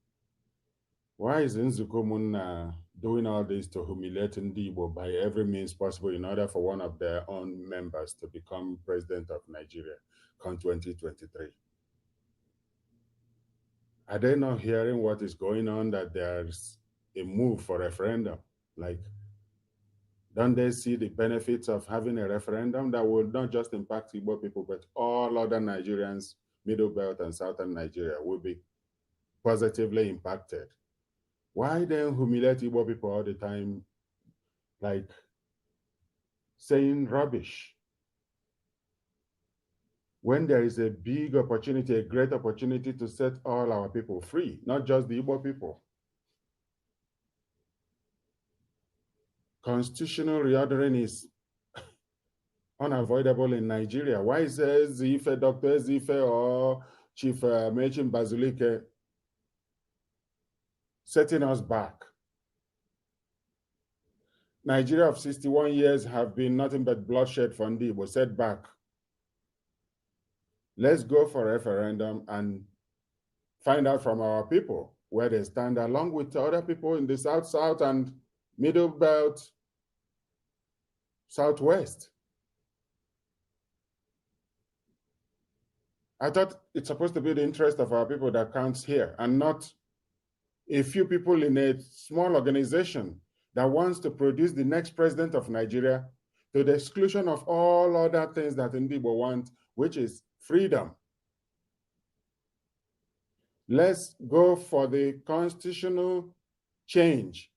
Why is Nzuko Munna doing all this to humiliate Igbo by every means possible in order for one of their own members to become president of Nigeria come 2023? Are they not hearing what is going on, that there's a move for referendum? Like, don't they see the benefits of having a referendum that will not just impact Igbo people, but all other Nigerians, Middle Belt and Southern Nigeria will be positively impacted? Why then humiliate Igbo people all the time, like saying rubbish? When there is a big opportunity, a great opportunity to set all our people free, not just the Igbo people. Constitutional reordering is unavoidable in Nigeria. Why is Ezife, Dr. Ezife or Chief Mechin Bazulike setting us back? Nigeria of 61 years have been nothing but bloodshed for Ndi Igbo, set back. Let's go for referendum and find out from our people where they stand, along with other people in the South and Middle Belt, Southwest. I thought it's supposed to be the interest of our people that counts here, and not a few people in a small organization that wants to produce the next president of Nigeria to the exclusion of all other things that Ndibo want, which is freedom. Let's go for the constitutional change.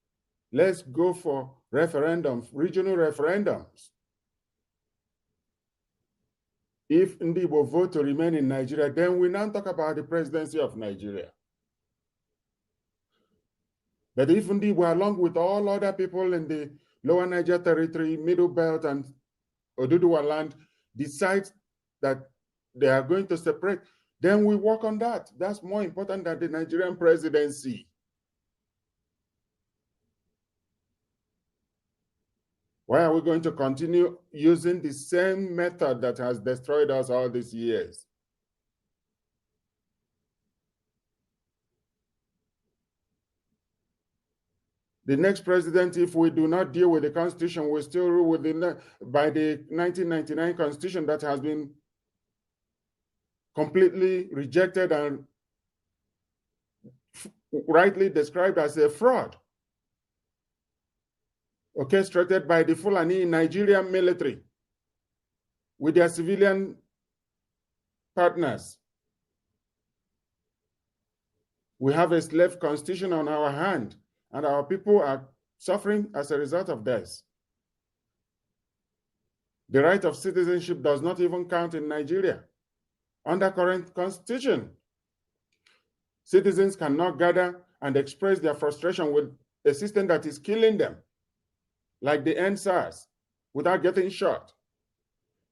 Let's go for referendums, regional referendums. If Ndibo vote to remain in Nigeria, then we now talk about the presidency of Nigeria. But if Ndibo, along with all other people in the Lower Niger Territory, Middle Belt, and Oduduwa land, decide that they are going to separate, then we work on that. That's more important than the Nigerian presidency. Why are we going to continue using the same method that has destroyed us all these years? The next president, if we do not deal with the Constitution, will still rule within by the 1999 Constitution that has been completely rejected and rightly described as a fraud, orchestrated by the Fulani Nigerian military with their civilian partners. We have a slave constitution on our hand, and our people are suffering as a result of this. The right of citizenship does not even count in Nigeria. Under current constitution, citizens cannot gather and express their frustration with a system that is killing them, like the NSAS, without getting shot.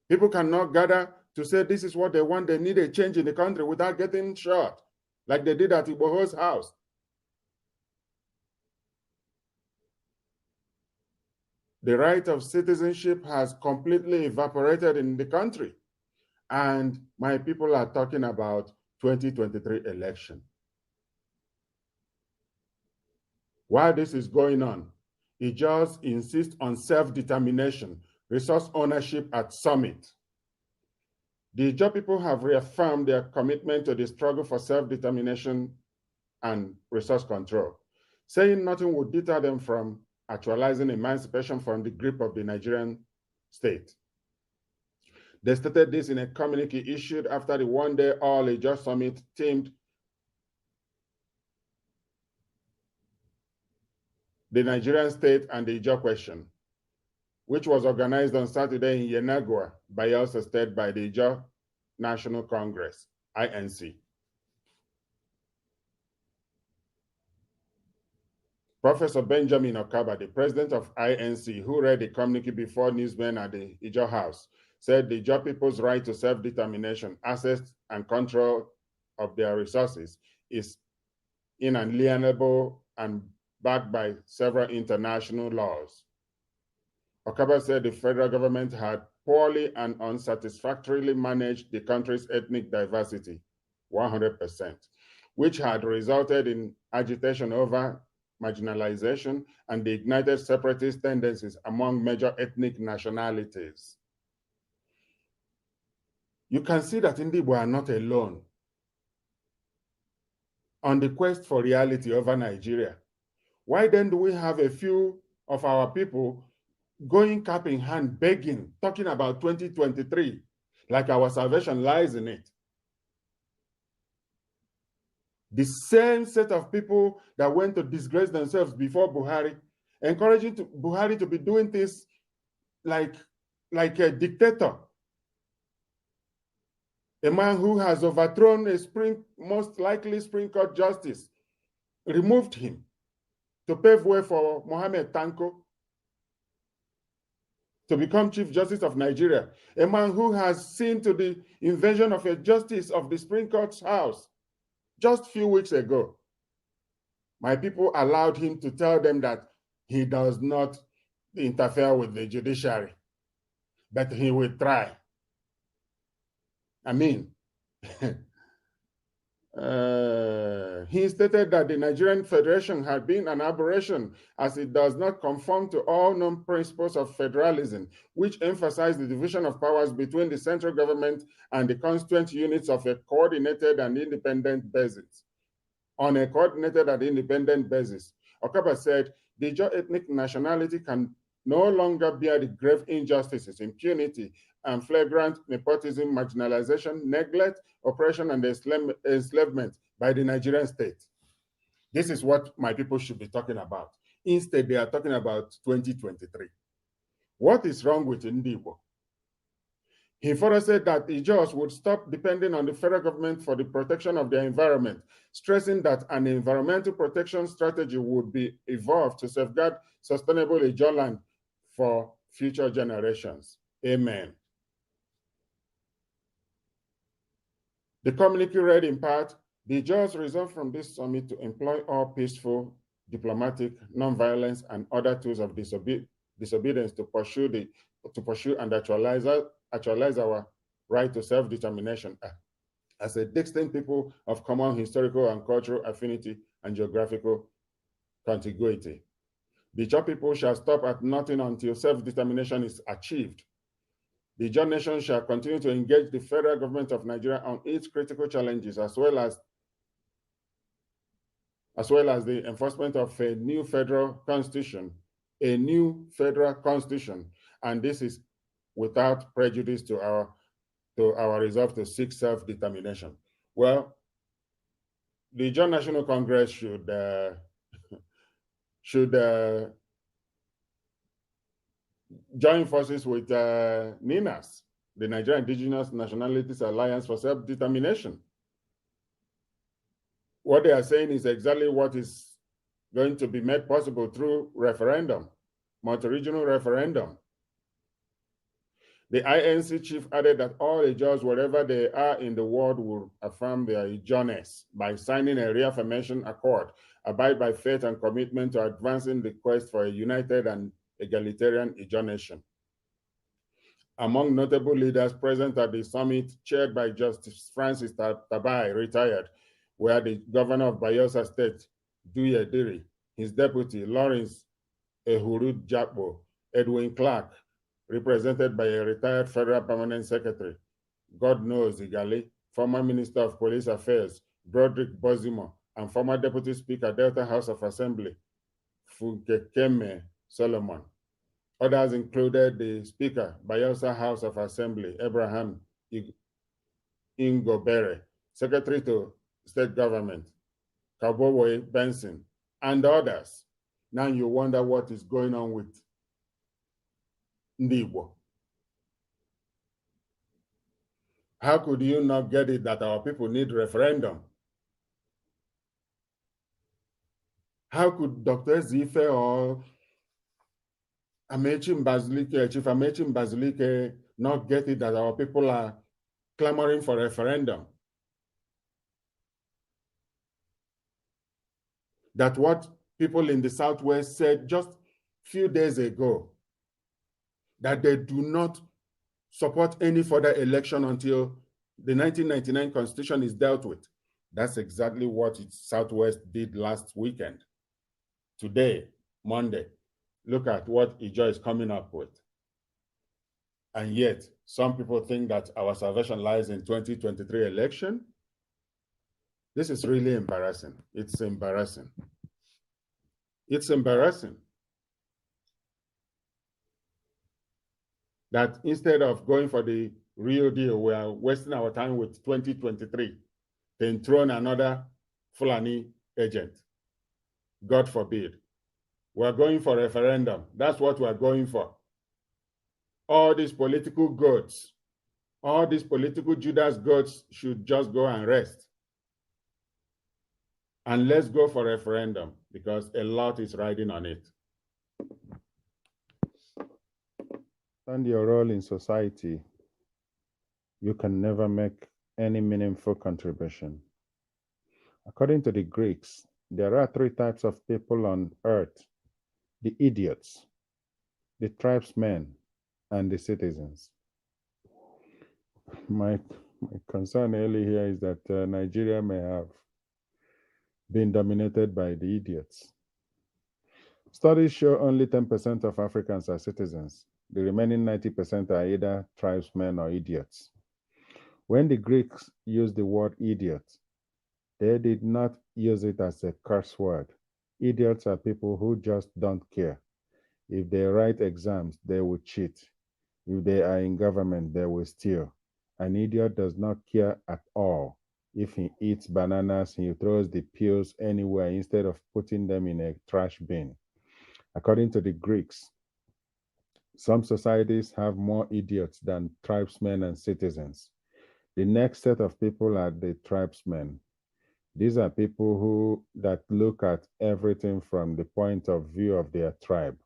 People cannot gather to say this is what they want, they need a change in the country without getting shot, like they did at Igboho's house. The right of citizenship has completely evaporated in the country. And my people are talking about 2023 election. While this is going on, it just insists on self-determination, resource ownership at summit. The Ijaw people have reaffirmed their commitment to the struggle for self-determination and resource control, saying nothing would deter them from actualizing emancipation from the grip of the Nigerian state. They stated this in a communique issued after the one-day All Ijaw Summit themed the Nigerian state and the Ijaw question, which was organized on Saturday in Yenagoa, Bayelsa State by the Ijaw National Congress, INC. Professor Benjamin Okaba, the president of INC, who read the communique before newsmen at the Ijaw House, said the Ijaw people's right to self-determination, access, and control of their resources is inalienable and backed by several international laws. Okaba said the federal government had poorly and unsatisfactorily managed the country's ethnic diversity, 100%, which had resulted in agitation over marginalization and the ignited separatist tendencies among major ethnic nationalities. You can see that Ndibo are not alone on the quest for reality over Nigeria. Why then do we have a few of our people going cap in hand, begging, talking about 2023, like our salvation lies in it? The same set of people that went to disgrace themselves before Buhari, encouraging Buhari to be doing things like a dictator. A man who has overthrown most likely Supreme Court justice, removed him to pave way for Mohammed Tanko to become Chief Justice of Nigeria, a man who has seen to the invasion of a justice of the Supreme Court's house just a few weeks ago. My people allowed him to tell them that he does not interfere with the judiciary, but he will try. I mean, he stated that the Nigerian Federation had been an aberration as it does not conform to all known principles of federalism, which emphasize the division of powers between the central government and the constituent units of a coordinated and independent basis. On a coordinated and independent basis, Okaba said, the Ijaw ethnic nationality can no longer bear the grave injustices, impunity, and flagrant nepotism, marginalization, neglect, oppression, and enslavement by the Nigerian state. This is what my people should be talking about. Instead, they are talking about 2023. What is wrong with Ndibo? He further said that Ijaws would stop depending on the federal government for the protection of their environment, stressing that an environmental protection strategy would be evolved to safeguard sustainable Ijaw land for future generations. Amen. The communique read in part, the Ijaws resolved from this summit to employ all peaceful, diplomatic, non-violence, and other tools of disobedience to pursue and actualize our right to self-determination as a distinct people of common historical and cultural affinity and geographical contiguity. The Ijaw people shall stop at nothing until self-determination is achieved. The Ijaw nation shall continue to engage the federal government of Nigeria on its critical challenges, as well as the enforcement of a new federal constitution, and this is without prejudice to our resolve to seek self-determination. Well, the Ijaw National Congress should join forces with NINAS, the Nigerian Indigenous Nationalities Alliance for Self-Determination. What they are saying is exactly what is going to be made possible through referendum, multi-regional referendum. The INC chief added that all Ijaws, wherever they are in the world, will affirm their Ijawness by signing a reaffirmation accord, abide by faith and commitment to advancing the quest for a united and egalitarian Ijaw nation. Among notable leaders present at the summit, chaired by Justice Francis Tabai, retired, were the governor of Bayelsa State, Duye Diri, his deputy, Lawrence Ehuru Jakbo, Edwin Clark, represented by a retired federal permanent secretary, God knows Igali, former Minister of Police Affairs, Broderick Bozimo, and former Deputy Speaker, Delta House of Assembly, Fukekeme Solomon. Others included the Speaker, Bayelsa House of Assembly, Abraham Ingobere, Secretary to State Government, Kabowoe Benson, and others. Now you wonder what is going on with Ndigbo. How could you not get it that our people need referendum? How could Dr. Zife or Amechi Mbazulike, Chief Amechi Mbazulike, not get it that our people are clamoring for referendum? That what people in the Southwest said just a few days ago, that they do not support any further election until the 1999 Constitution is dealt with. That's exactly what Southwest did last weekend. Today, Monday, look at what Ijaw is coming up with. And yet, some people think that our salvation lies in 2023 election. This is really embarrassing. It's embarrassing. It's embarrassing that instead of going for the real deal, we are wasting our time with 2023 to enthrone another Fulani agent. God forbid. We're going for referendum. That's what we're going for. All these political goats, all these political Judas goats should just go and rest. And let's go for referendum because a lot is riding on it. And your role in society, you can never make any meaningful contribution. According to the Greeks, there are 3 types of people on earth: the idiots, the tribesmen, and the citizens. My concern early here is that Nigeria may have been dominated by the idiots. Studies show only 10% of Africans are citizens. The remaining 90% are either tribesmen or idiots. When the Greeks used the word idiot, they did not use it as a curse word. Idiots are people who just don't care. If they write exams, they will cheat. If they are in government, they will steal. An idiot does not care at all. If he eats bananas, he throws the peels anywhere instead of putting them in a trash bin. According to the Greeks, some societies have more idiots than tribesmen and citizens. The next set of people are the tribesmen. These are people that look at everything from the point of view of their tribe.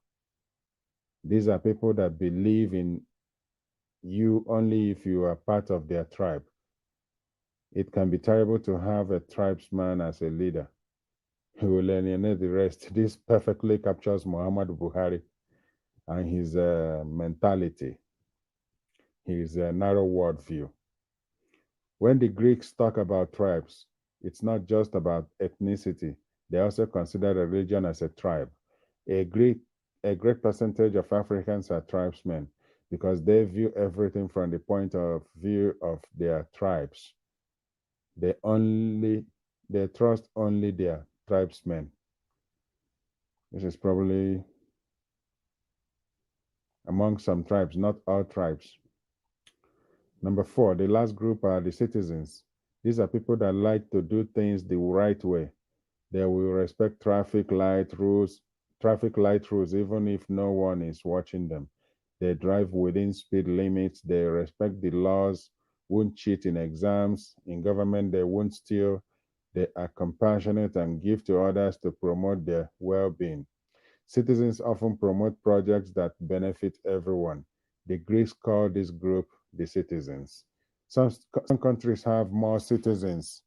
These are people that believe in you only if you are part of their tribe. It can be terrible to have a tribesman as a leader who will alienate the rest. This perfectly captures Muhammadu Buhari and his mentality, his narrow worldview. When the Greeks talk about tribes, it's not just about ethnicity. They also consider a region as a tribe. A great percentage of Africans are tribesmen because they view everything from the point of view of their tribes. They trust only their tribesmen. This is probably among some tribes, not all tribes. Number 4, the last group are the citizens. These are people that like to do things the right way. They will respect traffic light rules even if no one is watching them. They drive within speed limits. They respect the laws, won't cheat in exams. In government, they won't steal. They are compassionate and give to others to promote their well-being. Citizens often promote projects that benefit everyone. The Greeks call this group the citizens. Some countries have more citizens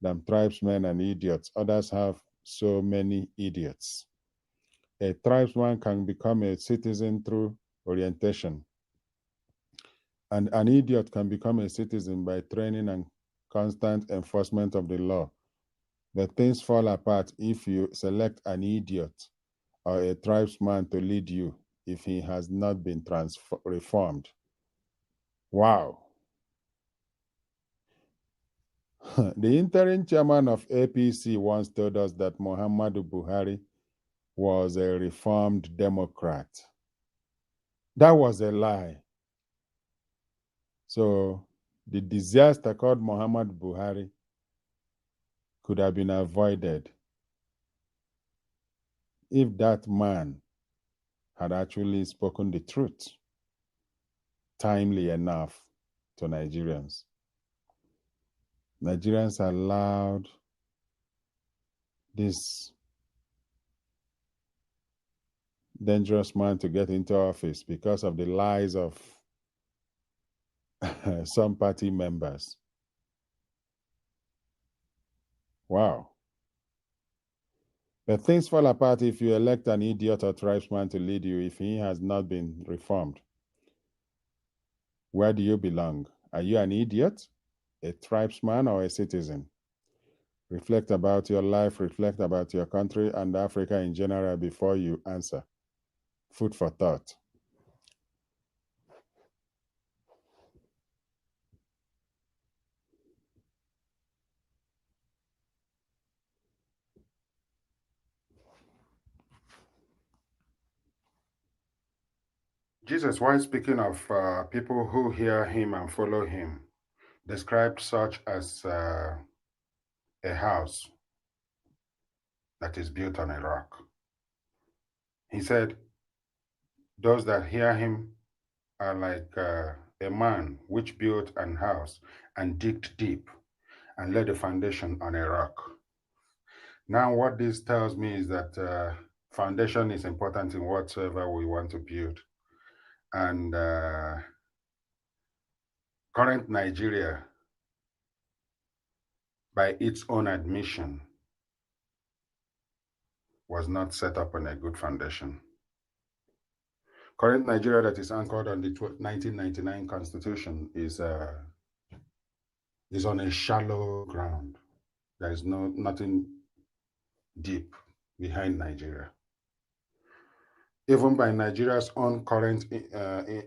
than tribesmen and idiots. Others have so many idiots. A tribesman can become a citizen through orientation. And an idiot can become a citizen by training and constant enforcement of the law. But things fall apart if you select an idiot or a tribesman to lead you if he has not been reformed. Wow. The interim chairman of APC once told us that Muhammadu Buhari was a reformed Democrat. That was a lie. So the disaster called Muhammadu Buhari could have been avoided if that man had actually spoken the truth timely enough to Nigerians. Nigerians allowed this dangerous man to get into office because of the lies of some party members. Wow. But things fall apart if you elect an idiot or tribesman to lead you if he has not been reformed. Where do you belong? Are you an idiot, a tribesman, or a citizen? Reflect about your life, reflect about your country and Africa in general before you answer. Food for thought. Jesus, while speaking of people who hear him and follow him, described such as a house that is built on a rock. He said, those that hear him are like a man which built an house and digged deep and laid the foundation on a rock. Now, what this tells me is that foundation is important in whatsoever we want to build. And current Nigeria, by its own admission, was not set up on a good foundation. Current Nigeria that is anchored on the 1999 Constitution is on a shallow ground. There is nothing deep behind Nigeria. Even by Nigeria's own current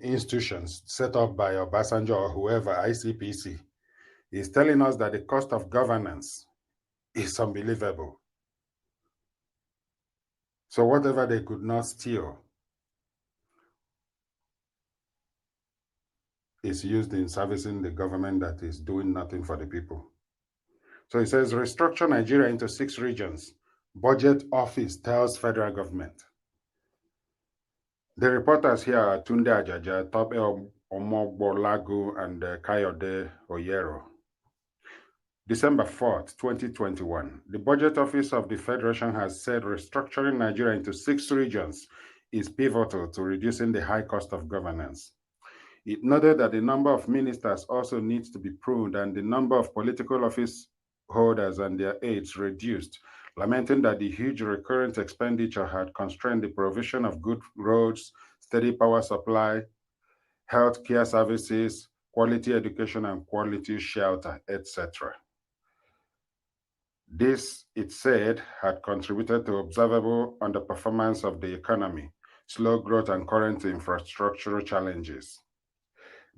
institutions set up by Obasanjo or whoever, ICPC, is telling us that the cost of governance is unbelievable. So whatever they could not steal is used in servicing the government that is doing nothing for the people. So it says, restructure Nigeria into 6 regions. Budget office tells federal government. The reporters here are Tunde Ajaja, Tope Omogbolagu, and Kayode Oyero. December 4th, 2021, the Budget Office of the Federation has said restructuring Nigeria into 6 regions is pivotal to reducing the high cost of governance. It noted that the number of ministers also needs to be pruned and the number of political office holders and their aides reduced, lamenting that the huge recurrent expenditure had constrained the provision of good roads, steady power supply, health care services, quality education and quality shelter, etc. This, it said, had contributed to observable underperformance of the economy, slow growth and current infrastructural challenges.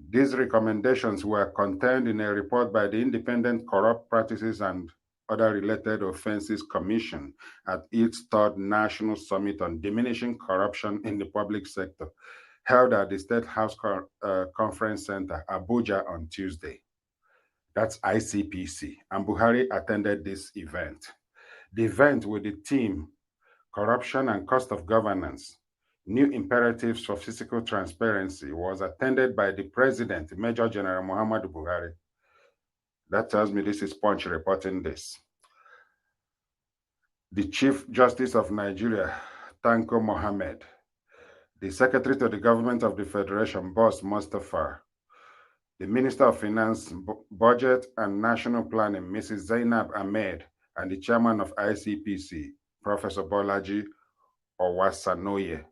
These recommendations were contained in a report by the Independent Corrupt Practices and Other Related Offenses Commission at its 3rd National Summit on Diminishing Corruption in the Public Sector, held at the State House Conference Center, Abuja, on Tuesday. That's ICPC, and Buhari attended this event. The event with the theme, Corruption and Cost of Governance, New Imperatives for Fiscal Transparency, was attended by the President, Major General Muhammadu Buhari. That tells me this is Punch reporting this. The Chief Justice of Nigeria, Tanko Mohammed, the Secretary to the Government of the Federation, Boss Mustafa, the Minister of Finance, Budget and National Planning, Mrs. Zainab Ahmed, and the Chairman of ICPC, Professor Bolaji Owasanoye,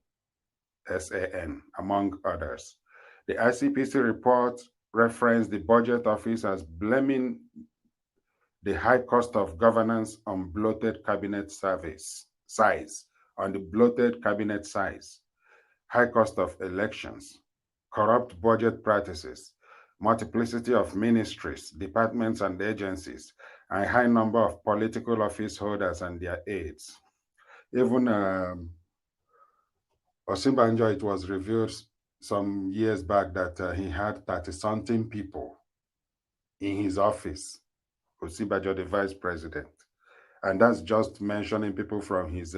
SAN, among others. The ICPC report referenced the budget office as blaming the high cost of governance on bloated cabinet size, high cost of elections, corrupt budget practices, multiplicity of ministries, departments, and agencies, and a high number of political office holders and their aides. Even Osinbajo, it was revealed some years back that he had 30-something people in his office, Osinbajo, the vice president. And that's just mentioning people from his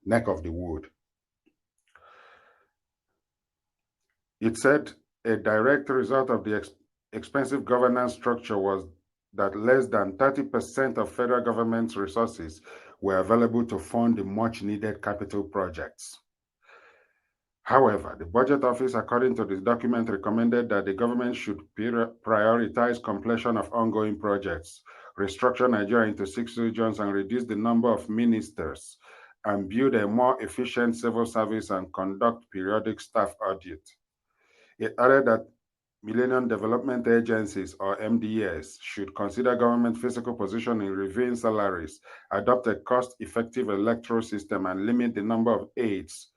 neck of the wood. It said a direct result of the expensive governance structure was that less than 30% of federal government's resources were available to fund the much-needed capital projects. However, the Budget Office, according to this document, recommended that the government should prioritize completion of ongoing projects, restructure Nigeria into 6 regions, and reduce the number of ministers, and build a more efficient civil service and conduct periodic staff audit. It added that Millennium Development Agencies, or MDAs, should consider government physical position in reviewing salaries, adopt a cost-effective electoral system, and limit the number of aides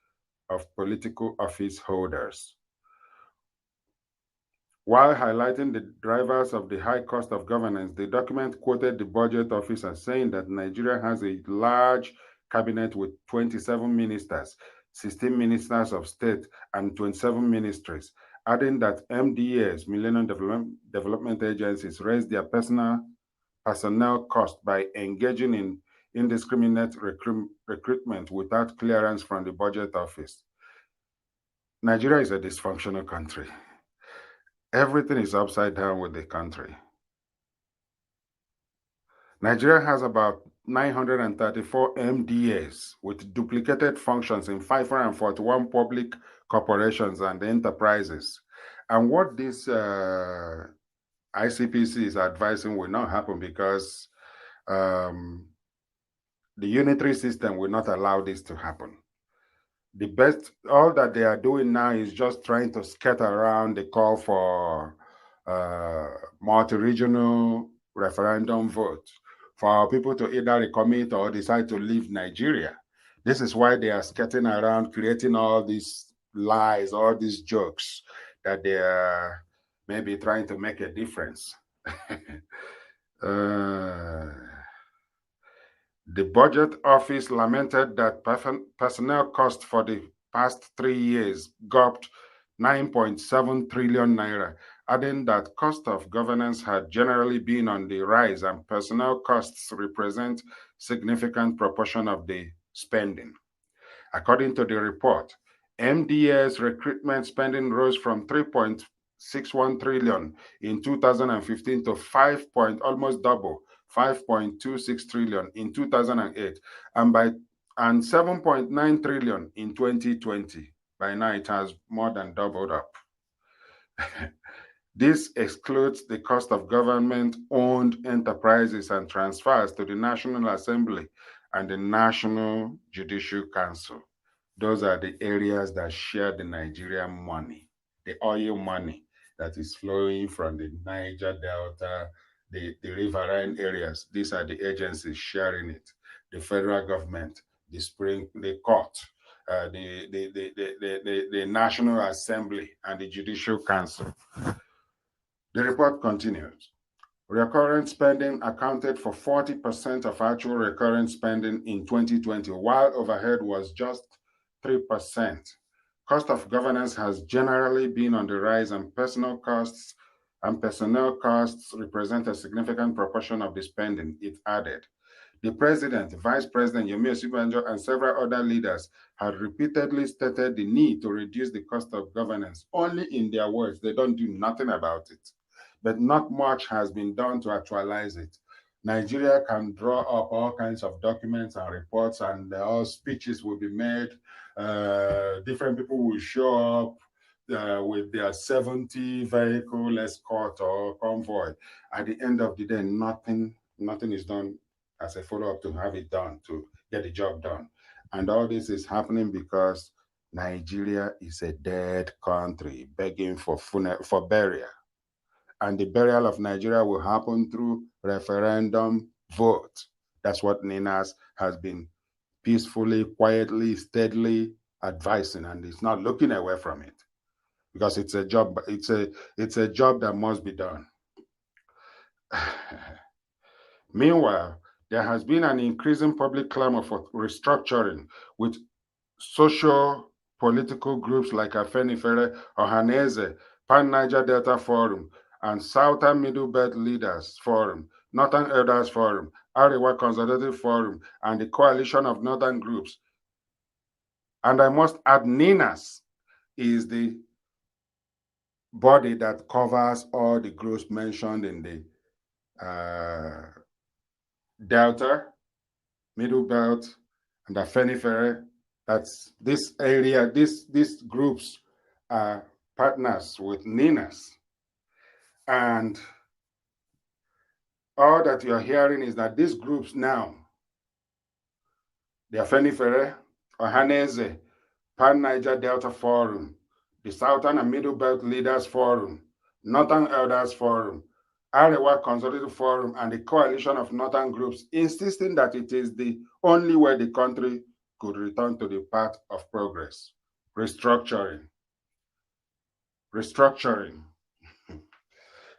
of political office holders. While highlighting the drivers of the high cost of governance, the document quoted the Budget Office as saying that Nigeria has a large cabinet with 27 ministers, 16 ministers of state, and 27 ministries, adding that MDAs, Millennium Development Agencies, raise their personnel cost by engaging in indiscriminate recruitment without clearance from the Budget Office. Nigeria is a dysfunctional country. Everything is upside down with the country. Nigeria has about 934 MDAs with duplicated functions in 541 public corporations and enterprises. And what this ICPC is advising will not happen because the unitary system will not allow this to happen. All that they are doing now is just trying to scatter around the call for multi-regional referendum vote for people to either recommit or decide to leave Nigeria. This is why they are skirting around, creating all these lies, all these jokes that they are maybe trying to make a difference. The Budget Office lamented that personnel costs for the past 3 years gulped 9.7 trillion naira, adding that cost of governance had generally been on the rise and personnel costs represent significant proportion of the spending. According to the report, MDA's recruitment spending rose from 3.61 trillion in 2015 to almost double, 5.26 trillion in 2008, and 7.9 trillion in 2020. By now, it has more than doubled up. This excludes the cost of government-owned enterprises and transfers to the National Assembly and the National Judicial Council. Those are the areas that share the Nigerian money, the oil money that is flowing from the Niger Delta, the riverine areas. These are the agencies sharing it. The federal government, the court, the National Assembly, and the Judicial Council. The report continues. Recurrent spending accounted for 40% of actual recurrent spending in 2020, while overhead was just 3%. Cost of governance has generally been on the rise, and personnel costs represent a significant proportion of the spending, it added. The President, Vice President Yemi Osinbajo, and several other leaders had repeatedly stated the need to reduce the cost of governance. Only in their words, they don't do nothing about it. But not much has been done to actualize it. Nigeria can draw up all kinds of documents and reports, and all speeches will be made. Different people will show up with their 70 vehicle escort or convoy. At the end of the day, nothing is done as a follow-up to have it done, to get the job done. And all this is happening because Nigeria is a dead country begging for burial. And the burial of Nigeria will happen through referendum vote. That's what NINAS has been peacefully, quietly, steadily advising, and it's not looking away from it because it's a job. It's a job that must be done. Meanwhile, there has been an increasing public clamor for restructuring, with socio-political groups like Afenifere, Ohaneze, Pan-Niger Delta Forum, and Southern Middle Belt Leaders Forum, Northern Elders Forum, Arewa Consultative Forum, and the Coalition of Northern Groups. And I must add, NINAS is the body that covers all the groups mentioned in the Delta, Middle Belt, and Afenifere. That's this area. These groups are partners with NINAS. And all that you're hearing is that these groups now, the Afenifere, Ohaneze, Pan-Niger Delta Forum, the Southern and Middle Belt Leaders Forum, Northern Elders Forum, Arewa Consultative Forum, and the Coalition of Northern Groups, insisting that it is the only way the country could return to the path of progress. Restructuring.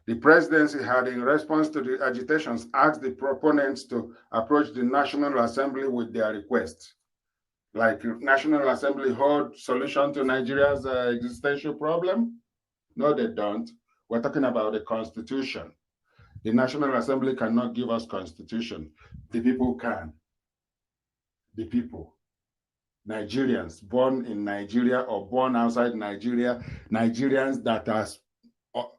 The presidency had, in response to the agitations, asked the proponents to approach the National Assembly with their request. Like National Assembly hold solution to Nigeria's existential problem? No, they don't. We're talking about the Constitution. The National Assembly cannot give us Constitution. The people can. The people. Nigerians born in Nigeria or born outside Nigeria, Nigerians that are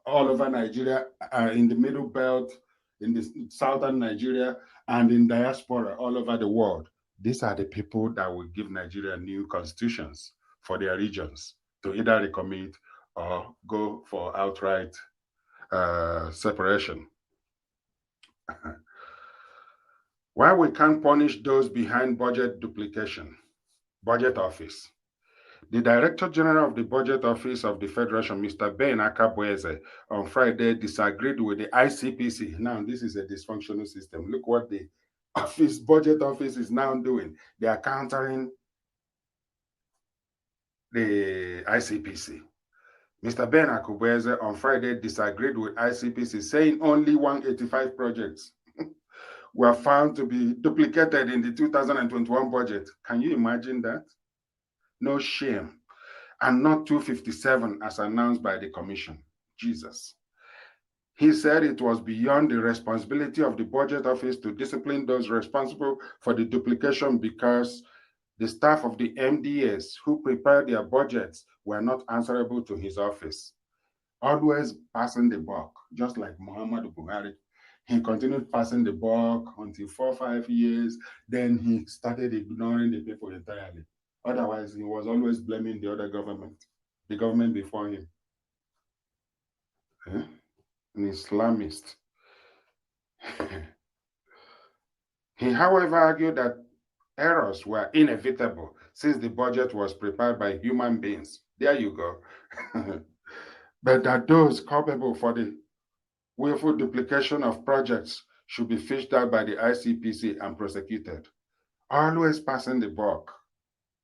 all over Nigeria, in the Middle Belt, in the Southern Nigeria, and in diaspora all over the world. These are the people that will give Nigeria new constitutions for their regions to either recommit or go for outright separation. Why we can't punish those behind budget duplication? Budget Office. The Director General of the Budget Office of the Federation, Mr. Ben Akabweze, on Friday disagreed with the ICPC. Now, this is a dysfunctional system. Look what the Budget Office is now doing. They are countering the ICPC. Mr. Ben Akabweze on Friday disagreed with ICPC, saying only 185 projects were found to be duplicated in the 2021 budget. Can you imagine that? No shame. And not 257 as announced by the commission. Jesus. He said it was beyond the responsibility of the Budget Office to discipline those responsible for the duplication because the staff of the MDAs who prepared their budgets were not answerable to his office. Always passing the buck, just like Muhammadu Buhari. He continued passing the buck until 4 or 5 years. Then he started ignoring the people entirely. Otherwise, he was always blaming the other government, the government before him. An Islamist. He, however, argued that errors were inevitable since the budget was prepared by human beings. There you go. But that those culpable for the willful duplication of projects should be fished out by the ICPC and prosecuted. Always passing the buck.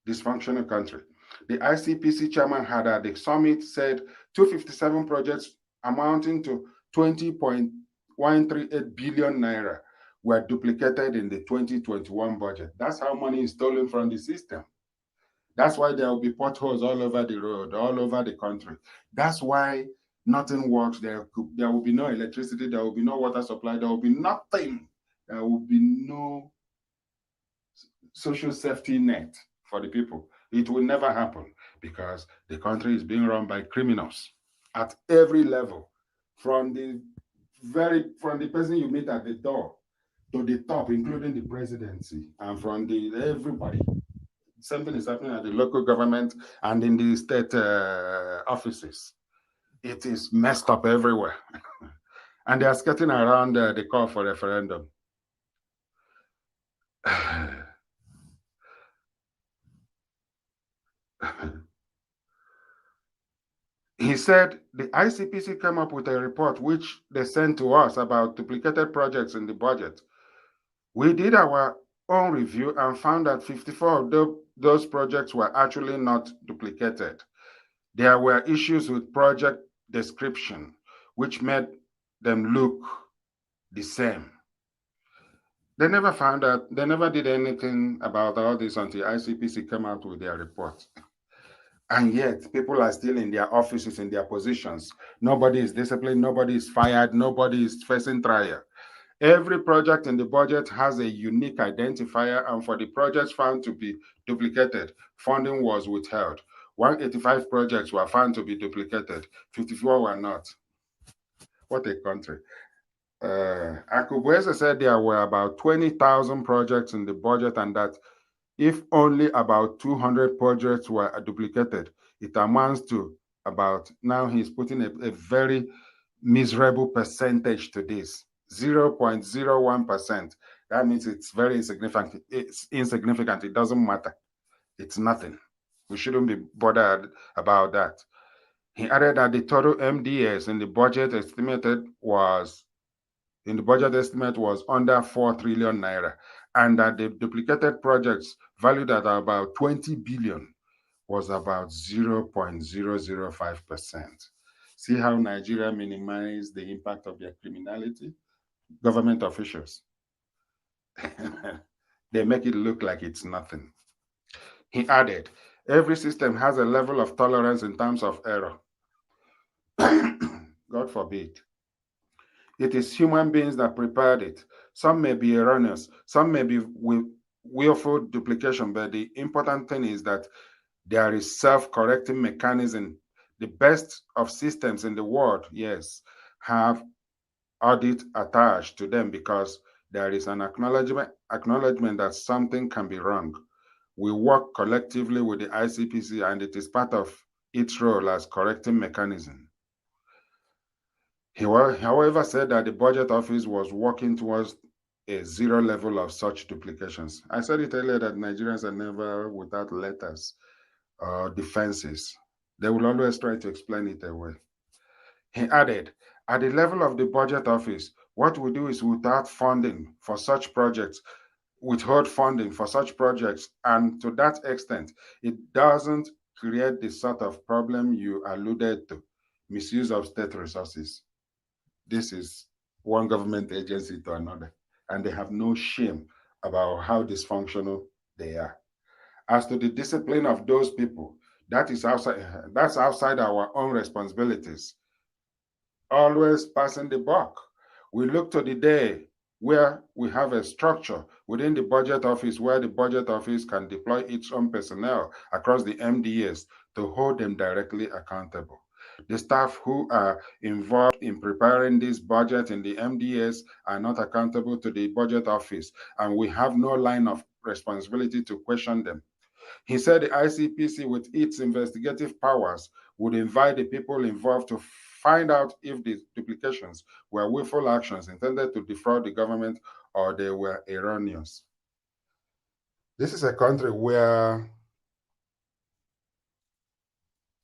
Dysfunctional country. The ICPC chairman had at the summit said 257 projects amounting to 20.138 billion naira were duplicated in the 2021 budget. That's how money is stolen from the system. That's why there will be potholes all over the road, all over the country. That's why nothing works. There will be no electricity, there will be no water supply, there will be nothing. There will be no social safety net for the people. It will never happen because the country is being run by criminals at every level, from the person you meet at the door to the top, including the presidency, and from everybody. Something is happening at the local government and in the state offices. It is messed up everywhere. And they are skirting around the call for referendum. He said the ICPC came up with a report which they sent to us about duplicated projects in the budget. We did our own review and found that 54 of those projects were actually not duplicated. There were issues with project description, which made them look the same. They never found out, they never did anything about all this until ICPC came out with their report. And yet, people are still in their offices, in their positions. Nobody is disciplined, nobody is fired, nobody is facing trial. Every project in the budget has a unique identifier, and for the projects found to be duplicated, funding was withheld. 185 projects were found to be duplicated, 54 were not. What a country. Akubueze said there were about 20,000 projects in the budget, and that if only about 200 projects were duplicated, it amounts to about, now he's putting a very miserable percentage to this, 0.01%. That means it's very insignificant. It's insignificant. It doesn't matter. It's nothing. We shouldn't be bothered about that. He added that the total MDS in the budget estimate was under 4 trillion naira, and that the duplicated projects valued at about 20 billion was about 0.005%. See how Nigeria minimized the impact of their criminality? Government officials. They make it look like it's nothing. He added, every system has a level of tolerance in terms of error. God forbid. It is human beings that prepared it. Some may be erroneous, some may be willful duplication, but the important thing is that there is self-correcting mechanism. The best of systems in the world, yes, have audit attached to them because there is an acknowledgement that something can be wrong. We work collectively with the ICPC, and it is part of its role as correcting mechanism. He, however, said that the budget office was working towards a zero level of such duplications. I said it earlier that Nigerians are never without letters or defenses. They will always try to explain it away. He added, at the level of the budget office, what we do is without funding for such projects, withhold funding for such projects, and to that extent, it doesn't create the sort of problem you alluded to, misuse of state resources. This is one government agency to another, and they have no shame about how dysfunctional they are. As to the discipline of those people, that's outside our own responsibilities. Always passing the buck. We look to the day where we have a structure within the budget office where the budget office can deploy its own personnel across the MDAs to hold them directly accountable. The staff who are involved in preparing this budget in the MDAs are not accountable to the budget office, and we have no line of responsibility to question them. He said the ICPC, with its investigative powers, would invite the people involved to find out if the duplications were willful actions intended to defraud the government or they were erroneous. This is a country where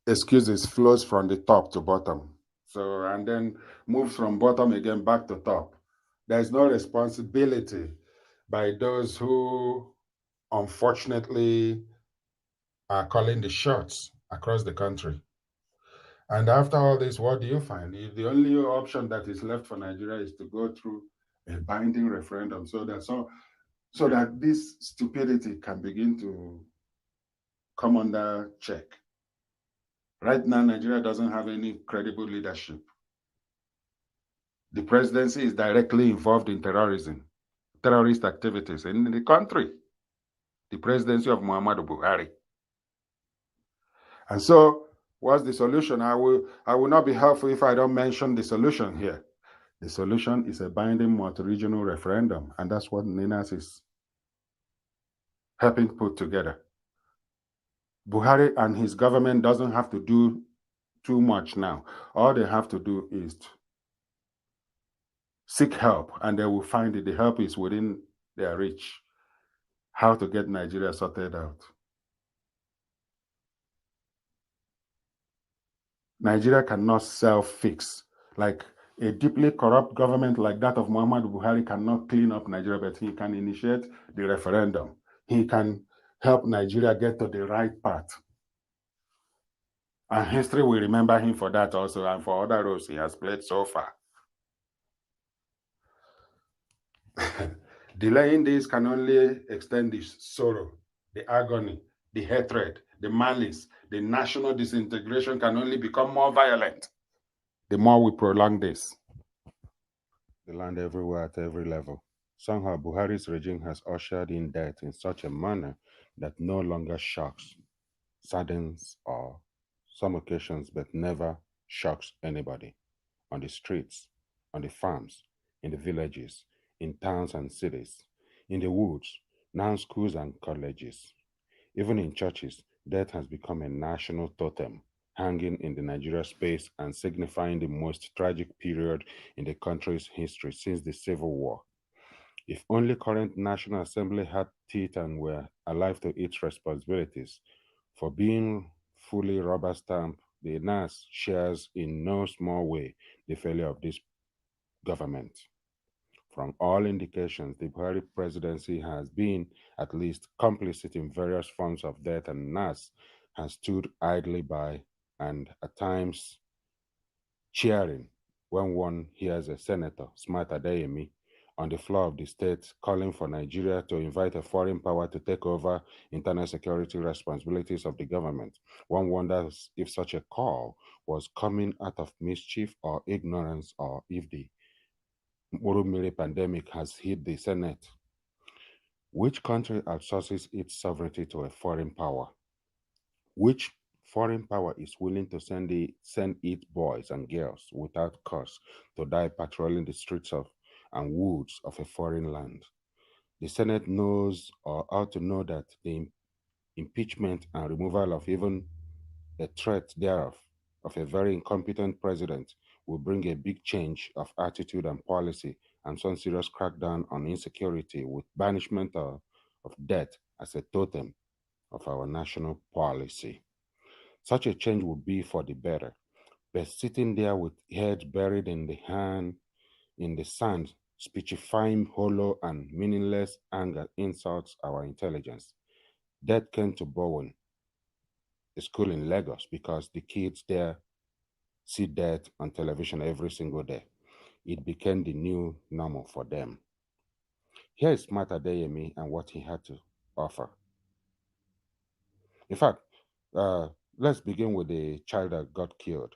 excuses flows from the top to bottom. So, and then moves from bottom again back to top. There's no responsibility by those who unfortunately are calling the shots across the country. And after all this, what do you find? The only option that is left for Nigeria is to go through a binding referendum so that this stupidity can begin to come under check. Right now, Nigeria doesn't have any credible leadership. The presidency is directly involved in terrorist activities in the country. The presidency of Muhammadu Buhari. And so, what's the solution? I will not be helpful if I don't mention the solution here. The solution is a binding multi-regional referendum, and that's what NINAS is helping put together. Buhari and his government doesn't have to do too much now. All they have to do is to seek help, and they will find that the help is within their reach. how to get Nigeria sorted out. Nigeria cannot self-fix. Like a deeply corrupt government like that of Muhammadu Buhari cannot clean up Nigeria, but he can initiate the referendum. He can help Nigeria get to the right path. And history will remember him for that also, and for other roles he has played so far. Delaying this can only extend the sorrow, the agony, the hatred, the malice, the national disintegration can only become more violent the more we prolong this. The land everywhere at every level. Somehow Buhari's regime has ushered in death in such a manner that no longer shocks, saddens, or some occasions, but never shocks anybody. On the streets, on the farms, in the villages, in towns and cities, in the woods, now schools and colleges. Even in churches, death has become a national totem, hanging in the Nigeria space and signifying the most tragic period in the country's history since the Civil War. If only current National Assembly had teeth and were alive to its responsibilities, for being fully rubber-stamped, the NAS shares in no small way the failure of this government. From all indications, the Buhari presidency has been at least complicit in various forms of death, and NAS has stood idly by and at times cheering when one hears a senator, Smart Adeyemi, on the floor of the state calling for Nigeria to invite a foreign power to take over internal security responsibilities of the government. One wonders if such a call was coming out of mischief or ignorance, or if the Murumiri pandemic has hit the Senate. Which country outsources its sovereignty to a foreign power? Which foreign power is willing to send its boys and girls without cause to die patrolling the streets of and woods of a foreign land? The Senate knows or ought to know that the impeachment and removal of even a threat thereof of a very incompetent president will bring a big change of attitude and policy and some serious crackdown on insecurity with banishment of debt as a totem of our national policy. Such a change would be for the better, but sitting there with heads buried in the sand, speechifying hollow and meaningless anger insults our intelligence. Death came to Bowen, a school in Lagos, because the kids there see death on television every single day. It became the new normal for them. Here is Smart Adeyemi and what he had to offer. In fact, let's begin with the child that got killed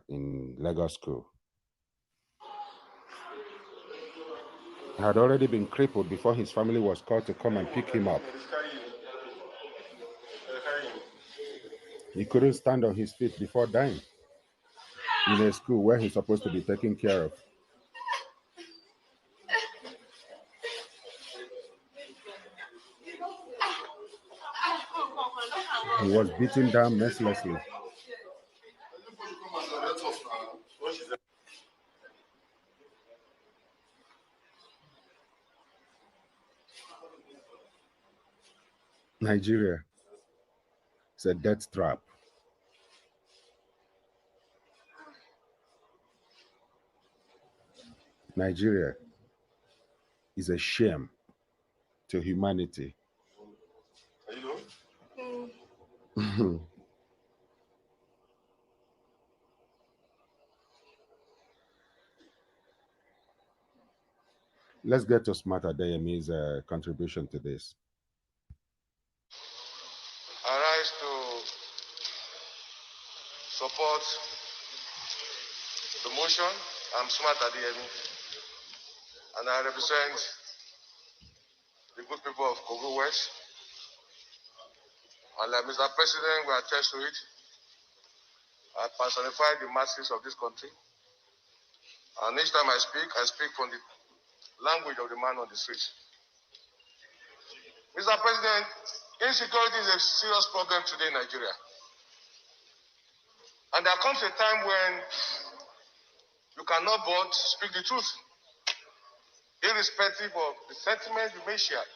in Lagos school. He had already been crippled before his family was called to come and pick him up. He couldn't stand on his feet before dying in a school where he's supposed to be taken care of. He was beaten down mercilessly. Nigeria is a death trap. Nigeria is a shame to humanity. Let's get to Smart Adeyemi's contribution to this. I rise to support the motion. I'm Smart Adeyemi, and I represent the good people of Kogi West. And like Mr. President will attest to it, I personify the masses of this country. And each time I speak from the language of the man on the street. Mr. President, insecurity is a serious problem today in Nigeria. And there comes a time when you cannot but speak the truth, irrespective of the sentiments you may share.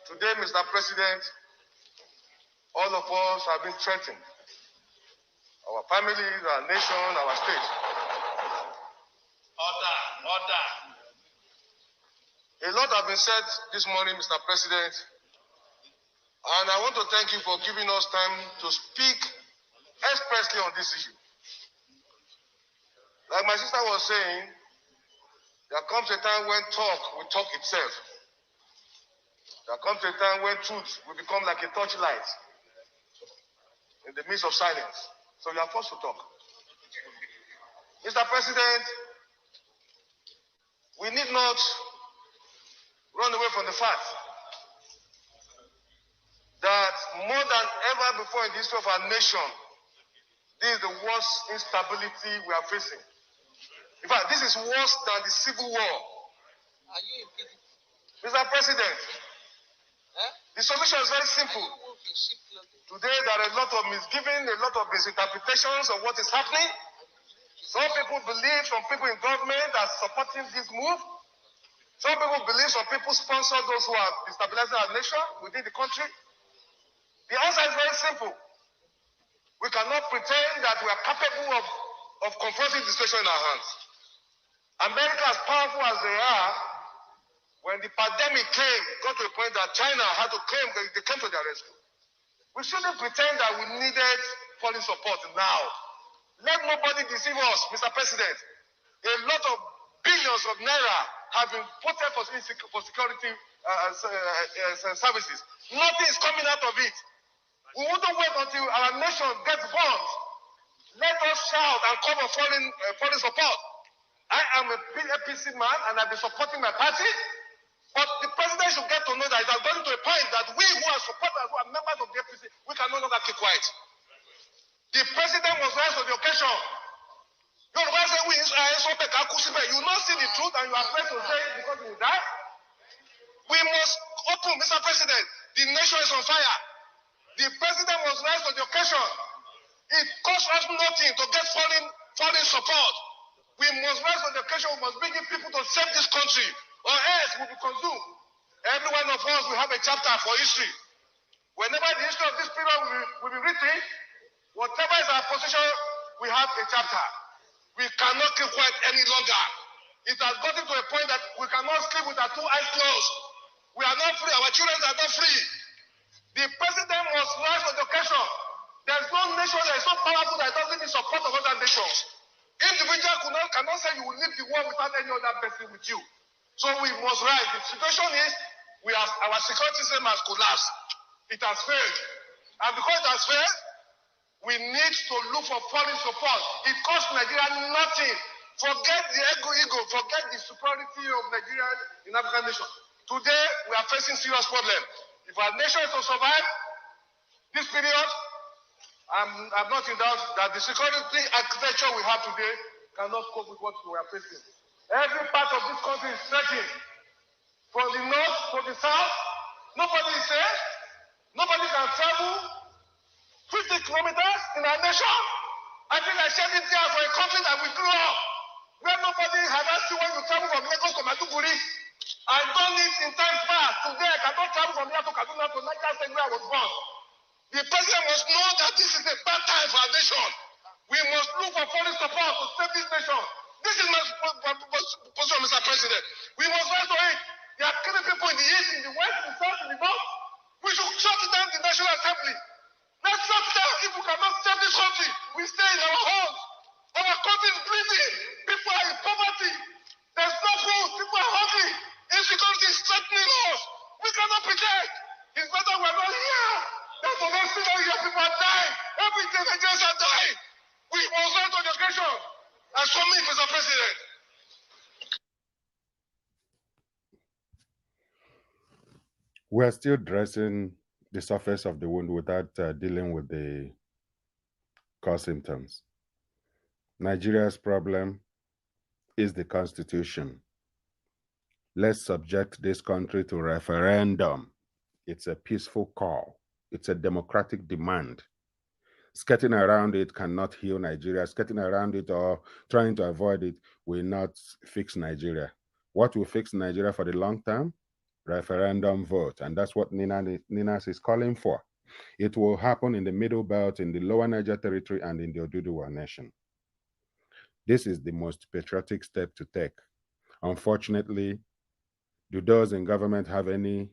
Today, Mr. President, all of us have been threatened. Our families, our nation, our state. Order, order. A lot have been said this morning, Mr. President, and I want to thank you for giving us time to speak expressly on this issue. Like my sister was saying, there comes a time when talk will talk itself. There comes a time when truth will become like a torchlight in the midst of silence. So you are forced to talk. Mr. President, we need not run away from the fact that more than ever before in the history of our nation, this is the worst instability we are facing. In fact, this is worse than the Civil War. Mr. President, the solution is very simple. Today, there are a lot of misgiving, a lot of misinterpretations of what is happening. Some people believe, some people in government are supporting this move. Some people believe, some people sponsor those who are destabilizing our nation within the country. The answer is very simple. We cannot pretend that we are capable of confronting the situation in our hands. America, as powerful as they are, when the pandemic came, it got to a point that China had to claim that they came to their rescue. We shouldn't pretend that we needed foreign support now. Let nobody deceive us, Mr. President. A lot of billions of naira have been put for security services. Nothing is coming out of it. We wouldn't wait until our nation gets bombed. Let us shout and call for foreign support. I am a APC man and I've been supporting my party. But the president should get to know that it has gotten to a point that we who are supporters, who are members of the APC, we can no longer keep quiet. The president must rise to the occasion. You will not see the truth and you are afraid to say it because you will die. We must open, Mr. President. The nation is on fire. The president must rise to the occasion. It costs us nothing to get foreign support. We must rise to the occasion. We must bring in people to save this country, or else we will be consumed. Every one of us will have a chapter for history. Whenever the history of this period will be written, whatever is our position, we have a chapter. We cannot keep quiet any longer. It has gotten to a point that we cannot sleep with our two eyes closed. We are not free. Our children are not free. The president must rise to the occasion. There's no nation that is so powerful that doesn't need support of other nations. Individuals cannot say you will leave the world without any other person with you. So we must rise. The situation is our security system has collapsed. It has failed. And because it has failed, we need to look for foreign support. It costs Nigeria nothing. Forget the ego, forget the superiority of Nigeria in African nation. Today, we are facing serious problems. If our nation is to survive this period, I'm not in doubt that the security architecture we have today cannot cope with what we are facing. Every part of this country is threatened. From the north to the south, nobody is safe. Nobody can travel 50 kilometers in our nation. I think I said it here for a country that we grew up, where nobody had asked you when you travel from Lagos to Maiduguri. I've done it in time past. Today I cannot travel from here to Kaduna to Niger State where I was born. The president must know that this is a bad time for our nation. We must look for foreign support to save this nation. This is my position, Mr. President. We must rise to it. They are killing people in the east, in the west, in the south, in the north. We should shut down the National Assembly. Let's shut down. If we cannot save this country, we stay in our homes. Our country is bleeding. People are in poverty. There's no food. People are hungry. Insecurity is threatening us. We cannot pretend. It's better we're not here. That's the next thing here. People are dying. Every day Nigerians are dying. We must rise to the occasion. And so me, Mr. President. We're still dressing the surface of the wound without dealing with the core symptoms. Nigeria's problem is the constitution. Let's subject this country to referendum. It's a peaceful call. It's a democratic demand. Skirting around it cannot heal Nigeria. Skirting around it or trying to avoid it will not fix Nigeria. What will fix Nigeria for the long term referendum vote, and that's what Ninas is calling for. It will happen in the Middle Belt, in the Lower Niger Territory, and in the Oduduwa Nation. This is the most patriotic step to take. Unfortunately, do those in government have any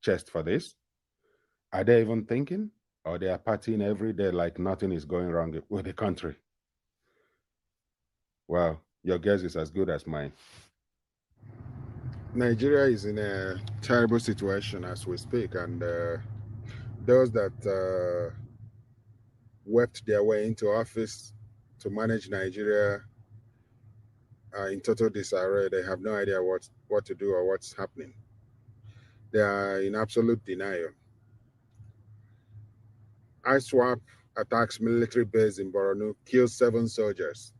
chest for this? Are they even thinking? Or they are partying every day like nothing is going wrong with the country? Well, your guess is as good as mine. Nigeria is in a terrible situation as we speak, and those that wept their way into office to manage Nigeria are in total disarray. They have no idea what to do or what's happening. They are in absolute denial. ISWAP attacks military base in Borno, kills 7 soldiers.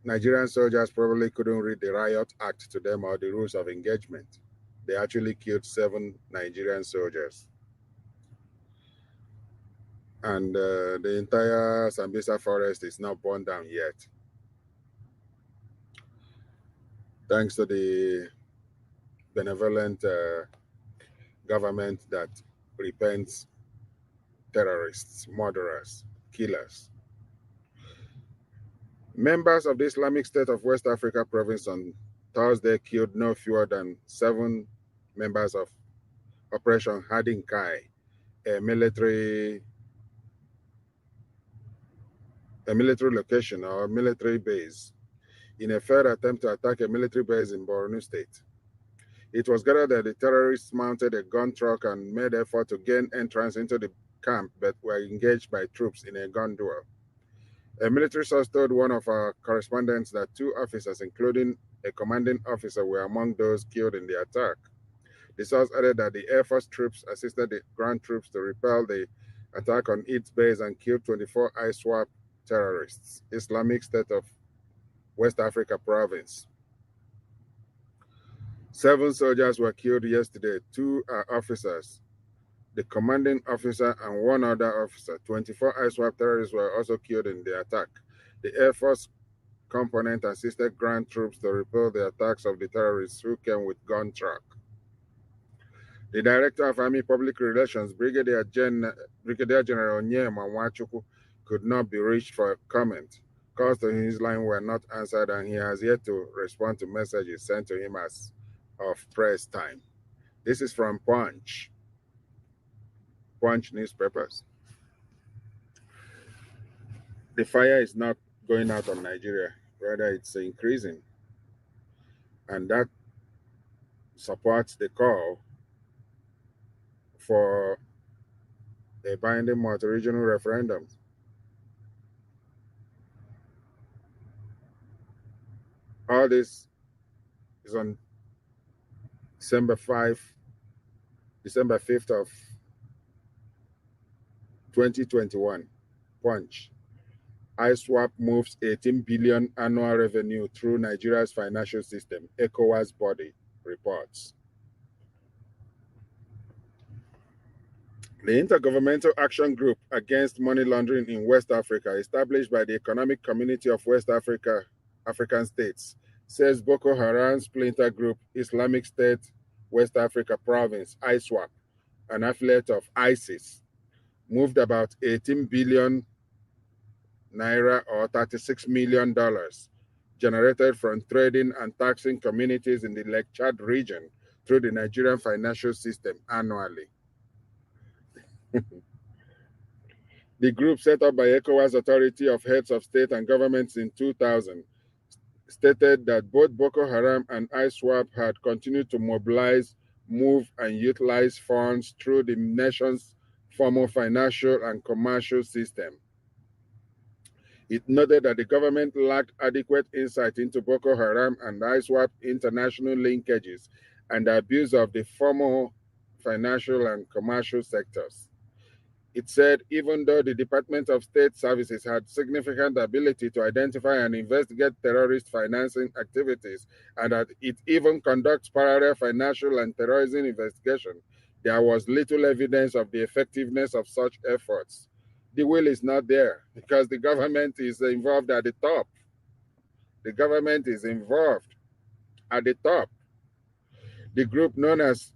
Nigerian soldiers probably couldn't read the Riot Act to them or the rules of engagement. They actually killed 7 Nigerian soldiers. And the entire Sambisa forest is not burned down yet. Thanks to the benevolent government that repents terrorists, murderers, killers. Members of the Islamic State of West Africa province on Thursday killed no fewer than 7 members of Operation Hardin Kai, a military location or military base, in a failed attempt to attack a military base in Borno State. It was gathered that the terrorists mounted a gun truck and made effort to gain entrance into the camp, but were engaged by troops in a gun duel. A military source told one of our correspondents that 2 officers, including a commanding officer, were among those killed in the attack. The source added that the Air Force troops assisted the ground troops to repel the attack on its base and killed 24 ISWAP terrorists, Islamic State of West Africa province. 7 soldiers were killed yesterday. 2 are officers, the commanding officer and 1 other officer. 24 ISWAP terrorists were also killed in the attack. The Air Force component assisted ground troops to repel the attacks of the terrorists who came with gun truck. The Director of Army Public Relations, Brigadier General Onyema Nwachukwu, could not be reached for a comment. Calls to his line were not answered, and he has yet to respond to messages sent to him as of press time. This is from Punch newspapers. The fire is not going out on Nigeria, rather it's increasing. And that supports the call for a binding multi-regional referendum. All this is on December 5th of 2021. Punch. ISWAP moves 18 billion annual revenue through Nigeria's financial system, ECOWAS body reports. The Intergovernmental Action Group Against Money Laundering in West Africa, established by the Economic Community of West African States, says Boko Haram splinter group Islamic State West Africa Province, ISWAP, an affiliate of ISIS, moved about 18 billion naira or $36 million generated from trading and taxing communities in the Lake Chad region through the Nigerian financial system annually. The group, set up by ECOWAS Authority of Heads of State and Governments in 2000, stated that both Boko Haram and ISWAP had continued to mobilize, move, and utilize funds through the nation's formal financial and commercial system. It noted that the government lacked adequate insight into Boko Haram and ISWAP international linkages and the abuse of the formal financial and commercial sectors. It said even though the Department of State Services had significant ability to identify and investigate terrorist financing activities, and that it even conducts parallel financial and terrorism investigation, there was little evidence of the effectiveness of such efforts. The will is not there because the government is involved at the top. The government is involved at the top. The group known as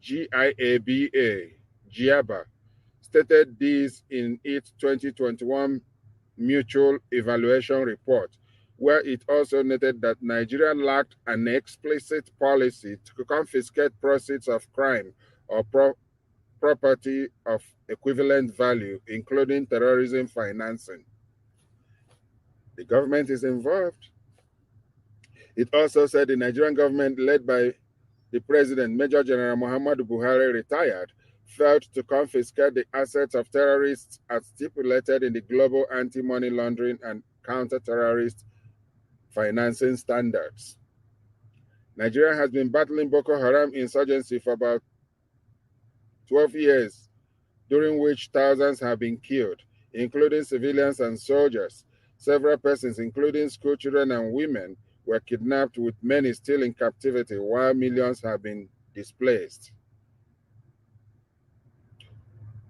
GIABA, stated this in its 2021 mutual evaluation report, where it also noted that Nigeria lacked an explicit policy to confiscate proceeds of crime or property of equivalent value, including terrorism financing. The government is involved. It also said the Nigerian government, led by the president, Major General Muhammadu Buhari, retired, failed to confiscate the assets of terrorists as stipulated in the Global Anti-Money Laundering and Counter-Terrorist Financing Standards. Nigeria has been battling Boko Haram insurgency for about 12 years, during which thousands have been killed, including civilians and soldiers. Several persons, including school children and women, were kidnapped, with many still in captivity, while millions have been displaced.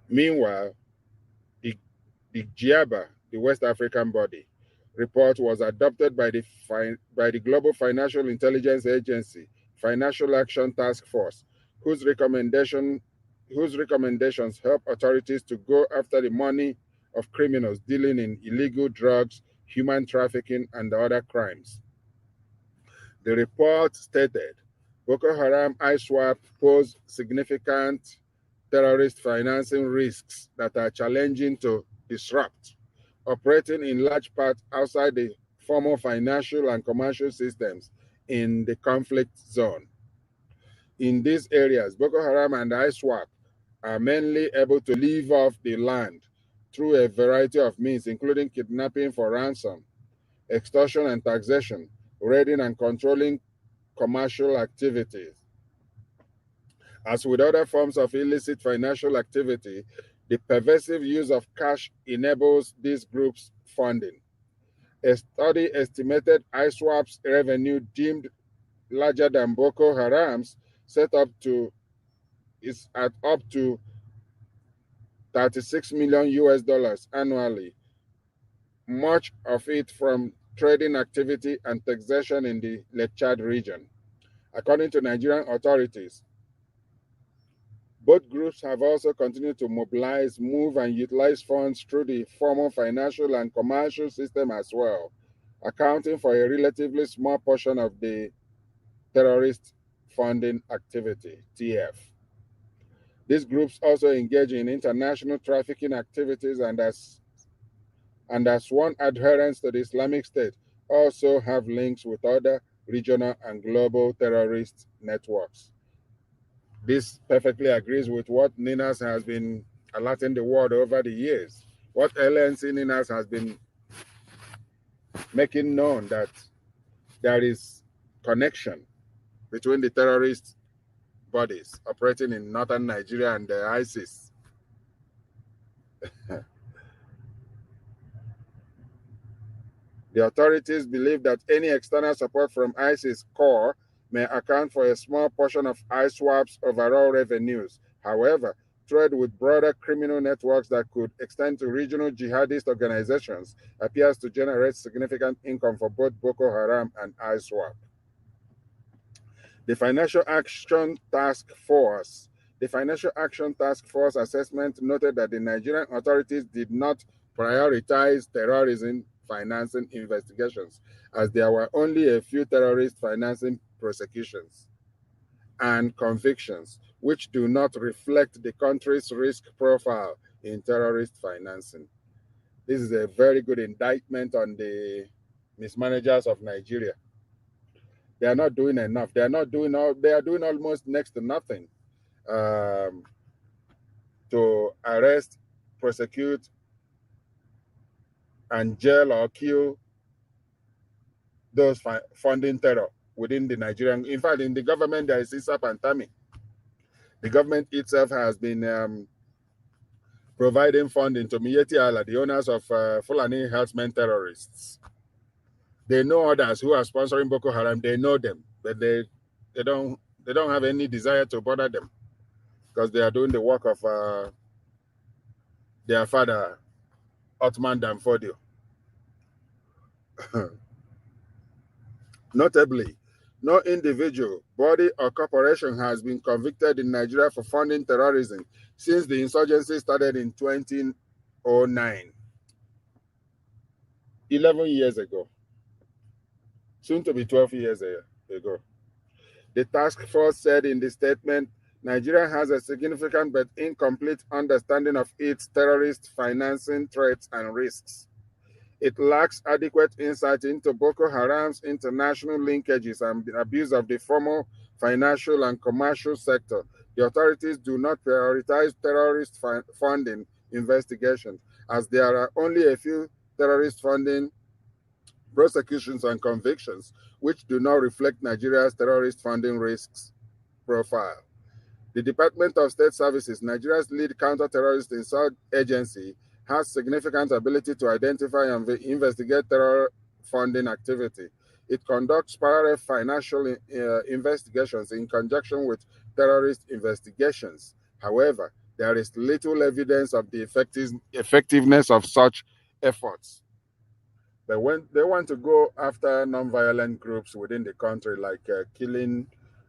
Meanwhile, the GIABA, the West African body, report was adopted by the Global Financial Intelligence Agency, Financial Action Task Force, whose recommendations help authorities to go after the money of criminals dealing in illegal drugs, human trafficking, and other crimes. The report stated Boko Haram ISWAP pose significant terrorist financing risks that are challenging to disrupt, operating in large part outside the formal financial and commercial systems in the conflict zone. In these areas, Boko Haram and ISWAP are mainly able to live off the land through a variety of means, including kidnapping for ransom, extortion and taxation, raiding and controlling commercial activities. As with other forms of illicit financial activity, the pervasive use of cash enables these groups' funding. A study estimated ISWAP's revenue, deemed larger than Boko Haram's, is at up to $36 million annually, much of it from trading activity and taxation in the Lake Chad region. According to Nigerian authorities, both groups have also continued to mobilize, move, and utilize funds through the formal financial and commercial system as well, accounting for a relatively small portion of the terrorist funding activity, TF. These groups also engage in international trafficking activities, and as one adherents to the Islamic State, also have links with other regional and global terrorist networks. This perfectly agrees with what NINAS has been alerting the world over the years. What LNC NINAS has been making known, that there is connection between the terrorist bodies operating in northern Nigeria and the ISIS. The authorities believe that any external support from ISIS core may account for a small portion of ISWAP's overall revenues. However, trade with broader criminal networks that could extend to regional jihadist organizations appears to generate significant income for both Boko Haram and ISWAP. The Financial Action Task Force assessment noted that the Nigerian authorities did not prioritize terrorism financing investigations, as there were only a few terrorist financing prosecutions and convictions, which do not reflect the country's risk profile in terrorist financing. This is a very good indictment on the mismanagers of Nigeria. They are not doing enough. They are doing almost next to nothing to arrest, prosecute, and jail or kill those funding terror within the Nigerian. In fact, in the government, there is ISAP and TAMI. The government itself has been providing funding to Miyetti Allah, the owners of Fulani herdsmen terrorists. They know others who are sponsoring Boko Haram. They know them, but they don't have any desire to bother them, because they are doing the work of their father, Othman Danfodio. Notably, No individual, body, or corporation has been convicted in Nigeria for funding terrorism since the insurgency started in 2009, 11 years ago, soon to be 12 years ago. The task force said in the statement, Nigeria has a significant but incomplete understanding of its terrorist financing threats and risks. It lacks adequate insight into Boko Haram's international linkages and abuse of the formal financial and commercial sector. The authorities do not prioritize terrorist funding investigations, as there are only a few terrorist funding prosecutions and convictions, which do not reflect Nigeria's terrorist funding risks profile. The Department of State Services, Nigeria's lead counter-terrorist insurgency agency, has significant ability to identify and investigate terror funding activity. It conducts parallel financial investigations in conjunction with terrorist investigations. However, there is little evidence of the effectiveness of such efforts. But when they want to go after non-violent groups within the country, like killing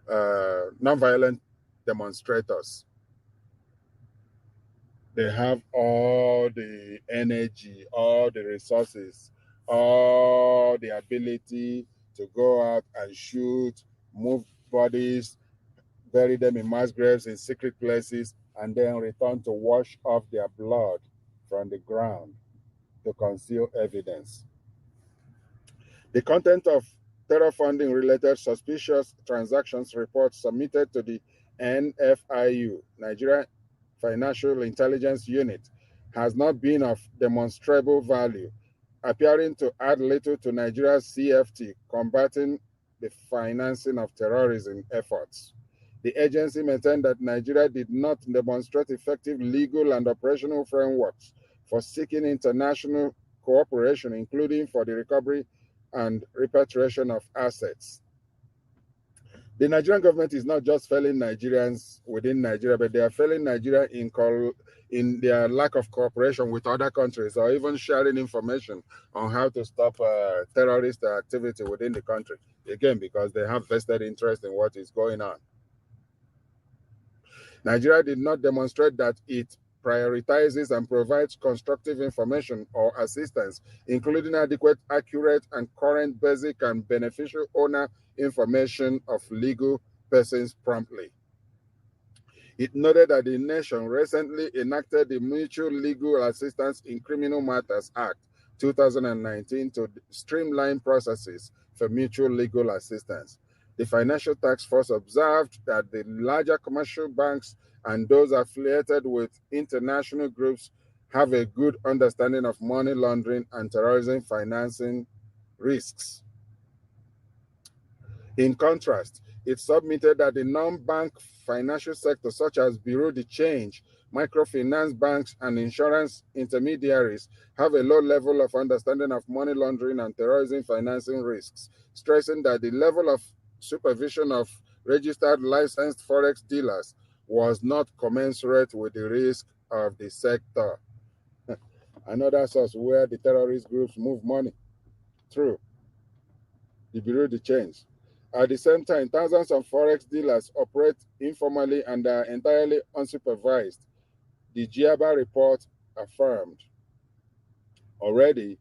non-violent demonstrators, they have all the energy, all the resources, all the ability to go out and shoot, move bodies, bury them in mass graves in secret places, and then return to wash off their blood from the ground to conceal evidence. The content of terror funding related suspicious transactions reports submitted to the NFIU, Nigeria Financial Intelligence Unit, has not been of demonstrable value, appearing to add little to Nigeria's CFT combating the financing of terrorism efforts. The agency maintained that Nigeria did not demonstrate effective legal and operational frameworks for seeking international cooperation, including for the recovery and repatriation of assets. The Nigerian government is not just failing Nigerians within Nigeria, but they are failing Nigeria in their lack of cooperation with other countries, or even sharing information on how to stop terrorist activity within the country. Again, because they have vested interest in what is going on. Nigeria did not demonstrate that it prioritizes and provides constructive information or assistance, including adequate, accurate, and current basic and beneficial owner information of legal persons promptly. It noted that the nation recently enacted the Mutual Legal Assistance in Criminal Matters Act 2019 to streamline processes for mutual legal assistance. The Financial Task Force observed that the larger commercial banks and those affiliated with international groups have a good understanding of money laundering and terrorism financing risks. In contrast, it submitted that the non-bank financial sector, such as Bureau de Change, microfinance banks, and insurance intermediaries, have a low level of understanding of money laundering and terrorism financing risks, stressing that the level of supervision of registered licensed forex dealers was not commensurate with the risk of the sector. Another source where the terrorist groups move money through the Bureau de Change. At the same time, thousands of forex dealers operate informally and are entirely unsupervised, the GIABA report affirmed. Already,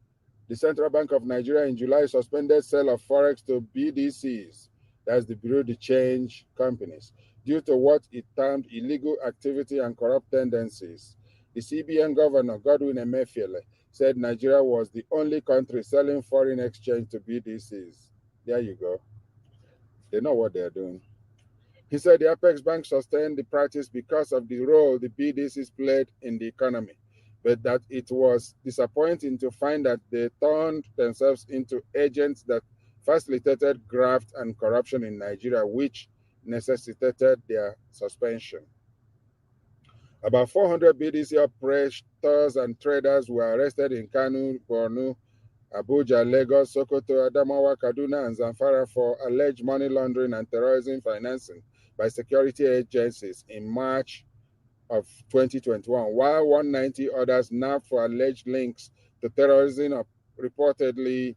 the Central Bank of Nigeria in July suspended sale of forex to BDCs, that's the Bureau de Change companies, due to what it termed illegal activity and corrupt tendencies. The CBN governor, Godwin Emefiele, said Nigeria was the only country selling foreign exchange to BDCs. There you go. They know what they're doing. He said the Apex Bank sustained the practice because of the role the BDCs played in the economy, but that it was disappointing to find that they turned themselves into agents that facilitated graft and corruption in Nigeria, which necessitated their suspension. About 400 BDC operators and traders were arrested in Kano, Borno, Abuja, Lagos, Sokoto, Adamawa, Kaduna, and Zamfara for alleged money laundering and terrorism financing by security agencies in March of 2021, while 190 others nabbed for alleged links to terrorism reportedly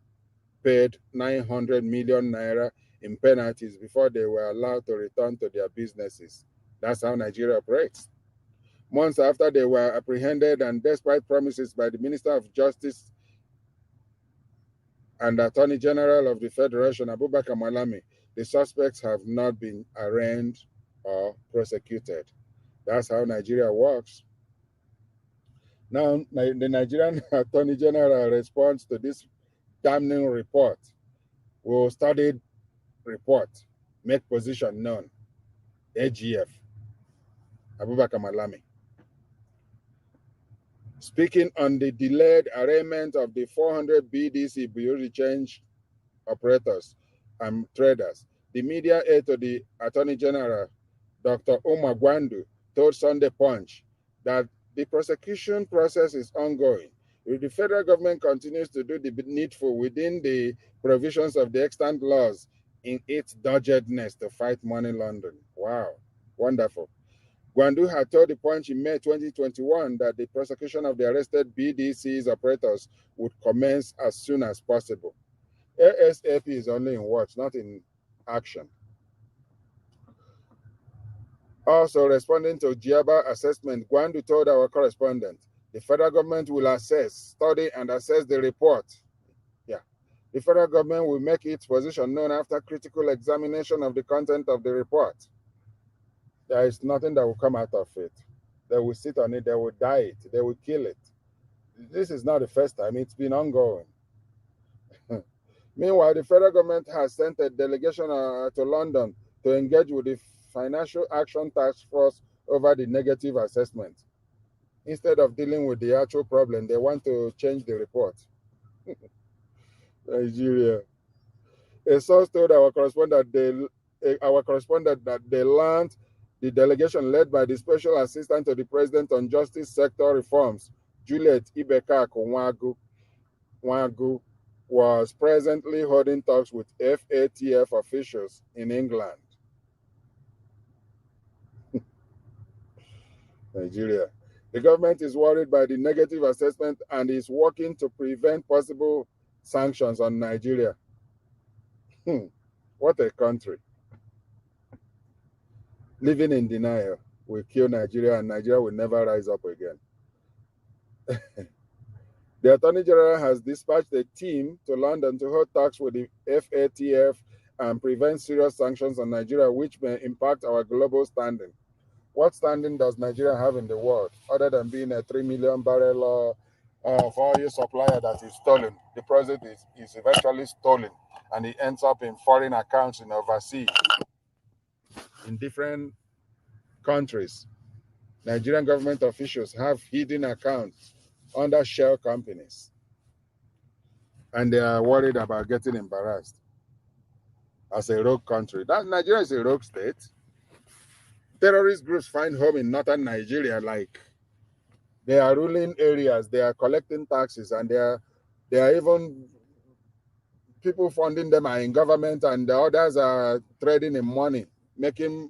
paid 900 million naira in penalties before they were allowed to return to their businesses. That's how Nigeria operates. Months after they were apprehended, and despite promises by the Minister of Justice and Attorney General of the Federation, Abubakar Malami, the suspects have not been arraigned or prosecuted. That's how Nigeria works. Now, the Nigerian Attorney General responds to this damning report. Will study report, make position known. AGF, Abubakar Malami. Speaking on the delayed arraignment of the 400 BDC Bureau Change operators and traders, the media aide to the Attorney General, Dr. Umar Gwandu, told Sunday Punch that the prosecution process is ongoing. The federal government continues to do the needful within the provisions of the extant laws in its doggedness to fight money laundering. Wow, wonderful. Gwandu had told the Punch in May 2021 that the prosecution of the arrested BDC's operators would commence as soon as possible. ASAP is only in words, not in action. Also, responding to Giaba assessment, Gwandu told our correspondent, the federal government will assess, study, and assess the report. Yeah. The federal government will make its position known after critical examination of the content of the report. There is nothing that will come out of it. They will sit on it, they will die it, they will kill it. This is not the first time, it's been ongoing. Meanwhile, the federal government has sent a delegation to London to engage with the Financial Action Task Force over the negative assessment. Instead of dealing with the actual problem, they want to change the report. Nigeria. A source told our correspondent that they learned the delegation led by the Special Assistant to the President on Justice Sector Reforms, Juliet Ibeka Nwagu, was presently holding talks with FATF officials in England. Nigeria. The government is worried by the negative assessment and is working to prevent possible sanctions on Nigeria. What a country. Living in denial will kill Nigeria, and Nigeria will never rise up again. The Attorney General has dispatched a team to London to hold talks with the FATF and prevent serious sanctions on Nigeria, which may impact our global standing. What standing does Nigeria have in the world, other than being a 3 million barrel of oil supplier that is stolen? The president is eventually stolen, and he ends up in foreign accounts in overseas, in different countries. Nigerian government officials have hidden accounts under shell companies, and they are worried about getting embarrassed as a rogue country. That Nigeria is a rogue state. Terrorist groups find home in northern Nigeria, like they are ruling areas, they are collecting taxes, and they are even people funding them are in government, and the others are trading in money, making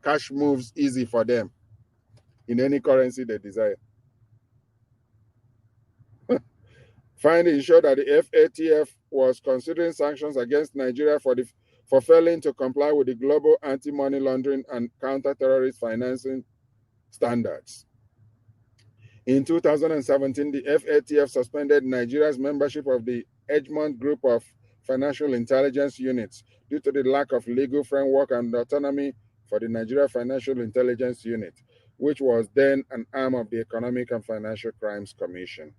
cash moves easy for them in any currency they desire. Findings show that the FATF was considering sanctions against Nigeria for failing to comply with the global anti-money laundering and counter-terrorist financing standards. In 2017, the FATF suspended Nigeria's membership of the Egmont Group of Financial Intelligence Units due to the lack of legal framework and autonomy for the Nigeria Financial Intelligence Unit, which was then an arm of the Economic and Financial Crimes Commission.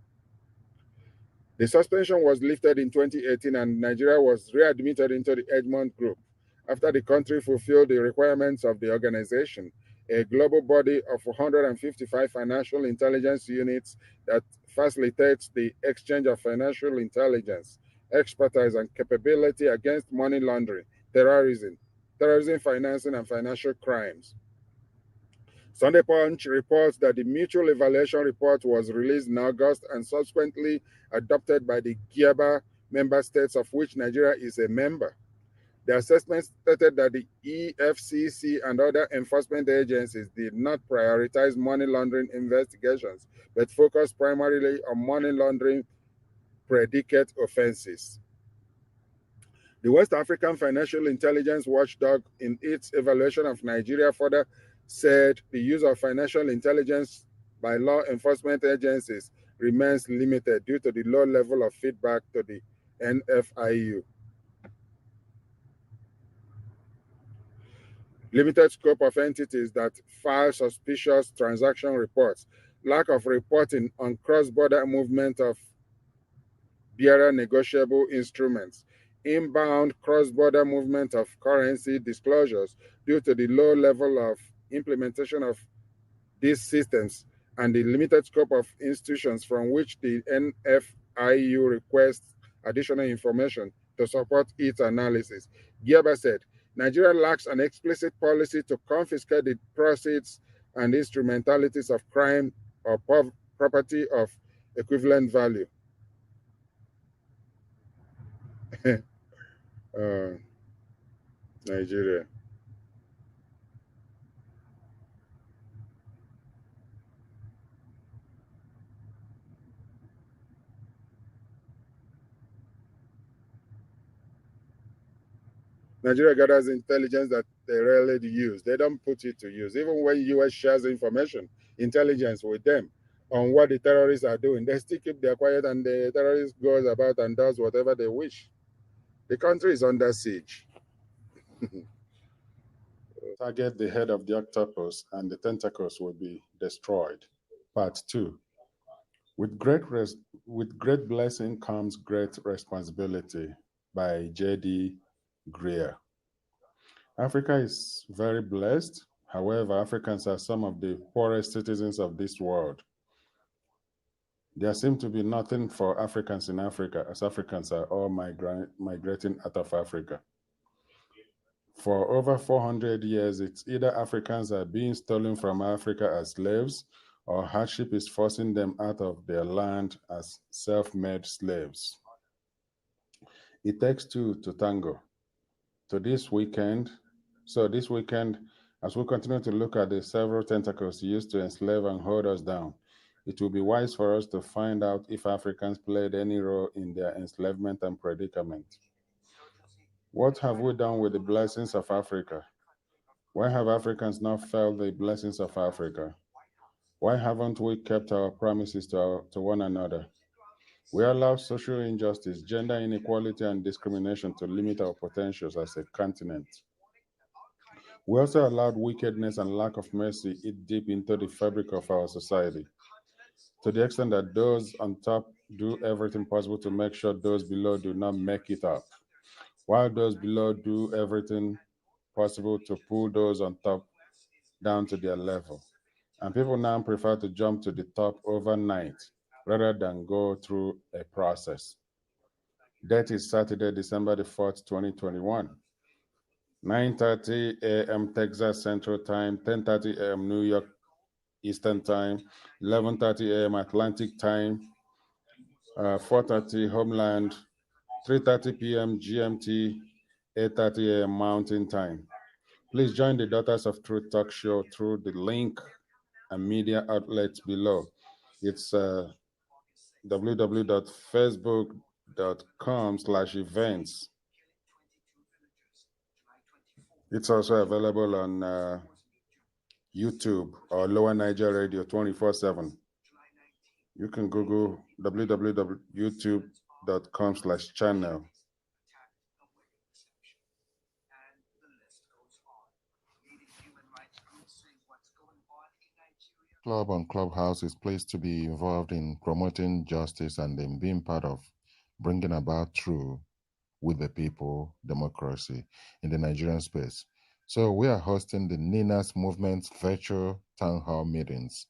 The suspension was lifted in 2018, and Nigeria was readmitted into the Egmont Group after the country fulfilled the requirements of the organization, a global body of 155 financial intelligence units that facilitates the exchange of financial intelligence, expertise, and capability against money laundering, terrorism financing, and financial crimes. Sunday Punch reports that the mutual evaluation report was released in August and subsequently adopted by the GIABA member states, of which Nigeria is a member. The assessment stated that the EFCC and other enforcement agencies did not prioritize money laundering investigations, but focused primarily on money laundering predicate offenses. The West African Financial Intelligence Watchdog, in its evaluation of Nigeria, further said the use of financial intelligence by law enforcement agencies remains limited due to the low level of feedback to the NFIU. Limited scope of entities that file suspicious transaction reports, lack of reporting on cross-border movement of bearer negotiable instruments, inbound cross-border movement of currency disclosures due to the low level of implementation of these systems and the limited scope of institutions from which the NFIU requests additional information to support its analysis. Giaba said, Nigeria lacks an explicit policy to confiscate the proceeds and instrumentalities of crime or property of equivalent value. Nigeria. Nigeria gathers intelligence that they rarely use. They don't put it to use. Even when U.S. shares information, intelligence with them on what the terrorists are doing, they still keep their quiet and the terrorist goes about and does whatever they wish. The country is under siege. Target the head of the octopus and the tentacles will be destroyed. Part 2. With great blessing comes great responsibility, by J.D. Greer. Africa is very blessed. However, Africans are some of the poorest citizens of this world. There seems to be nothing for Africans in Africa, as Africans are all migrating out of Africa. For over 400 years, it's either Africans are being stolen from Africa as slaves, or hardship is forcing them out of their land as self-made slaves. It takes two to tango. This weekend, as we continue to look at the several tentacles used to enslave and hold us down, it will be wise for us to find out if Africans played any role in their enslavement and predicament. What have we done with the blessings of Africa? Why have Africans not felt the blessings of Africa? Why haven't we kept our promises to one another? We allow social injustice, gender inequality, and discrimination to limit our potentials as a continent. We also allowed wickedness and lack of mercy eat deep into the fabric of our society, to the extent that those on top do everything possible to make sure those below do not make it up, while those below do everything possible to pull those on top down to their level. And people now prefer to jump to the top overnight rather than go through a process. That is Saturday, December the 4th, 2021. 9:30 a.m. Texas Central Time, 10:30 a.m. New York Eastern Time, 11:30 a.m. Atlantic Time, 4:30 Homeland, 3:30 p.m. GMT, 8:30 a.m. Mountain Time. Please join the Daughters of Truth talk show through the link and media outlets below. It's www.facebook.com/events. It's also available on YouTube or Lower Niger Radio 24/7. You can Google www.youtube.com/channel. Club on Clubhouse is pleased to be involved in promoting justice and in being part of bringing about true with the people democracy in the Nigerian space. So we are hosting the Ninas Movement's virtual town hall meetings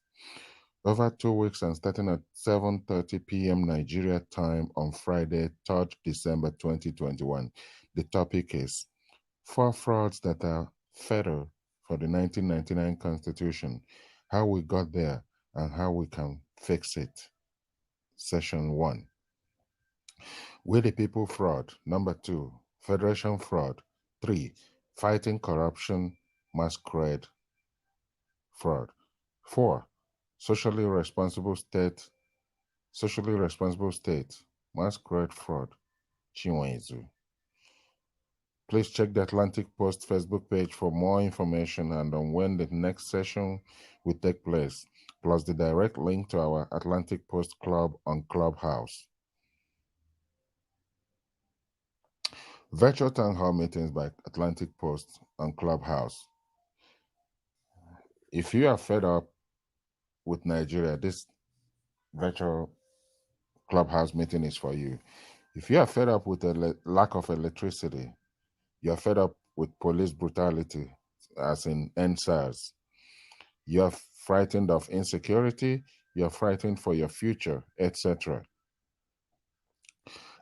over 2 weeks and starting at 7:30 p.m. Nigeria time on Friday, 3rd December 2021. The topic is 4 frauds that are fatal for the 1999 Constitution, how we got there and how we can fix it. Session 1. We the People fraud. Number 2, Federation fraud. 3, Fighting corruption masquerade fraud. 4, Socially responsible state masquerade fraud. Chinwenzu. Please check the Atlantic Post Facebook page for more information and on when the next session will take place, plus the direct link to our Atlantic Post Club on Clubhouse. Virtual town hall meetings by Atlantic Post on Clubhouse. If you are fed up with Nigeria, this virtual Clubhouse meeting is for you. If you are fed up with the lack of electricity, you are fed up with police brutality, as in NSAS, you are frightened of insecurity, you are frightened for your future, etc.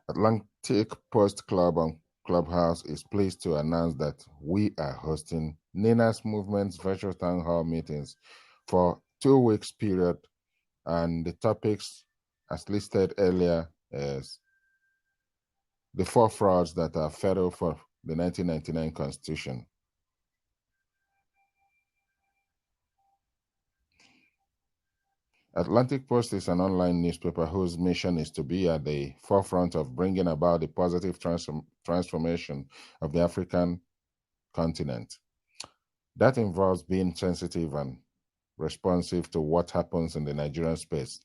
Atlantic Post Club on Clubhouse is pleased to announce that we are hosting Nina's Movement's virtual town hall meetings for 2 weeks period, and the topics as listed earlier is the 4 frauds that are fatal for the 1999 Constitution. Atlantic Post is an online newspaper whose mission is to be at the forefront of bringing about the positive transformation of the African continent. That involves being sensitive and responsive to what happens in the Nigerian space.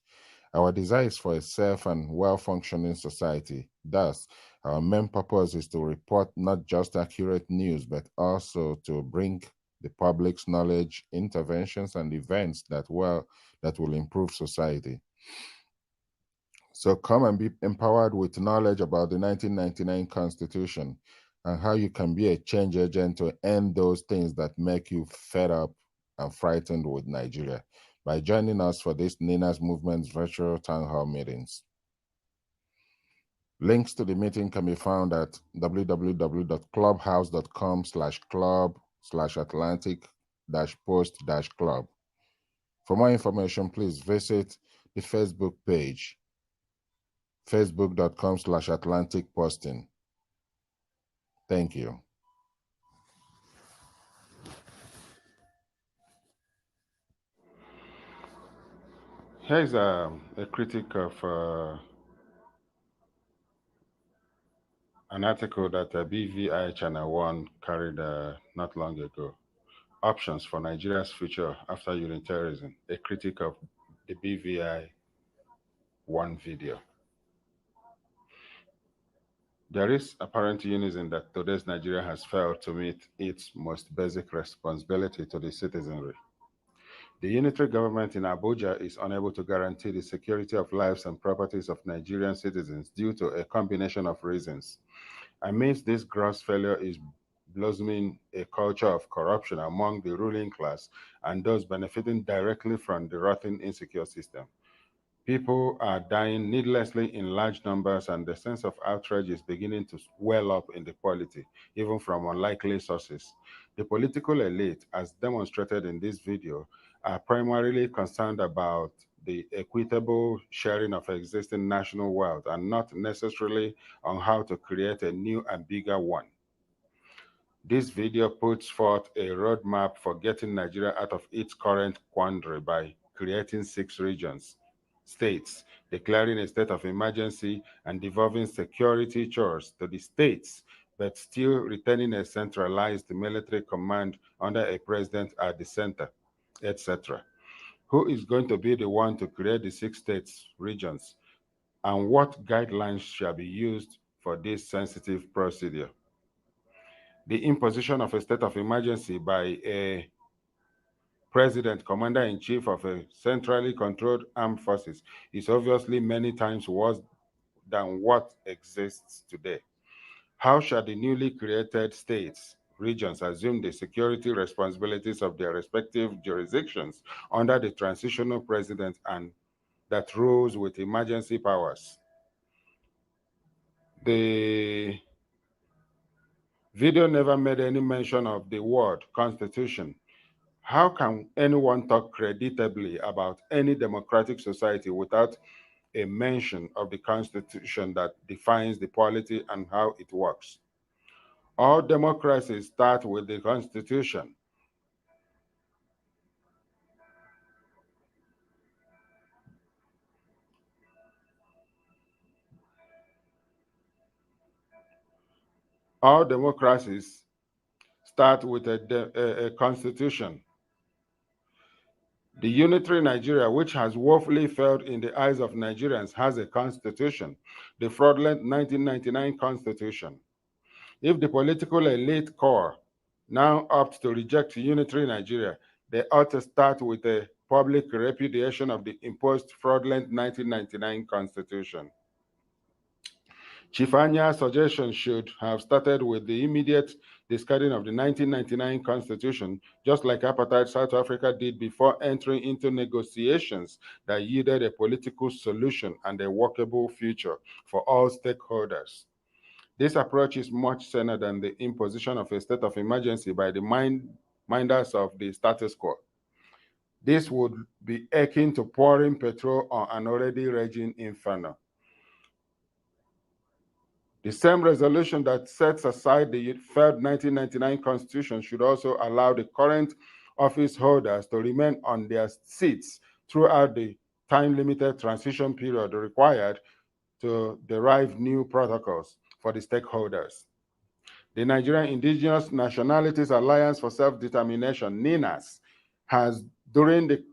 Our desire is for a safe and well-functioning society. Thus, our main purpose is to report not just accurate news, but also to bring the public's knowledge, interventions, and events that will improve society. So come and be empowered with knowledge about the 1999 Constitution and how you can be a change agent to end those things that make you fed up and frightened with Nigeria by joining us for this Nina's Movement's virtual town hall meetings. Links to the meeting can be found at www.clubhouse.com/club/Atlantic-post-club. For more information, please visit the Facebook page, facebook.com/Atlantic-posting. Thank you. Here's a critic of an article that BVI Channel 1 carried not long ago. Options for Nigeria's future after unitarianism, a critic of the BVI 1 video. There is apparent unison that today's Nigeria has failed to meet its most basic responsibility to the citizenry. The unitary government in Abuja is unable to guarantee the security of lives and properties of Nigerian citizens due to a combination of reasons. Amidst this gross failure is blossoming a culture of corruption among the ruling class and those benefiting directly from the rotten, insecure system. People are dying needlessly in large numbers, and the sense of outrage is beginning to well up in the polity, even from unlikely sources. The political elite, as demonstrated in this video, are primarily concerned about the equitable sharing of existing national wealth and not necessarily on how to create a new and bigger one. This video puts forth a roadmap for getting Nigeria out of its current quandary by creating 6 states, declaring a state of emergency and devolving security chores to the states, but still retaining a centralized military command under a president at the center, etc. Who is going to be the one to create the 6 states regions, and what guidelines shall be used for this sensitive procedure? The imposition of a state of emergency by a president, commander-in-chief of a centrally controlled armed forces, is obviously many times worse than what exists today. How shall the newly created states, regions assume the security responsibilities of their respective jurisdictions under the transitional president and that rules with emergency powers? The video never made any mention of the word constitution. How can anyone talk creditably about any democratic society without a mention of the Constitution that defines the polity and how it works? All democracies start with the Constitution. All democracies start with a constitution. The unitary Nigeria, which has woefully failed in the eyes of Nigerians, has a constitution, the fraudulent 1999 constitution. If the political elite core now opt to reject unitary Nigeria, they ought to start with a public repudiation of the imposed fraudulent 1999 constitution. Chief Anya's suggestion should have started with the immediate discarding of the 1999 constitution, just like apartheid South Africa did before entering into negotiations that yielded a political solution and a workable future for all stakeholders. This approach is much saner than the imposition of a state of emergency by the minders of the status quo. This would be akin to pouring petrol on an already raging inferno. The same resolution that sets aside the failed 1999 constitution should also allow the current office holders to remain on their seats throughout the time-limited transition period required to derive new protocols for the stakeholders. The Nigerian Indigenous Nationalities Alliance for Self-Determination, NINAS, has, during the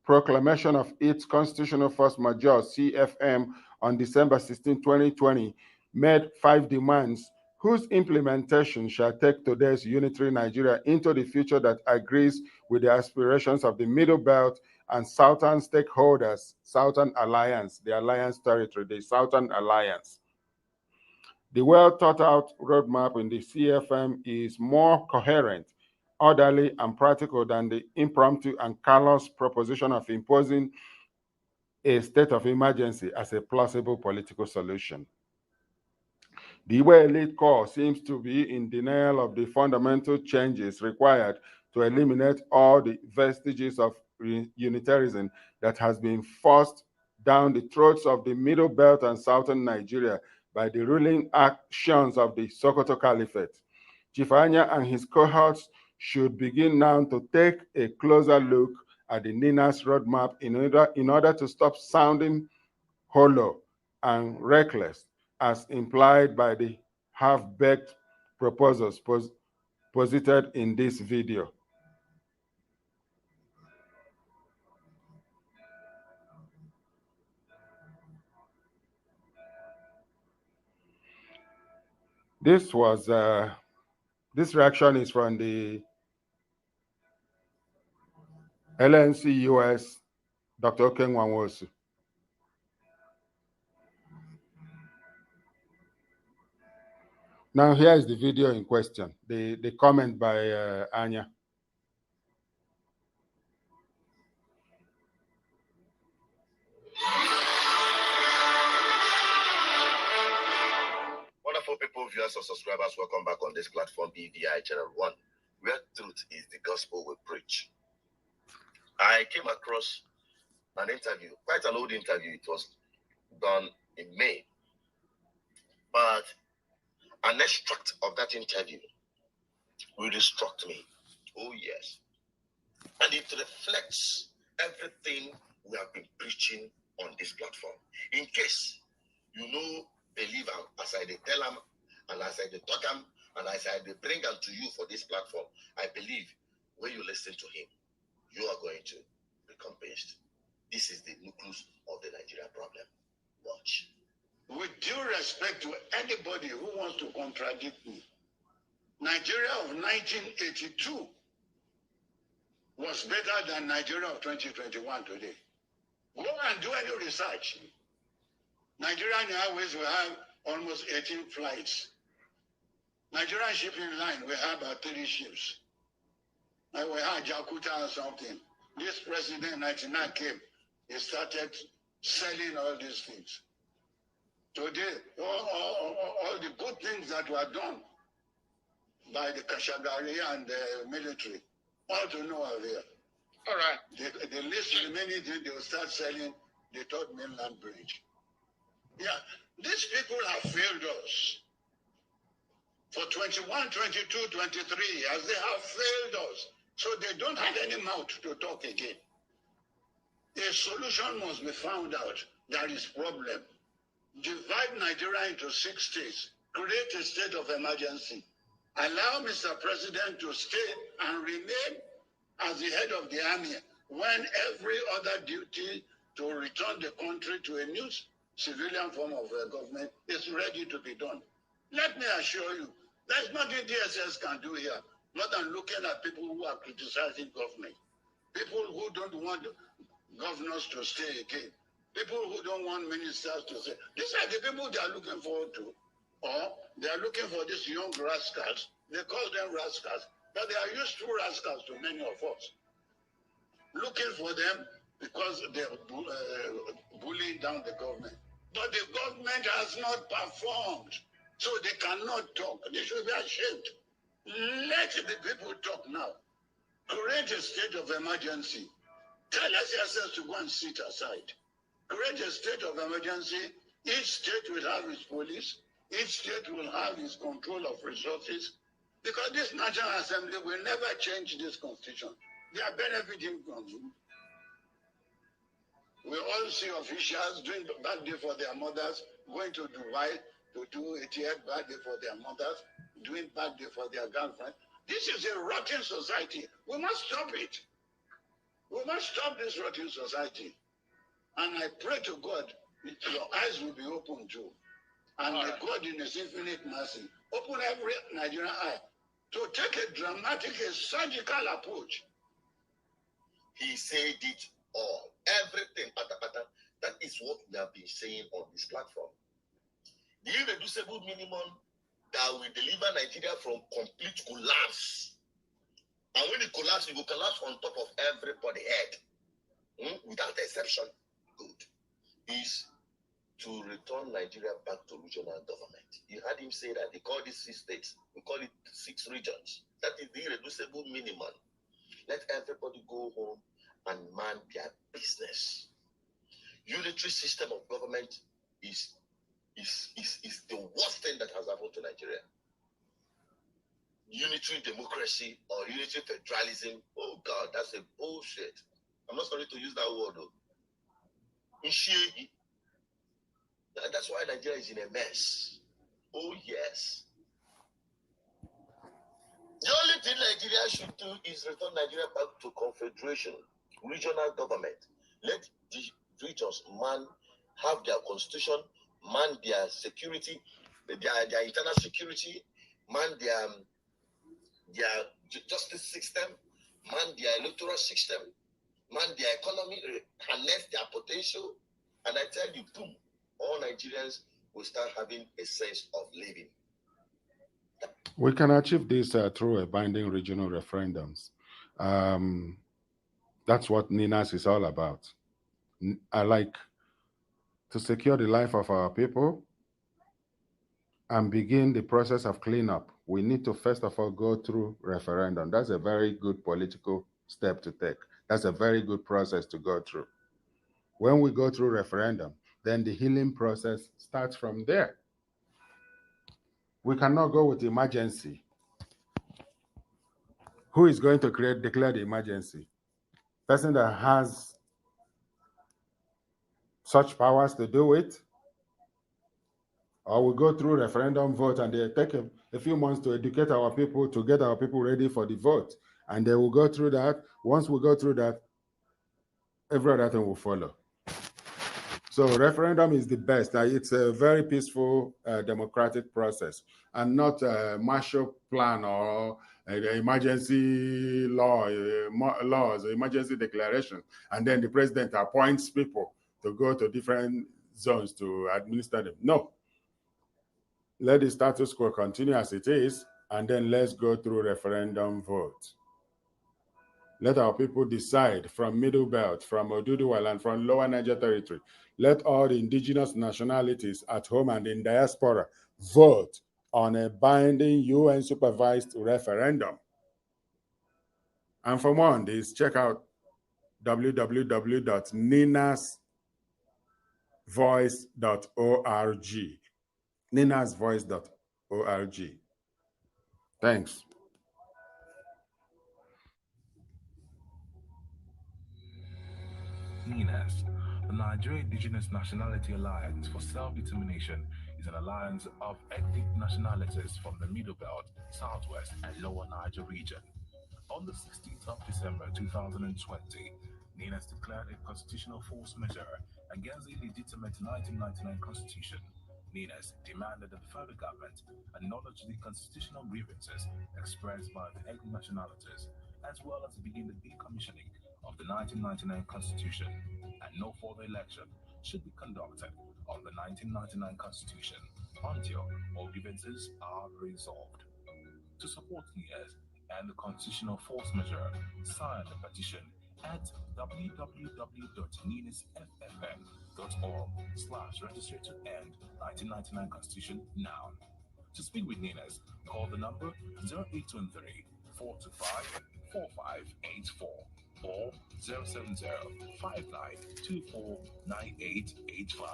proclamation of its constitutional force majeure, CFM, on December 16, 2020, made 5 demands whose implementation shall take today's unitary Nigeria into the future that agrees with the aspirations of the Middle Belt and Southern stakeholders, Southern Alliance, the Alliance territory, the Southern Alliance. The well-thought-out roadmap in the CFM is more coherent, orderly, and practical than the impromptu and callous proposition of imposing a state of emergency as a plausible political solution. The Igbo elite core seems to be in denial of the fundamental changes required to eliminate all the vestiges of unitarism that has been forced down the throats of the Middle Belt and Southern Nigeria by the ruling actions of the Sokoto Caliphate. Chief Anya and his cohorts should begin now to take a closer look at the NINAS roadmap in order to stop sounding hollow and reckless, as implied by the half-baked proposals posited in this video. This reaction is from the LNC US, Dr. Oken Nwanwosu. Now, here is the video in question, the comment by Anya. Wonderful people, viewers, and subscribers, welcome back on this platform, BVI Channel 1, where truth is the gospel we preach. I came across an interview, quite an old interview. It was done in May, but an extract of that interview really struck me. Oh, yes. And it reflects everything we have been preaching on this platform. In case you know, believe am, as I dey tell am, and as I dey talk am, and as I dey bring am to you for this platform, I believe when you listen to him, you are going to be convinced. This is the nucleus of the Nigerian problem. Watch. With due respect to anybody who wants to contradict me, Nigeria of 1982 was better than Nigeria of 2021 today. Go and do any research. Nigerian Airways will have almost 18 flights. Nigerian shipping line will have about 3 ships. And we had Jakarta or something. This president, 99, came. He started selling all these things. Today, all the good things that were done by the Kashagari and the military, all to no avail. All right. The least remaining thing, they will start selling the third mainland bridge. Yeah, these people have failed us. For 21, 22, 23 years, they have failed us. So they don't have any mouth to talk again. A solution must be found out. There is problem. Divide Nigeria into 6 states. create a state of emergency. Allow Mr. President to stay and remain as the head of the army when every other duty to return the country to a new civilian form of government is ready to be done. Let me assure you, there's nothing DSS can do here more than looking at people who are criticizing government, people who don't want governors to stay again, people who don't want ministers to stay. These are the people they are looking forward to. Or they are looking for these young rascals. They call them rascals, but they are used to rascals to many of us. Looking for them because they're bullying down the government. But the government has not performed, so they cannot talk. They should be ashamed. Let the people talk now. Create a state of emergency. Tell SSS to go and sit aside. Create a state of emergency. Each state will have its police. Each state will have its control of resources. Because this National Assembly will never change this constitution. They are benefiting from it. We all see officials doing birthday for their mothers, going to Dubai to do a 80th birthday for their mothers, doing birthday for their girlfriend. This is a rotten society. We must stop it. We must stop this rotten society. And I pray to God, your eyes will be open too. And may God in His infinite mercy open every Nigerian eye to take a dramatic, a surgical approach. He said it all. Everything, that is what we have been saying on this platform. The irreducible minimum that will deliver Nigeria from complete collapse. And when it collapses, it will collapse on top of everybody's head. Without exception. Good. Is to return Nigeria back to regional government. You heard him say that they call it 6 states. We call it 6 regions. That is the irreducible minimum. Let everybody go home and man their business. Unitary system of government is the worst thing that has happened to Nigeria. Unitary democracy or unitary federalism, oh God, that's a bullshit. I'm not sorry to use that word though. That's why Nigeria is in a mess. Oh yes. The only thing Nigeria should do is return Nigeria back to confederation, regional government. Let the regions have their constitution, man their security, their internal security, man their justice system, man their electoral system, man their economy, harness their potential, and I tell you, boom, all Nigerians will start having a sense of living. We can achieve this through a binding regional referendums. That's what NINAS is all about. I like to secure the life of our people and begin the process of cleanup. We need to first of all go through referendum. That's a very good political step to take. That's a very good process to go through. When we go through referendum, then the healing process starts from there. We cannot go with emergency. Who is going to declare the emergency? Person that has such powers to do it? Or we go through referendum vote and they take a few months to educate our people, to get our people ready for the vote. And they will go through that. Once we go through that, every other thing will follow. So referendum is the best. It's a very peaceful democratic process and not a Marshall Plan or emergency laws, emergency declaration. And then the president appoints people to go to different zones to administer them. No. Let the status quo continue as it is, and then let's go through referendum vote. Let our people decide from Middle Belt, from Oduduwa, and from Lower Niger Territory. Let all the indigenous nationalities at home and in diaspora vote on a binding UN-supervised referendum. And for more on this, check out www.ninasvoice.org. ninasvoice.org. Thanks. NINAS, the Nigerian Indigenous Nationality Alliance for Self-Determination, is an alliance of ethnic nationalities from the Middle Belt, Southwest, and Lower Niger region. On the 16th of December 2020, NINAS declared a constitutional force majeure against the illegitimate 1999 constitution. NINAS demanded that the federal government acknowledge the constitutional grievances expressed by the ethnic nationalities, as well as begin the decommissioning of the 1999 constitution, and no further election should be conducted on the 1999 constitution until all grievances are resolved. To support NINAS and the constitutional force majeure, sign the petition at www.ninasffm.org/register to end 1999 Constitution now. To speak with NINAS, call the number 0823-425-4584 or 070-5924-9885.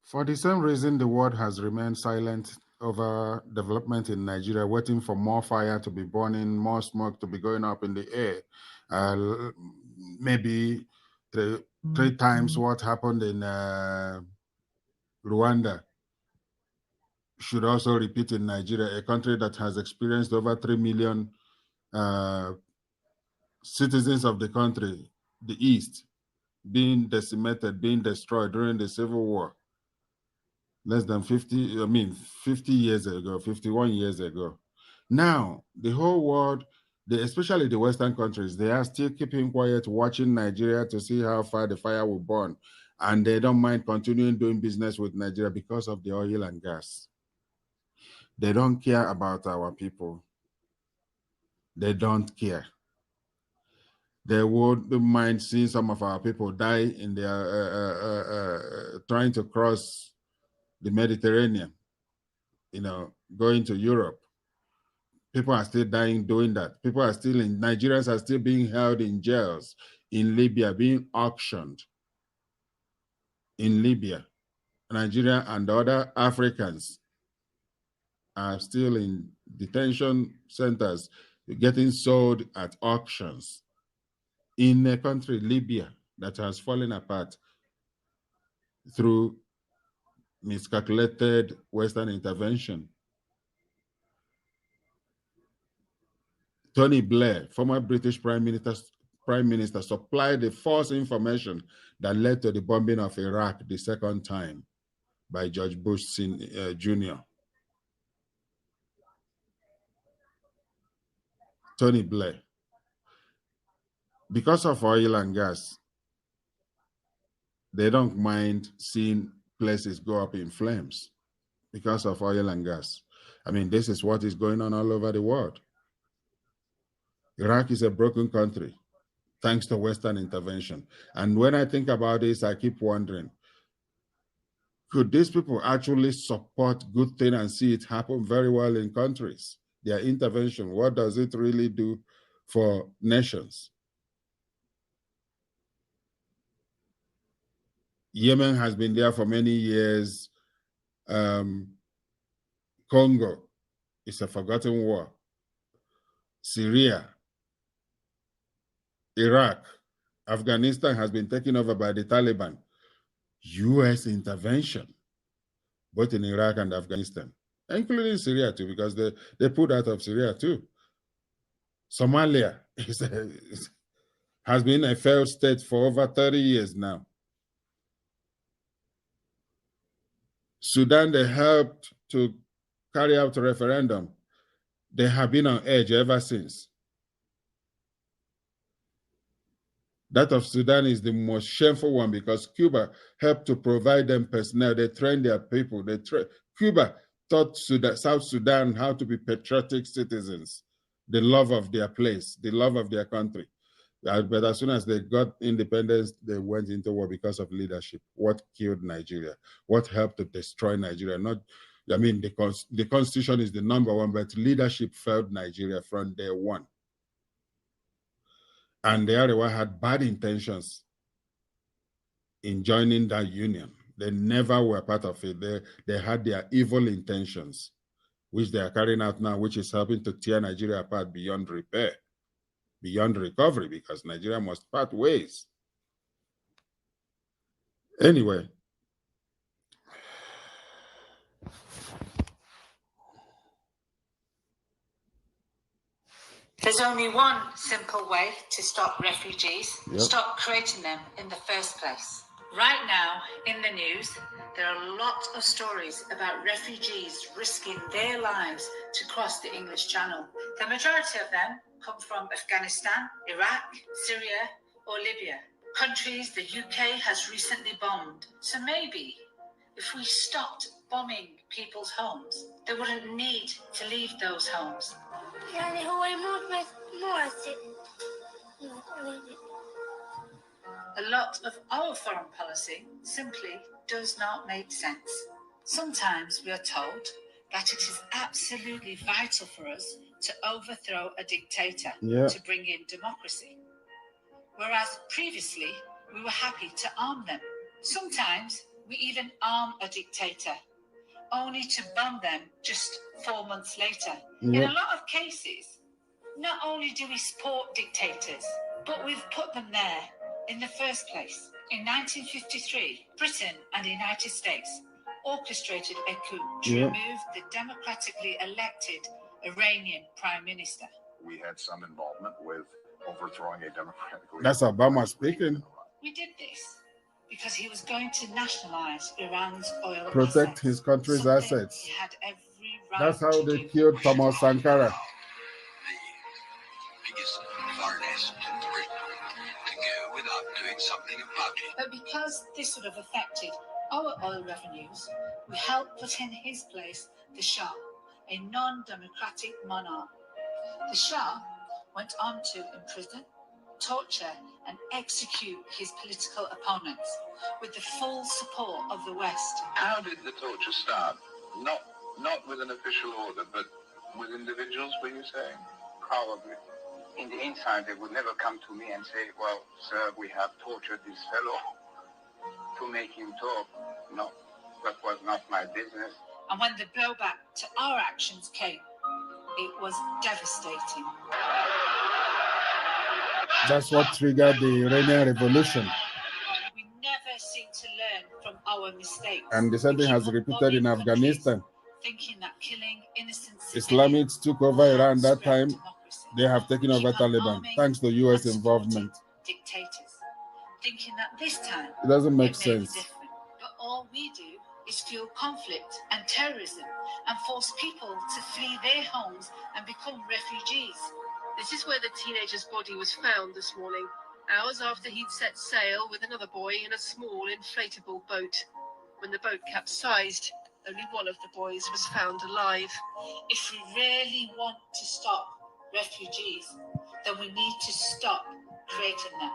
For the same reason, the world has remained silent over development in Nigeria, waiting for more fire to be burning, more smoke to be going up in the air. Maybe three times what happened in Rwanda should also repeat in Nigeria, a country that has experienced over 3 million citizens of the country, the East, being decimated, being destroyed during the Civil War. Less than 50 years ago, 51 years ago. Now, the whole world, especially the Western countries, they are still keeping quiet, watching Nigeria to see how far the fire will burn. And they don't mind continuing doing business with Nigeria because of the oil and gas. They don't care about our people. They don't care. They wouldn't mind seeing some of our people die in their trying to cross the Mediterranean, going to Europe. People are still dying doing that. Nigerians are still being held in jails in Libya, being auctioned in Libya. Nigeria and other Africans are still in detention centers, getting sold at auctions in a country, Libya, that has fallen apart through miscalculated Western intervention. Tony Blair, former British Prime Minister, supplied the false information that led to the bombing of Iraq the second time by George Bush Jr. Tony Blair. Because of oil and gas, they don't mind seeing places go up in flames because of oil and gas. This is what is going on all over the world. Iraq is a broken country, thanks to Western intervention. And when I think about this, I keep wondering, could these people actually support good thing and see it happen very well in countries? Their intervention, what does it really do for nations? Yemen has been there for many years. Congo is a forgotten war. Syria, Iraq, Afghanistan has been taken over by the Taliban. U.S. intervention, both in Iraq and Afghanistan, including Syria too, because they pulled out of Syria too. Somalia has been a failed state for over 30 years now. Sudan, they helped to carry out a referendum. They have been on edge ever since. That of Sudan is the most shameful one because Cuba helped to provide them personnel. They trained their people. Cuba taught South Sudan how to be patriotic citizens, the love of their place, the love of their country. But as soon as they got independence, they went into war because of leadership. What killed Nigeria? What helped to destroy Nigeria? The constitution is the number one, but leadership failed Nigeria from day one. And the Arewa had bad intentions in joining that union. They never were part of it. They had their evil intentions, which they are carrying out now, which is helping to tear Nigeria apart beyond repair. beyond recovery because Nigeria must part ways. Anyway. There's only one simple way to stop refugees. Yep. Stop creating them in the first place. Right now, in the news, there are a lot of stories about refugees risking their lives to cross the English Channel. The majority of them come from Afghanistan, Iraq, Syria, or Libya, countries the UK has recently bombed. So maybe if we stopped bombing people's homes, they wouldn't need to leave those homes. A lot of our foreign policy simply does not make sense. Sometimes we are told that it is absolutely vital for us to overthrow a dictator to bring in democracy, whereas previously we were happy to arm them. Sometimes we even arm a dictator, only to bomb them just 4 months later. In a lot of cases, not only do we support dictators, but we've put them there in the first place. In 1953, Britain and the United States orchestrated a coup to remove the democratically elected Iranian prime minister. We had some involvement with overthrowing a democratically... That's Obama speaking. We did this because he was going to nationalize Iran's oil Protect his country's assets. He had every right. That's how they killed Thomas Sankara. But because this would have affected our oil revenues, we helped put in his place the Shah, a non-democratic monarch. The Shah went on to imprison, torture, and execute his political opponents with the full support of the West. How did the torture start? Not with an official order, but with individuals, were you saying? Probably. In the inside, they would never come to me and say, well, sir, we have tortured this fellow to make him talk. No, that was not my business. And when the blowback to our actions came, it was devastating. That's what triggered the Iranian Revolution. We never seem to learn from our mistakes. And the same thing has repeated in Afghanistan. Thinking that killing innocent Islamists took over Iran that time. They have taken over Taliban, thanks to U.S. involvement. Dictators, thinking that this time it doesn't make sense. But all we do is fuel conflict and terrorism and force people to flee their homes and become refugees. This is where the teenager's body was found this morning, hours after he'd set sail with another boy in a small inflatable boat. When the boat capsized, only one of the boys was found alive. If we really want to stop refugees, then we need to stop creating them.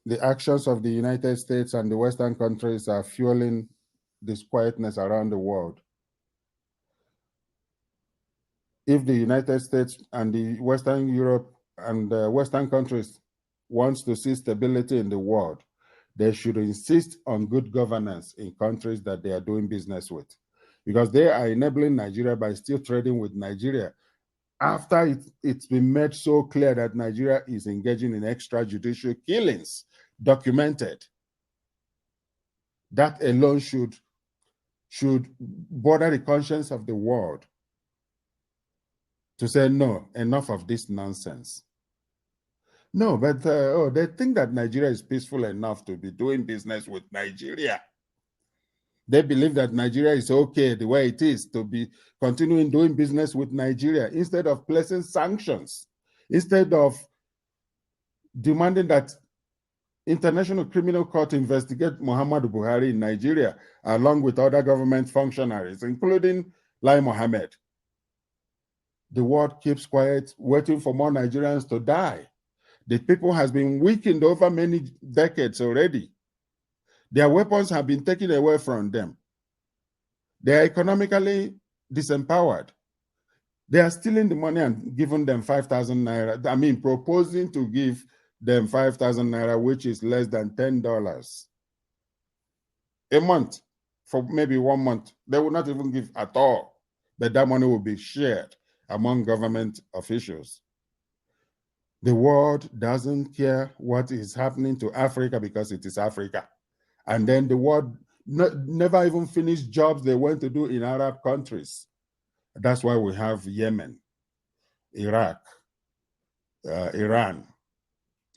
The actions of the United States and the Western countries are fueling this quietness around the world. If the United States and the Western Europe and Western countries wants to see stability in the world, they should insist on good governance in countries that they are doing business with, because they are enabling Nigeria by still trading with Nigeria after it's been made so clear that Nigeria is engaging in extrajudicial killings, documented. That alone should bother the conscience of the world to say, no, enough of this nonsense. No, but they think that Nigeria is peaceful enough to be doing business with Nigeria. They believe that Nigeria is okay the way it is to be continuing doing business with Nigeria instead of placing sanctions, instead of demanding that International Criminal Court investigate Muhammadu Buhari in Nigeria along with other government functionaries, including Lai Mohammed. The world keeps quiet, waiting for more Nigerians to die. The people has been weakened over many decades already. Their weapons have been taken away from them. They are economically disempowered. They are stealing the money and giving them 5,000 naira. I mean, proposing to give them 5,000 naira, which is less than $10 a month for maybe 1 month. They will not even give at all. but that money will be shared among government officials. The world doesn't care what is happening to Africa because it is Africa. And then the world never even finished jobs they went to do in Arab countries. That's why we have Yemen, Iraq, Iran,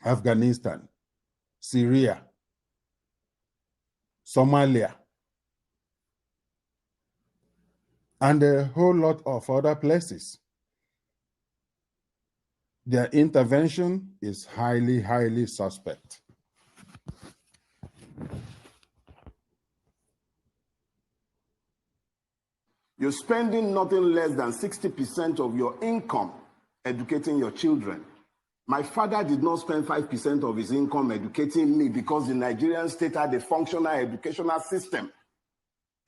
Afghanistan, Syria, Somalia, and a whole lot of other places. Their intervention is highly, highly suspect. You're spending nothing less than 60% of your income educating your children. My father did not spend 5% of his income educating me because the Nigerian state had a functional educational system.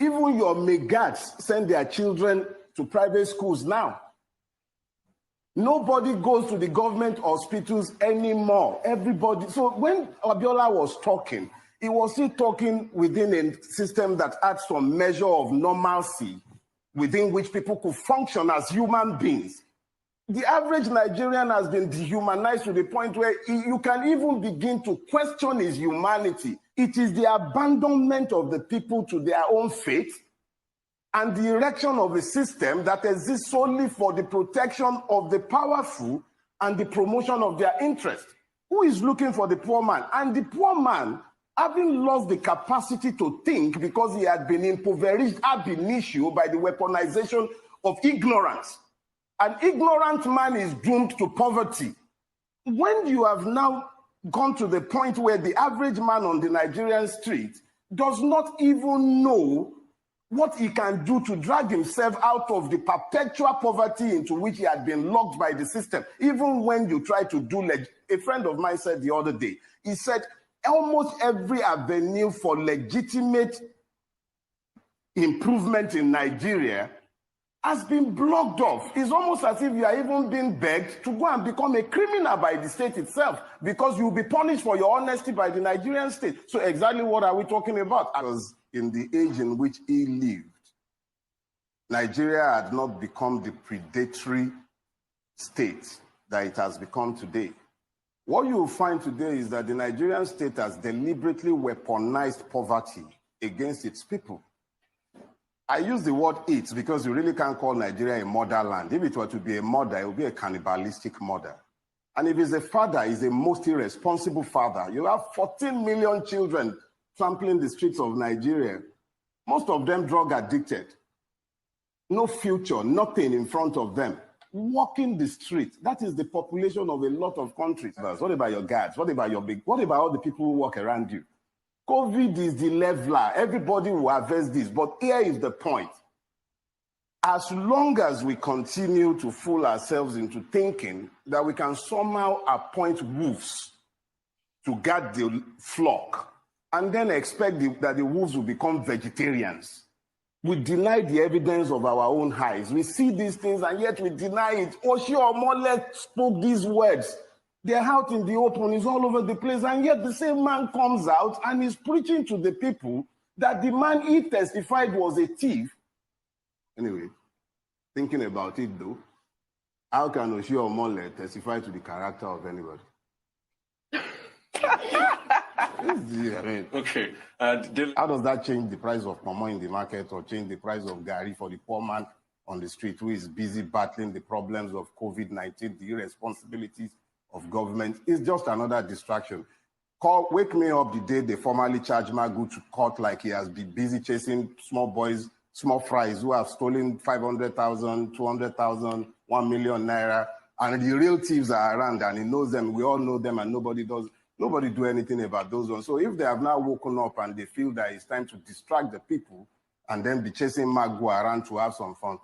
Even your megats send their children to private schools now. Nobody goes to the government hospitals anymore. Everybody. So when Abiola was talking, he was still talking within a system that had some measure of normalcy within which people could function as human beings. The average Nigerian has been dehumanized to the point where you can even begin to question his humanity. It is the abandonment of the people to their own fate and the erection of a system that exists solely for the protection of the powerful and the promotion of their interest. Who is looking for the poor man? And the poor man, having lost the capacity to think because he had been impoverished ab initio by the weaponization of ignorance. An ignorant man is doomed to poverty. When you have now gone to the point where the average man on the Nigerian street does not even know what he can do to drag himself out of the perpetual poverty into which he had been locked by the system, even when you try to do, a friend of mine said the other day, he said, almost every avenue for legitimate improvement in Nigeria has been blocked off. It's almost as if you are even being begged to go and become a criminal by the state itself because you'll be punished for your honesty by the Nigerian state. So exactly what are we talking about? Because in the age in which he lived, Nigeria had not become the predatory state that it has become today. What you will find today is that the Nigerian state has deliberately weaponized poverty against its people. I use the word it because you really can't call Nigeria a motherland. If it were to be a mother, it would be a cannibalistic mother. And if it's a father, it's a most irresponsible father. You have 14 million children trampling the streets of Nigeria, most of them drug addicted. No future, nothing in front of them. Walking the street. That is the population of a lot of countries. What about your guards? What about all the people who walk around you? COVID is the leveler. Everybody will harvest this. But here is the point. As long as we continue to fool ourselves into thinking that we can somehow appoint wolves to guard the flock and then expect that the wolves will become vegetarians, we deny the evidence of our own eyes. We see these things and yet we deny it. Oshiomhole spoke these words. They're out in the open, it's all over the place, and yet the same man comes out and is preaching to the people that the man he testified was a thief. Anyway, thinking about it though, how can Oshiomhole testify to the character of anybody? Okay. How does that change the price of palm oil in the market or change the price of Gary for the poor man on the street who is busy battling the problems of COVID-19, the irresponsibilities of government? It's just another distraction. Wake me up the day they formally charge Magu to court like he has been busy chasing small boys, small fries who have stolen 500,000, 200,000, 1 million naira, and the real thieves are around and he knows them. We all know them and nobody do anything about those ones. So if they have now woken up and they feel that it's time to distract the people and then be chasing Magu around to have some fun,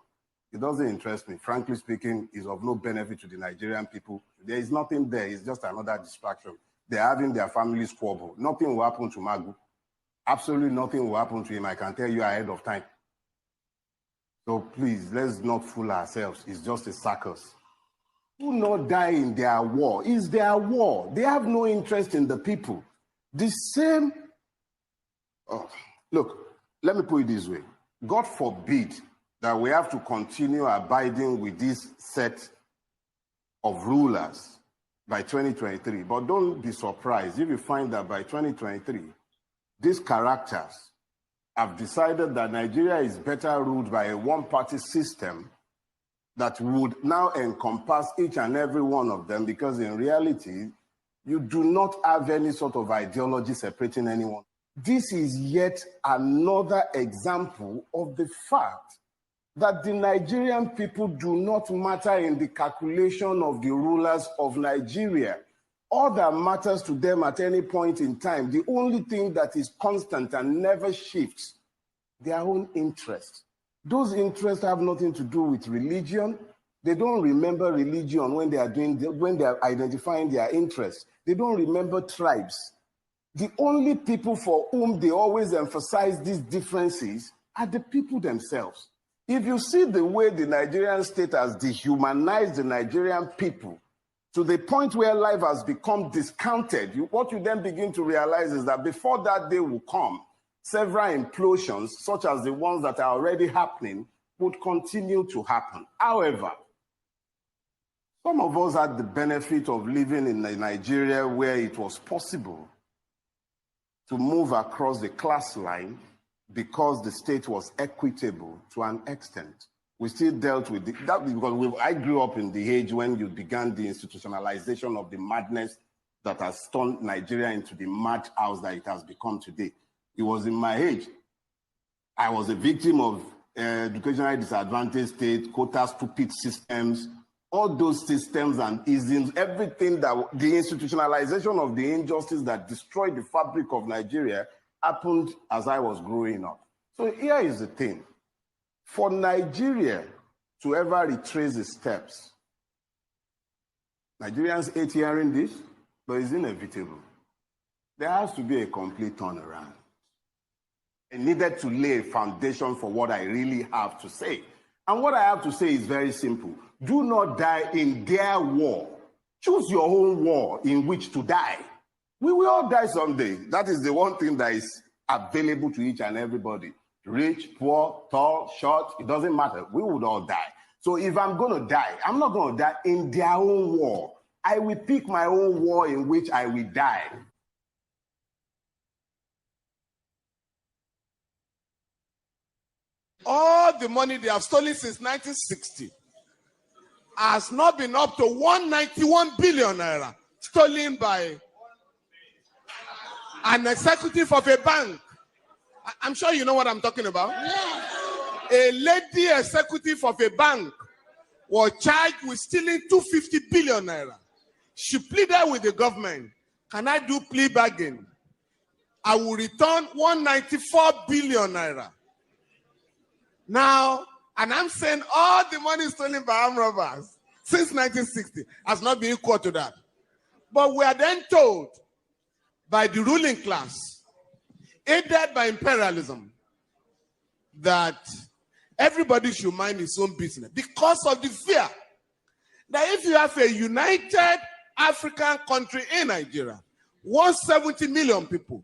it doesn't interest me. Frankly speaking, it's of no benefit to the Nigerian people. There is nothing there. It's just another distraction. They're having their families squabble. Nothing will happen to Magu. Absolutely nothing will happen to him. I can tell you ahead of time. So please, let's not fool ourselves. It's just a circus. Do not die in their war. It's their war. They have no interest in the people. The same... look, let me put it this way. God forbid that we have to continue abiding with this set of rulers by 2023. But don't be surprised if you find that by 2023, these characters have decided that Nigeria is better ruled by a one-party system that would now encompass each and every one of them, because in reality, you do not have any sort of ideology separating anyone. This is yet another example of the fact that the Nigerian people do not matter in the calculation of the rulers of Nigeria. All that matters to them at any point in time, the only thing that is constant and never shifts, their own interests. Those interests have nothing to do with religion. They don't remember religion when they are identifying their interests. They don't remember tribes. The only people for whom they always emphasize these differences are the people themselves. If you see the way the Nigerian state has dehumanized the Nigerian people to the point where life has become discounted, what you then begin to realize is that before that day will come, several implosions, such as the ones that are already happening, would continue to happen. However, some of us had the benefit of living in Nigeria where it was possible to move across the class line because the state was equitable to an extent. We still dealt with that because I grew up in the age when you began the institutionalization of the madness that has turned Nigeria into the madhouse that it has become today. It was in my age. I was a victim of educationally disadvantaged state, quota stupid systems, all those systems and isms, everything that the institutionalization of the injustice that destroyed the fabric of Nigeria happened as I was growing up. So here is the thing. For Nigeria to ever retrace its steps, Nigerians hate hearing this, but it's inevitable. There has to be a complete turnaround. I needed to lay a foundation for what I really have to say. And what I have to say is very simple. Do not die in their war. Choose your own war in which to die. We will all die someday. That is the one thing that is available to each and everybody. Rich, poor, tall, short, it doesn't matter. We would all die. So if I'm going to die, I'm not going to die in their own war. I will pick my own war in which I will die. All the money they have stolen since 1960 has not been up to 191 billion naira stolen by an executive of a bank. I'm sure you know what I'm talking about. Yes. A lady executive of a bank was charged with stealing 250 billion naira. She pleaded with the government, can I do plea bargain? I will return 194 billion naira. Now, and I'm saying all the money stolen by armed robbers since 1960 has not been equal to that. But we are then told by the ruling class, aided by imperialism, that everybody should mind his own business because of the fear that if you have a united African country in Nigeria, 170 million people,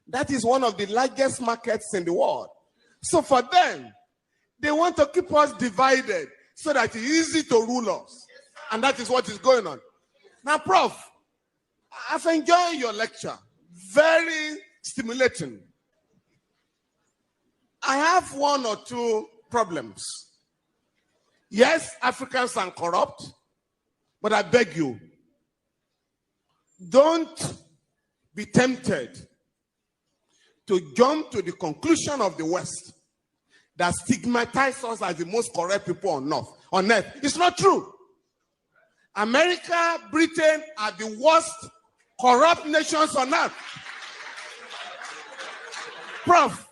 that is one of the largest markets in the world. So for them, they want to keep us divided so that it's easy to rule us. And that is what is going on. Now, Prof, I've enjoyed your lecture. Very stimulating. I have one or two problems. Yes, Africans are corrupt, but I beg you, don't be tempted to jump to the conclusion of the West that stigmatizes us as the most corrupt people on earth. It's not true. America, Britain are the worst corrupt nations on earth. Prof,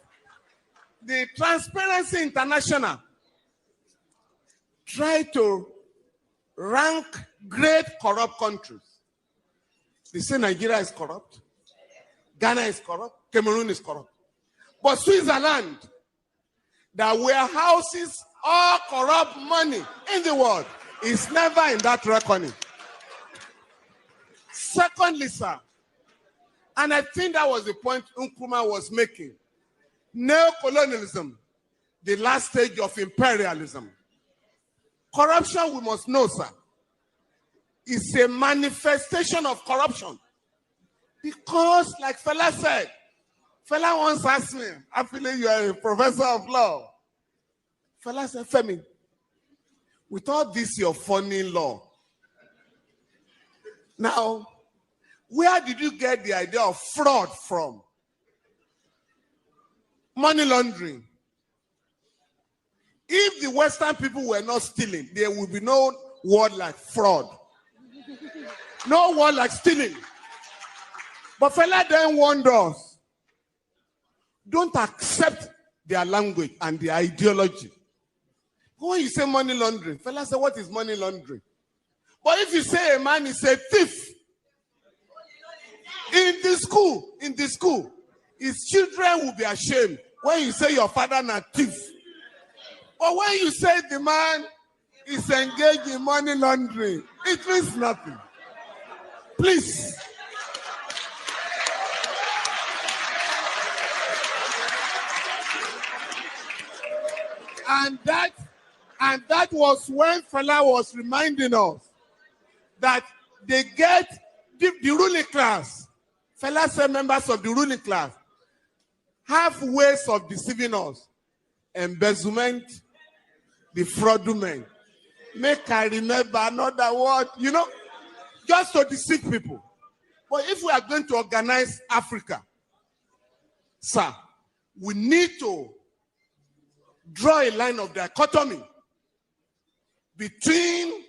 the Transparency International try to rank great corrupt countries. They say Nigeria is corrupt, Ghana is corrupt, Cameroon is corrupt. But Switzerland, that warehouses all corrupt money in the world, is never in that reckoning. Secondly, sir, and I think that was the point Nkrumah was making, neocolonialism the last stage of imperialism. Corruption, we must know, sir, is a manifestation of corruption. Because, like Fela said, Fela once asked me, I feel you are a professor of law. Fela said, Femi, with all this your funny law, now, where did you get the idea of fraud from? Money laundering. If the Western people were not stealing, there would be no word like fraud. No word like stealing. But Fela then warned us, don't accept their language and their ideology. When you say money laundering, Fela said, what is money laundering? But if you say a man is a thief, in the school, his children will be ashamed when you say your father is a thief. But when you say the man is engaged in money laundering, it means nothing. Please. And that was when Fela was reminding us that they get the ruling class. Fela said members of the ruling class have ways of deceiving us. Embezzlement, the fraudulent. Make I remember another word, just to deceive people. But if we are going to organize Africa, sir, we need to draw a line of dichotomy between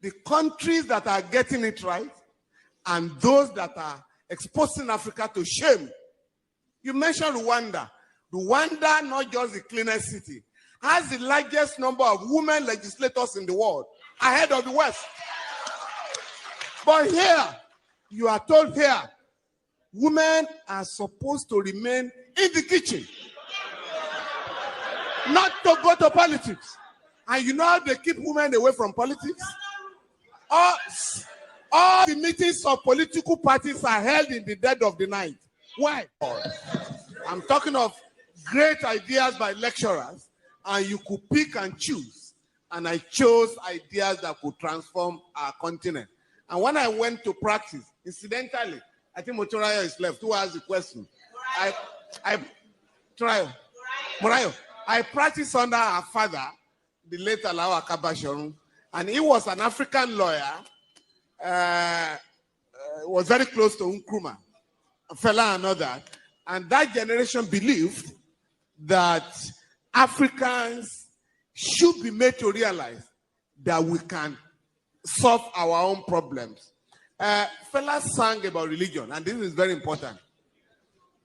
the countries that are getting it right and those that are exposing Africa to shame. You mentioned Rwanda. Rwanda, not just the cleanest city, has the largest number of women legislators in the world, ahead of the West. But here, you are told here, women are supposed to remain in the kitchen, not to go to politics. And you know how they keep women away from politics? All the meetings of political parties are held in the dead of the night. Why? I'm talking of great ideas by lecturers, and you could pick and choose. And I chose ideas that could transform our continent. And when I went to practice, incidentally, I think Motorayo is left. Who asked the question? Morayo. I practiced under our father, the late Alao Akabashorun, and he was an African lawyer, was very close to Nkrumah, Fela and others. And that generation believed that Africans should be made to realize that we can solve our own problems. Fela sang about religion, and this is very important,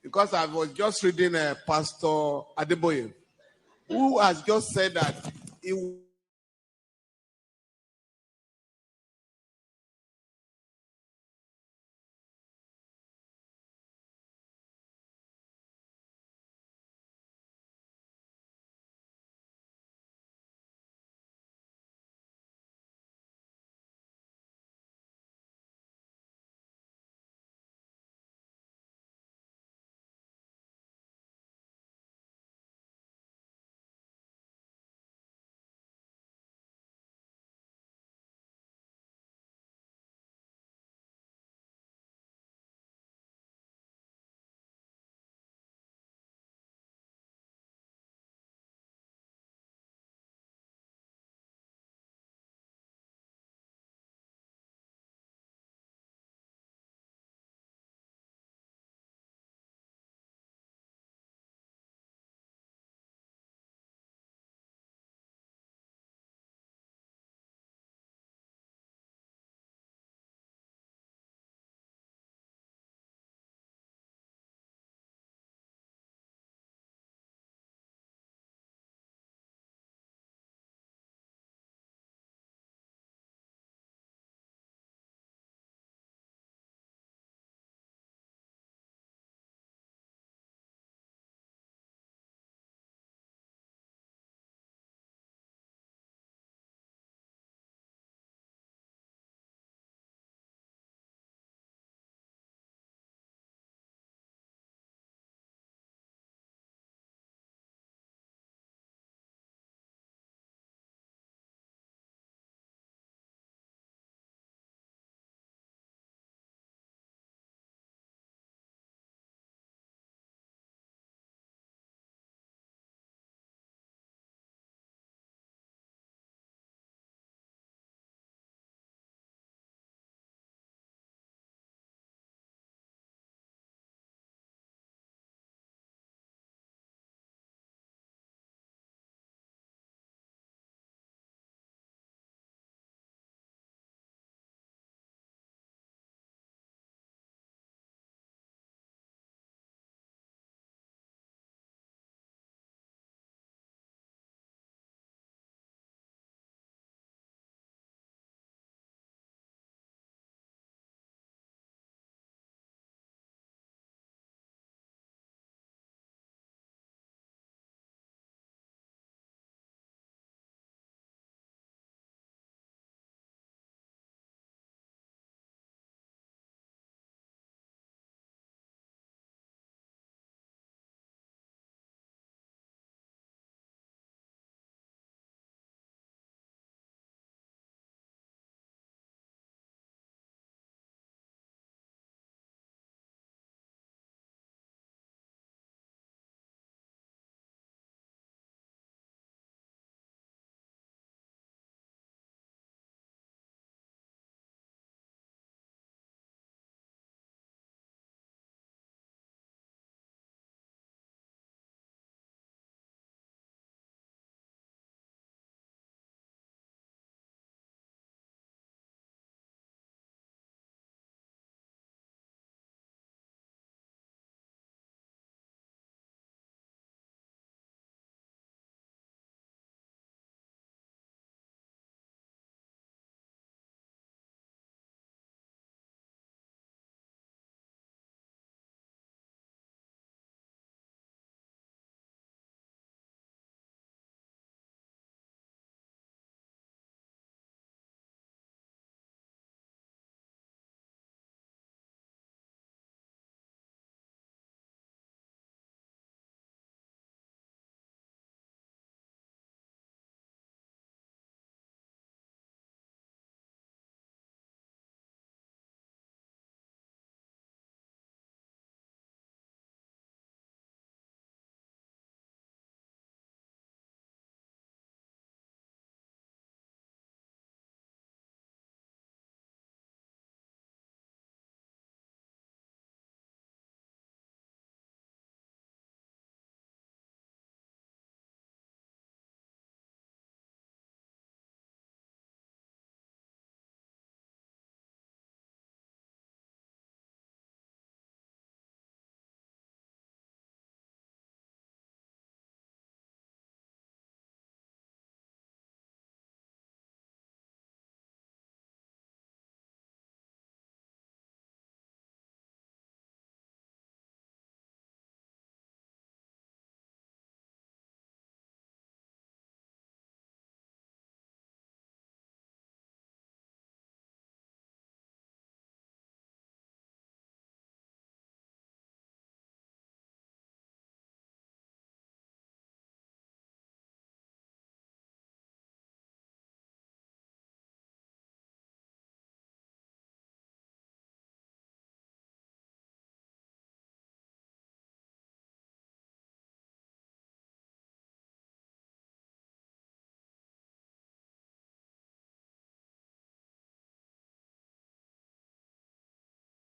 because I was just reading Pastor Adeboye, who has just said that he